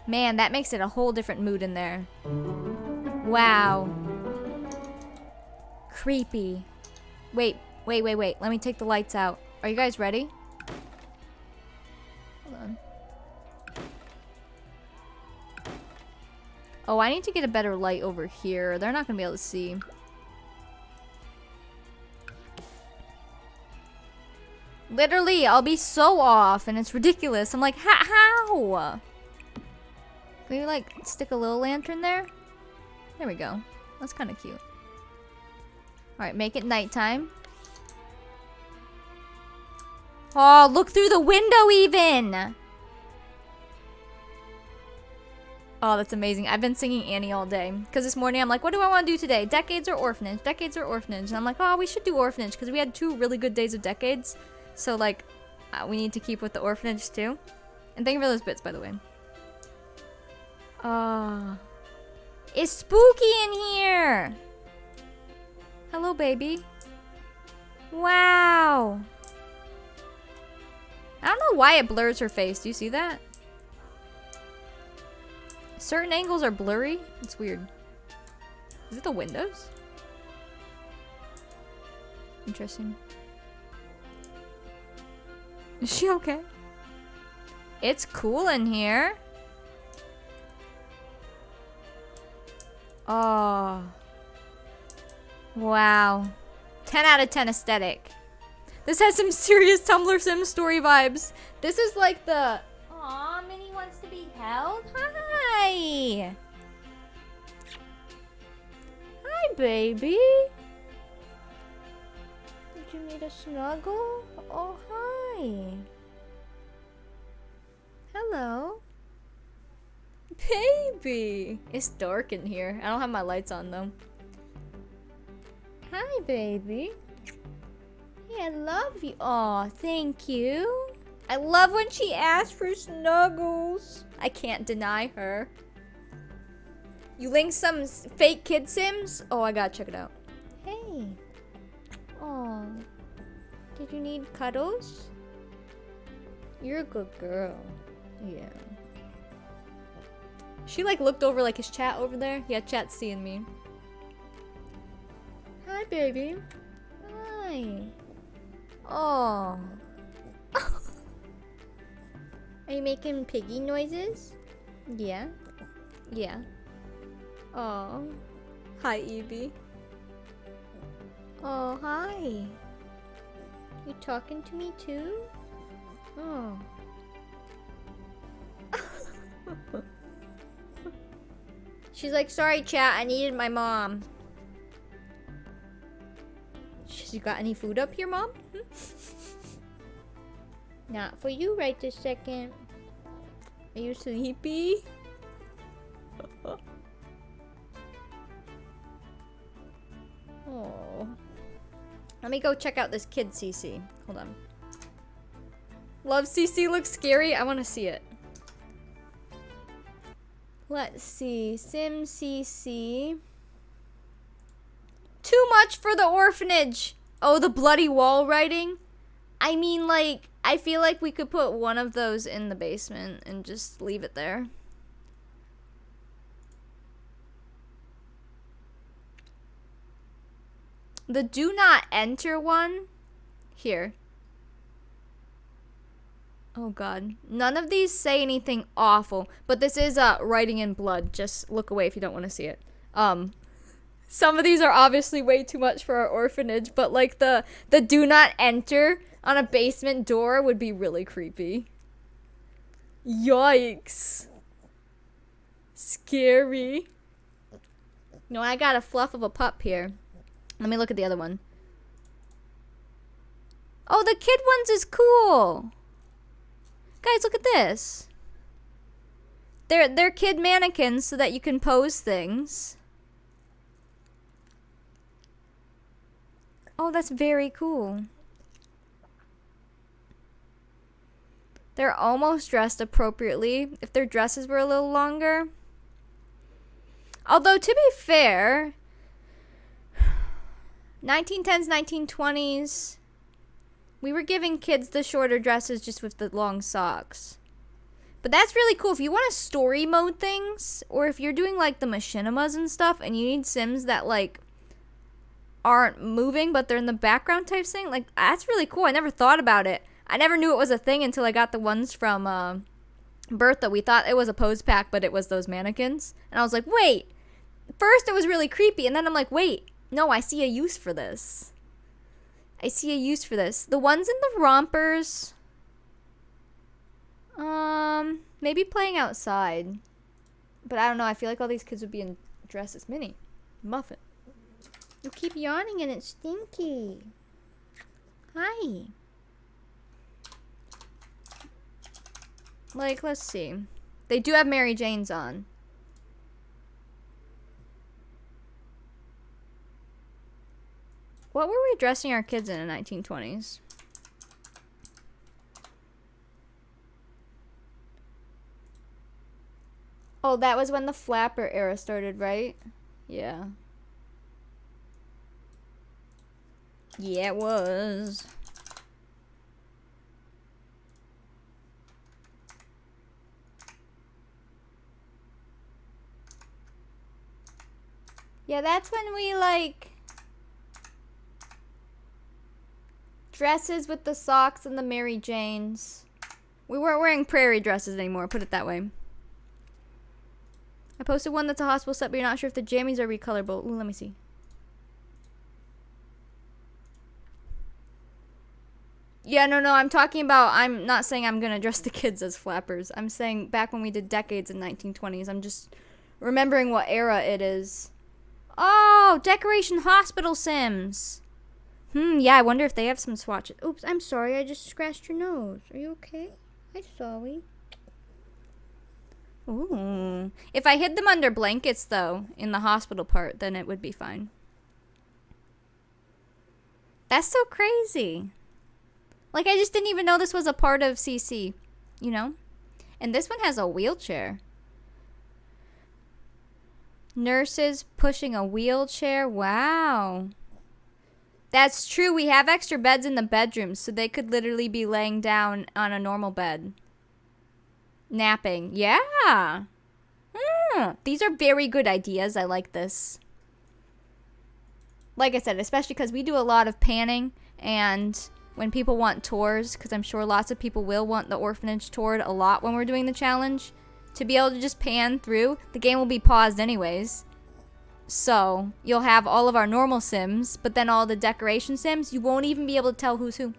S1: Man, that makes it a whole different mood in there. Wow. Creepy. Wait. Let me take the lights out. Are you guys ready? Hold on. Oh, I need to get a better light over here. They're not gonna be able to see. Literally, I'll be so off, and it's ridiculous. I'm like, how? Can we, like, stick a little lantern there? There we go. That's kind of cute. Alright, make it nighttime. Oh, look through the window even! Oh, that's amazing. I've been singing Annie all day. Because this morning I'm like, what do I want to do today? Decades or Orphanage? Decades or Orphanage? And I'm like, oh, we should do Orphanage. Because we had 2 really good days of Decades. So, like, we need to keep with the Orphanage, too. And thank you for those bits, by the way. It's spooky in here! Hello, baby. Wow. I don't know why it blurs her face. Do you see that? Certain angles are blurry. It's weird. Is it the windows? Interesting. Is she okay? It's cool in here. Oh. Wow. 10 out of 10 aesthetic. This has some serious Tumblr Sim story vibes. This is like the... Aw, Minnie wants to be held? Hi! Hi, baby. Did you need a snuggle? Oh, hi. Hello. Baby. It's dark in here. I don't have my lights on, though. Hi, baby. Hey, I love you. Aw, thank you. I love when she asks for snuggles. I can't deny her. You linked some fake kid Sims? Oh, I gotta check it out. Hey. Aw. Did you need cuddles? You're a good girl. Yeah. She like looked over like his chat over there. Yeah, chat's seeing me. Hi, baby. Hi. Oh. Are you making piggy noises? Yeah. Yeah. Oh. Hi, Evie. Oh, hi. You talking to me too? Oh. She's like, sorry, chat. I needed my mom. You got any food up here, Mom? Not for you right this second. Are you sleepy? Oh. Let me go check out this kid CC. Hold on. Love CC looks scary. I want to see it. Let's see. Sim CC. Too much for the orphanage. Oh, the bloody wall writing? I mean, like, I feel like we could put one of those in the basement and just leave it there. The do not enter one. Here. Oh god. None of these say anything awful, but this is writing in blood. Just look away if you don't want to see it. Some of these are obviously way too much for our orphanage, but like the do not enter on a basement door would be really creepy. Yikes. Scary. No, I got a fluff of a pup here. Let me look at the other one. Oh, the kid ones is cool. Guys, look at this. They're kid mannequins so that you can pose things. Oh, that's very cool. They're almost dressed appropriately if their dresses were a little longer. Although, to be fair, 1910s, 1920s, we were giving kids the shorter dresses just with the long socks. But that's really cool. If you want to story mode things, or if you're doing like the machinimas and stuff, and you need Sims that like aren't moving, but they're in the background type thing, like that's really cool. I never thought about it. I never knew it was a thing until I got the ones from Bertha. We thought it was a pose pack, but it was those mannequins. And I was like, wait. First it was really creepy, and then I'm like, wait. No, I see a use for this. I see a use for this. The ones in the rompers, maybe playing outside. But I don't know. I feel like all these kids would be in dresses. Minnie, Muffin. You keep yawning and it's stinky. Hi. Like, let's see. They do have Mary Janes on. What were we dressing our kids in the 1920s? Oh, that was when the flapper era started, right? Yeah. Yeah, it was. Yeah, that's when we, like, dresses with the socks and the Mary Janes. We weren't wearing prairie dresses anymore, put it that way. I posted one that's a hospital set, but you're not sure if the jammies are recolorable. Ooh, let me see. Yeah, no, I'm talking about, I'm not saying I'm gonna dress the kids as flappers. I'm saying back when we did decades in 1920s. I'm just remembering what era it is. Oh, Decoration Hospital Sims. Yeah, I wonder if they have some swatches. Oops, I'm sorry, I just scratched your nose. Are you okay? I'm sorry. Ooh. If I hid them under blankets, though, in the hospital part, then it would be fine. That's so crazy. Like, I just didn't even know this was a part of CC, you know? And this one has a wheelchair. Nurses pushing a wheelchair. Wow. That's true. We have extra beds in the bedrooms, so they could literally be laying down on a normal bed. Napping. Yeah. These are very good ideas. I like this. Like I said, especially because we do a lot of panning, and when people want tours, because I'm sure lots of people will want the orphanage toured a lot when we're doing the challenge, to be able to just pan through, the game will be paused anyways. So, you'll have all of our normal Sims, but then all the decoration Sims, you won't even be able to tell who's who.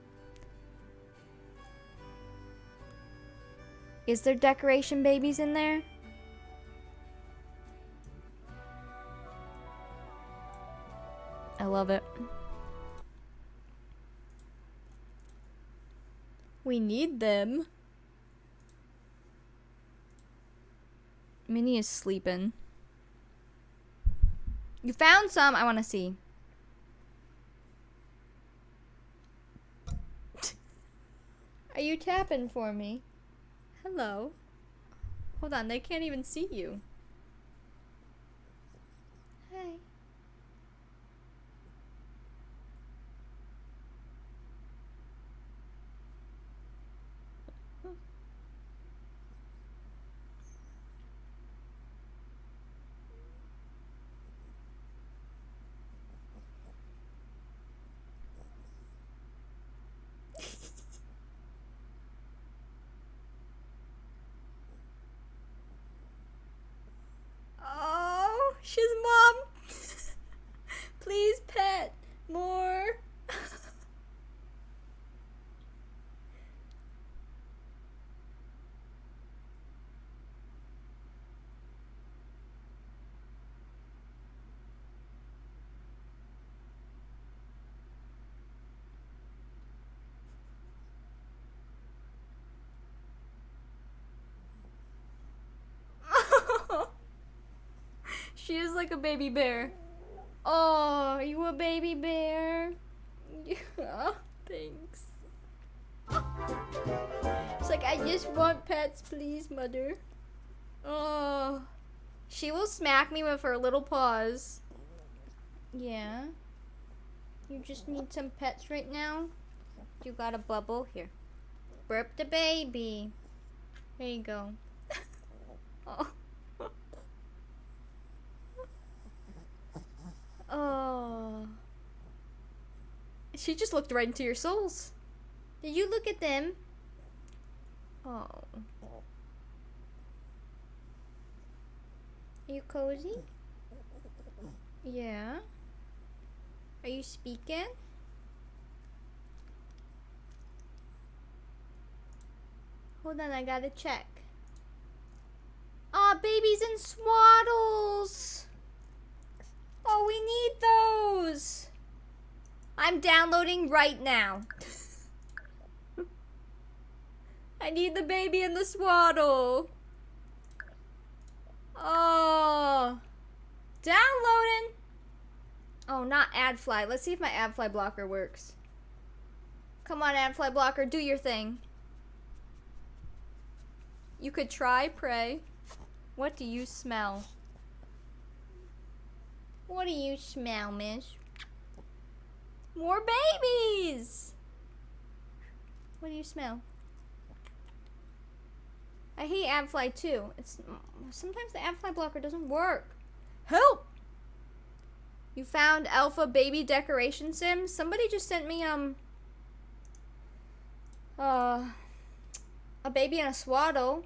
S1: Is there decoration babies in there? I love it. We need them. Minnie is sleeping. You found some? I want to see. Are you tapping for me? Hello. Hold on, they can't even see you. Hi. like a baby bear. Oh, are you a baby bear? Yeah, thanks. It's like, I just want pets, please, mother. Oh. She will smack me with her little paws. Yeah. You just need some pets right now? You got a bubble? Here. Burp the baby. There you go. Oh. Oh. She just looked right into your souls. Did you look at them? Oh. Are you cozy? Yeah. Are you speaking? Hold on, I gotta check. Aw, babies in swaddles! Oh, we need those! I'm downloading right now. I need the baby in the swaddle. Oh. Downloading. Oh, not AdFly. Let's see if my AdFly blocker works. Come on, AdFly blocker, do your thing. You could try, pray. What do you smell? What do you smell, miss? More babies! What do you smell? I hate AdFly too. Sometimes the AdFly blocker doesn't work. Help! You found alpha baby decoration sims? Somebody just sent me a baby in a swaddle.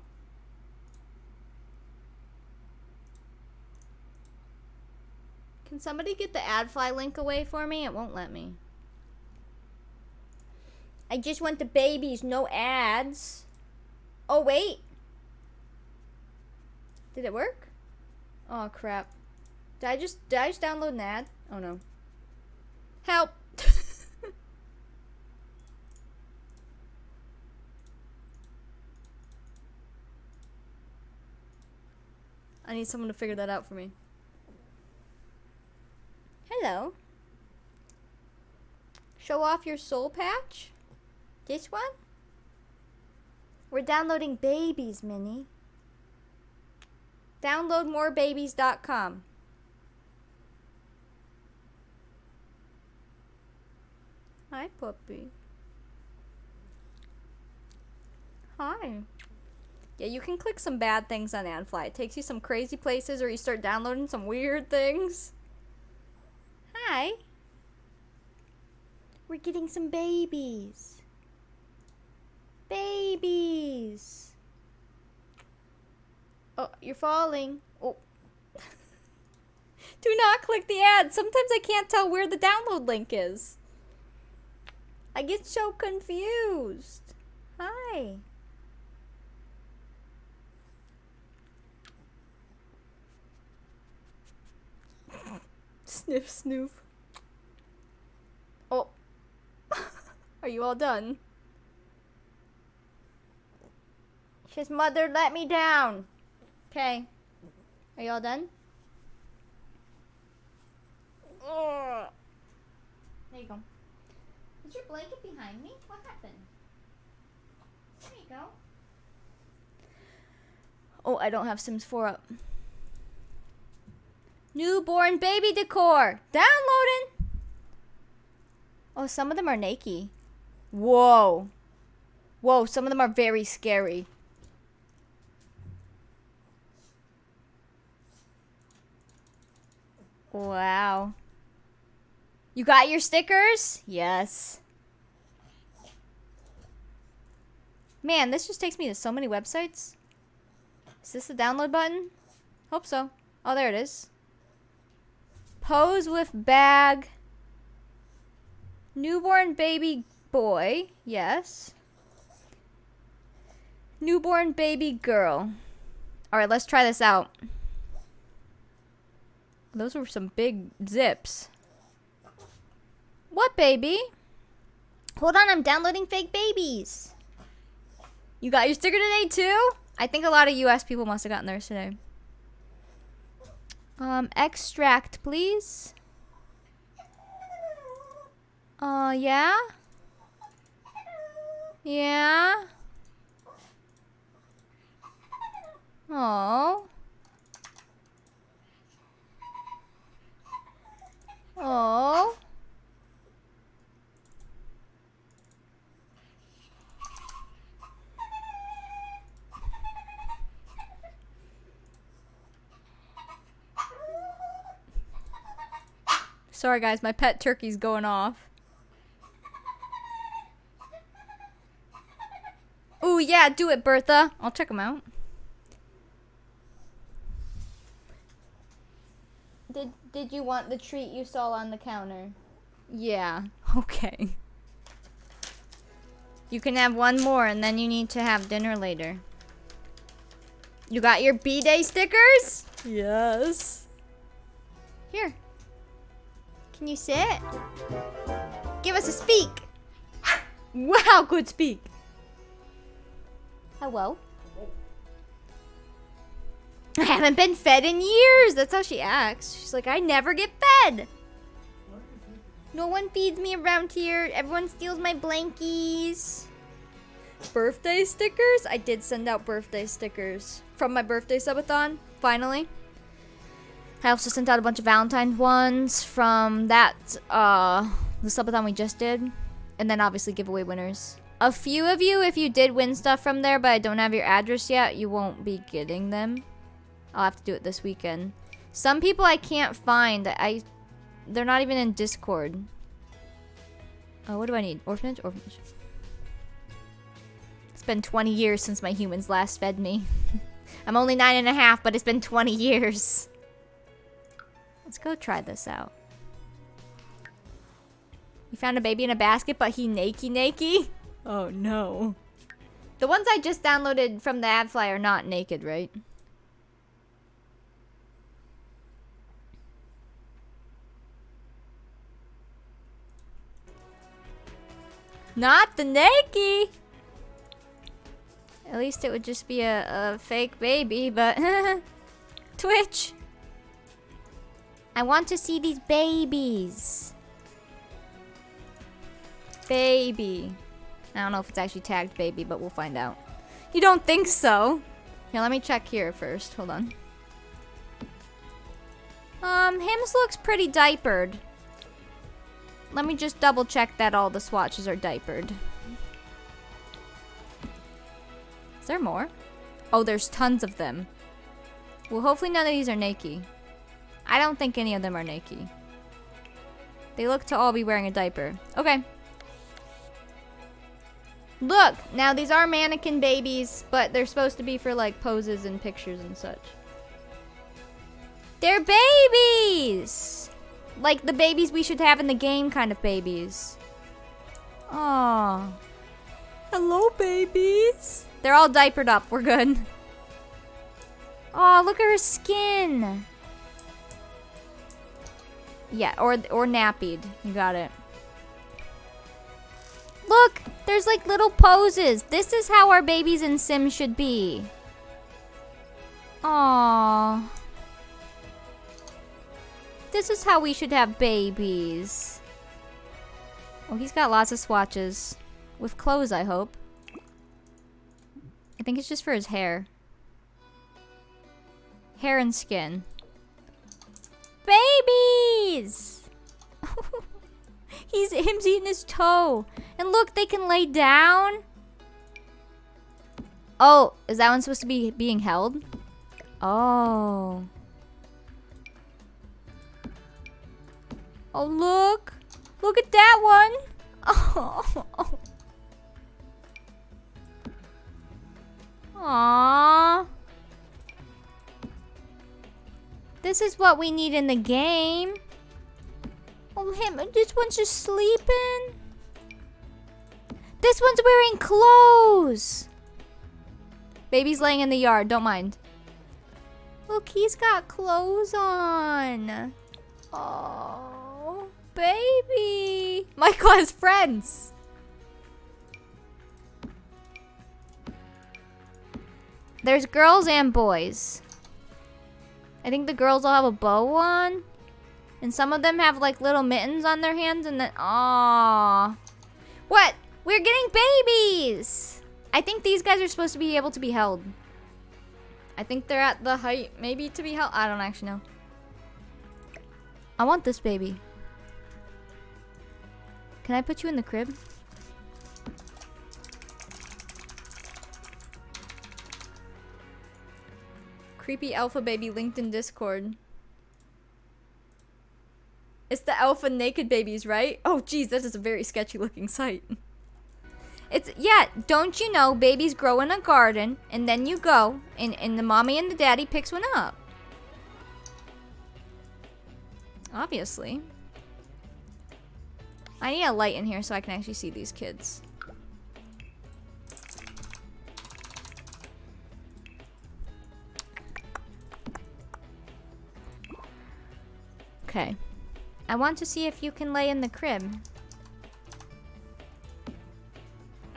S1: Can somebody get the AdFly link away for me? It won't let me. I just want the babies, no ads. Oh, wait. Did it work? Oh, crap. Did I just download an ad? Oh, no. Help. I need someone to figure that out for me. Hello. Show off your soul patch? This one? We're downloading babies, Minnie. Downloadmorebabies.com. Hi, puppy. Hi. Yeah, you can click some bad things on AdFly. It takes you some crazy places, or you start downloading some weird things. Hi. We're getting some babies. Babies. Oh, you're falling. Oh. Do not click the ad. Sometimes I can't tell where the download link is. I get so confused. Hi. Sniff, snoof. Oh. Are you all done? She says, Mother, let me down. Okay. Are you all done? Ugh. There you go. Is your blanket behind me? What happened? There you go. Oh, I don't have Sims 4 up. Newborn baby decor. Downloading. Oh, some of them are naked. Whoa. Whoa, some of them are very scary. Wow. You got your stickers? Yes. Man, this just takes me to so many websites. Is this the download button? Hope so. Oh, there it is. Pose with bag. Newborn baby boy. Yes. Newborn baby girl. Alright, let's try this out. Those were some big zips. What baby? Hold on, I'm downloading fake babies. You got your sticker today too? I think a lot of US people must have gotten theirs today. Extract, please. Yeah? Yeah? Oh. Oh. Sorry guys, my pet turkey's going off. Ooh, yeah, do it, Bertha. I'll check them out. Did you want the treat you saw on the counter? Yeah, okay. You can have one more and then you need to have dinner later. You got your B-Day stickers? Yes. Here. Can you sit? Give us a speak. Wow, good speak. Hello. I haven't been fed in years. That's how she acts. She's like, I never get fed. No one feeds me around here. Everyone steals my blankies. Birthday stickers? I did send out birthday stickers from my birthday subathon, finally. I also sent out a bunch of Valentine's ones from that, the subathon we just did. And then obviously giveaway winners. A few of you, if you did win stuff from there, but I don't have your address yet, you won't be getting them. I'll have to do it this weekend. Some people I can't find. They're not even in Discord. Oh, what do I need? Orphanage? Orphanage. It's been 20 years since my humans last fed me. I'm only 9.5, but it's been 20 years. Let's go try this out. You found a baby in a basket, but he naked? Oh no. The ones I just downloaded from the AdFly are not naked, right? Not the naked! At least it would just be a fake baby, but... Twitch! I want to see these babies. Baby. I don't know if it's actually tagged baby, but we'll find out. You don't think so? Here, let me check here first. Hold on. Hims looks pretty diapered. Let me just double check that all the swatches are diapered. Is there more? Oh, there's tons of them. Well, hopefully none of these are naked. I don't think any of them are naked. They look to all be wearing a diaper. Okay. Look! Now these are mannequin babies, but they're supposed to be for like poses and pictures and such. They're babies! Like the babies we should have in the game kind of babies. Aww. Hello, babies. They're all diapered up. We're good. Aw, look at her skin. Yeah, or nappied. You got it. Look, there's like little poses. This is how our babies in Sims should be. Aww. This is how we should have babies. Oh, he's got lots of swatches. With clothes, I hope. I think it's just for his hair. Hair and skin. Babies! Him's eating his toe. And look, they can lay down. Oh, is that one supposed to be being held? Oh. Oh, look. Look at that one. Oh. Aww. This is what we need in the game. Oh, this one's just sleeping. This one's wearing clothes. Baby's laying in the yard, don't mind. Look, he's got clothes on. Oh, baby. Michael has friends. There's girls and boys. I think the girls all have a bow on. And some of them have like little mittens on their hands and then, aww. What? We're getting babies! I think these guys are supposed to be able to be held. I think they're at the height maybe to be held. I don't actually know. I want this baby. Can I put you in the crib? Creepy alpha baby linked in Discord. It's the alpha naked babies, right? Oh geez, this is a very sketchy looking site. It's, yeah, don't you know babies grow in a garden and then you go and the mommy and the daddy picks one up. Obviously. I need a light in here so I can actually see these kids. Okay. I want to see if you can lay in the crib.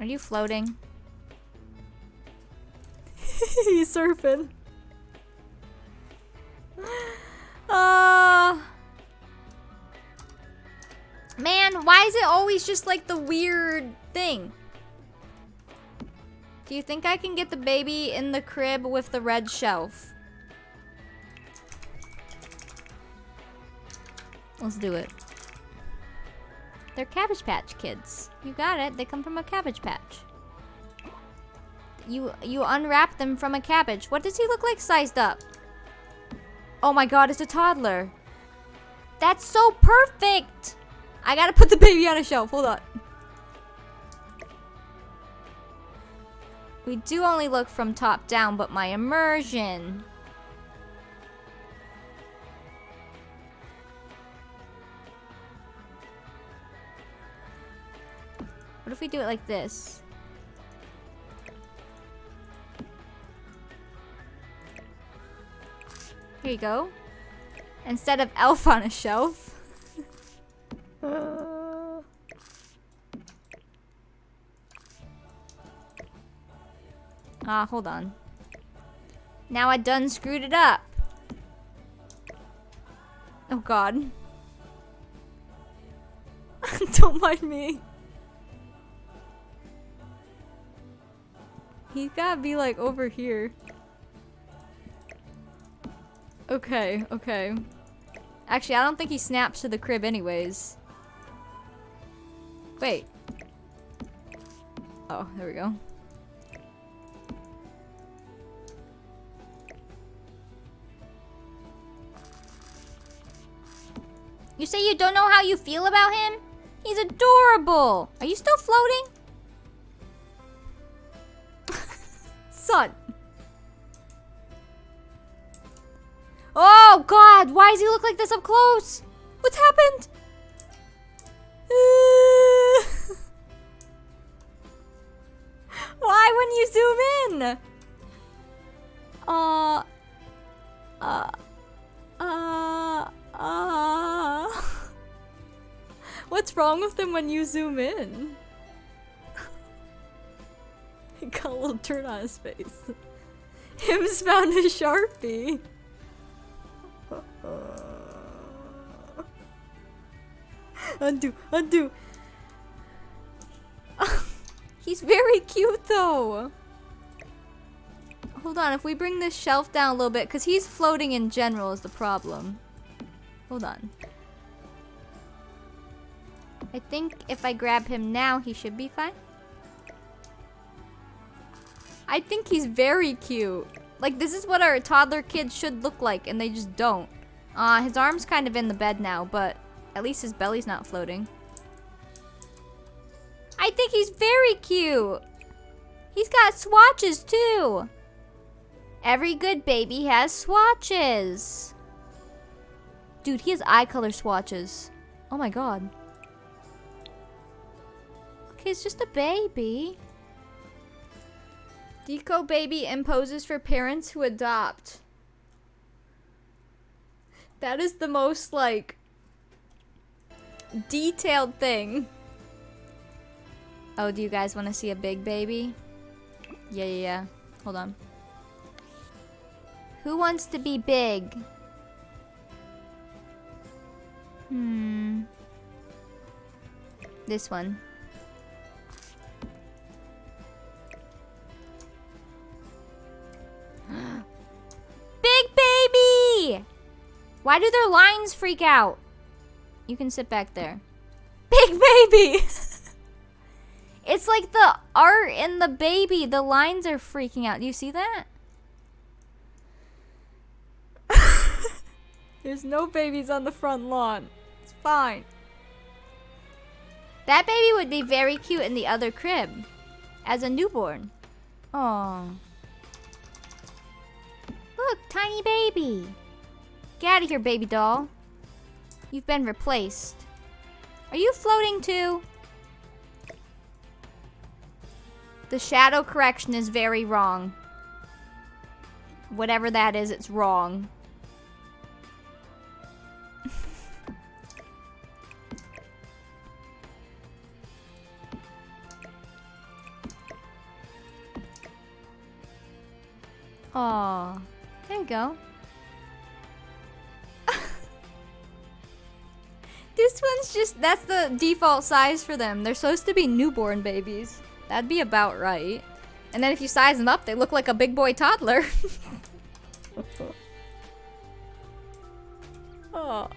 S1: Are you floating? He's surfing. Man, why is it always just like the weird thing? Do you think I can get the baby in the crib with the red shelf? Let's do it. They're Cabbage Patch Kids. You got it. They come from a Cabbage Patch. You unwrap them from a cabbage. What does he look like sized up? Oh my god, it's a toddler. That's so perfect! I gotta put the baby on a shelf. Hold on. We do only look from top down, but my immersion. What if we do it like this? Here you go. Instead of elf on a shelf. Hold on. Now I done screwed it up. Oh god. Don't mind me. He's gotta be like over here. Okay, okay. Actually, I don't think he snaps to the crib anyways. Wait. Oh, there we go. You say you don't know how you feel about him? He's adorable! Are you still floating? Son. Oh god, why does he look like this up close? What's happened? Why when you zoom in? What's wrong with him when you zoom in? He got a little turn on his face. Him's found a Sharpie. Undo, undo. He's very cute though. Hold on, if we bring this shelf down a little bit, because he's floating in general is the problem. Hold on. I think if I grab him now, he should be fine. I think he's very cute. Like, this is what our toddler kids should look like, and they just don't. His arm's kind of in the bed now, but at least his belly's not floating. I think he's very cute. He's got swatches, too. Every good baby has swatches. Dude, he has eye color swatches. Oh my god. Okay, it's just a baby. Deco baby imposes for parents who adopt. That is the most, like, detailed thing. Oh, do you guys want to see a big baby? Yeah. Hold on. Who wants to be big? This one. Big baby! Why do their lines freak out? You can sit back there. Big baby! It's like the art in the baby. The lines are freaking out. Do you see that? There's no babies on the front lawn. It's fine. That baby would be very cute in the other crib. As a newborn. Aww. Look, tiny baby. Get out of here, baby doll. You've been replaced. Are you floating too? The shadow correction is very wrong. Whatever that is, it's wrong. Aw, there you go. This one's just, that's the default size for them. They're supposed to be newborn babies. That'd be about right. And then if you size them up, they look like a big boy toddler. Oh.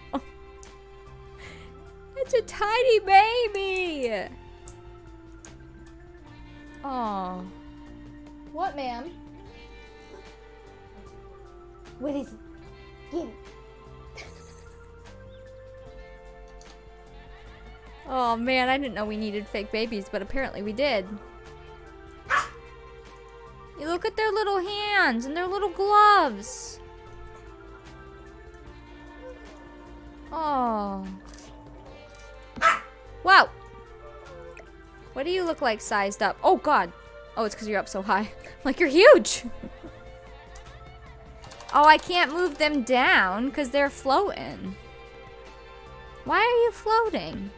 S1: It's a tiny baby. Oh. What, ma'am? What is it? Get it. Oh man, I didn't know we needed fake babies, but apparently we did. You look at their little hands and their little gloves. Oh. Wow. What do you look like sized up? Oh god. Oh, it's because you're up so high. Like, you're huge. Oh, I can't move them down because they're floating. Why are you floating?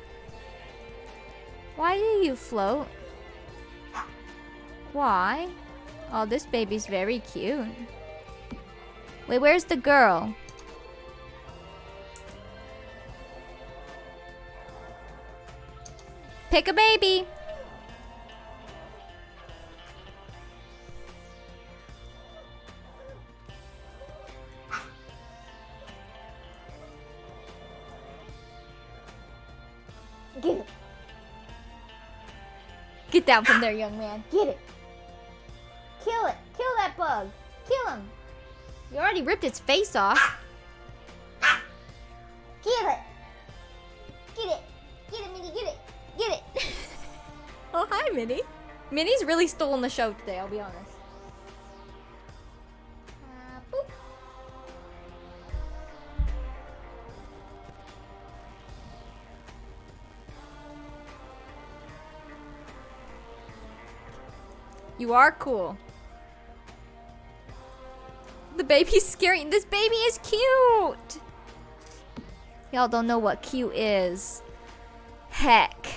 S1: Why do you float? Why? Oh, this baby's very cute. Wait, where's the girl? Pick a baby. Get it. Get down from there, young man. Get it. Kill it. Kill that bug. Kill him. You already ripped its face off. Get it. Get it. Get it, Minnie. Get it. Get it. Oh, hi, Minnie. Minnie's really stolen the show today, I'll be honest. Boop. You are cool. The baby's scary. This baby is cute. Y'all don't know what cute is. Heck.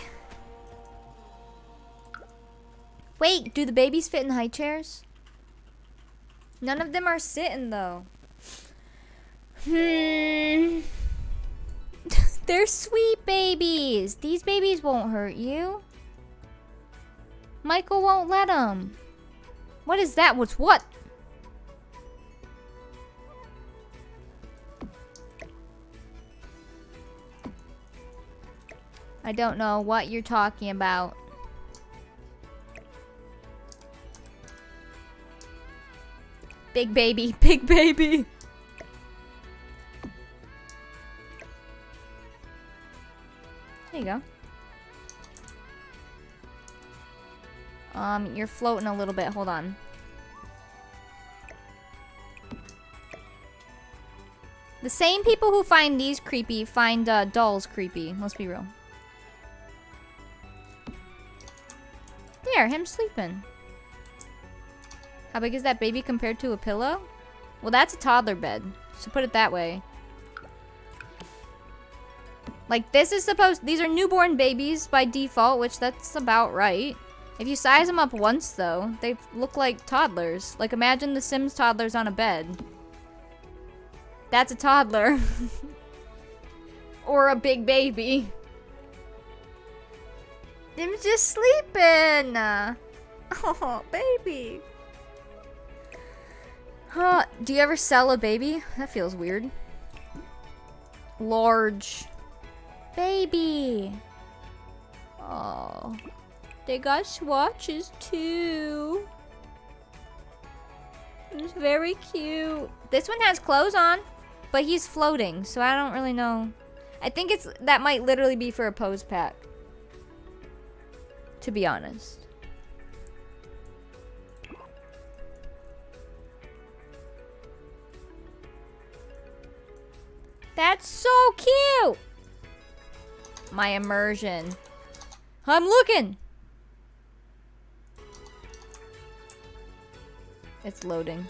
S1: Wait, do the babies fit in high chairs? None of them are sitting though. They're sweet babies. These babies won't hurt you. Michael won't let him. What is that? What's what? I don't know what you're talking about. Big baby, big baby. There you go. You're floating a little bit. Hold on. The same people who find these creepy find dolls creepy. Let's be real. There, him sleeping. How big is that baby compared to a pillow? Well, that's a toddler bed. So put it that way. Like, this is supposed... These are newborn babies by default, which that's about right. If you size them up once, though, they look like toddlers. Like, imagine the Sims toddlers on a bed. That's a toddler. Or a big baby. Him's just sleeping. Oh, baby. Huh, do you ever sell a baby? That feels weird. Large. Baby. Oh. They got swatches too. It's very cute. This one has clothes on, but he's floating, so I don't really know. I think that might literally be for a pose pack. To be honest. That's so cute! My immersion. I'm looking! It's loading.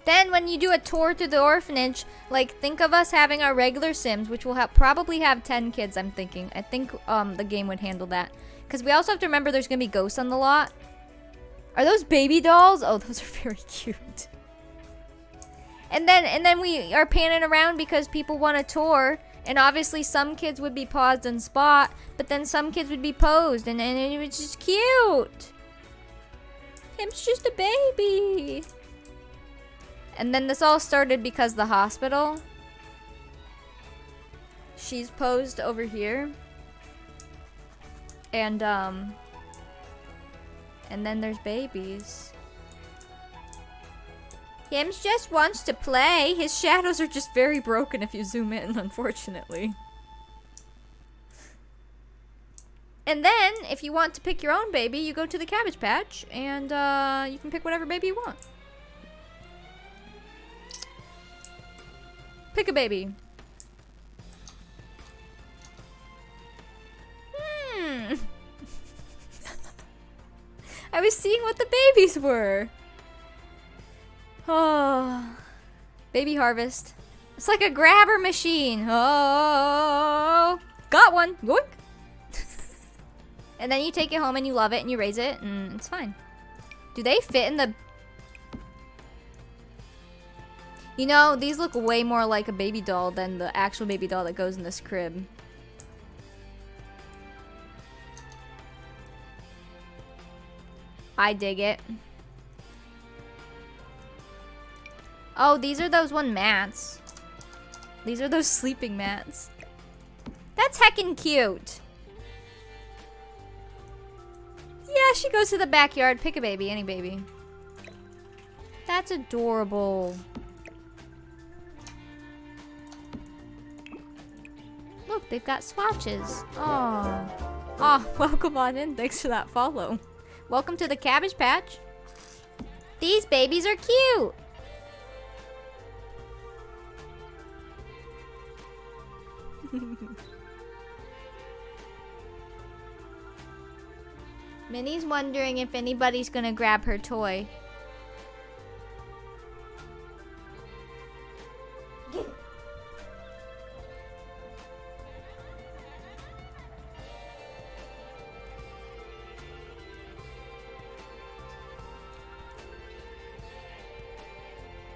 S1: Then when you do a tour through the orphanage, like think of us having our regular Sims, which will probably have 10 kids, I'm thinking. I think the game would handle that. Because we also have to remember there's going to be ghosts on the lot. Are those baby dolls? Oh, those are very cute. And then we are panning around because people want a tour. And obviously some kids would be paused on spot, but then some kids would be posed. And it was just cute. Him's just a baby. And then this all started because the hospital. She's posed over here. And then there's babies. Hims just wants to play. His shadows are just very broken if you zoom in, unfortunately. And then, if you want to pick your own baby, you go to the Cabbage Patch, and you can pick whatever baby you want. Pick a baby. I was seeing what the babies were. Oh. Baby harvest. It's like a grabber machine. Oh. Got one. Yoink. And then you take it home and you love it and you raise it and it's fine. Do they fit in the... You know, these look way more like a baby doll than the actual baby doll that goes in this crib. I dig it. Oh, these are those mats. These are those sleeping mats. That's heckin' cute. Yeah, she goes to the backyard. Pick a baby, any baby. That's adorable. Look, they've got swatches. Oh. Oh, welcome on in. Thanks for that follow. Welcome to the Cabbage Patch. These babies are cute. Minnie's wondering if anybody's gonna grab her toy.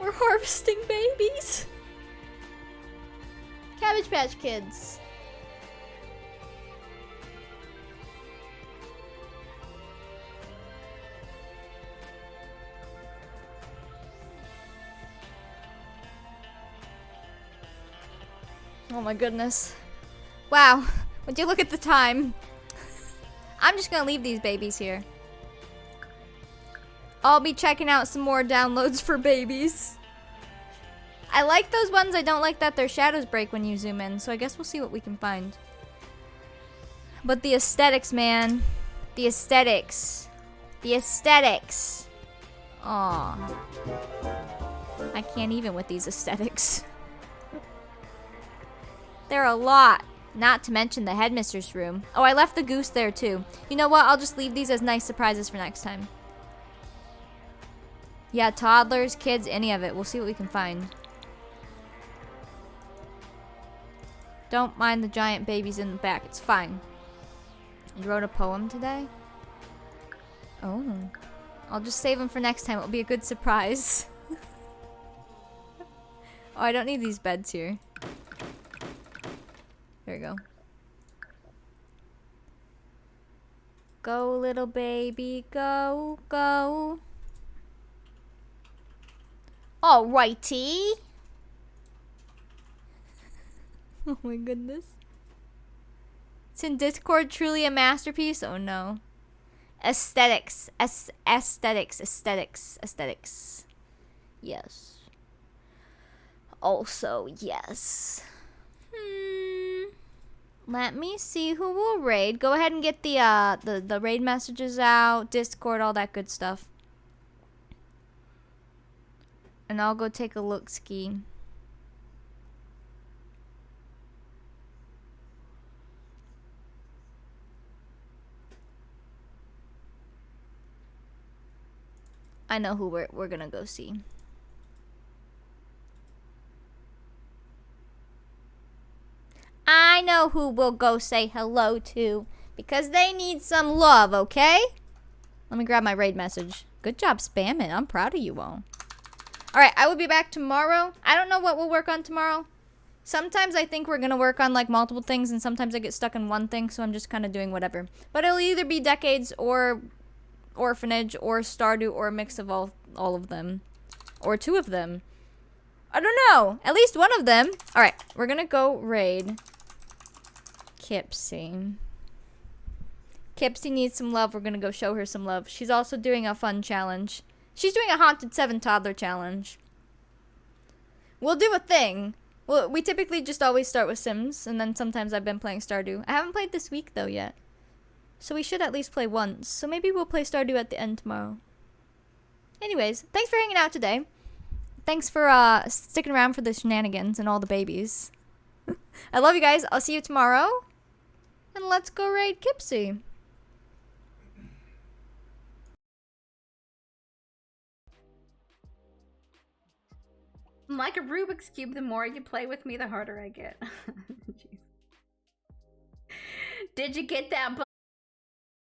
S1: We're harvesting babies. Cabbage Patch Kids. Oh my goodness. Wow. Would you look at the time? I'm just gonna leave these babies here. I'll be checking out some more downloads for babies. I like those ones. I don't like that their shadows break when you zoom in, so I guess we'll see what we can find. But the aesthetics, man. The aesthetics. The aesthetics. Aw. I can't even with these aesthetics. There are a lot. Not to mention the Headmistress Room. Oh, I left the goose there too. You know what? I'll just leave these as nice surprises for next time. Yeah, toddlers, kids, any of it. We'll see what we can find. Don't mind the giant babies in the back. It's fine. You wrote a poem today? Oh. I'll just save them for next time. It'll be a good surprise. Oh, I don't need these beds here. Here we go. Go, little baby, go, go. Alrighty. Oh my goodness. It's in Discord, truly a masterpiece? Oh no. Aesthetics. Aesthetics. Yes. Also, yes. Let me see who will raid. Go ahead and get the raid messages out, Discord, all that good stuff. And I'll go take a look ski. I know who we're gonna go see. I know who we'll go say hello to because they need some love, okay? Let me grab my raid message. Good job spamming. I'm proud of you all. Alright, I will be back tomorrow. I don't know what we'll work on tomorrow. Sometimes I think we're gonna work on like multiple things and sometimes I get stuck in one thing, so I'm just kind of doing whatever. But it'll either be Decades or Orphanage or Stardew or a mix of all of them. Or two of them. I don't know. At least one of them. Alright, we're gonna go raid Kipsy. Kipsy needs some love. We're gonna go show her some love. She's also doing a fun challenge. She's doing a Haunted 7 Toddler challenge. We'll do a thing. Well, we typically just always start with Sims, and then sometimes I've been playing Stardew. I haven't played this week, though, yet. So we should at least play once. So maybe we'll play Stardew at the end tomorrow. Anyways, thanks for hanging out today. Thanks for sticking around for the shenanigans and all the babies. I love you guys. I'll see you tomorrow. And let's go raid Kipsy.
S5: I'm like a Rubik's Cube, the more you play with me, the harder I get. Jeez. Did you get that